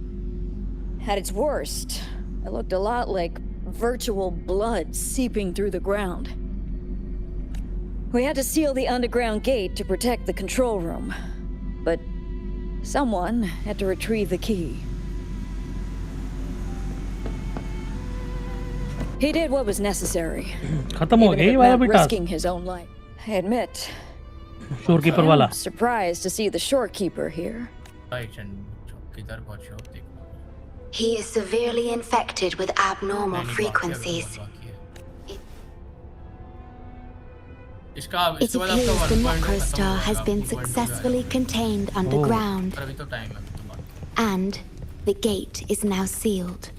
At its worst, it looked a lot like virtual blood seeping through the ground. We had to seal the underground gate to protect the control room, but someone had to retrieve the key. He did what was necessary, खत्म हो even गया if ये it वाला meant भी task risking his own life. I admit, शोरकीपर वाला I'm surprised to see the shorekeeper here. किधर पहुंचे हो देख He is severely infected with abnormal frequencies. इसका It इसके बाद आपका appears the 1.0 necrostar खत्म has हो been जाएगा, 2.0 successfully contained underground, पर अभी तो टाइम है तो बात and the gate is now sealed.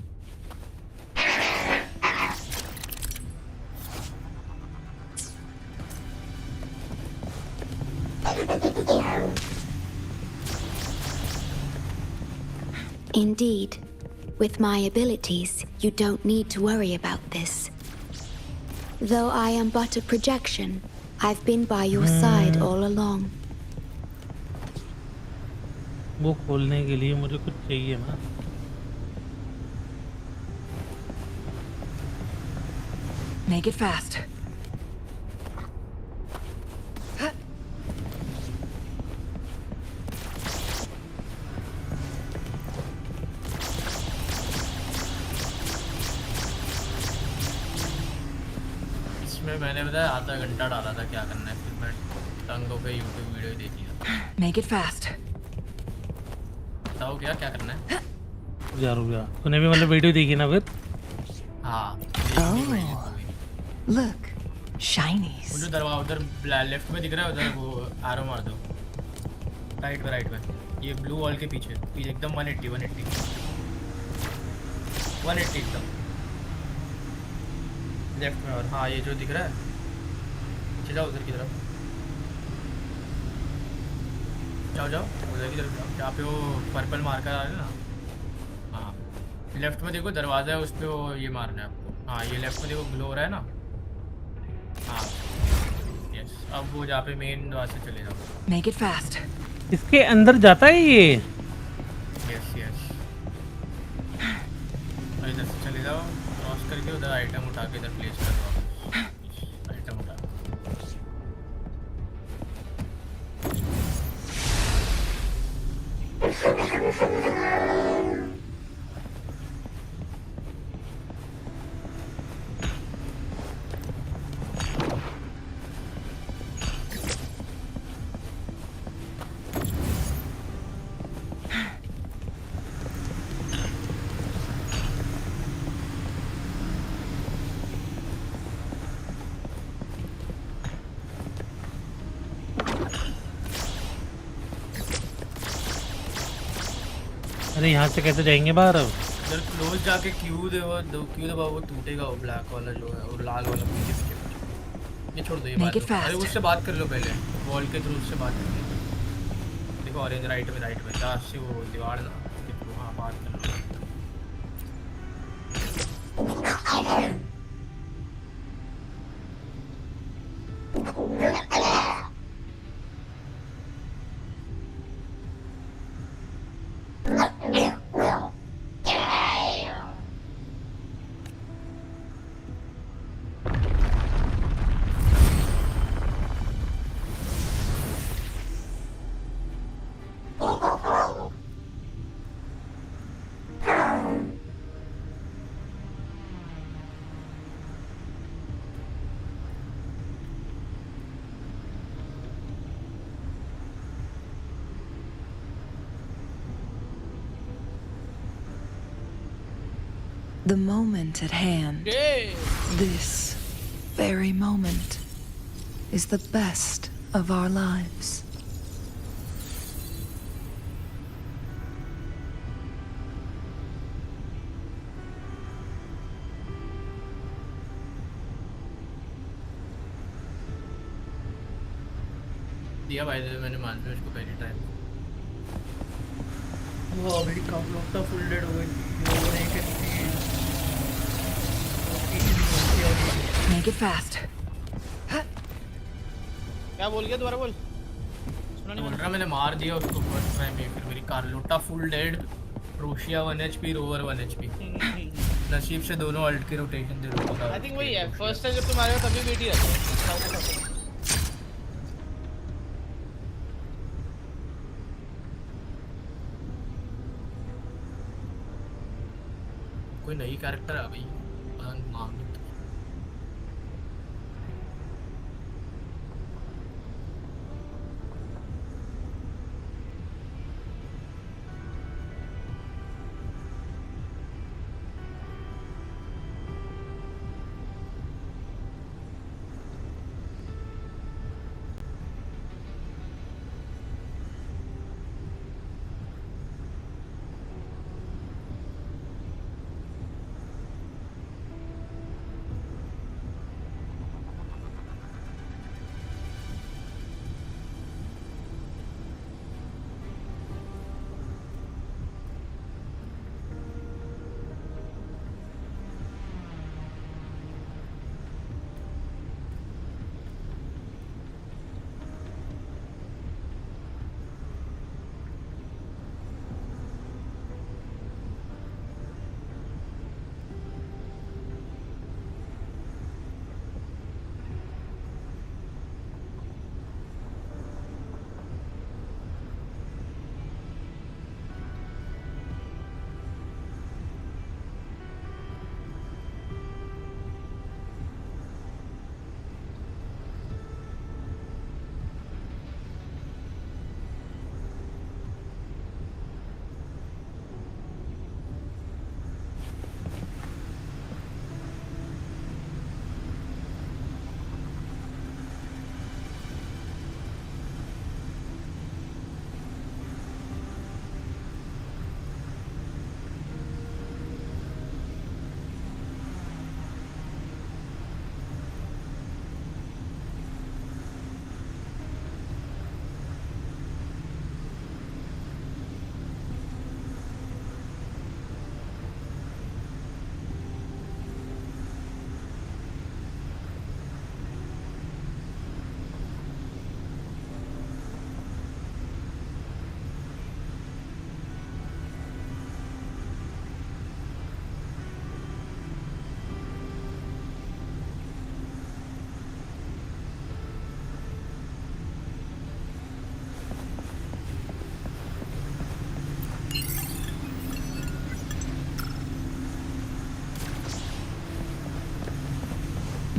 Indeed, with my abilities, you don't need to worry about this. Though I am but a projection, I've been by your side all along. वो खोलने के लिए मुझे कुछ चाहिए ना Make it fast. इसमें मैंने बताया आधा घंटा डाला था क्या करना है फिर मैं टंगों पे YouTube वीडियो देख लिया Make it fast. बताओ क्या क्या करना है रुक जा तूने भी मतलब वीडियो देखी ना फिर हाँ Look, shinies. वो जो दरवाजा उधर लेफ्ट में दिख रहा है उधर वो आरो मार दो राइट में ये ब्लू वॉल के पीछे एकदम 180 एकदम लेफ्ट में और हाँ ये जो दिख रहा है नीचे जाओ उधर की तरफ जाओ उधर की तरफ जाओ जहाँ पे वो पर्पल मार्कर आ रहा है ना हाँ लेफ्ट में देखो दरवाज़ा है उस पर वो ये मारना है आपको हाँ ये लेफ्ट में देखो ग्लो हो रहा है ना हाँ यस अब वो जहाँ पे मेन दरवाजे से चले जाओ Make it fast. इसके अंदर जाता है ये यस इधर से चले जाओ क्रॉस करके उधर आइटम उठा के इधर प्लेस कर दो आइटम उठा अरे यहाँ से कैसे जाएंगे बाहर अब इधर क्लोज जाके क्यू दबाओ वो टूटेगा वो ब्लैक वाला जो है और लाल वाला पीछे ये छोड़ दो ये बात अरे उससे बात कर लो पहले वॉल के थ्रू उससे बात कर लो देखो ऑरेंज राइट में जहाँ से वो दीवार ना हाँ बात कर लो The moment at hand, this very moment, is the best of our lives. दिया भाई मैंने मान लिया उसको पहली टाइम वो already count of the full dead हो गई Make it fast. क्या बोल गया दोबारा बोल अपना नहीं बोल बना। रहा मैंने मार दिया उसको फर्स्ट टाइम में, फिर मेरी Carlotta full dead, Roccia 1 HP, Rover 1 HP। नसीब से दोनों अल्ट के रोटेशन दे रहा था। आई थिंक वही है, फर्स्ट टाइम जब तुम आएगा तभी बेटी रहती है। कोई नई कैरेक्टर आ गई, पता नहीं नाम नहीं।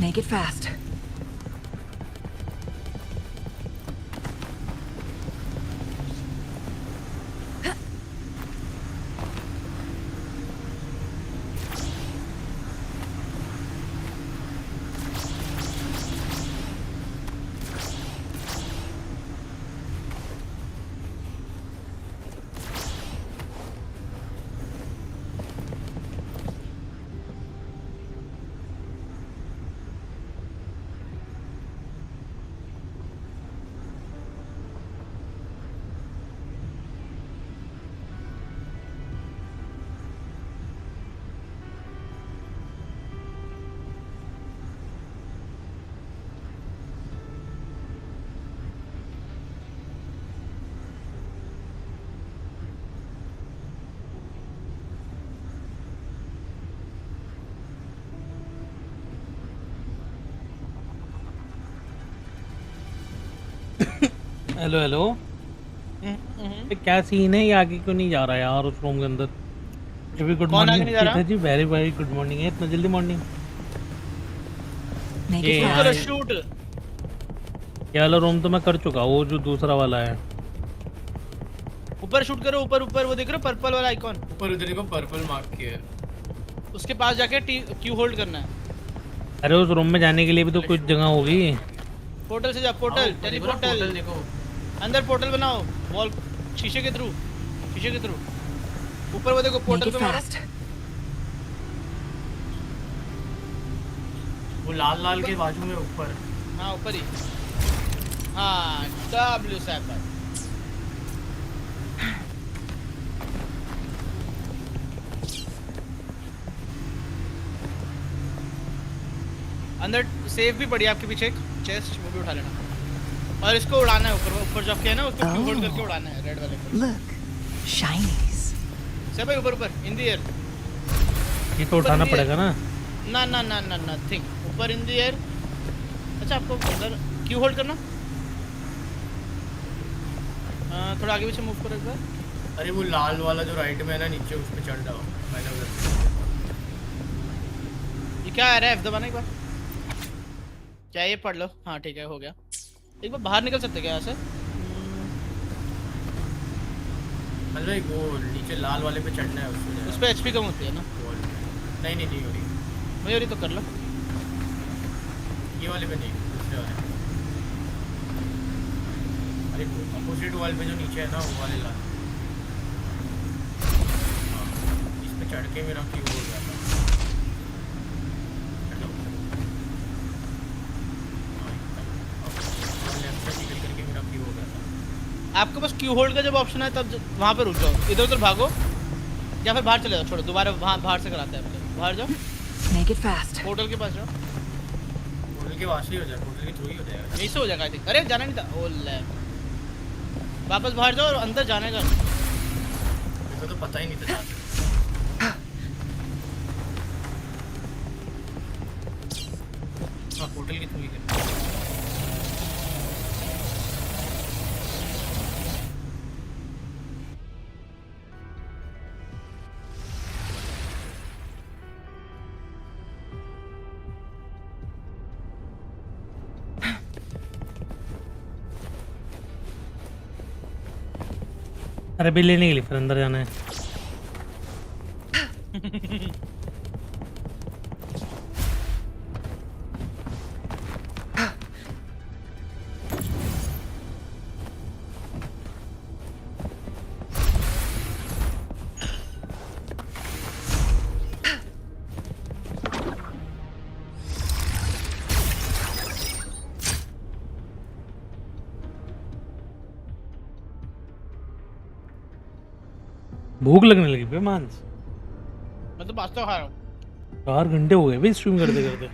Make it fast. Hello hello. क्या सीन है, ये आगे क्यों नहीं जा रहा है यार उस रूम के अंदर। गुड कौन आगे मॉर्निंग नहीं जा रहा? जी, वेरी वेरी गुड मॉर्निंग है, इतना जल्दी मॉर्निंग। ये चलो शूट। ये वाला रूम तो मैं कर चुका, वो जो दूसरा वाला है। ऊपर शूट करो, ऊपर ऊपर वो देख रहे हो पर्पल वाला आइकॉन, ऊपर उधर को पर्पल मार्क किया है, उसके पास जाके क्यू होल्ड करना है। अरे उस रूम में जाने के लिए भी तो कुछ जगह होगी। पोर्टल से जा, पोर्टल टेलीपोर्टल, देखो अंदर पोर्टल बनाओ, वॉल शीशे के थ्रू, शीशे के थ्रू ऊपर वो देखो पोर्टल पे मारो। वो लाल लाल के बाजू में ऊपर। हाँ ऊपर ही, हाँ W7। अंदर सेफ भी पड़ी है आपके पीछे एक चेस्ट, वो भी उठा लेना। और इसको उड़ाना है ऊपर जब किया ना उसको क्यू होल्ड करके उड़ाना है रेड वाले को। Look, shinies. सब भाई ऊपर इन द एयर। ये तो उठाना पड़ेगा ना। ना नथिंग ऊपर इन द एयर। अच्छा आपको अंदर क्यू होल्ड करना। थोड़ा आगे पीछे मूव करो एक बार। अरे वो लाल वाला जो राइट में है ना नीचे उस पे चढ़ जाओ। मैंने उधर ये क्या आ रहा है? F दबाना एक बार। क्या ये पढ़ लो। हाँ ठीक है हो गया। एक बार बाहर निकल सकते क्या यहाँ से? मतलब वो नीचे लाल वाले पे चढ़ना है उस पे HP कम होती है ना? नहीं हो रही। नहीं हो रही तो कर लो। ये वाले पे नहीं, दूसरे वाले। अरे अपोजिट वाल पे जो नीचे है ना वो वाले लाल। हाँ, इस पे चढ़ के मेरा क्यों हो जाता है? आपके पास क्यू होल्ड का जब ऑप्शन है तब वहाँ पे रुक जाओ, इधर उधर भागो या फिर बाहर चले जाओ। छोड़ो दोबारा वहाँ बाहर से कराते हैं पहले। बाहर जाओ। Make it fast. पोर्टल के पास जाओ। पोर्टल के पास ही हो जाए, पोर्टल के थ्रू ही हो जाएगा। यहीं से हो जाएगा आई थिंक। अरे जाना नहीं था। ओ ले वापस बाहर जाओ और अंदर जाने का। मेरे को तो पता ही नहीं था। हाँ पोर्टल के थ्रू ही करना। अरे बिल लेने के लिए फिर अंदर जाना है। भूख लगने लगी पे मांस। मैं तो पास्ता खा रहा हूँ। 4 घंटे हो गए भाई स्ट्रीम करते करते।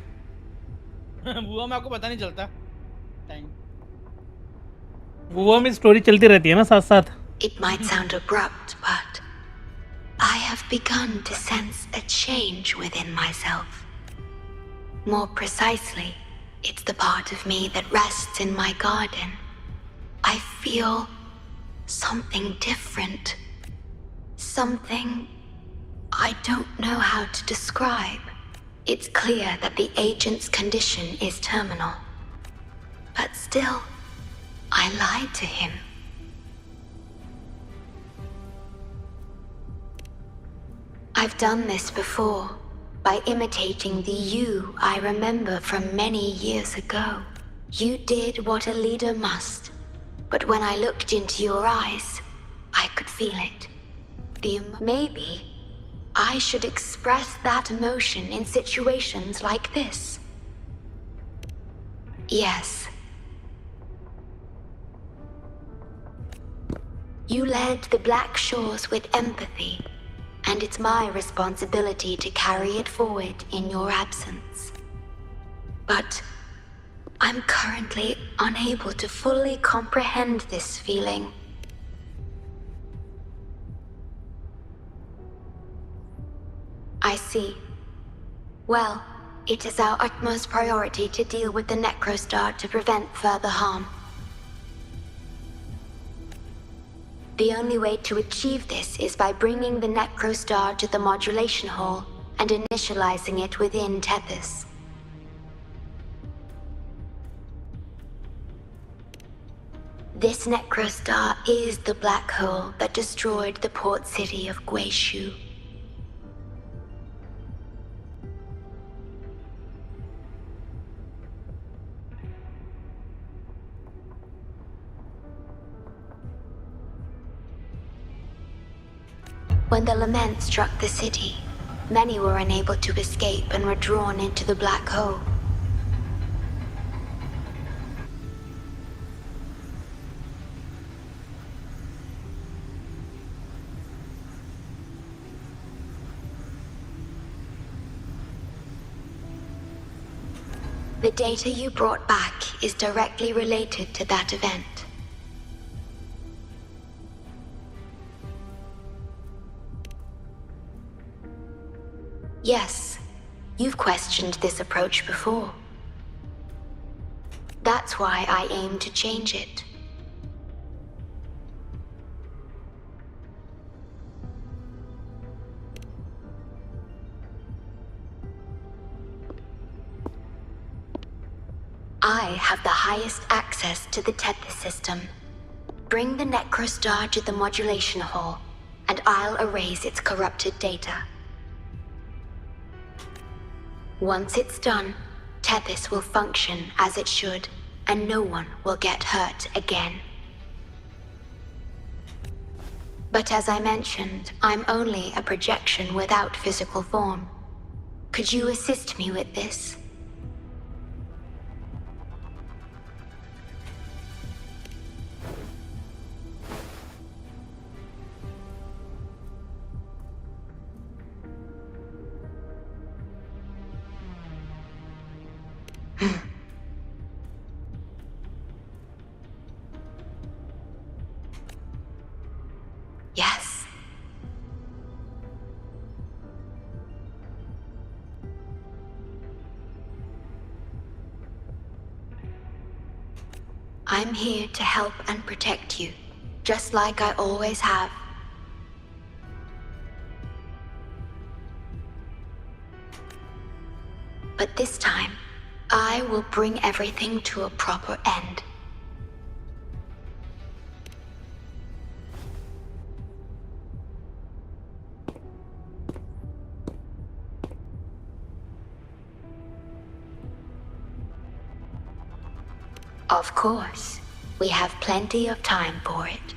बुआ में आपको पता नहीं चलता टाइम। बुआ में स्टोरी चलती रहती है ना साथ साथ। It might sound abrupt, but I have begun to sense a change within myself. More precisely, it's the part of me that rests in my garden. I feel something different. Something I don't know how to describe. It's clear that the agent's condition is terminal. But still, I lied to him. I've done this before, by imitating the you I remember from many years ago. You did what a leader must, but when I looked into your eyes, I could feel it. Maybe I should express that emotion in situations like this. Yes. You led the Black Shores with empathy, and it's my responsibility to carry it forward in your absence. But I'm currently unable to fully comprehend this feeling. I see. Well, it is our utmost priority to deal with the Necrostar to prevent further harm. The only way to achieve this is by bringing the Necrostar to the modulation hall and initializing it within Tethys. This Necrostar is the black hole that destroyed the port city of Guishu. When the lament struck the city, many were unable to escape and were drawn into the black hole. The data you brought back is directly related to that event. Yes, you've questioned this approach before. That's why I aim to change it. I have the highest access to the Tethys system. Bring the Necrostar to the modulation hall, and I'll erase its corrupted data. Once it's done, Tethys will function as it should, and no one will get hurt again. But as I mentioned, I'm only a projection without physical form. Could you assist me with this? Yes. I'm here to help and protect you, just like I always have. But this time, I will bring everything to a proper end. Of course, we have plenty of time for it.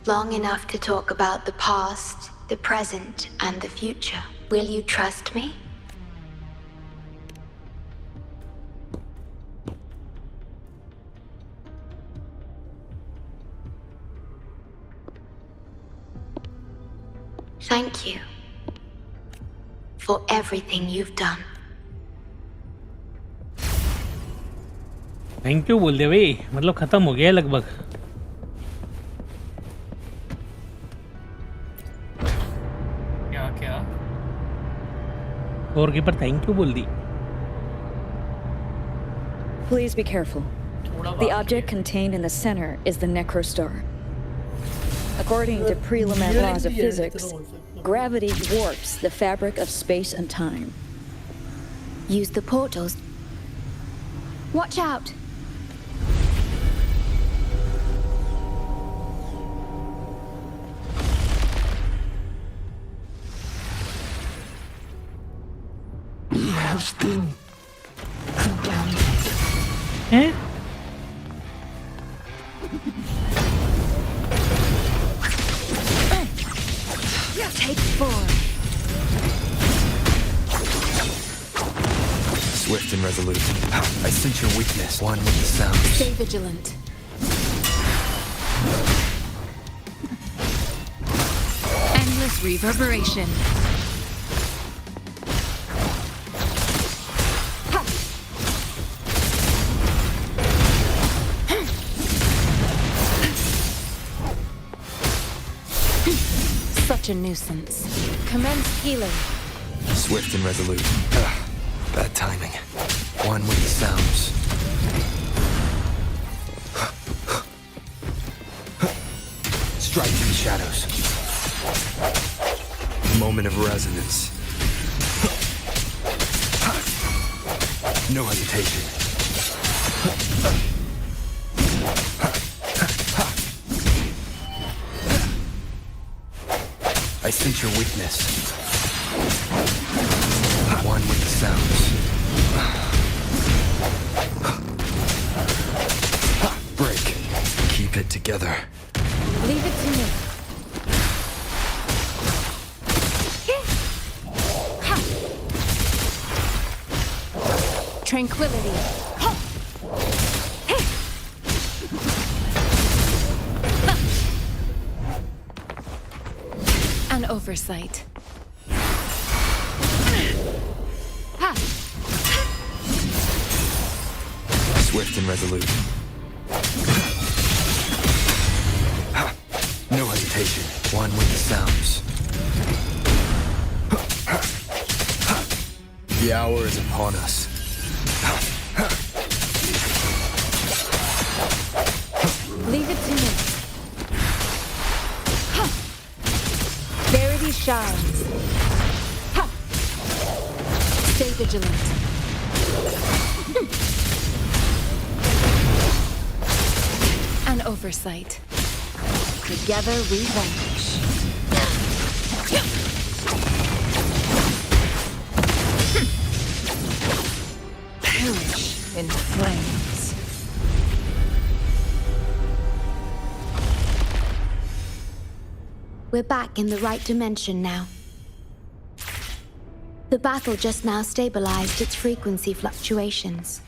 Long enough to talk about the past, the present, and the future. Will you trust me? Thank you for everything you've done. Thank you बोल दिया भाई, मतलब खत्म हो गया लगभग। क्या क्या स्टोरकीपर थैंक यू बोल दी। Please be careful. The object contained in the center is the Necrostar. According to pre-Lament laws of physics, gravity warps the fabric of space and time. Use the portals. Watch out! He has been condemned. Eh? Take 4. Swift and resolute. I sense your weakness. One with the sound. Stay vigilant. Endless reverberation. Such a nuisance. Commence healing. Swift and resolute. Bad timing. One with the sounds. Strike in the shadows. Moment of resonance. No hesitation. I sense your weakness. One with the sounds. Break. Keep it together. Leave it to me. Tranquility. An oversight. swift and resolute. No hesitation. One with the sounds. The hour is upon us. Leave it to me. Verity shines. Stay vigilant. An oversight. Together we vanish. Perish in flames. We're back in the right dimension now. The battle just now stabilized its frequency fluctuations.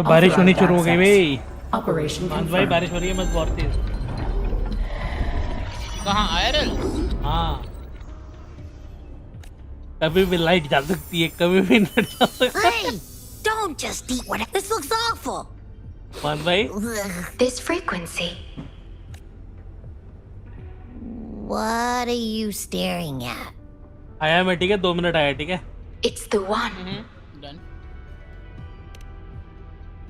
बारिश होनी शुरू हो गई भाई। Operation भाई बारिश हो रही है मत बहुत तेज। कहाँ आयरल? हाँ। कभी भी लाइट जा सकती है, कभी भी नहीं जा सकती। Hey, don't just eat what. This looks awful. मान भाई। This frequency. What are you staring at? आया मैं, ठीक है, 2 मिनट आया, ठीक है। It's the one. Done.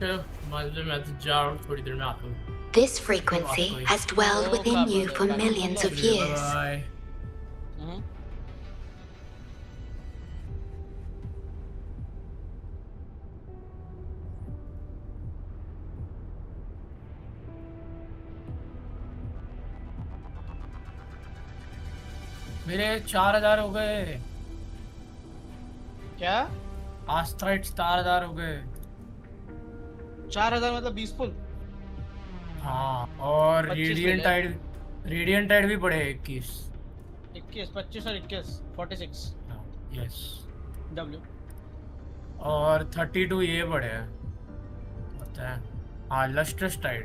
चलो मालूम मैं तो जा रहा हूँ, थोड़ी देर में आता हूँ। This frequency has dwelled within you for millions of years. Bye. मेरे 4000 हो गए। क्या? आस्ट्राइट्स 4000 हो गए। 4000 मतलब 20 पुल? हाँ, और 25 रेडियंट टाइड भी पड़े 21, 25 और 21 46। यस। W और 32 ये पड़े हैं, पता है। हाँ, लस्ट्रस टाइड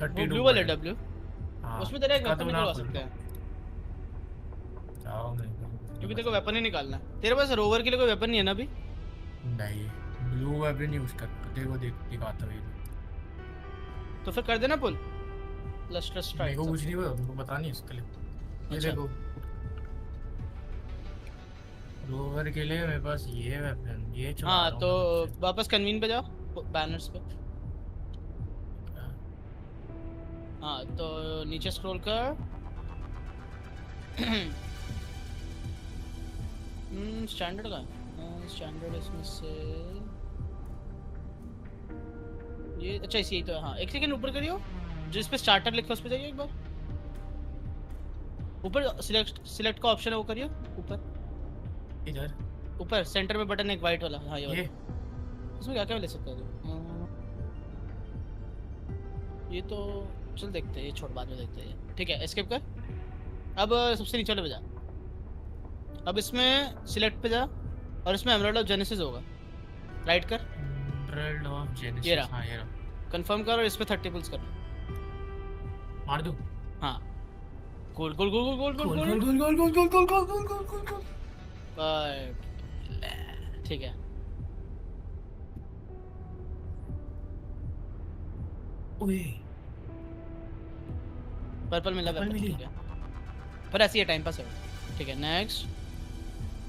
32 ब्लू वाले W। हाँ, उसमें तेरा एक उसका वेपन तो ना निकलवा खुल। सकते हैं, जाओ नहीं, क्योंकि तेरे को वेपन ही निकालना है। तेरे पास रोवर के लिए कोई वेपन नहीं है ना अभी? नहीं, ब्लू वेपन यूज कर, देखो दिखाता हूँ। तो फिर कर देना पुल लस्ट्रस मेरे स्ट्राइक। को कुछ नहीं हुआ, तुमको पता नहीं इसके लिए। ये अच्छा। देखो, रोवर के लिए मेरे पास ये वेपन, ये चला हाँ रहा तो हूँ। वापस कन्वीन पे जाओ, बैनर्स पे। हाँ तो नीचे स्क्रॉल कर। स्टैंडर्ड का स्टैंडर्ड इसमें से ये, अच्छा इसी यही तो है। हाँ एक सेकंड ऊपर करियो, जिस पे स्टार्टर लिखा उस पे जाइए एक बार। ऊपर सिलेक्ट का ऑप्शन है, वो करियो ऊपर। इधर ऊपर सेंटर में बटन एक वाइट वाला। हाँ ये वाला। ये इसमें क्या क्या ले सकते हो? ये तो चल देखते हैं, ये छोड़ बाद में देखते हैं। ठीक है, एस्केप कर। अब सबसे नीचे वाले पे जा। अब इसमें सिलेक्ट पे जा और इसमें एमराल्ड ऑफ जेनेसिस होगा, राइट कर। एमराल्ड ऑफ जेनेसिस, ये रहा। हाँ ये रहा। कंफर्म कर और इस पे 30 पुल्स कर। मार दूं? हाँ, गोल गोल गोल गोल गोल गोल गोल गोल गोल गोल गोल गोल गोल गोल गोल गोल गोल गोल गोल। ठीक है। ओए पर्पल मिला, पर्पल मिली। ठीक है। पर ऐसी है, टाइम पास है। ठीक है, नेक्स्ट।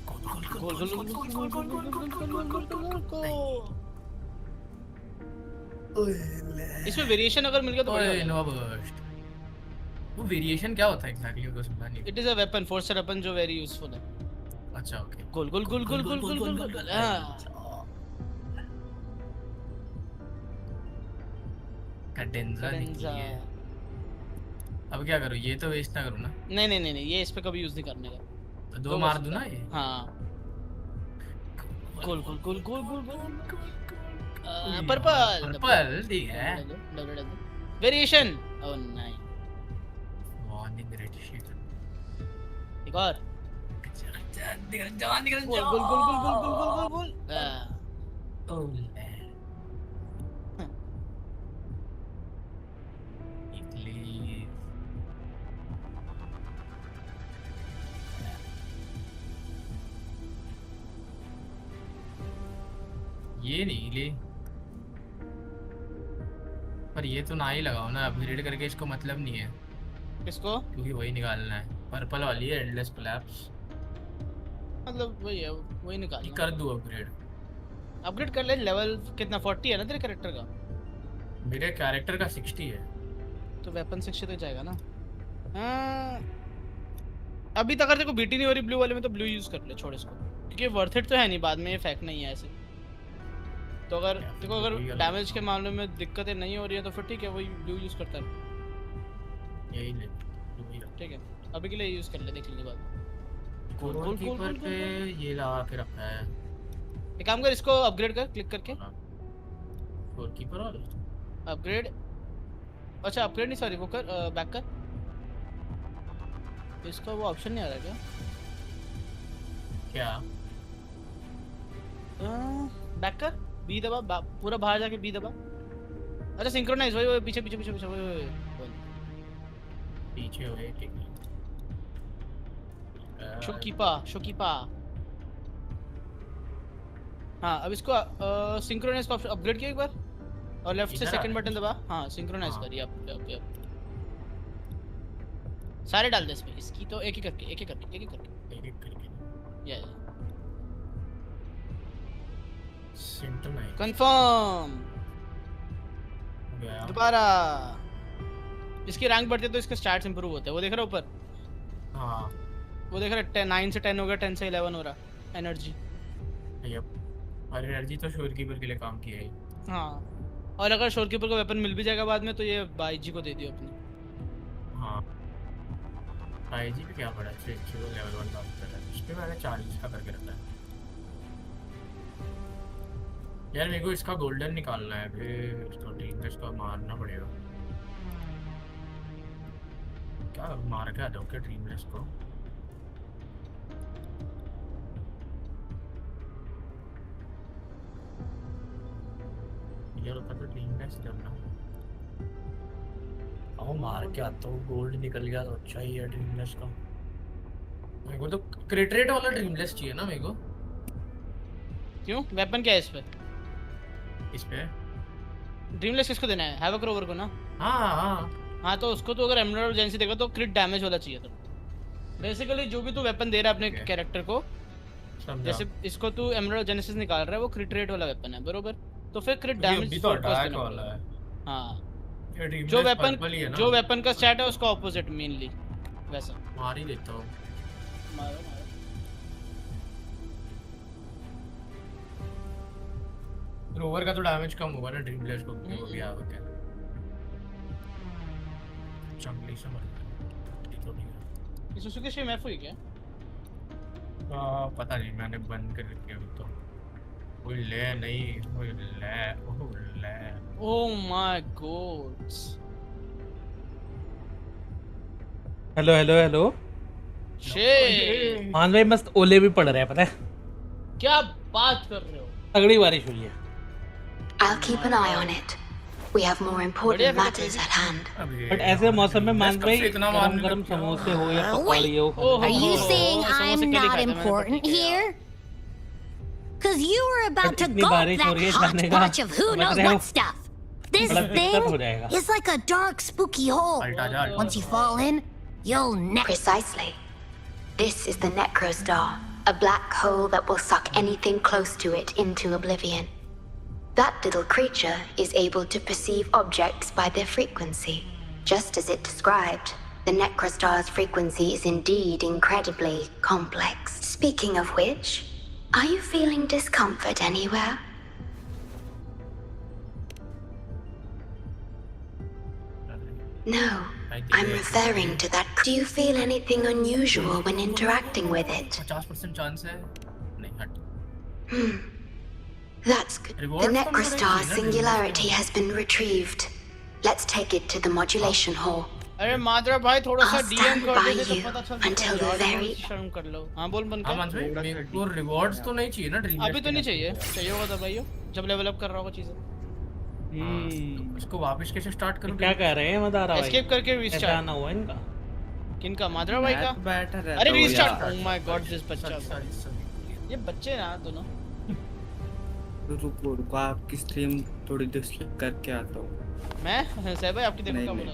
गोल गोल गोल गोल गोल गोल गोल गोल गोल गोल। इसमें वेरिएशन अगर मिल गया तो ओए नो बर्स्ट। वो वेरिएशन क्या होता है एग्जैक्टली, उसको समझा नहीं। It is a weapon, forcer weapon जो वेरी यूजफुल है। अच्छा ओके। गोल गोल गोल गोल गोल गोल गोल गोल। कैडेंजा निकली है। अब क्या करूं, ये तो वेस्ट ना करूं ना? नहीं नहीं नहीं, ये इस पे कभी यूज नहीं करने का। तो दो मार दूं ना ये? हाँ, गोल गोल गोल गोल गोल गोल। पर्पल पर्पल ठीक है। Variation. Oh nice, warning red sheet. एक और जान निकल गोल गोल गोल गोल गोल गोल गोल गोल। ओह ये नहीं ले, पर ये तो ना ही लगाओ ना, अपग्रेड करके इसको मतलब नहीं है। किसको? क्योंकि वही निकालना है, पर्पल वाली है एंडलेस कोलैप्स, मतलब वही है, वही निकालना। कर दूँ अपग्रेड? अपग्रेड कर ले। लेवल कितना 40 है ना तेरे कैरेक्टर का? मेरे कैरेक्टर का 60 है, तो वेपन 60 तो जाएगा ना। अभी तक अगर तेरे को बीटी नहीं हो रही ब्लू वाले में तो ब्लू यूज कर ले, छोड़ इसको, क्योंकि वर्थ इट तो है नहीं, बाद में ये फेंक नहीं है ऐसे। तो अगर तेरे को अगर डैमेज के मामले में दिक्कतें नहीं हो रही है तो फिर ठीक है, वही ब्लू यूज करता है। यही ले ठीक है, अभी के लिए यूज कर ले, देख लेंगे बाद में। गोल कीपर पे ये लगा के रखा है। एक काम कर, इसको अपग्रेड कर क्लिक करके। गोल कीपर और अपग्रेड, अच्छा अपग्रेड नहीं, सॉरी वो कर, बैक कर। इसका वो ऑप्शन नहीं आ रहा क्या? बैक कर, बी दबा, पूरा बाहर जाके बी दबा। अच्छा सिंक्रोनाइज, वही पीछे पीछे पीछे पीछे, वही पीछे हुए, ठीक है। शोकीपा। हाँ अब इसको सिंक्रोनाइज का ऑप्शन अपग्रेड किया एक बार, और लेफ्ट से सेकंड बटन दबा। हाँ सिंक्रोनाइज करिए आप सारे डाल दे इसमें, इसकी तो एक एक करके या सिंक्रोनाइज कंफर्म। दोबारा इसकी रैंक बढ़ती है तो इसके स्टैट्स इंप्रूव होते हैं, वो देख रहा है ऊपर। हाँ वो देख रहा है 9 से 10 हो गया, 10 से 11 हो रहा एनर्जी। और एनर्जी तो शोरकीपर के लिए काम किया है। हाँ, और अगर शोरकीपर को वेपन मिल भी जाएगा बाद में तो ये बाईजी को दे दियो अपनी। हाँ बाईजी पे क्या पड़ा है, लेवल 1 काम कर रहा है, इस पे मैंने 40 का करके रखा है। यार मेरे को इसका गोल्डन निकालना है, फिर इसको टीम इसको मारना पड़ेगा। क्या मार के आ जाओ क्या ड्रीमलेस को? यार होता तो ड्रीमलेस करना, आओ मार के आता हूँ, गोल्ड निकल गया तो अच्छा ही है ड्रीमलेस का। मेरे को तो क्रिट वाला ड्रीमलेस चाहिए ना मेरे को। क्यों, वेपन क्या है इस पे? इस पे ड्रीमलेस किसको देना है? हैवक रोवर को ना? हाँ तो उसको तो अगर एमराल्ड जेंसी देगा तो क्रिट डैमेज वाला चाहिए। तो बेसिकली जो भी तू वेपन दे रहा है अपने कैरेक्टर को, जैसे इसको तू एमराल्ड जेनेसिस निकाल रहा है, वो क्रिट रेट वाला वेपन है बरोबर, तो फिर क्रिट डैमेज तो अटैक वाला है। हाँ जो वेपन का स्टैट है उसका ऑपोजिट मेनली वैसा। मार ही देता हूँ। मारो रोवर का तो डैमेज कम होगा ना ड्रीमलेस को, वो भी आ गया चंगली से मर गया। इस सुसुकी से मैफ हुई क्या? पता नहीं, मैंने बंद कर रखी अभी तो। कोई ले नहीं, कोई ले ओह माय गॉड। हेलो शे मान भाई मस्त ओले भी पड़ रहे हैं, पता है क्या बात कर रहे हो? तगड़ी बारिश हुई है। I'll keep an eye on it. We have more important matters at hand. But ऐसे मौसम में मान भाई गरम समोसे हो या पकौड़ी हो। Are you saying I'm not important here? Because you were about to gulp that hodgepodge of who knows what stuff. This thing is like a dark, spooky hole. Once you fall in, you'll never... Precisely. This is the Necrostar, a black hole that will suck anything close to it into oblivion. That little creature is able to perceive objects by their frequency. Just as it described, the Necrostar's frequency is indeed incredibly complex. Speaking of which, are you feeling discomfort anywhere? No, I'm referring to that. Do you feel anything unusual when interacting with it? 50% chance है नहीं हट। That's good. The Necrostar's singularity has been retrieved. Let's take it to the modulation hall. अरे मादरा भाई थोड़ा सा DM कर दे तो पता चल until the very शर्म कर लो। हाँ बोल बन कर। मेरे को रिवॉर्ड्स तो नहीं चाहिए ना ड्रीम। अभी तो नहीं चाहिए होगा तो भाइयों जब लेवल अप कर रहा होगा चीजें। इसको वापस कैसे स्टार्ट करूं? क्या कह रहे हैं मदारा भाई? एस्केप करके रीस्टार्ट आना हुआ इनका। किनका? मादरा भाई का? अरे restart. Oh my God this बच्चा। ये बच्चे ना दोनों। तो रुको आपकी स्ट्रीम थोड़ी डिस्टर्ब करके आता हूँ मैं सैफ भाई आपकी देखो क्या बोला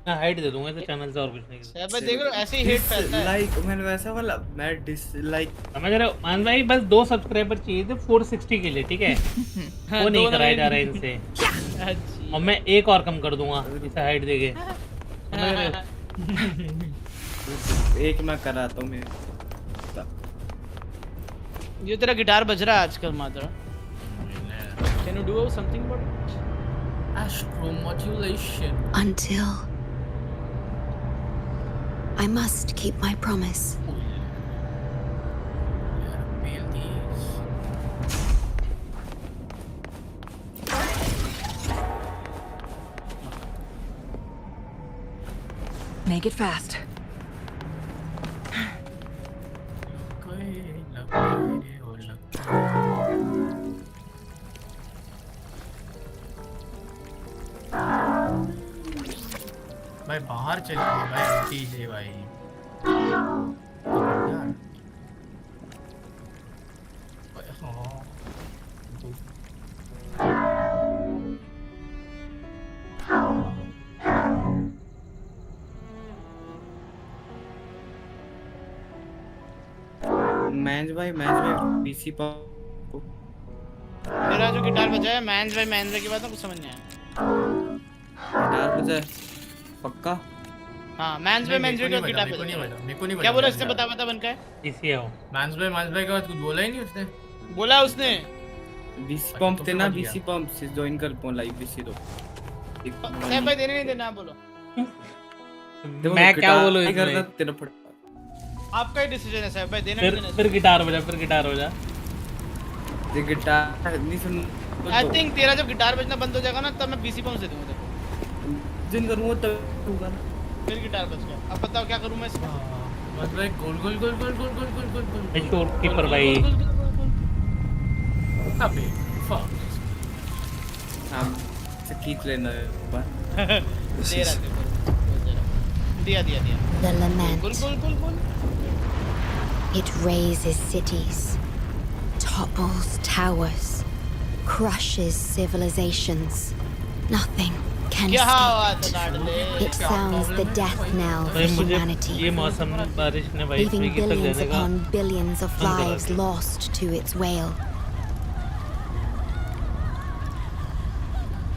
मैं हाइड दे दूंगा इस चैनल से और कुछ नहीं। सैफ भाई देख लो ऐसे ही हेट फैलता है। लाइक मैंने वैसा वाला मैं डिसलाइक समझ रहे हो मान भाई बस 2 सब्सक्राइबर चाहिए थे 460 के लिए ठीक है वो नहीं कराया जा रहा है इनसे और मैं एक और कम कर दूंगा इसे हाइड देके समझ रहे हो एक मैं कराता हूँ मैं ये तेरा गिटार बज रहा है आजकल मात्र can you do something about Astro modulation. Until I must keep my promise. Make it fast. भाई बाहर चलिए भाई कीजिए भाई मैंस भाई पीसी पर मेरा जो गिटार बजाया मैंस भाई के बाद ना कुछ समझ नहीं आया गिटार बजाया पक्का हाँ मैंस भाई का गिटार बजाया मेरे को नहीं क्या बोला इसने बता बन का है इसी आओ मैंस भाई के बाद कुछ बोला ही नहीं उसने बोला उसने बीसी पंप थे ना बीसी पंप से ज्वाइन कर पो लाइव बीसी दो सैफ भाई देने नहीं देना बोलो मैं क्या बोलूं इसमें तेरा फट आपका ही डिसीजन है सैफ भाई देने नहीं देना फिर गिटार बजा ये गिटार नहीं सुन आई थिंक तेरा जब गिटार बजना बंद हो जाएगा ना तब मैं बीसी पंप से दूंगा तेरे जिन करूंगा तब होगा ना फिर गिटार बज गया अब बताओ क्या करूं मैं इसमें बस भाई गोल शोर कीपर भाई अबे फक हां से खींच लेना दिया The lament. It razes cities, topples towers, crushes civilizations. Nothing can escape. It sounds the death knell for humanity, leaving billions upon billions of lives lost to its wail.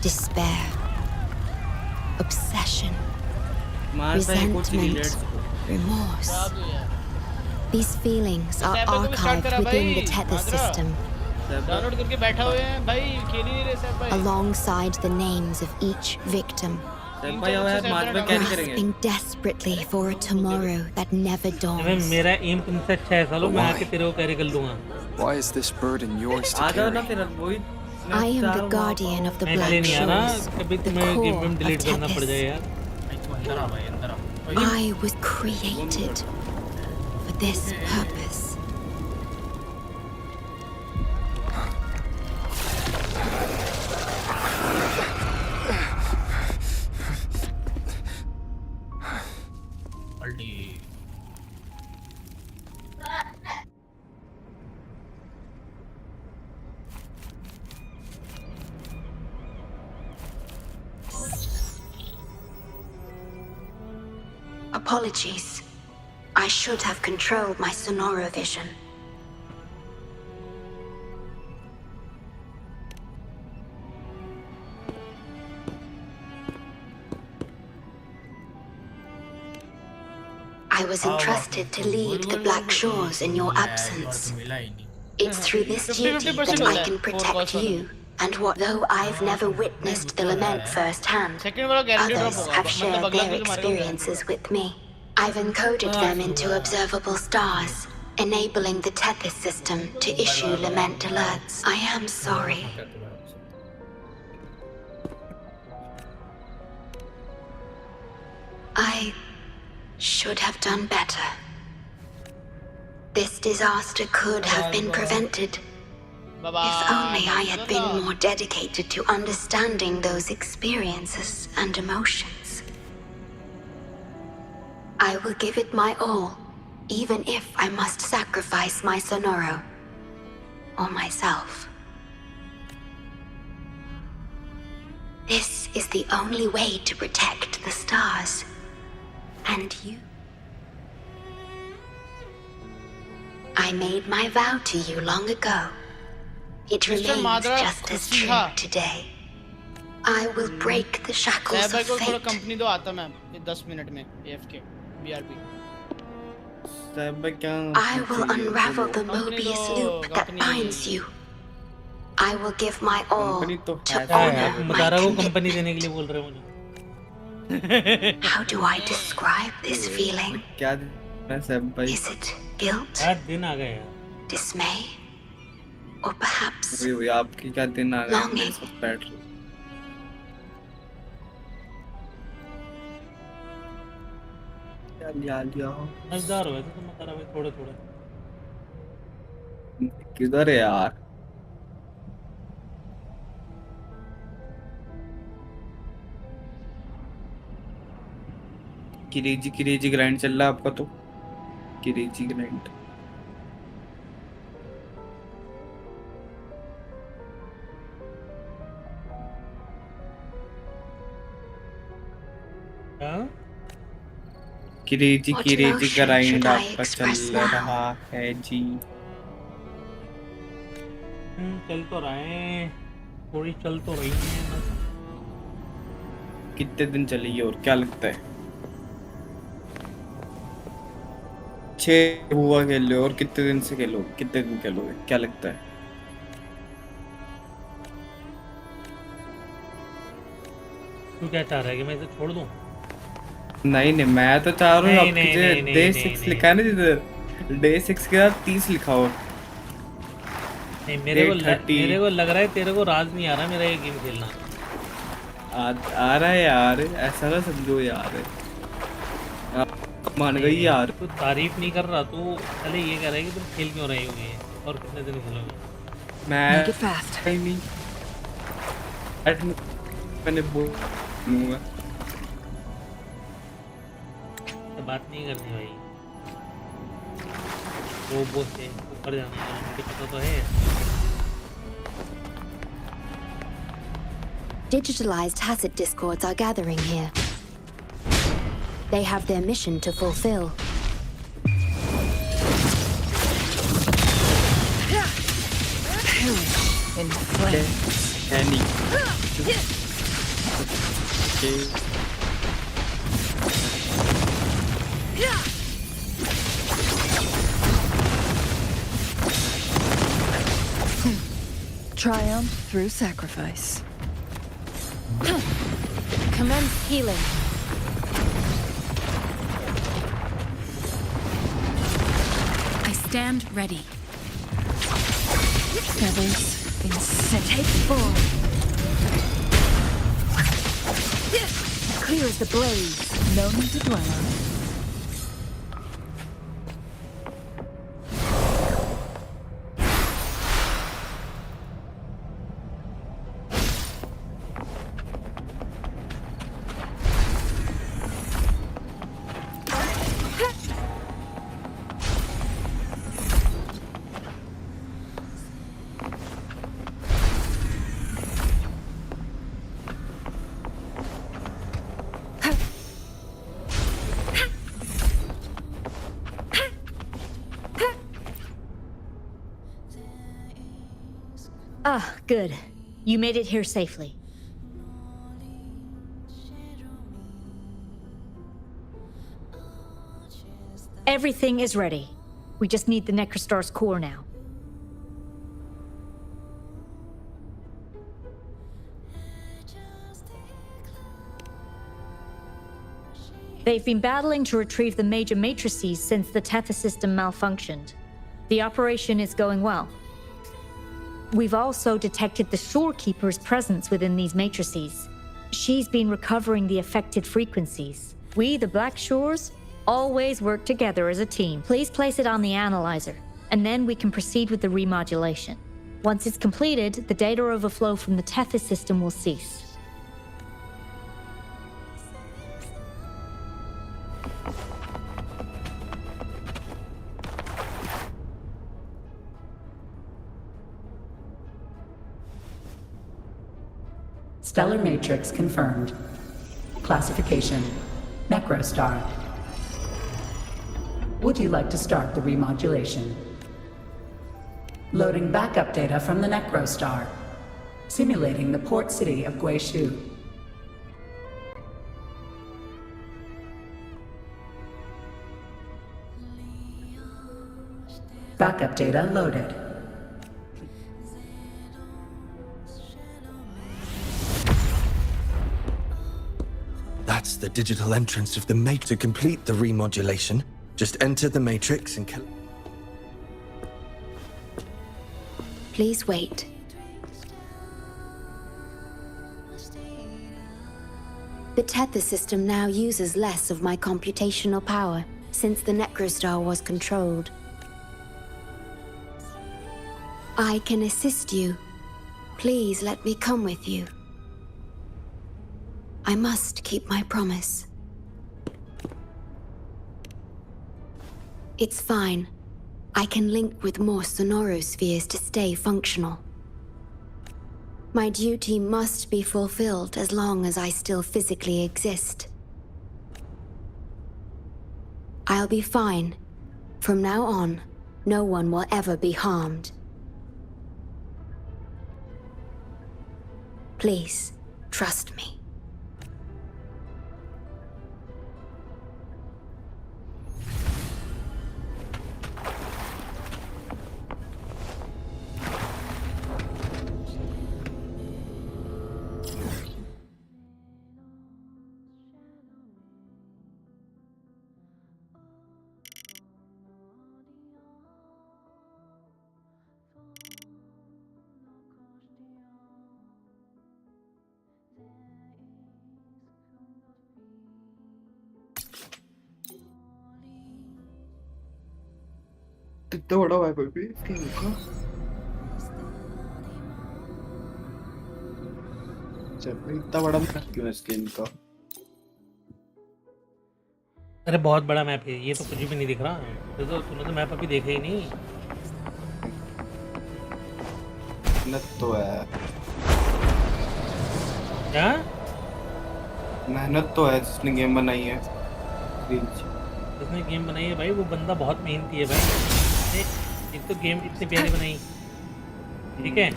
Despair, obsession, resentment, remorse. These feelings are archived within the tether system, download करके बैठा हुए हैं भाई खेल ही नहीं रहे सैफ भाई alongside the names of each victim, grasping desperately for a tomorrow that never dawns. मेरा एम तुमसे अच्छा है सालो मैं आके तेरे को कैरी कर लूंगा Why is this burden yours to carry? I am the guardian of the black shores, कभी the तुम्हें गेम core में of डिलीट करना पड़ जाए Tethys. यार I was created for this purpose. Apologies. I should have controlled my sonoro vision. I was entrusted to lead the Black Shores in your absence. It's through this duty that I can protect you. And what though I've never witnessed the lament firsthand, others have shared their experiences with me. I've encoded them into observable stars, enabling the Tethys system to issue lament alerts. I am sorry. I should have done better. This disaster could have been prevented. If only I had been more dedicated to understanding those experiences and emotions. I will give it my all, even if I must sacrifice my Sonoro. or myself. This is the only way to protect the stars. And you. I made my vow to you long ago. It remains just as true today. I will break the shackles of को थोड़ा fate. Company दो आता मैं 10 minute में AFK BRB. I will unravel the Mobius loop that binds you. I will give my all to honor my company देने के लिए बोल रहे हो मुझे. How do I describe this feeling? Is it guilt? दिन आ गए. Dismay? Or perhaps आपकी क्या दिन आ गए? मजेदार हुआ तो मैं करा भाई थोड़े थोड़े. किधर है यार? क्रेजी ग्राइंड चल रहा है आपका तो. Crazy grind. क्रेजी ग्राइंड आपका चल रहा है जी. चल तो रहा है. थोड़ी चल तो रही है. कितने दिन चलेगी और क्या लगता है? 6 हुआ खेल लो और कितने दिन से खेलो? कितने दिन खेलोगे? क्या लगता है? तू क्या चाह रहा है कि मैं इसे छोड़ दूं? नहीं मैं तो चाह रहा हूँ आपकी डे 6 लिखा है ना जिधर डे 6 के बाद 30 लिखा हो. नहीं मेरे को लग रहा है तेरे को राज नहीं आ रहा मेरा ये गेम खेलना. आ रहा है यार. ऐसा ना समझो यार. मान गई यार. तू तारीफ नहीं कर रहा. तू पहले ये कह रहा है कि तुम खेल क्यों रहे होगे और कितने दिन खेलोगे. मैं नहीं मैंने बोलूँगा. बात नहीं करनी भाई. वो से ऊपर जाना है मुझे पता तो है. Digitalized Tacit discords are gathering here. They have their mission to fulfill. In flames. Annie. Triumph through sacrifice. Commence healing. I stand ready. Feathers in set. Take forward. Clear as the blaze. No need to dwell on it. Ah, good. You made it here safely. Everything is ready. We just need the Necrostar's core now. They've been battling to retrieve the major matrices since the Tethys system malfunctioned. The operation is going well. We've also detected the Shorekeeper's presence within these matrices. She's been recovering the affected frequencies. We, the Black Shores, always work together as a team. Please place it on the analyzer, and then we can proceed with the remodulation. Once it's completed, the data overflow from the Tethys system will cease. Stellar matrix confirmed. Classification: Necrostar. Would you like to start the remodulation? Loading backup data from the Necrostar. Simulating the port city of Guishu. Backup data loaded. That's the digital entrance of the matrix. To complete the remodulation, just enter the matrix and Please wait. The tether system now uses less of my computational power since the Necrostar was controlled. I can assist you. Please let me come with you. I must keep my promise. It's fine. I can link with more sonorospheres to stay functional. My duty must be fulfilled as long as I still physically exist. I'll be fine. From now on, no one will ever be harmed. Please, trust me. कितना बड़ा wiper भी screen का चल इतना बड़ा map क्यों है screen का अरे बहुत बड़ा मैप है ये तो कुछ भी नहीं दिख रहा तो तूने तो मैप अभी देखा ही नहीं मेहनत तो है क्या मेहनत तो है जिसने गेम बनाई है जिसने गेम बनाई है भाई वो बंदा बहुत मेहनती है भाई एक तो गेम इतनी प्यारी बनाई ठीक है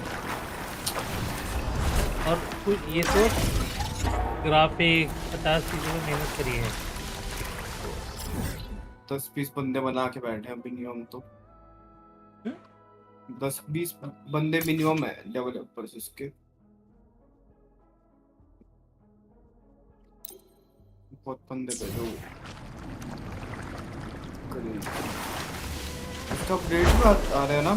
और कुछ ये तो ग्राफिक 50 चीज़ों में मेहनत करी है 10-20 बंदे बना के बैठे हैं मिनिमम तो 10-20 बंदे मिनिमम है डेवलपर्स इसके बहुत बंदे बैठे इसका अपडेट भी आ रहा है ना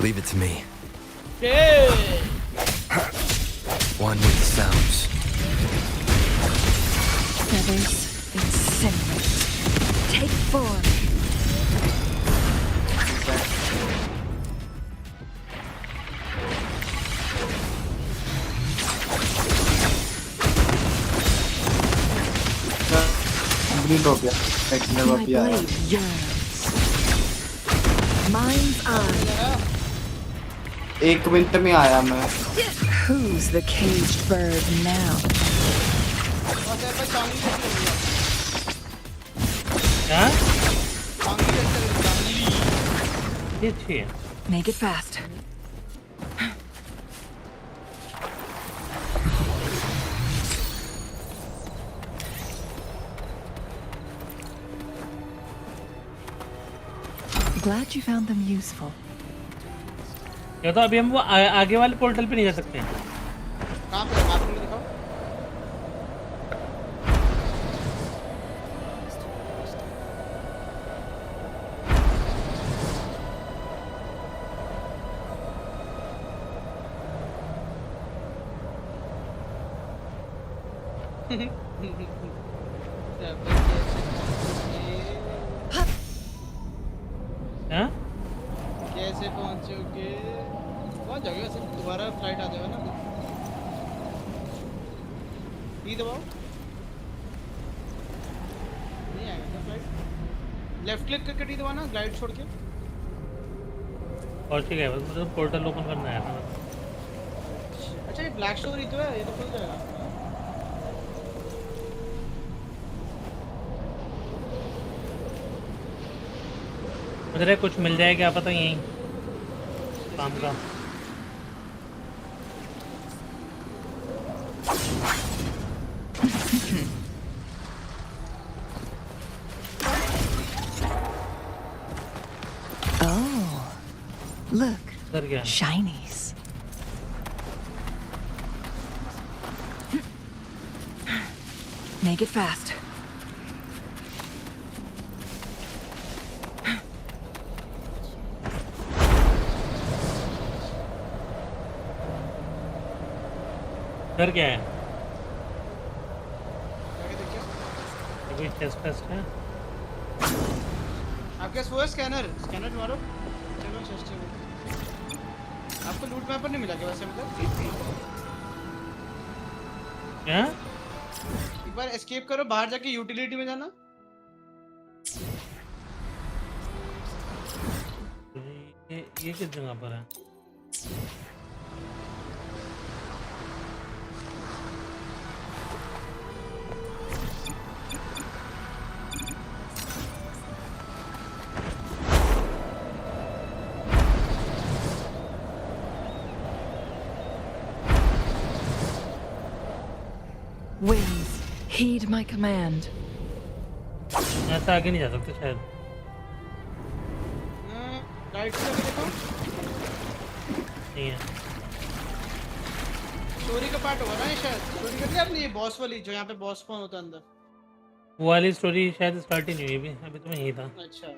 leave it to me. Yeah. One with the sounds. Feathers incinerate. Take form. Complete हो गया एक नया भी आया Mind's eye. 1 मिनट में आया मैं Who's the caged bird now? क्या? ये अच्छी है Make it fast. Glad you found them useful. या तो अभी हम वो आगे वाले पोर्टल पे नहीं जा सकते हैं कहाँ पे मैप में दिखाओ हाँ? कैसे पहुंचोगे? पहुंच जाओगे वैसे, दोबारा फ्लाइट आ जाएगा ना। ये दबाओ, नहीं आएगा क्या फ्लाइट? लेफ्ट क्लिक करके टी दबाना, ग्लाइड छोड़ के। और ठीक है, बस मुझे पोर्टल ओपन करना है था। अच्छा ये ब्लैक शोर ही तो है, ये तो खुल जाएगा। मुझे कुछ मिल जाए क्या पता यहीं काम का। Oh, look, shinies. Make it fast. डर क्या है? ये कोई टेस्ट है? आपके पास वो है स्कैनर, स्कैनर मारो। चलो चलो, आपको लूट मैपर नहीं मिला क्या वैसे मतलब? क्या? एक बार एस्केप करो, बाहर जाके यूटिलिटी में जाना। ये किस जगह पर है? Winds, heed my command. ऐसा आगे नहीं जा सकते शायद। राइट से देखो, नहीं है। स्टोरी का पार्ट होगा ना ये शायद। स्टोरी कर लिया आपने, ये बॉस वाली जो यहाँ पे बॉस स्पॉन होता है अंदर। वो वाली स्टोरी शायद स्टार्ट ही नहीं हुई अभी तो मैं यही था। अच्छा।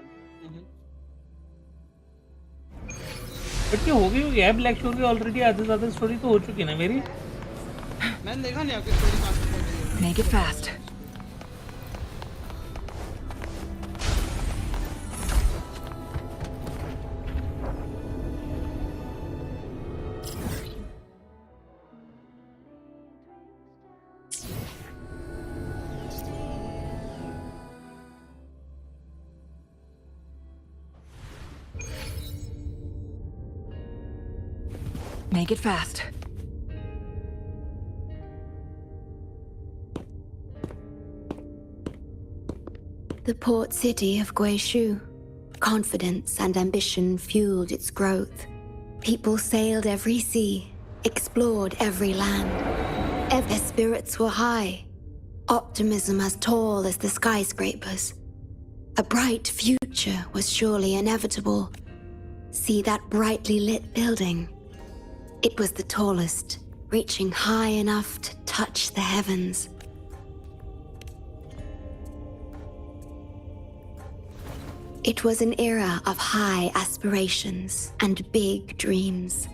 बट ये हो गई होगी यार, ब्लैक शोर की ऑलरेडी आधे से ज़्यादा स्टोरी तो हो चुकी है ना मेरी। मैंने देखा नहीं आपकी स्टोरी कहाँ से पहुंची है। Make it fast. Make it fast. The port city of Guizhou. Confidence and ambition fueled its growth. People sailed every sea, explored every land. Their spirits were high, optimism as tall as the skyscrapers. A bright future was surely inevitable. See that brightly lit building? It was the tallest, reaching high enough to touch the heavens. It was an era of high aspirations and big dreams.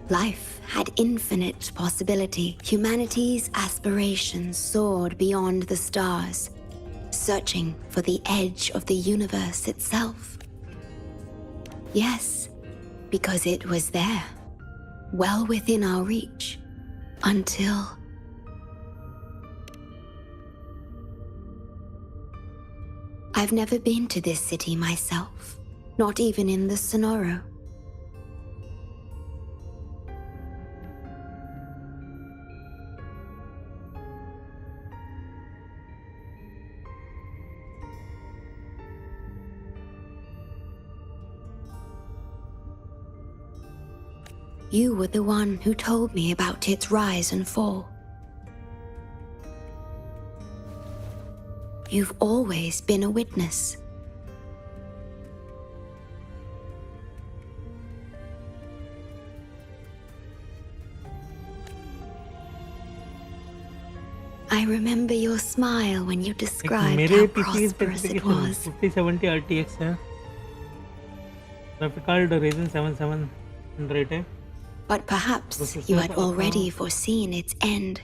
Life had infinite possibility. Humanity's aspirations soared beyond the stars, searching for the edge of the universe itself. Yes, because it was there, well within our reach, until... I've never been to this city myself, not even in the Sonoro. You were the one who told me about its rise and fall. You've always been a witness. I remember your smile when you described how prosperous it was. 5070 RTX है, graphic card Ryzen 7 700 है. But perhaps you had already foreseen its end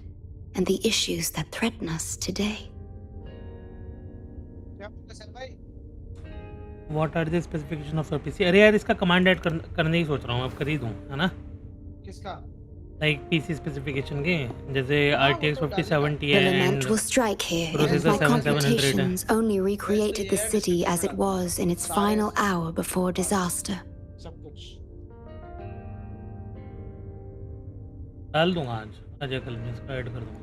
and the issues that threaten us today. What are the specification of your PC? अरे यार इसका command add करने ही सोच रहा हूँ, अब कर ही दूँ, है ना? किसका? Like PC specification के जैसे RTX 5070 The है lament and will strike here if processor my 7700 है. computations only recreated the city as it was in its final hour before disaster. सब कुछ डाल दूंगा आज या कल में इसका ऐड कर दूंगा.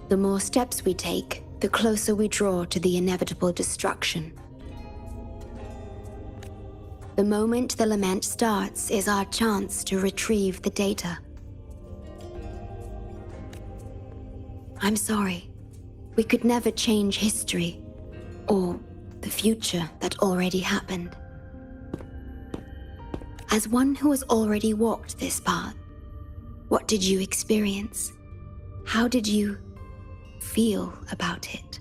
The more steps we take, the closer we draw to the inevitable destruction. The moment the lament starts is our chance to retrieve the data. I'm sorry. We could never change history or the future that already happened. As one who has already walked this path, what did you experience? How did you feel about it?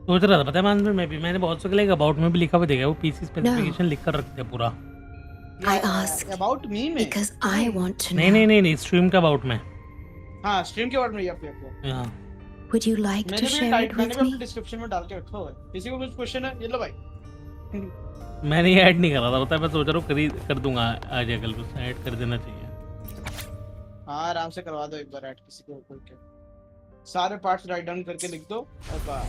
सोच रहा था पता है मैंने बहुत से like about में भी लिखा हुआ देखा वो पीसी स्पेसिफिकेशन लिख कर रखते हैं पूरा. I ask about me because I want to know. नहीं स्ट्रीम के अबाउट में. हाँ स्ट्रीम के अबाउट में ये हाँ. Would you like to share it with मैंने me? भी डिस्क्रिप्शन में डाल के रखा हुआ है. किसी को कुछ क्वेश्चन है ये लो भाई. मैंने ऐड नहीं करा था पता है, मैं सोच रहा हूँ कर दूंगा आज या कल में ऐड कर देना चाहिए. हाँ आराम से करवा दो एक बार ऐड किसी को कोई के सारे पार्ट्स राइट डाउन करके लिख दो और बस.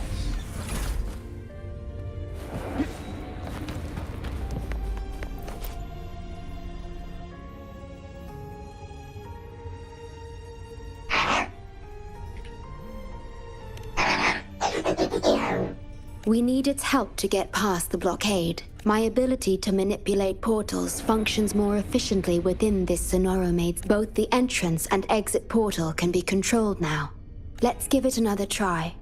We need its help to get past the blockade. My ability to manipulate portals functions more efficiently within this Sonoromade. Both the entrance and exit portal can be controlled now. Let's give it another try.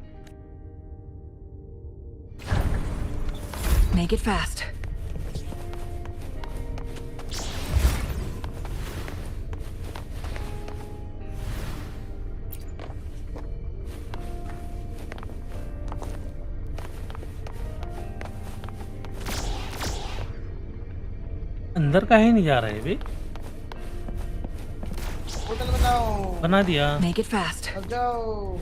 Make it fast. अंदर काहे नहीं जा रहे बे? Portal बनाओ. बना दिया. Make it fast. अब जाओ.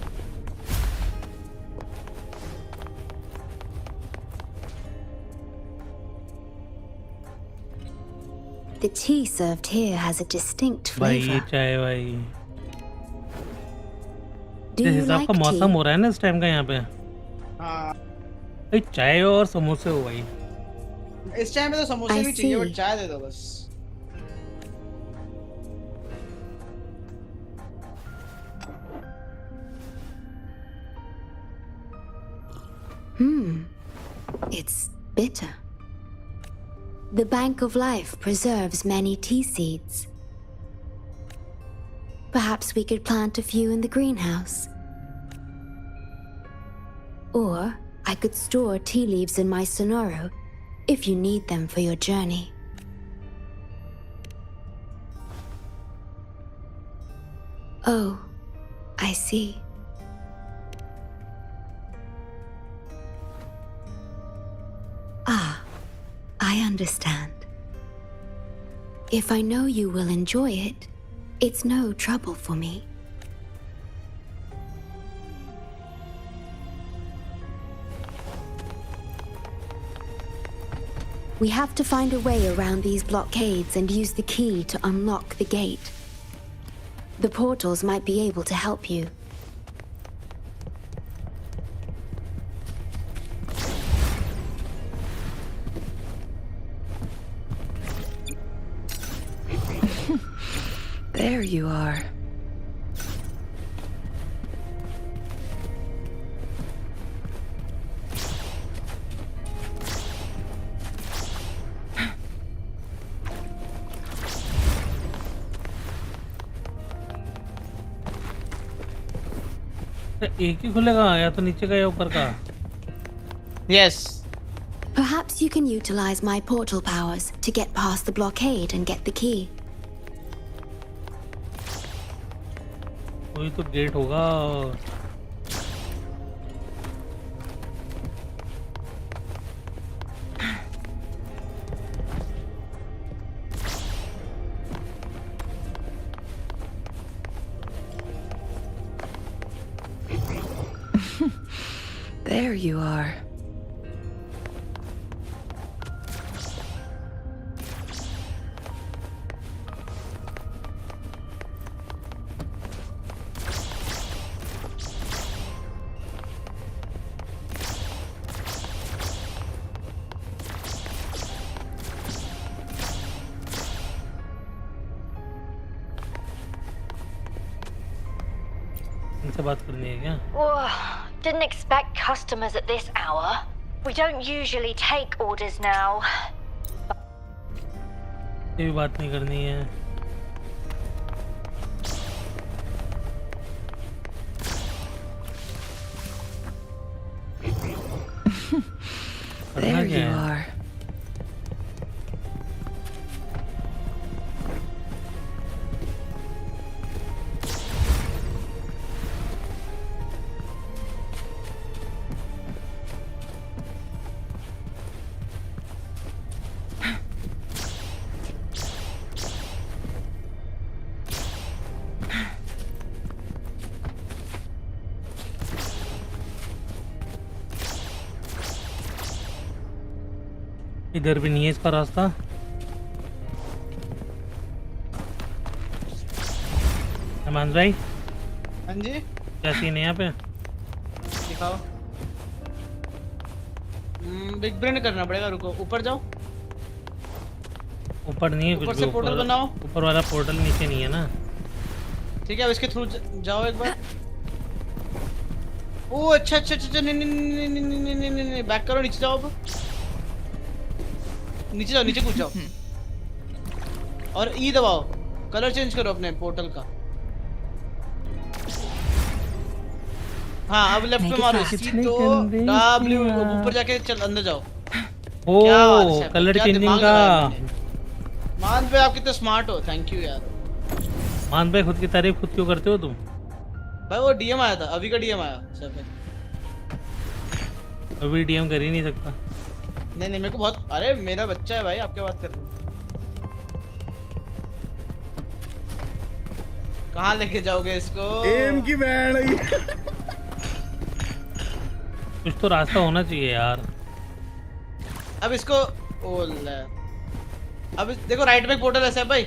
The tea served here has a distinct भाई ये flavor. चाय भाई. Do जिस you हिसाब like का मौसम tea? हो रहा है ना इस टाइम का यहाँ पे. हाँ भाई चाय और समोसे हो भाई. इस टाइम में तो समोसे I भी चाहिए see. बट चाय दे दो बस. It's bitter. The Bank of Life preserves many tea seeds. Perhaps we could plant a few in the greenhouse. Or I could store tea leaves in my Sonoro if you need them for your journey. Oh, I see. Ah, I understand. If I know you will enjoy it, it's no trouble for me. We have to find a way around these blockades and use the key to unlock the gate. The portals might be able to help you. There you are. एक ही खुलेगा या तो नीचे का या ऊपर का? Yes. Perhaps you can utilize my portal powers to get past the blockade and get the key. कोई तो गेट होगा. There you are. इनसे बात करनी है क्या? Didn't expect customers at this hour. We don't usually take orders now. ये भी बात नहीं करनी है. There you are. इधर भी नहीं है इसका रास्ता. हेमंत भाई. हाँ जी. क्या सीन है यहाँ पे? दिखाओ. बिग ब्रेन करना पड़ेगा. रुको ऊपर जाओ. ऊपर नहीं है कुछ भी. ऊपर से पोर्टल बनाओ. ऊपर वाला पोर्टल नीचे नहीं है ना. ठीक है अब इसके थ्रू जाओ एक बार. ओ अच्छा अच्छा अच्छा. नहीं बैक करो. नीचे जाओ. अब नीचे जाओ. नीचे कूद जाओ और ई दबाओ. कलर चेंज करो अपने पोर्टल का. हाँ अब लेफ्ट पे मारो. सी तो डब्ल्यू. ऊपर जाके चल अंदर जाओ. ओ कलर चेंजिंग का. मान पे आप कितने स्मार्ट हो. थैंक यू यार. मान भाई खुद की तारीफ खुद क्यों करते हो तुम? भाई वो डीएम आया था. अभी का डीएम आया सब. अभी डीएम कर ही नहीं सकता. नहीं मेरे को बहुत. अरे मेरा बच्चा है भाई. आप क्या बात कर रहे हो? कहाँ लेके जाओगे इसको? एम की बैंड. कुछ तो रास्ता होना चाहिए यार. अब इसको अब देखो राइट में पोर्टल ऐसा है भाई.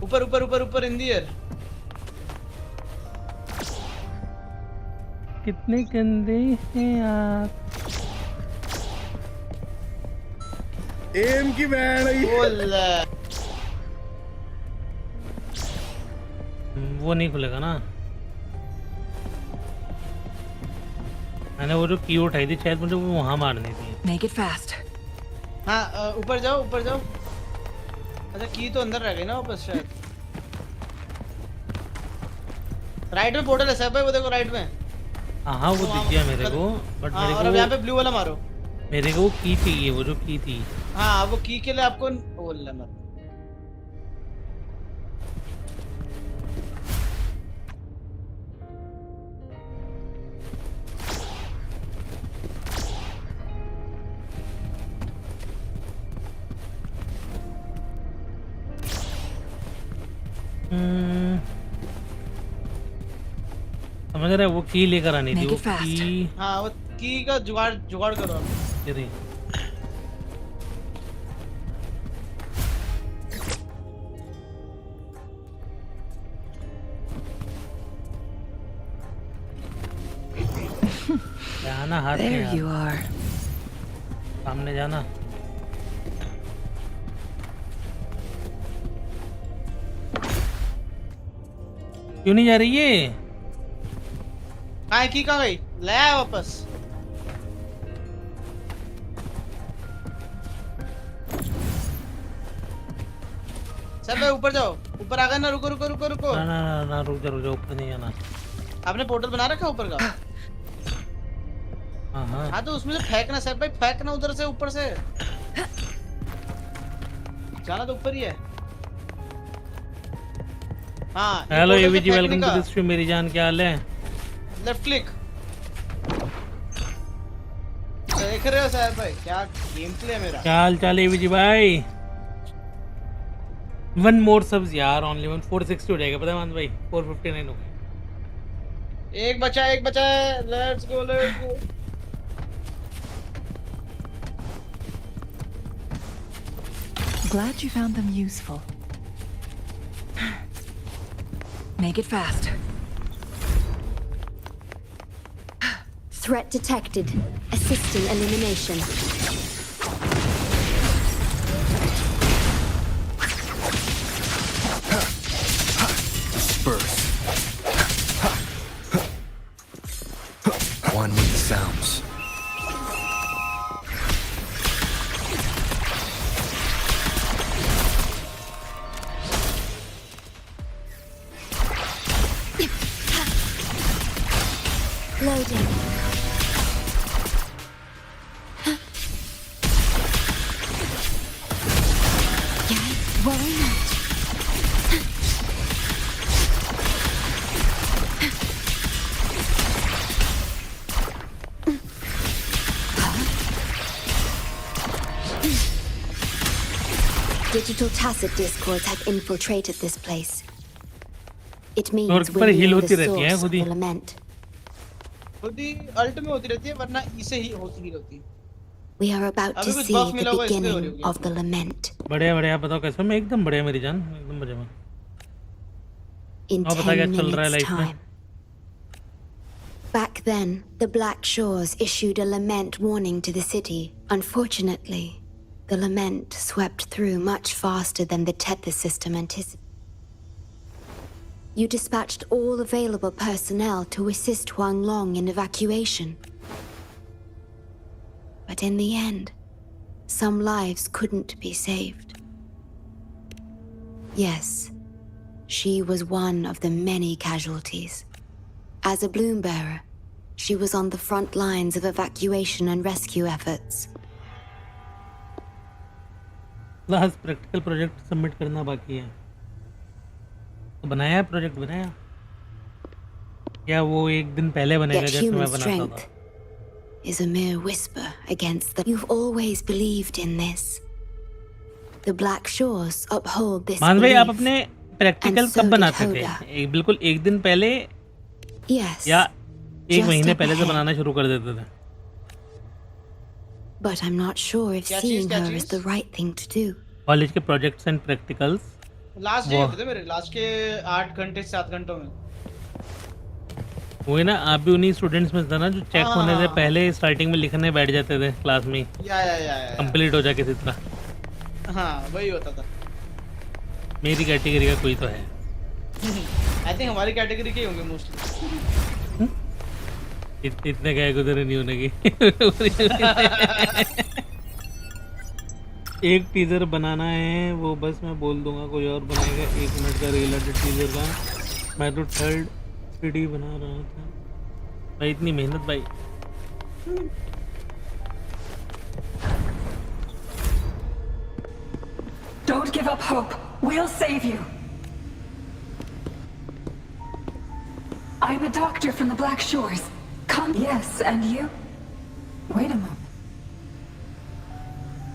ऊपर ऊपर ऊपर ऊपर इन दी एयर. कितने गंदे हैं यार. एम की बैंड. वो नहीं खुलेगा ना. मैंने वो जो की उठाई थी शायद मुझे वो वहां मारनी थी. Make it fast. हाँ ऊपर जाओ. ऊपर जाओ. अच्छा की तो अंदर रह गई ना वापस शायद. राइट में पोर्टल है सब भाई. वो देखो राइट में. हाँ वो दिख गया मेरे को. बट मेरे और अब यहाँ पे ब्लू वाला मारो. मेरे को वो की चाहिए. वो जो की थी. हाँ वो की के लिए आपको मत. समझ रहा है. वो की लेकर आनी थी. वो की. हाँ वो की का जुगाड़ करो आप. जाना हाथ में. There you are. सामने जाना. क्यों नहीं जा रही ये? कहाँ की कहाँ गई? ले आया वापस. सब ऊपर जाओ. ऊपर आ गए ना. रुको रुको रुको रुको. ना रुक जा. ऊपर नहीं जाना. आपने पोर्टल बना रखा ऊपर का? हाँ तो उसमें से फेंकना सर भाई. फेंकना उधर से ऊपर से. जाना तो ऊपर ही है. हाँ hello AVG. Welcome to this stream. मेरी जान क्या हाल है? Left click. देख रहे हो सर भाई क्या गेम प्ले है मेरा. क्या हाल चाल है एवीजी भाई? 1 मोर सब्स यार. ओनली 460 हो जाएगा. पता है मान भाई. 459 हो गए. एक बचा है, let's go. Glad you found them useful. Make it fast. Threat detected. Assisting elimination. Disperse. One with the sounds. Loading. Worry not. Digital tacit discords have infiltrated this place. It means we're near the source of the lament. खुद ही alt में होती रहती है, वरना इसे ही होती रहती है। We are about to see the beginning of the lament. बढ़िया बढ़िया, आप बताओ कैसे? मैं एकदम बढ़िया मेरी जान, एकदम बढ़िया। In 10 minutes time. Back then, the Black Shores issued a lament warning to the city. Unfortunately, the lament swept through much faster than the Tethys system anticipated. You dispatched all available personnel to assist Huang Long in evacuation. But in the end, some lives couldn't be saved. Yes, she was one of the many casualties. As a bloom bearer, she was on the front lines of evacuation and rescue efforts. Last practical project submit करना बाकी है। तो बनाया project बनाया क्या? वो एक दिन पहले बनेगा जब मैं बनाता था। Is a mere whisper against the. You've always believed in this. The Black Shores uphold this. मान भाई, आप अपने प्रैक्टिकल कब बनाते थे? बिल्कुल एक दिन पहले? Yes. या एक महीने पहले से बनाना शुरू कर देते थे? But I'm not sure if seeing her is the right thing to do. College के projects and practicals last day थे मेरे, लास्ट के 8 घंटे 7 घंटों में। वही ना, आप भी उन्हीं स्टूडेंट्स में था ना जो चेक होने से पहले स्टार्टिंग में लिखने बैठ जाते थे क्लास में, या कंप्लीट हो जाए किसी तरह। हाँ, वही होता था। मेरी कैटेगरी का कोई तो है। आई थिंक हमारी कैटेगरी के होंगे मोस्टली। इतने क्या गुजरे नहीं होने की। एक टीजर बनाना है, वो बस मैं बोल दूंगा, कोई और बनाएगा। 1 मिनट का रिलेटेड टीजर का। मैं तो 3rd सीडी बना रहा था भाई, इतनी मेहनत भाई। Don't give up hope. We'll save you. I'm a doctor from the Black Shores. Come. Yes, and you? Wait a moment.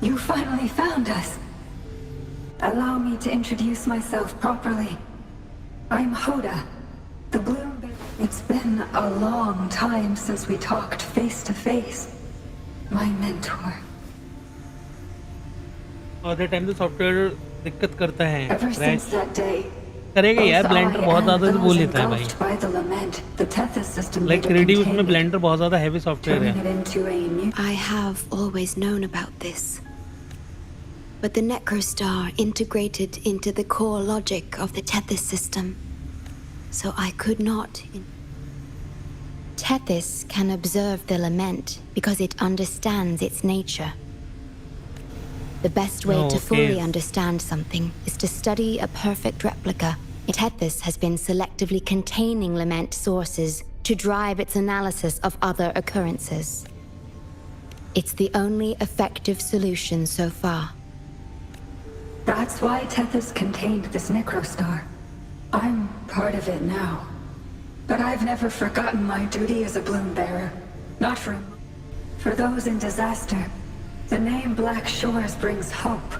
You finally found us. Allow me to introduce myself properly. I'm Hoda, the Bloom. It's been a long time since we talked face to face. My mentor. Other time the software दिक्कत करता है। Ever since that day. करेगा यार, blender बहुत ज़्यादा से बोल लेता है भाई। Like 3D उसमें ब्लेंडर बहुत ज़्यादा heavy software है। I have always known about this. But the Necrostar integrated into the core logic of the Tethys system. So I could not. Tethys can observe the lament because it understands its nature. The best way to fully understand something is to study a perfect replica. Tethys has been selectively containing lament sources to drive its analysis of other occurrences. It's the only effective solution so far. That's why Tethys contained this Necrostar. I'm part of it now. But I've never forgotten my duty as a bloom bearer. Not for those in disaster. The name Black Shores brings hope.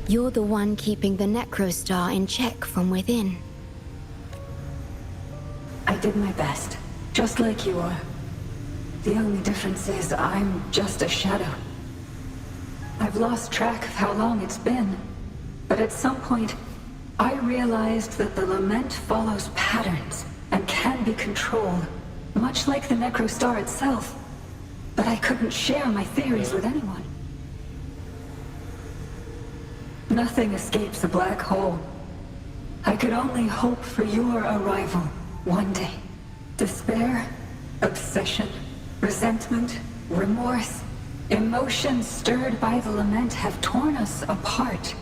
You're the one keeping the Necrostar in check from within. I did my best. just like you are. The only difference is I'm just a shadow. I've lost track of how long it's been, but at some point, I realized that the lament follows patterns and can be controlled, much like the Necrostar itself. But I couldn't share my theories with anyone. Nothing escapes a black hole. I could only hope for your arrival one day. Despair, obsession, resentment, remorse, emotions stirred by the lament have torn us apart.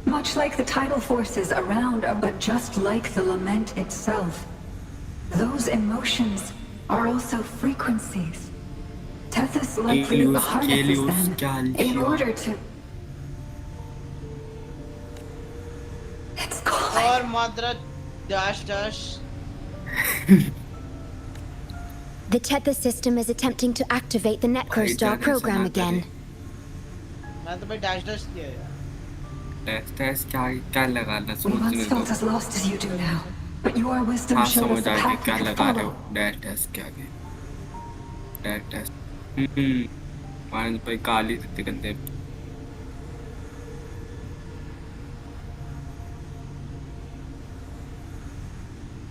Much like the tidal forces around, but just like the lament itself. Those emotions are also frequencies. Tethys likely harnesses them in order to... It's calling. और मात्रा dash. The Tethys system is attempting to activate the Necrostar program again. मैं तो भाई dash किया यार. Dash क्या लगाना We once felt as lost as you do now, but your wisdom showed us the path we could follow. Dash क्या गया? Dash. मान भाई काली इतने गंदे.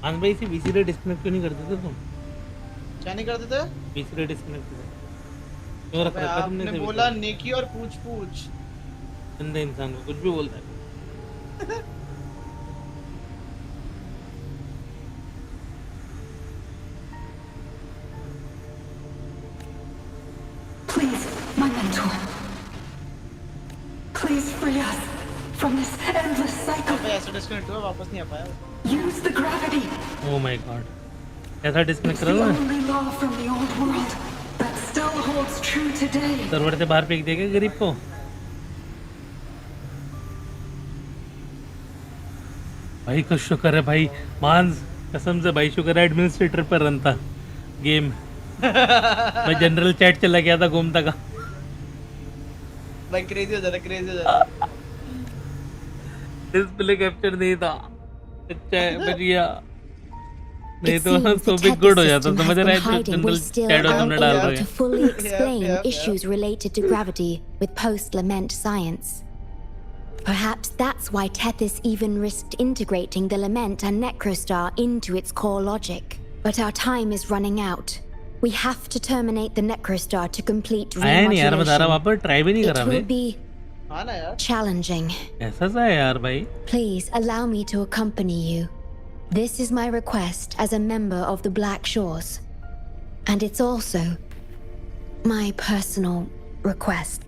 मान भाई इसी VCD डिस्कनेक्ट क्यों नहीं करते थे तुम? क्या नहीं करते थे? VCD डिस्कनेक्ट क्यों रख रखा तुमने? आपने बोला नेकी और पूछ. गंदे इंसान को कुछ भी बोलता है. Please, my mentor. Please free us from this endless cycle. अबे ऐसे डिस्कनेक्ट हुआ वापस नहीं आ पाया. Use the gravity. Oh my god. ऐसा डिस्कनेक्ट It's करा the हुआ है? only law from the old world that still holds true today. Server से बाहर फेंक देगा गरीब को. भाई का शुक्र है भाई. मांस कसम से भाई शुक्र है एडमिनिस्ट्रेटर पर रन था गेम. मैं जनरल चैट चला गया था घूमता का. भाई क्रेजी हो जाता. डिस्प्ले कैप्चर नहीं था. अच्छा है बच गया. नहीं तो भी गुड हो जाता. समझ रहा है जनरल चैट तुमने डाल रहे to fully explain issues related to gravity with post-lament science. Perhaps that's why Tethys even risked integrating the lament and Necrostar into its core logic. But our time is running out. We have to terminate the Necrostar to complete आया नहीं यार. बता रहा वापस try भी नहीं करा It will भाई. be challenging. ऐसा सा है यार भाई. Please allow me to accompany you. This is my request as a member of the Black Shores. And it's also my personal request.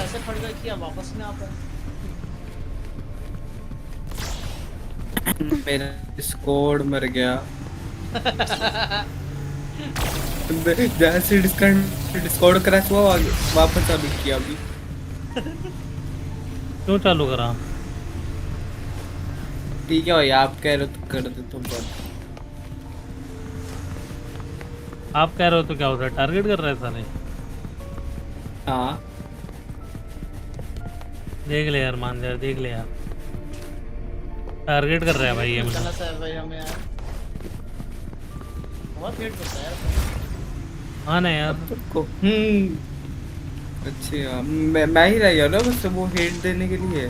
ऐसे फट गया कि अब वापस नहीं आ पाया. मेरा डिस्कॉर्ड मर गया. जैसे डिस्कॉर्ड क्रैश हुआ वापस चालू किया अभी. क्यों चालू करा? ठीक है भाई आप कह रहे हो तो कर दे तुम. आप कह रहे हो तो क्या होता है? टारगेट कर रहा है साले. हाँ देख ले यार. मान यार देख ले यार. टारगेट कर रहा है भाई ये मुझे. चला सर भाई हमें यार बहुत वेट करता है यार. हाँ ना यार तुमको. अच्छा मैं ही रह गया ना बस वो हेट देने के लिए.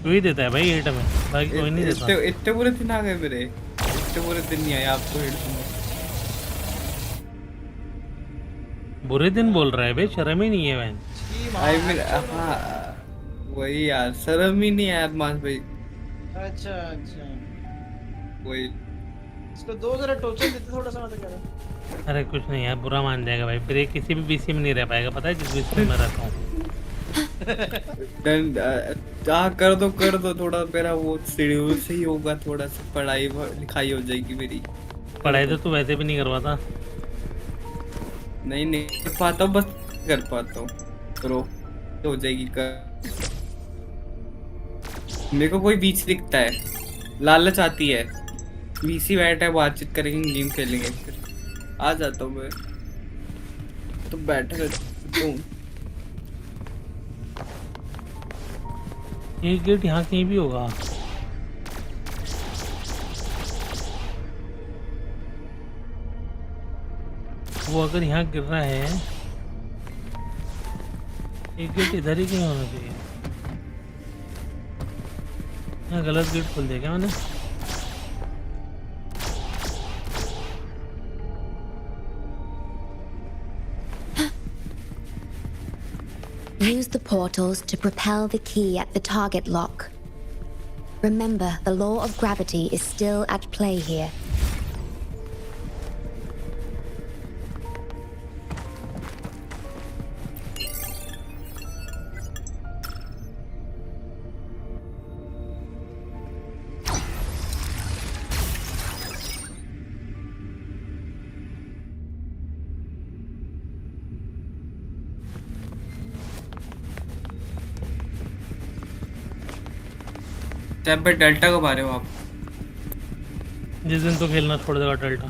तू ही देता है भाई हेट में. बाकी कोई नहीं देता. इतने बुरे दिन आ गए मेरे. इतने बुरे दिन नहीं आए आपको हेट दूंगा. बुरे दिन बोल रहा है भाई. शर्म ही नहीं है बहन. आई मीन हाँ वही यार. शर्म ही नहीं है यार मास भाई. अच्छा वही. इसको दो जरा टोचर देते थोड़ा सा. मतलब क्या? अरे कुछ नहीं यार. बुरा मान जाएगा भाई. ब्रेक किसी भी बीसी में नहीं रह पाएगा. पता है जिस बीसी में मैं रहता हूँ. कर दो थोड़ा. मेरा वो शेड्यूल से ही होगा. थोड़ा सा पढ़ाई लिखाई हो जाएगी मेरी. पढ़ाई तो तू वैसे भी नहीं करवाता. नहीं कर पाता हूँ. बस कर पाता हूँ. करो हो जाएगी मेरे को कोई बीच दिखता है, लालच आती है, वीसी बैठा है, बातचीत करेंगे, गेम खेलेंगे, फिर आ जाता हूँ मैं तो बैठा रहता हूँ। एक गेट यहाँ कहीं भी होगा। वो अगर यहाँ गिर रहा है, एक गेट इधर ही कहीं होना चाहिए। यहाँ गलत गेट खोल दिया क्या मैंने? Use the portals to propel the key at the target lock. Remember, the law of gravity is still at play here. जब पे डेल्टा को मारे हो आप? जिस दिन तो खेलना छोड़ देगा डेल्टा।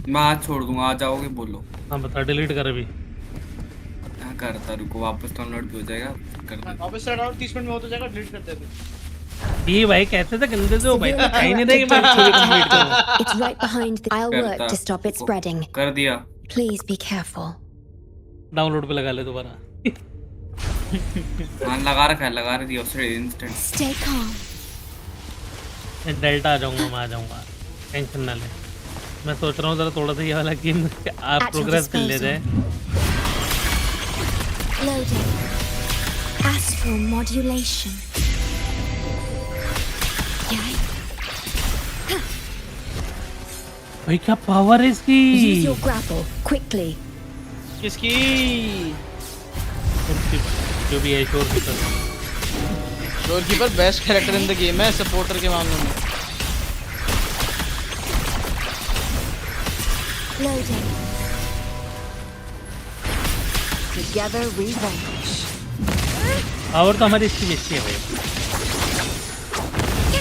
मैं आज छोड़ दूंगा, आ जाओगे बोलो। हाँ बता, डिलीट कर अभी। क्या करता, रुको वापस डाउनलोड हो जाएगा, कर दो। वापस से डाउनलोड 30 मिनट में हो तो जाएगा, डिलीट कर दे दे। ये भाई कैसे से गंदे से हो भाई, कहीं नहीं रहे कि मैं स्टोरी कंप्लीट करूं। It's right behind the. I'll work to stop it spreading. कर दिया। Please be careful. डाउनलोड पे लगा ले दोबारा। हाँ लगा दिया उसने इंस्टेंट। Stay calm. डेल्टा आ जाऊंगा, मैं आ जाऊंगा, टेंशन ना ले। मैं सोच रहा हूँ जरा थोड़ा सा ये वाला गेम आप प्रोग्रेस कर ले जाए। Loading. Astral modulation. भाई क्या पावर है इसकी। Use your grapple quickly. किसकी? जो भी है Shorekeeper. Shorekeeper best character in the game है सपोर्टर के मामले में। Loading. Together we vanish. Power तो हमारी इसकी अच्छी है भाई।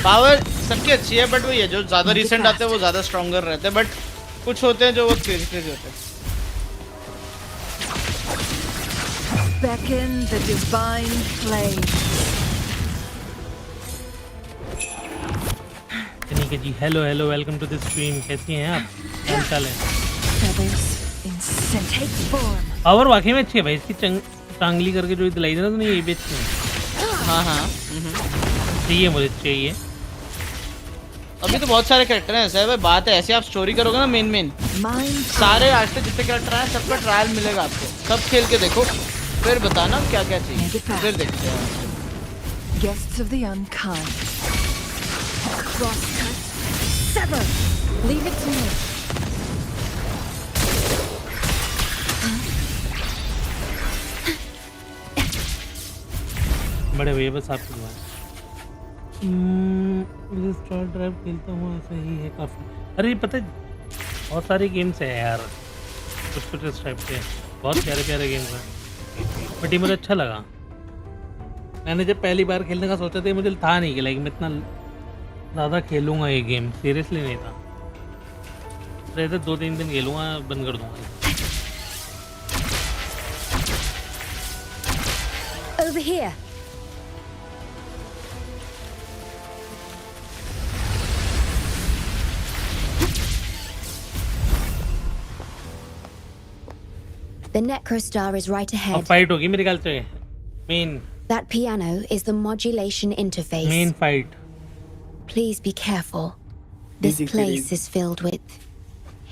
पावर सबकी अच्छी है, बट वही है जो ज्यादा रिसेंट आते हैं वो ज्यादा स्ट्रॉन्गर रहते हैं, बट कुछ होते हैं जो वो क्रेजी होते हैं। Beckon the divine flame. ठीक है जी, hello welcome to the stream. कैसी हैं आप, क्या हाल है? Feathers in scent. Take form. Power वाकई में अच्छी है भाई इसकी। टांगली करके जो दिलाई दे ना तुमने, ये भी अच्छी है। हाँ चाहिए, मुझे चाहिए। अभी तो बहुत सारे कैरेक्टर हैं ऐसा है भाई, बात है ऐसे आप स्टोरी करोगे ना मेन सारे आज तक जितने कैरेक्टर हैं सबका ट्रायल मिलेगा आपको, सब खेल के देखो फिर बताना क्या क्या चाहिए, फिर देखते हैं। Guests of the unkind. Crosscut. Sever. Leave it to me. बड़े भैया बस आपकी दुआ है। मुझे स्टार ड्राइव खेलता हूँ, ऐसा ही है काफ़ी। अरे पता है बहुत सारी गेम्स है यार, कुछ इस टाइप के बहुत प्यारे गेम्स हैं, बट ये मुझे अच्छा लगा। मैंने जब पहली बार खेलने का सोचा था, मुझे था नहीं कि लाइक मैं इतना ज़्यादा खेलूँगा ये गेम, सीरियसली नहीं था। रहते 2-3 दिन खेलूँगा, बंद कर दूँगा। Over here. The Necrostar is right ahead. Fight होगी मेरे ख्याल से main. That piano is the modulation interface. Main fight. Please be careful. This place is filled with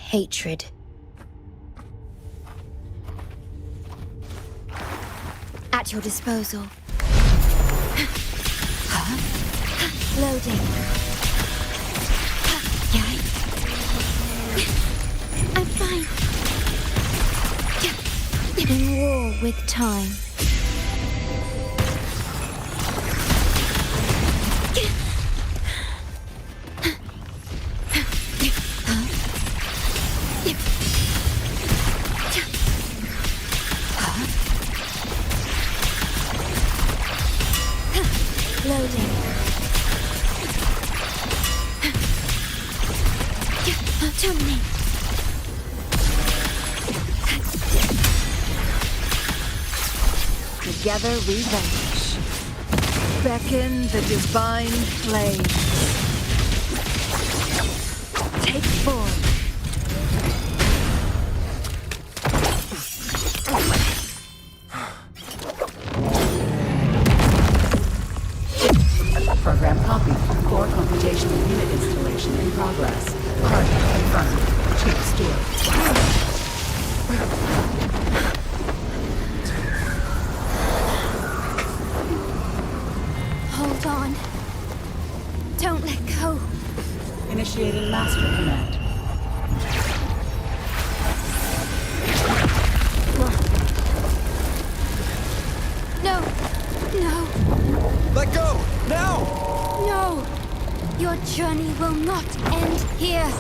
hatred. At your disposal. Loading. I'm fine. In war with time. Loading. Terminate. Together we vanish. Beckon the divine flame. Take form. Program copied. Core computational unit installation in progress. Target confirmed. Chip stored. Hold on. Don't let go. Initiating master command. No. No. Let go! Now! No. Your journey will not end here.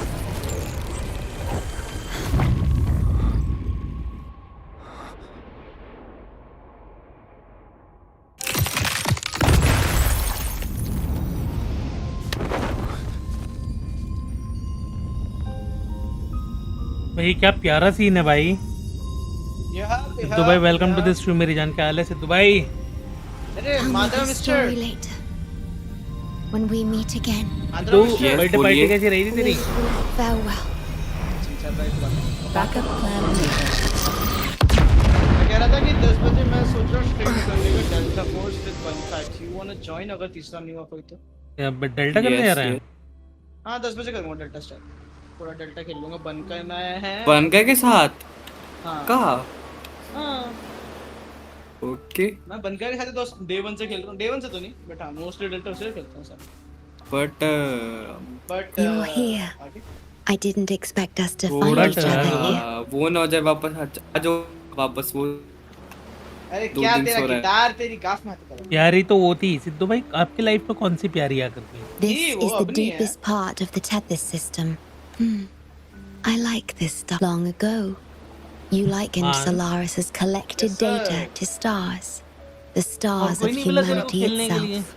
भाई क्या प्यारा scene है भाई। सिद्धू भाई welcome to this stream. मेरी जान क्या हाल है सिद्धू भाई? अरे Tell me Madhav the mister story later. When we meet again. तू बर्थडे पार्टी कैसी रही थी तेरी? Farewell. Backup plan needed. मैं कह रहा था कि 10 बजे मैं सोच रहा हूँ स्ट्रीम करने का Delta Force with one fact. You want to join अगर तीसरा नहीं हुआ कोई तो? या डेल्टा करने जा रहे हैं? हाँ 10 बजे करूँगा डेल्टा स्टार्ट। पूरा डेल्टा खेल लूँगा। बनका मैं है। बनका के साथ? हाँ। कहाँ? हाँ। ओके। मैं बनका के साथ तो डे 1 से खेल रहा हूँ। डे 1 से तो नहीं बट हाँ मोस्टली डेल्टा से खेलता हूँ sir. But You're here. I didn't expect us to find each other here. वो ना हो जाए वापस। आ जाओ वापस। वो अरे क्या तेरा गिटार तेरी गाफ मत कर। प्यारी तो वो थी सिद्धू भाई। आपकी लाइफ में कौन सी प्यारी आकर गई? This is the deepest part of the Tethys system. I like this stuff. Long ago, you likened Solaris's collected data to stars. The stars of humanity itself.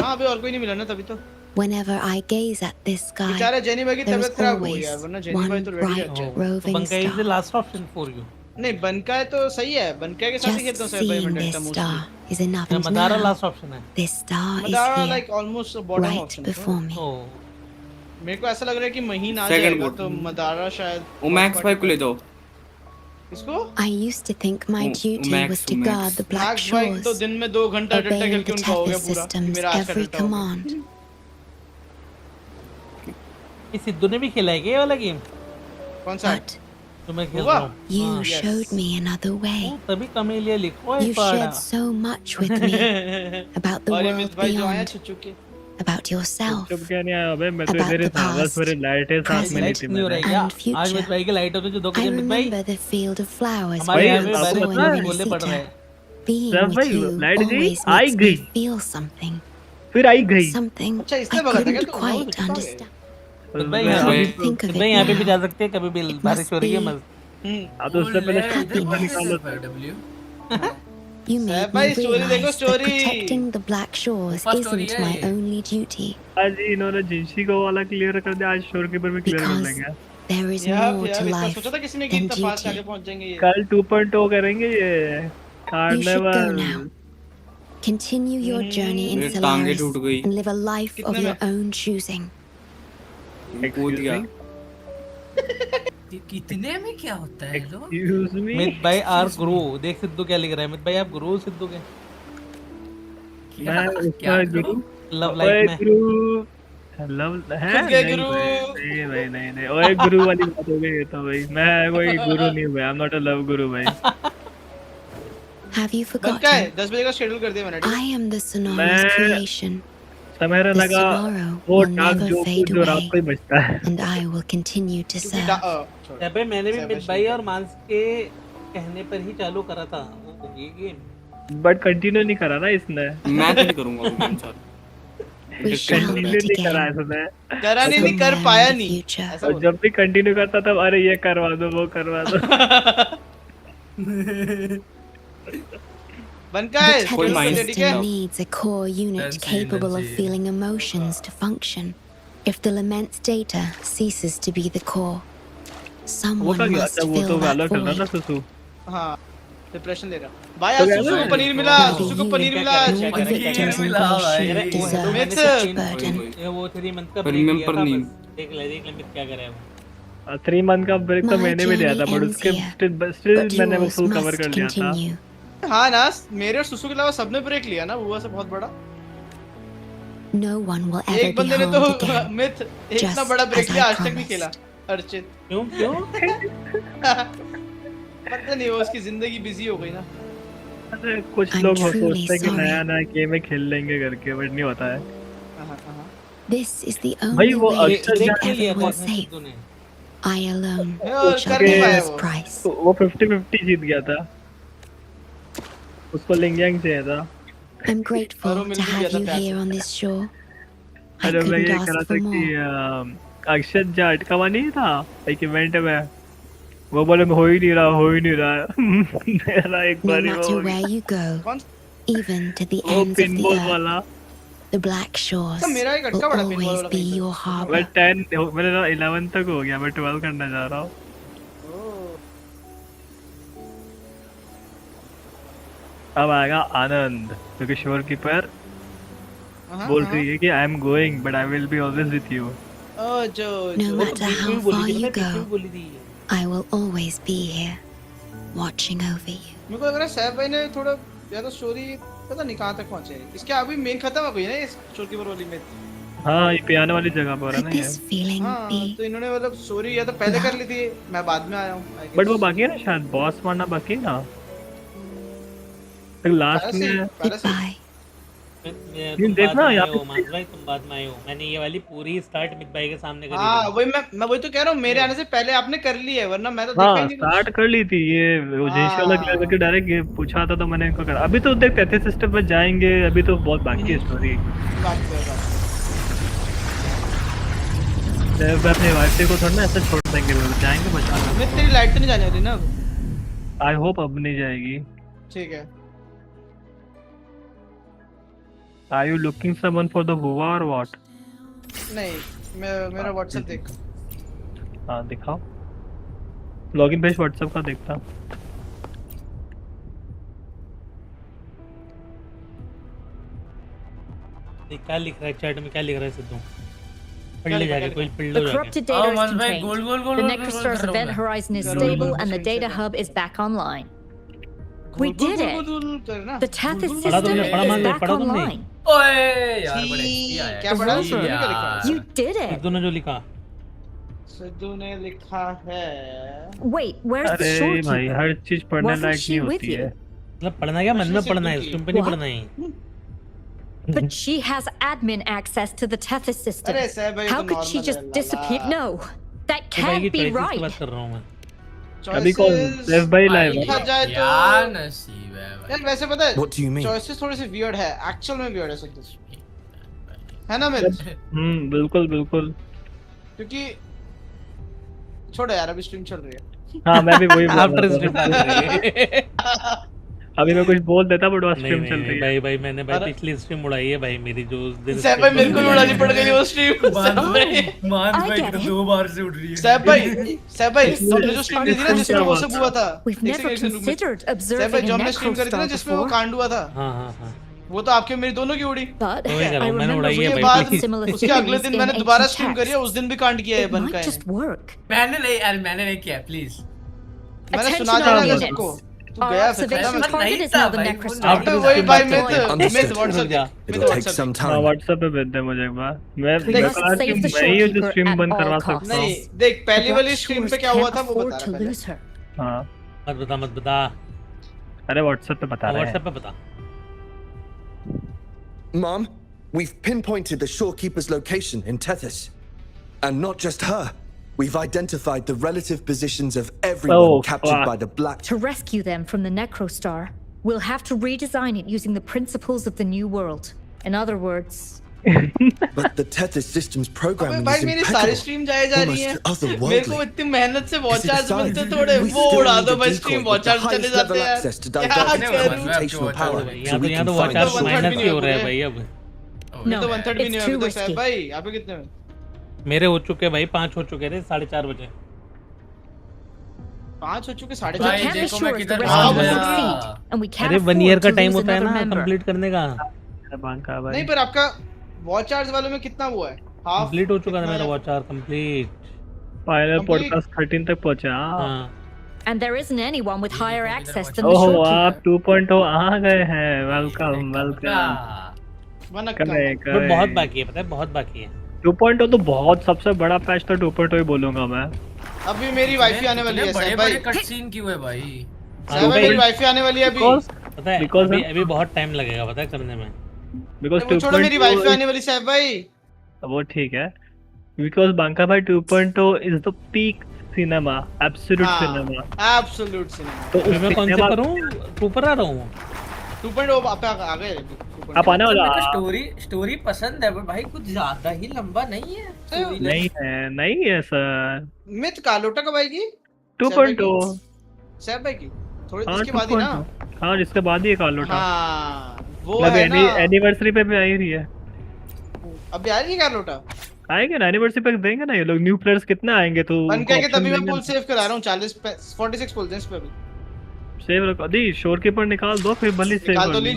हाँ अभी और कोई नहीं मिला ना तभी तो। Whenever I gaze at this sky, बेचारा जेनी भाई की there is तबीयत खराब हुई always यार वरना जेनी भाई one तो रेडी bright है। roving बनका is the star. Last option for you. नहीं बनका है तो सही है। बनका के साथ ही खेलता हूँ Just सर भाई seeing मैं this delta star mostly. is enough. And Madara now, last option है। this star is Madara here, like almost bottom right option before me. मेरे को ऐसा लग रहा है कि महीना आ Second जाएगा vote. तो मदारा शायद। वो मैक्स भाई को ले जाओ। इसको? I used to think my duty Max, was to guard the Black max भाई Shores, तो दिन में 2 घंटा डेल्टा खेल obeying के the उनका हो गया Tethys पूरा। system's मेरा आज का every डेल्टा हो गया। command. ये सिद्धू ने भी खेला है क्या ये वाला गेम? कौन सा? तो मैं खेल रहा हूँ। You showed me another way. तभी कमेलिया लिखो है You shared so much with me about the और ये world मिस भाई जो आया beyond, छुच्चू के। about yourself, चुप क्या नहीं आया अबे? मैं तो about इधर ही the था बस past, मेरी लाइटें साथ में नहीं थी नहीं हो रहा है मेरे। क्या? and आज मिस future. भाई की लाइट होती है 2 I बजे मिस भाई। remember the field of flowers हमारे where यहाँ we पे saw बारिश in हो रही है, बोले पड़ रहा Venecia. है। Being सब with भाई you लाइट गई always आई makes me गई feel something. फिर आई गई। Something अच्छा I इसने बोला था क्या couldn't तू? quite understand. भाई Come यहाँ to think of भाई it यहाँ पे भी जा now, सकते हैं कभी भी it बारिश must हो रही है be मस्त। अब तो उससे पहले happiness. W You made me भाई स्टोरी देखो realize that story. protecting the Black Shores First story isn't है my ये। only duty, आज इन्होंने जिंशी को वाला क्लियर कर दिया। आज शोर कीपर में क्लियर कर because लेंगे। there is यार more to इसका life सोचा था किसी ने कि than इतना फास्ट आगे duty. पहुंच जाएंगे ये। कल 2.0 करेंगे ये You should go carnival. now. Continue your journey in मेरी टांगे Solaris टूट गई। and live a life of कितने your own choosing. कूद गया। कितने में क्या होता है लो? Excuse me? मित भाई आर गुरु देख सिद्धू क्या लिख रहा है। मित भाई आप गुरु सिद्धू के मैं उसका गुरु लव ओए लाइफ में। गुरु लव है खुद गए नहीं गुरु। भाई, नहीं भाई नहीं ओए गुरु वाली बात हो गई ये तो भाई। मैं कोई गुरु नहीं हूँ भाई। I am not a love गुरु भाई। Have you बनका है forgotten? 10 बजे का शेड्यूल कर दिया मैंने। I am the Sonora's मैं- creation, समय the लगा Sonoro वो will डाक never जो fade जो रात away, को ही बचता है। and I will continue to क्योंकि serve. यहाँ पे मैंने भी मित भाई और मानस के कहने पर ही चालू करा था वो ये गेम। बट कंटिन्यू नहीं करा ना इसने। मैं तो नहीं करूंगा वो गेम चालू। We shall कंटिन्यू meet नहीं करा again. इसने। करा नहीं Somewhere कर in पाया the नहीं। future. ऐसा और बोल। जब भी कंटिन्यू करता था अरे ये करवा दो वो करवा दो। बनका The है Tether ठीक है system needs a core unit capable of feeling emotions to function. If the lament's data ceases to be the core, वो someone क्या गया? must अच्छा वो fill तो that वैलो चल रहा था void. सुसु। हाँ डिप्रेशन ले रहा भाई तो आज गया सुसु ना? को पनीर मिला Neither सुसु को you पनीर मिला आज nor the victims in grey shoe deserve myth such burden. वो 3 मंथ का ब्रेक प्रीमियम लिया पर था नहीं। बस देख ले मित क्या करे वो 3 मंथ का ब्रेक तो My मैंने भी लिया था journey बट ends उसके here, स्टिल but मैंने वो yours फुल कवर must कर लिया था। continue. हाँ ना मेरे और सुसु के अलावा सबने ब्रेक लिया ना वो से बहुत बड़ा No one will ever एक be बंदे ने harmed तो again. मिथ इतना just बड़ा ब्रेक as लिया I आज तक नहीं खेला promised. अर्चित क्यों पता नहीं वो उसकी जिंदगी बिजी हो गई ना अरे कुछ I'm लोग truly सोचते हैं कि sorry. नया नया गेम में खेल लेंगे करके बट नहीं होता है। This is the भाई only वो way to अक्षर keep जान everyone safe. I alone shall कर pay नहीं पाया this वो। price. वो 50-50 जीत गया था। उसको लिंगियांग चाहिए था। I'm grateful to have you here on this shore. I अरे मैं couldn't ये कह रहा ask था for कि more. अक्षर जा अटका हुआ नहीं था एक इवेंट में वो बोले हो ही नहीं रहा मेरा एक No बार ही matter वो where you go, even to the वो ends of the pinball earth, वाला the Black Shores मेरा एक will अटका बड़ा pinball always वाला be कहीं your मैं harbor. 10 मेरे ना 11 तक हो गया मैं 12 करने जा रहा हूँ। अब आएगा आनंद क्योंकि शोर कीपर बोल रही है कि I am going but I will be always with you. Oh जो No matter how far you go, I will always be here, watching over you. मेरे को लग रहा है सैफ भाई ने थोड़ा या तो स्टोरी पता नहीं कहाँ तक पहुँचे इसके अभी मेन खत्म हो गई ना इस शोरकीपर वाली में हाँ ये पियानो वाली जगह पर है ना ये। This feeling हाँ be तो इन्होंने मतलब स्टोरी या तो पहले कर ली थी मैं बाद में आया हूँ बट वो बाकी है ना शायद बॉस मारना बाकी है ना लास्ट में goodbye. तुम देखना बाद में यहाँ आए हो मानस भाई तुम बाद में आए हो मैंने ये वाली पूरी स्टार्ट मित भाई के सामने करी हाँ थी। वही मैं वही तो कह रहा हूँ मेरे आने से पहले आपने कर ली है वरना मैं तो देखा हाँ ही नहीं कुछ। स्टार्ट कर ली थी ये जेश वाला क्लियर करके डायरेक्ट ये पूछा था तो मैंने इनको करा अभी तो देख टेथे सिस्टम पे जाएंगे अभी तो बहुत बाकी है स्टोरी। मैं अपने वाइफ को थोड़ा ना ऐसा छोड़ देंगे जाएंगे बचाना। मैं तेरी लाइट तो नहीं जाने वाली ना अब आई होप अब नहीं जाएगी। ठीक है Are you looking someone for the Wuva or what? नहीं मैं मेरा व्हाट्सएप देख हाँ दिखाओ लॉगिन पेज व्हाट्सएप का देखता। क्या लिख रहा है चैट में क्या लिख रहा है सिद्धू पढ़ ले जाके कोई पढ़ लो The जाके corrupted data is contained. The Necrostar's event horizon is stable and the data hub is back online. We did it! The Tethys system is back online. ओए यार बड़ा XP आया क्या पढ़ा है यार। You did it! सिद्धू ने जो लिखा सिद्धू ने लिखा है Wait, where's the अरे भाई shortkeeper? हर चीज पढ़ने Wasn't लायक she नहीं with होती you? है। मतलब पढ़ना क्या मन में पढ़ना है स्ट्रीम पे नहीं पढ़ना है। But she has admin access to the Tethys system. अरे सैफ भाई How तो could she normal just है, disappear? लाला। No, that तो भाई की can't be choices की right. बात कर रहा हूँ मैं। अभी कौन सैफ भाई लाइव देखा है। जाए तो यार नसीब है भाई। यार वैसे पता है What do you mean? Choices थोड़े से वियर्ड है एक्चुअल में वियर्ड है सब कुछ है ना मिर्च बिल्कुल बिल्कुल। क्योंकि छोड़ो यार अभी स्ट्रीम चल रही है। हाँ मैं भी वही बोल आफ्टर रहा स्ट्रीम था। चल रही है। अभी मैं कुछ बोल देता बट वो नहीं स्ट्रीम चल रही है। भाई मैंने भाई पिछली स्ट्रीम उड़ाई है भाई मेरी जो उस दिन सैफ भाई मेरे को भी उड़ानी पड़ गई वो स्ट्रीम मान भाई की तो 2 बार से उड़ रही है। सैफ भाई तुमने जो स्ट्रीम की थी ना जिसमें वो सब हुआ था We've never considered सैफ भाई observing जो a हमने स्ट्रीम करी थी ना necrostar जिसमें वो before. कांड हुआ था हाँ हाँ हाँ वो तो आपके मेरी दोनों की उड़ी But तो वही कर रहा I हूँ मैंने remember उड़ाई है उसके भाई बाद please। similar उसके अगले theories दिन in मैंने दोबारा ancient स्ट्रीम करी है उस दिन भी कांड किया है It बन might का just work. मैंने नहीं किया प्लीज। मैंने Attention सुना all था ना units. सबको तू Our गया फिर observation खत्म target is now the necrostar. अबे वही भाई myth Understood. WhatsApp It'll take some हाँ time. व्हाट्सएप पे भेज दे मुझे एक बार। मैं We must बता कि save the मैं ही जो shopkeeper स्ट्रीम at बंद all करवा costs. सकता हूँ। नहीं देख पहली The वाली Black स्ट्रीम Shores पे क्या हुआ can't था वो afford बता to रहा lose her. हाँ मत बता अरे व्हाट्सएप पे बता रहे व्हाट्सएप हैं। पे बता। Mom, we've pinpointed the shorekeeper's location in Tethys. And not just her. We've identified the relative positions of everyone Oh, captured fuck. by the Black... To rescue them from the necrostar, we'll have to redesign it using the principles of the new world. In other words, But the Tethys system's programming भाई is मेरी सारी stream जाए जा रही है मेरे को इतनी मेहनत से वॉच चार्ज मिलते थोड़े वो उड़ा दो भाई स्ट्रीम वॉच चार्ज चले जाते हैं यहाँ तो वॉच चार्ज माइनस ही हो रहा है भाई अब तो 1/3 भी नहीं हुआ अभी तक साहब भाई आप कितने में मेरे हो चुके भाई 5 हो चुके थे 4:30 बजे 5 हो चुके 4:30 भाई देखो मैं किधर अरे 1 ईयर का टाइम होता है ना कंप्लीट करने का नहीं पर आपका वॉच चार्ज वालों में कितना वो है हाफ कंप्लीट हो चुका था मेरा watch charge complete final podcast 13 तक पहुंचा हां And there isn't anyone with higher access than the oh shopkeeper. आप 2.0 आ गए हैं वेलकम पर बहुत बाकी है पता है बहुत बाकी है 2.0 तो बहुत सबसे बड़ा पैच तो 2.0 ही बोलूंगा मैं अभी मेरी वाईफाई आने वाली है साहब भाई कट सीन क्यों है भाई साहब भाई मेरी वाईफाई आने वाली है अभी पता है अभी बहुत टाइम लगेगा पता है करने में बिकॉज़ छोड़ो मेरी वाईफाई आने वाली साहब भाई वो ठीक है बिकॉज़ बांका भाई 2.0 is the peak cinema absolute cinema तो मैं कौन से पर हूं ऊपर आ रहा हूं 2.0 आप आ गए आप आने वाला स्टोरी पसंद है भाई कुछ ज्यादा ही लंबा नहीं है नहीं है सर मिथ कालोटा कब आएगी 2.0 साहब भाई की थोड़ी इसके बाद ही ना हां जिसके बाद ही कालोटा हां वो है ना एनिवर्सरी पे भी आई रही है अभी आ रही है कालोटा आएंगे ना एनिवर्सरी पे देंगे ना ये लोग न्यू प्लेयर्स कितने आएंगे तो बन के तभी मैं पुल सेव करा रहा हूं 46 पुल इस पे अभी सेव रखो दी शोर कीपर निकाल दो फिर भले सेव निकाल तो ली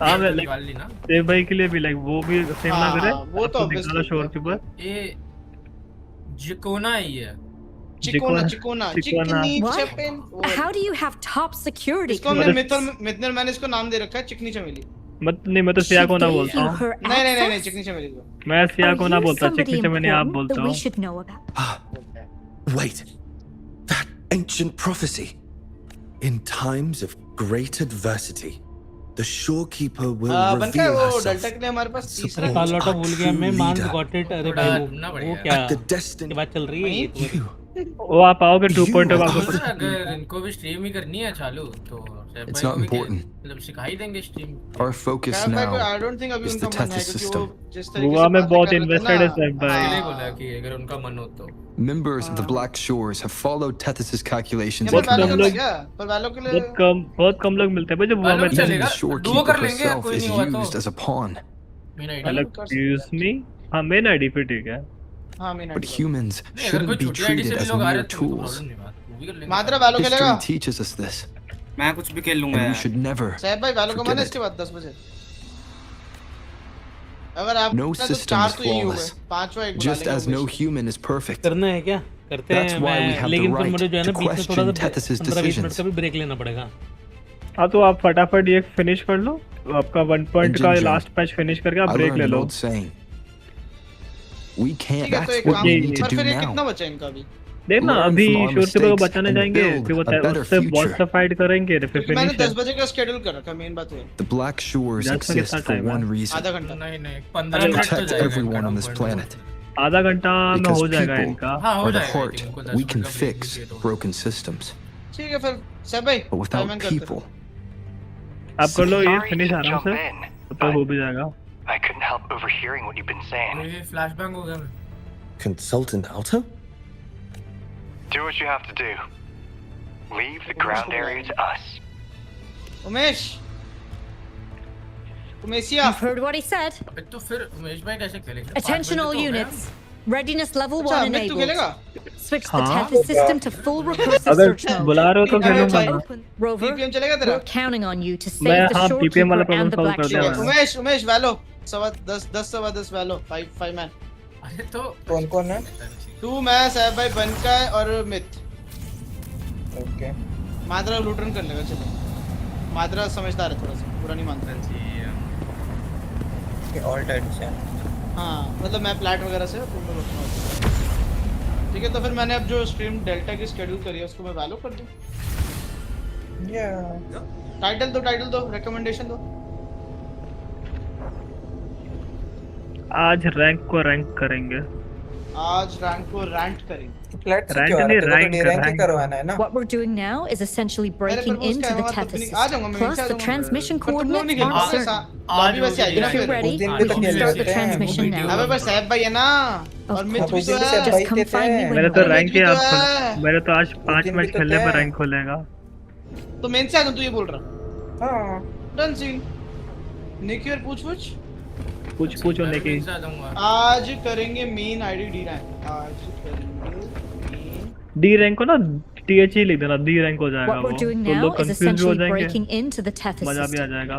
हां निकाल ली ना सेव भाई के लिए भी लाइक वो भी सेव ना करे वो तो निकाला शोर कीपर ये जिकोना ही है चिकोना How do you have top security? इसको मैं मिथनर मैंने इसको नाम दे रखा है चिकनी चमेली मैं तो सिया को ना बोलता हूं नहीं चिकनी चमेली मैं सिया को ना बोलता चिकनी चमेली आप बोलता हूं Wait, that ancient prophecy. In times of great adversity, the shorekeeper will reveal herself. कालोटा भूल गया मैं मान गॉट इट अरे भाई वो क्या की बात चल रही है वो आप आओगे 2.0 अगर इनको भी स्ट्रीम ही करनी है चालू तो It's not important. मतलब सिखाई देंगे stream Our focus now is the Tethys system. हुआ में बहुत इन्वेस्टेड है सर भाई बोला कि अगर उनका मन हो तो Members of the Black Shores have followed Tethys's calculations. बहुत कम लोग मिलते हैं जब हुआ में the shorekeeper herself is used as a pawn. Excuse me हाँ मेन आईडी पे ठीक है But humans shouldn't be treated as mere tools. History teaches us this. मैं कुछ भी खेल लूंगा and we should never साहब भाई वालों को माने इसके बाद 10 बजे अगर आप no system is flawless. Just as no human is perfect. करना है क्या करते हैं लेकिन फिर मुझे जो है ना बीच में थोड़ा सा 15-20 मिनट का भी ब्रेक लेना पड़ेगा हाँ तो आप फटाफट ये फिनिश कर लो आपका 1 पॉइंट का लास्ट पैच फिनिश करके आप ब्रेक ले लो We can't. That's what we need to do now. कितना बचा इनका अभी देखना अभी शोरकीपर को बचाने जाएंगे फिर वो उससे बॉस से फाइट करेंगे फिर फिनिश मैंने 10 बजे का शेड्यूल कर रखा मेन बात है The Black Shores exist for one reason. आधा घंटा नहीं 15 minute Protect everyone on this planet. आधा घंटा में हो जाएगा इनका Are the heart we can fix broken systems. ठीक है फिर सब भाई But without people. आप कर लो ये फिनिश आराम से तो हो भी जाएगा I couldn't help overhearing what you've been saying. ये फ्लैशबैक हो गया Consultant Alto? Do what you have to do. Leave the ground area to us. Umesh उमेशिया You've heard what he said. तो फिर उमेश भाई कैसे खेलेंगे Attention all units. Readiness level 1 enabled. Switch the हाँ? Tethys system to full recursive अगर search mode. बुला रहे हो तो खेलूंगा Rover, we're counting on you to मैं save the हाँ PPM वाला shorekeeper and the problem Black solve कर Shores. देगा उमेश वैलो 10 वैलो 5 मैन अरे तो कौन है तू मैं साहब भाई बनका और मिथ ओके माद्रा लूटन कर लेगा चलो माद्रा समझदार है थोड़ा सा पूरा नहीं मानता ये ऑल टाइट से हाँ मतलब मैं प्लैट वगैरह से तुम लोग अपना ठीक है तो फिर मैंने अब जो स्ट्रीम डेल्टा की शेड्यूल करी है उसको मैं वैलो कर दूं या टाइटल दो रिकमेंडेशन दो आज रैंक को रैंक करेंगे आज रैंक को रैंट करेंगे। रैंट नहीं, रैंक करवाना है ना। What we're doing now is essentially breaking into the Tethys system. Plus, the transmission coordinates aren't certain. If you're ready, we can start the transmission now. अबे बस सैफ भाई है ना, और मिथ भी तो है। Just come find me when मेरा you're तो ready. रैंक है आज, मेरा तो आज 5 मैच खेलने पर रैंक खोलेगा। तो मेन से आ तू ये बोल रहा। हाँ। Done scene. निकी और पूछ होने की। आज करेंगे मेन आईडी डी रैंक। आज करेंगे डी रैंक को ना TH ही लिख देना, डी रैंक हो जाएगा What we're वो। doing तो now लोग is कंफ्यूज हो essentially जाएंगे, breaking into the Tethys मजा भी आ system. जाएगा।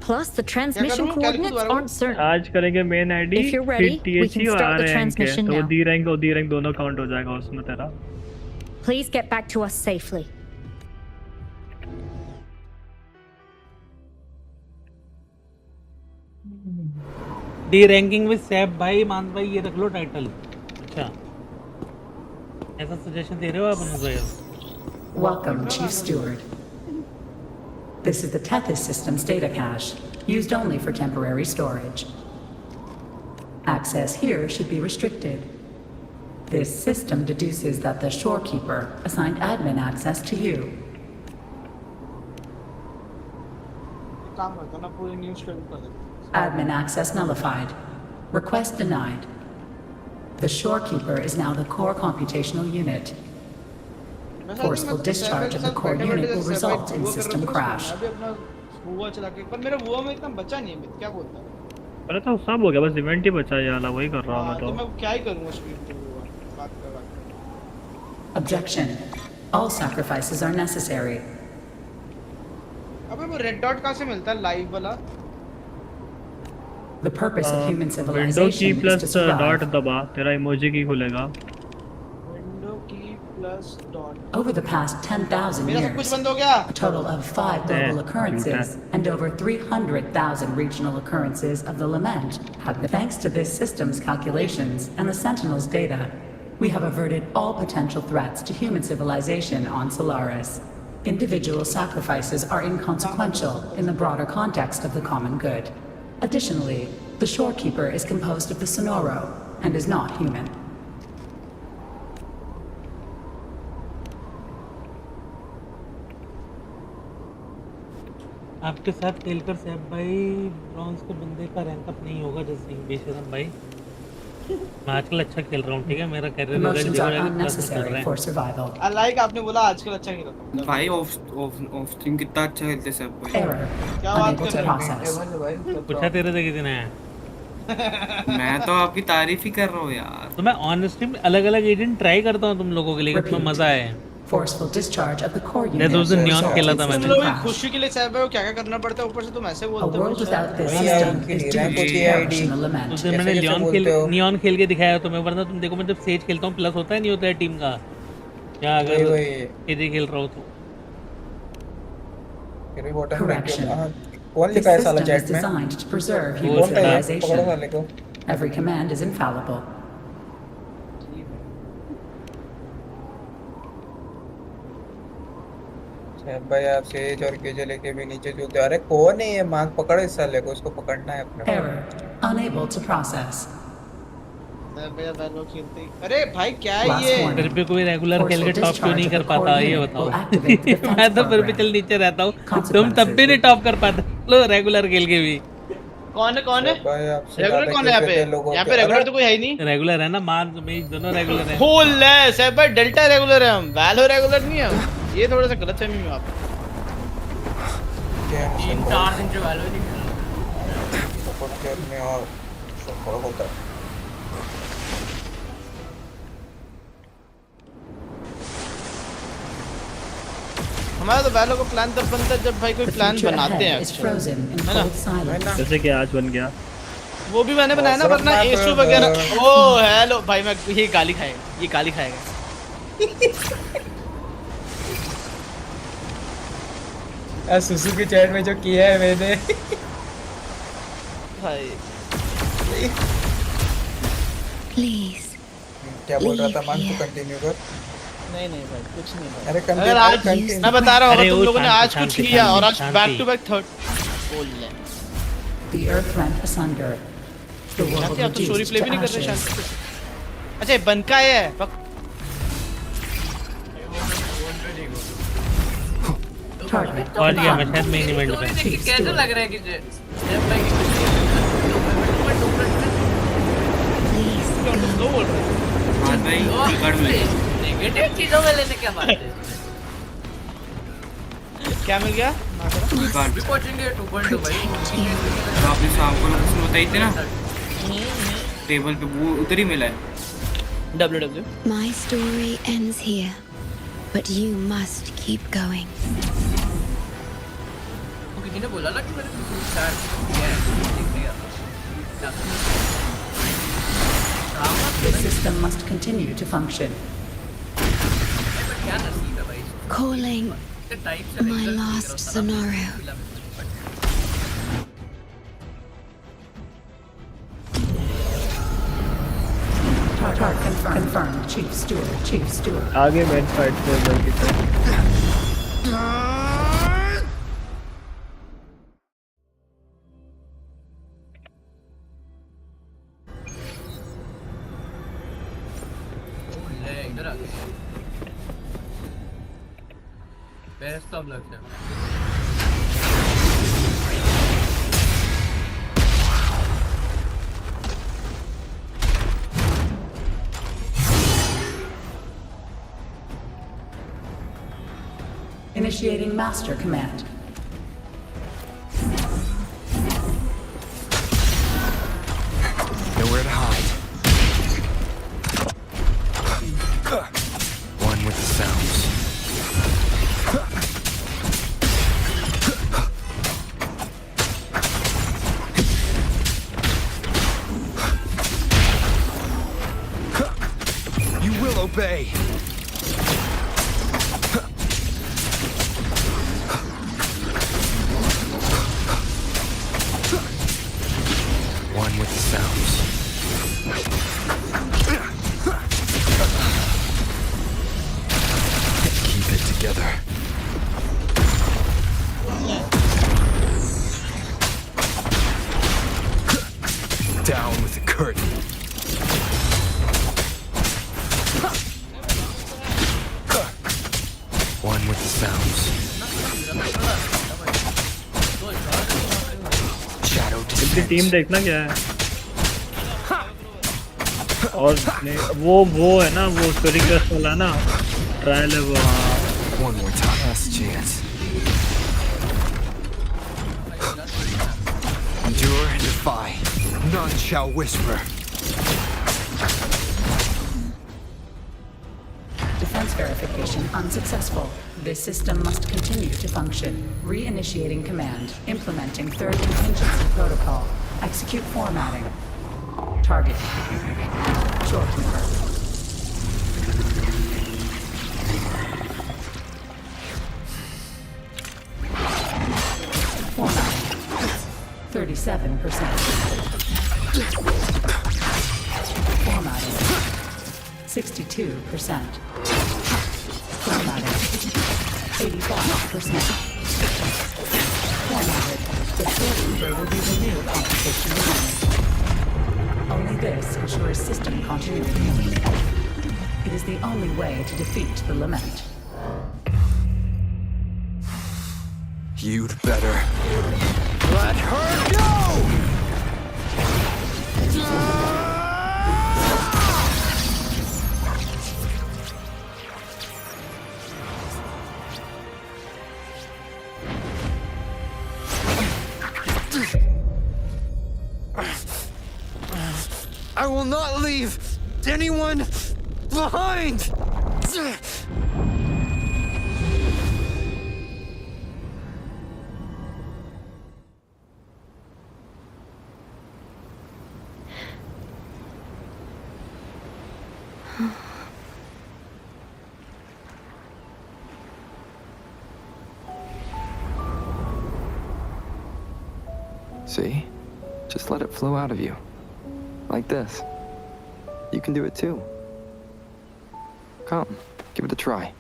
Plus, the transmission coordinates aren't certain. आज करेंगे मेन आईडी, If you're फिर ready, we TH can और start the रैंक है, transmission तो now. डी रैंक और डी रैंक दोनों काउंट हो जाएगा उसमें तेरा। Please get back to us safely. D ranking with Saif भाई, मान भाई ये रख लो टाइटल। अच्छा ऐसा सजेशन दे रहे हो आप मुझे? Welcome, Chief Steward. This is the Tethys System's data cache, used only for temporary storage. Access here should be restricted. This system deduces that the shorekeeper assigned admin access to you. काम करता ना, पूरी news कर देते। Admin access nullified. Request denied. The shorekeeper is now the core computational unit. Forceful discharge of the core unit will result in system crash. अभी अपना हुआ चला के, पर मेरा हुआ में इतना बचा नहीं है, मिथ क्या बोलता है? अरे तो सब हो गया, बस इवेंट ही बचा है यार, वही कर रहा हूँ मैं तो तो। मैं क्या ही करूँगा स्पीड पे बात कर। Objection. All sacrifices are necessary. अबे वो रेड डॉट कहाँ से मिलता है लाइव वाला? The purpose of human window की civilization is to plus survive. Dot दबा, तेरा इमोजी की खुलेगा। विंडो की plus dot. Over the past 10,000 मेरा सब कुछ years, बंद हो गया। a total of 5 global occurrences and over 300,000 regional occurrences of the lament have been. Thanks to this system's calculations and the Sentinel's data, we have averted all potential threats to human civilization on Solaris. Individual sacrifices are inconsequential in the broader context of the common good. Additionally, the shorekeeper is composed of the Sonoro and is not human. आपके साथ खेलकर सैफ भाई bronze के बंदे का rank up नहीं होगा जैसे बेशरम भाई। मैं आजकल अच्छा खेल रहा हूँ, ठीक है, मेरा career Emotions are unnecessary for survival. Like आपने बोला आजकल अच्छा खेला था भाई। ऑफ स्ट्रीम कितना अच्छा खेलते सब भाई। Error. क्या बात Unable कर to रहे process. पूछा तेरे से किसी ने? मैं तो आपकी तारीफ ही कर रहा हूँ यार। तो मैं ऑन स्ट्रीम अलग अलग एजेंट ट्राई करता हूँ तुम लोगों के लिए, कितना मजा है। Forceful discharge of the core unit. जैसे उस दिन नियॉन खेला था मैंने। तुम लोगों की खुशी के लिए सैफ भाई को क्या क्या करना पड़ता है, ऊपर से तुम ऐसे A बोलते world without this Yeah, system उनकी is नहीं, doomed रैंक to होती है perish in the उस lament. दिन मैंने कैसे बोलते हो? नियॉन खेल के दिखाया तुम्हें, वरना तुम देखो मैं जब सेज खेलता हूँ प्लस होता है नहीं होता है टीम का, या अगर वही एजी खेल रहा हूँ तो। फिर भी बॉटम Correction. कौन This लिखा है साला system is चैट में? designed to preserve कौन human सा है? पकड़ो civilization. साले को। Every command is infallible. Saif भाई आप सेज और केजे लेके भी नीचे झूलते। अरे कौन है ये? मांग पकड़ो इस साले को, इसको पकड़ना है अपने। Error. Unable to process. Saif भैया बैलो खेलते ही। अरे भाई क्या है Last ये? warning. फिर भी कोई रेगुलर खेल के टॉप क्यों नहीं कर पाता ये बताओ। मैं तो फिर भी चल नीचे रहता हूँ, तुम तब भी नहीं टॉप कर पाते लो रेगुलर खेल के भी। कौन है भाई आपसे रेगुलर ज्यादा कौन है यहाँ पे? क्रिकेट लोगों यहाँ के- पे रेगुलर अरे तो कोई है ही नहीं। रेगुलर है ना, मान तुम्हें दोनों रेगुलर है। फुल है सैफ भाई, डेल्टा रेगुलर है हम, वैलो रेगुलर नहीं है हम। ये थोड़ा सा गलत फहमी है आप। गेम से 3-4 दिन जो वैलो नहीं खेला। सपोर्ट करने और सब होता है। हमारा तो वैलो का प्लान तब बनता है जब भाई कोई The प्लान future बनाते हैं ahead is actually। frozen in है ना? cold silence. जैसे कि आज बन गया। वो भी मैंने बनाया ना, वरना मौसम एसू map, वगैरह। ओ हेलो भाई, मैं ये गाली खाएगा, ये गाली खाएगा। सुसु की चैट में जो किया है मैंने। भाई Please. क्या बोल रहा था मान तू कंटिन्यू कर। नहीं नहीं भाई कुछ नहीं भाई। अरे अगर आज कंटिन्यू मैं बता रहा हूँ, अरे अगर तुम वो लोगों ने शांति, आज कुछ शांति, किया और आज शांति, बैक टू बैक थर्ड बोल ले। The earth rent asunder. The world शांति, आप तो स्टोरी reduced प्ले to भी नहीं कर रहे ashes. शांति। अच्छा बन का है और क्या मैं शायद मेन इवेंट पे कैसे लग रहा है कि नेगेटिव चीजों में लेने क्या बात है क्या मिल गया पहुंचेंगे 2.2 भाई आपने शाम को लोकेशन बताई थी ना टेबल पे वो उधर ही मिला है www My story ends here, but you must keep going. किसी ने बोला ना कि मेरे को शायद The system must continue to function. Calling my last scenario. Target confirmed. Chief Steward. आगे मैच फाइट से उधर की तरफ इधर आ गए बेस्ट ऑफ लक है Initiating master command. Nowhere to hide. One with the sounds. You will obey. One with the sounds. Keep it together. Down with the curtain. One with the sounds. Shadow इनकी team देखना क्या है और वो है ना वो स्टोरीक्रस वाला ना ट्रायल है वो One more time. Last chance. Endure and defy. None shall whisper. Defense verification unsuccessful. This system must continue to function. Reinitiating command. Implementing third contingency protocol. Execute formatting. Target. Shortkeeper. Formatting. 37%. Formatting. 62%. Formatted. 85%. Formatted. The shortkeeper will be the new competition design. Only this ensures system continuity. It is the only way to defeat the lament. You'd better let her go! I will not leave anyone behind! See? Just let it flow out of you. Like this. You can do it too. Come, give it a try.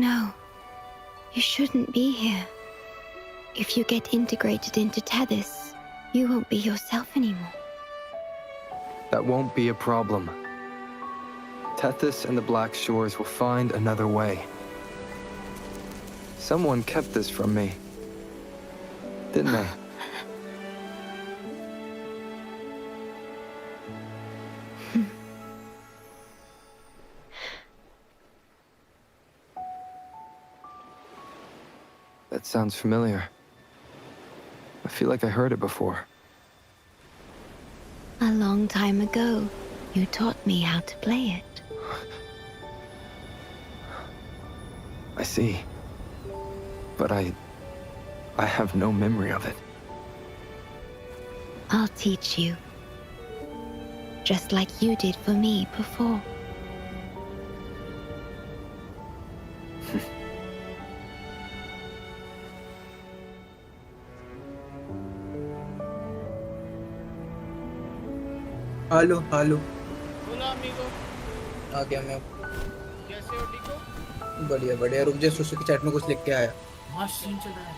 No, you shouldn't be here. If you get integrated into Tethys, you won't be yourself anymore. That won't be a problem. Tethys and the Black Shores will find another way. Someone kept this from me, didn't they? That sounds familiar. I feel like I heard it before. A long time ago, you taught me how to play it. I see. But I have no memory of it. I'll teach you. Just like you did for me before. Hello hello बोला amigo. आ गया मैं। कैसे हो, ठीक हो? बढ़िया बढ़िया। रुक जा, सुसु की चैट में कुछ लिख के आया। हाँ सीन चल रहा है।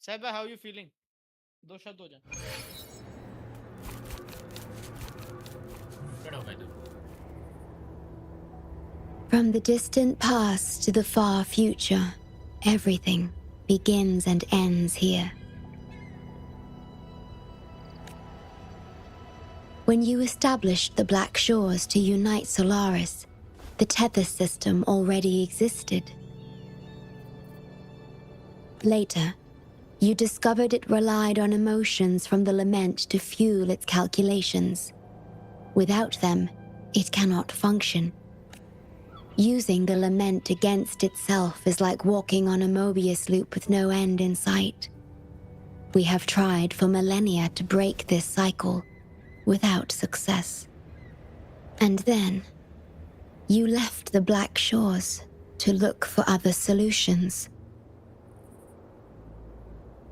Saiba, how are you feeling? दो शब्द हो जाए। खड़ा हो गया तू। From the distant past to the far future, everything begins and ends here. When you established the Black Shores to unite Solaris, the Tethys system already existed. Later, you discovered it relied on emotions from the lament to fuel its calculations. Without them, it cannot function. Using the lament against itself is like walking on a Mobius loop with no end in sight. We have tried for millennia to break this cycle, without success. And then, you left the Black Shores to look for other solutions.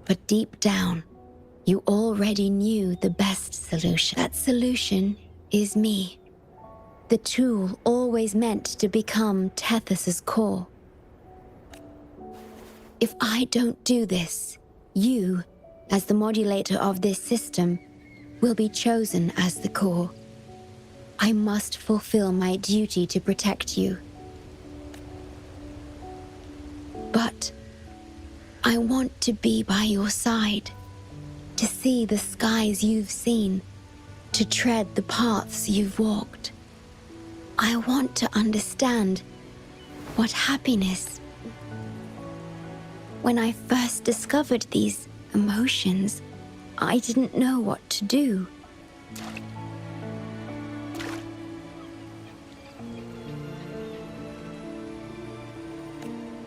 But deep down, you already knew the best solution. That solution is me. The tool always meant to become Tethys's core. If I don't do this, you, as the modulator of this system, will be chosen as the core. I must fulfill my duty to protect you. But I want to be by your side, to see the skies you've seen, to tread the paths you've walked. I want to understand what happiness. When I first discovered these emotions, I didn't know what to do.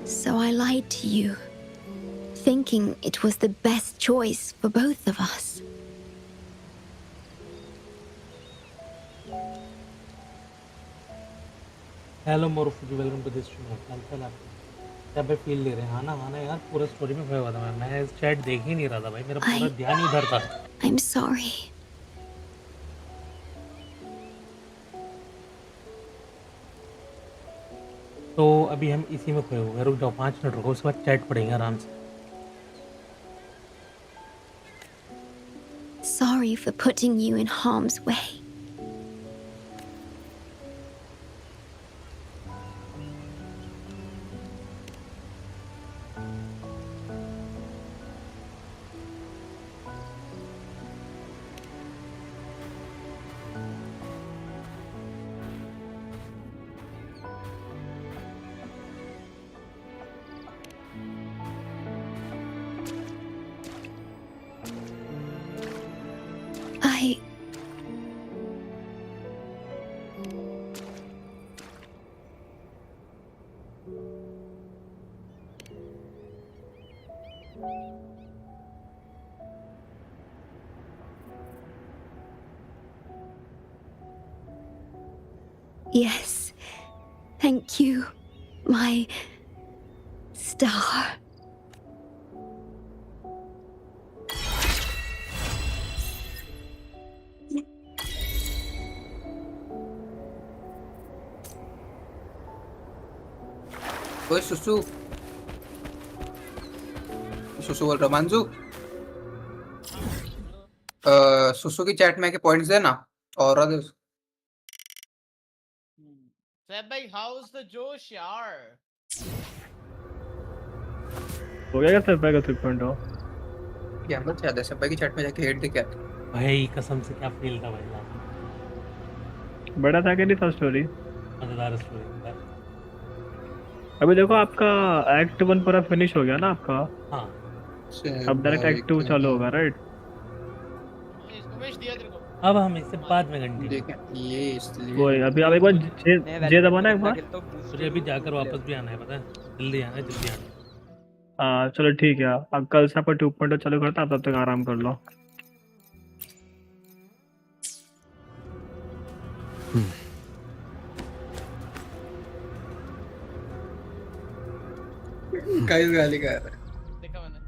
So I lied to you, thinking it was the best choice for both of us. Hello Moroofi, welcome to this stream. कल आप क्या पे feel ले रहे हैं? आना यार, पूरा स्टोरी में खोया हुआ था मैं चैट देख ही नहीं रहा था भाई, मेरा पूरा ध्यान ही उधर था। I'm sorry. तो अभी हम इसी में खोए हुए, रुक जाओ 5 मिनट रुको, उसके बाद चैट पढ़ेंगे आराम से। Sorry for putting you in harm's way. Yes. Thank you, my star. ओए सुसु सुसु बोल रहा मंजू सुसु की चैट में के पॉइंट्स देना और सैफ भाई हाउ इज द जोश यार हो गया सैफ भाई का 3.0 क्या मत याद है सैफ भाई की चैट में जाके हेड दे क्या भाई कसम से क्या फील था भाई बड़ा था कि नहीं था स्टोरी मजेदार स्टोरी था। अभी देखो आपका एक्ट 1 पूरा फिनिश हो गया ना आपका। हाँ अब डायरेक्ट एक्ट 2 चालू होगा राइट। अब हम इससे बाद में घंटी ये इसलिए वही अभी आप एक बार जे दबाना एक बार। मुझे अभी जाकर वापस भी आना है पता है जल्दी आना है जल्दी आना है। हाँ चलो ठीक है अब कल से आप 2.0 चालू करता आप तब तक आराम कर लो। गाइस गाली का देखा मैंने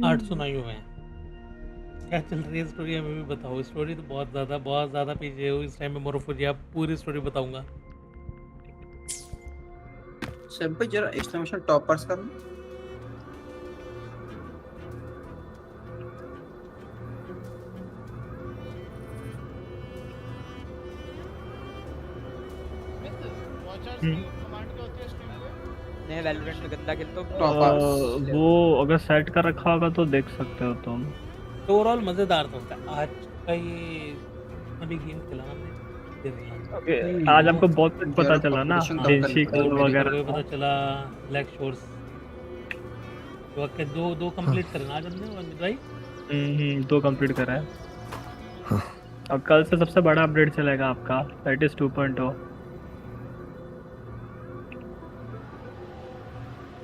8 सुनाई हुए हैं। क्या चल रही है स्टोरी हमें भी बताओ। स्टोरी तो बहुत ज़्यादा पीछे हो इस टाइम में मोरोफोजी आप पूरी स्टोरी बताऊंगा। सब पे जरा एक्सक्लेमेशन टॉपर्स कर मैं वैलोरेंट में गंदा खेलता हूँ। वो अगर सेट कर रखा होगा तो देख सकते हो तुम। तो ओवरऑल मज़ेदार तो होता है आज का ये अभी गेम खेला हमने। आज आपको बहुत कुछ पता चला ना जिनसी कल वगैरह पता चला ब्लैक शोर्स तो दो कंप्लीट करना आज हमने अमित भाई। 2 कंप्लीट करा है। अब कल से सबसे बड़ा अपडेट चलेगा आपका दैट इज 2.0।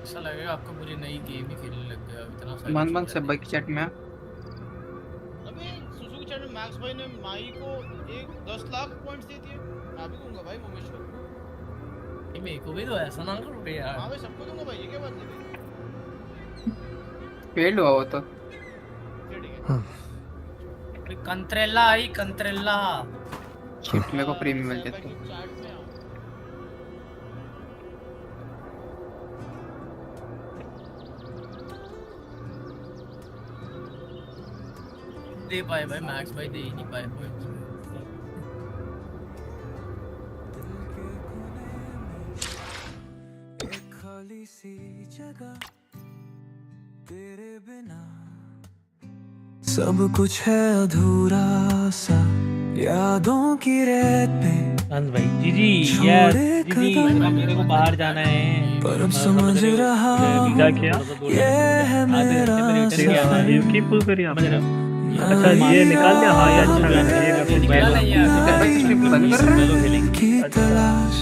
ऐसा लगेगा आपको पूरी नई गेम ही खेलने लग गया इतना सारा। मन सब भाई की चैट में अबे सुसु की चैट में मैक्स भाई ने माई को 10 लाख पॉइंट्स दे दिए। मैं भी दूंगा भाई मोमेश को। ये मेरे को भी तो ऐसा ना करो बे यार। हां भाई सबको दूंगा भाई ये क्या बात है भाई। फेल हुआ वो तो कंत्रेला आई कंत्रेला मेरे को प्रीमियम मिल जाता दे पाए भाई मैक्स भाई दे ही नहीं पाए पॉइंट्स। खाली सी जगह तेरे बिना सब कुछ है अधूरा सा यादों की रेत पे भाई जी यस जी मेरे को बाहर जाना है पर अब समझ रहा क्या किया ये है मेरा की पुल करिए आप। अच्छा ये निकाल लिया। हाँ ये अच्छा है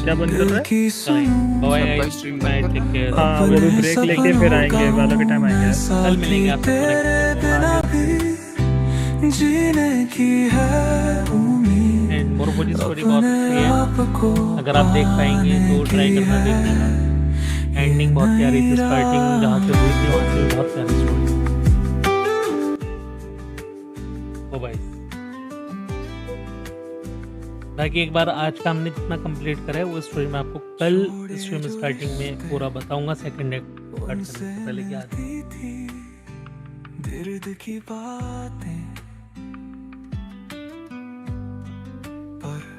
क्या बंद कर रहा है। हाँ वो भी ब्रेक लेके फिर आएंगे वालों के टाइम आएंगे कल मिलेंगे आपको। जीने की है उम्मीद मोरोफोजी स्टोरी बहुत अच्छी है अगर आप देख पाएंगे तो ट्राई करना देखना। एंडिंग बहुत प्यारी थी स्टार्टिंग जहाँ से हुई थी वहाँ से बहुत प्यारी स्टोरी। ओ भाई बाकी एक बार आज का हमने जितना कंप्लीट करा है वो स्टोरी मैं आपको कल स्ट्रीम स्टार्टिंग में पूरा बताऊंगा। सेकंड एक्ट स्टार्ट करने से पहले क्या दर्द की बातें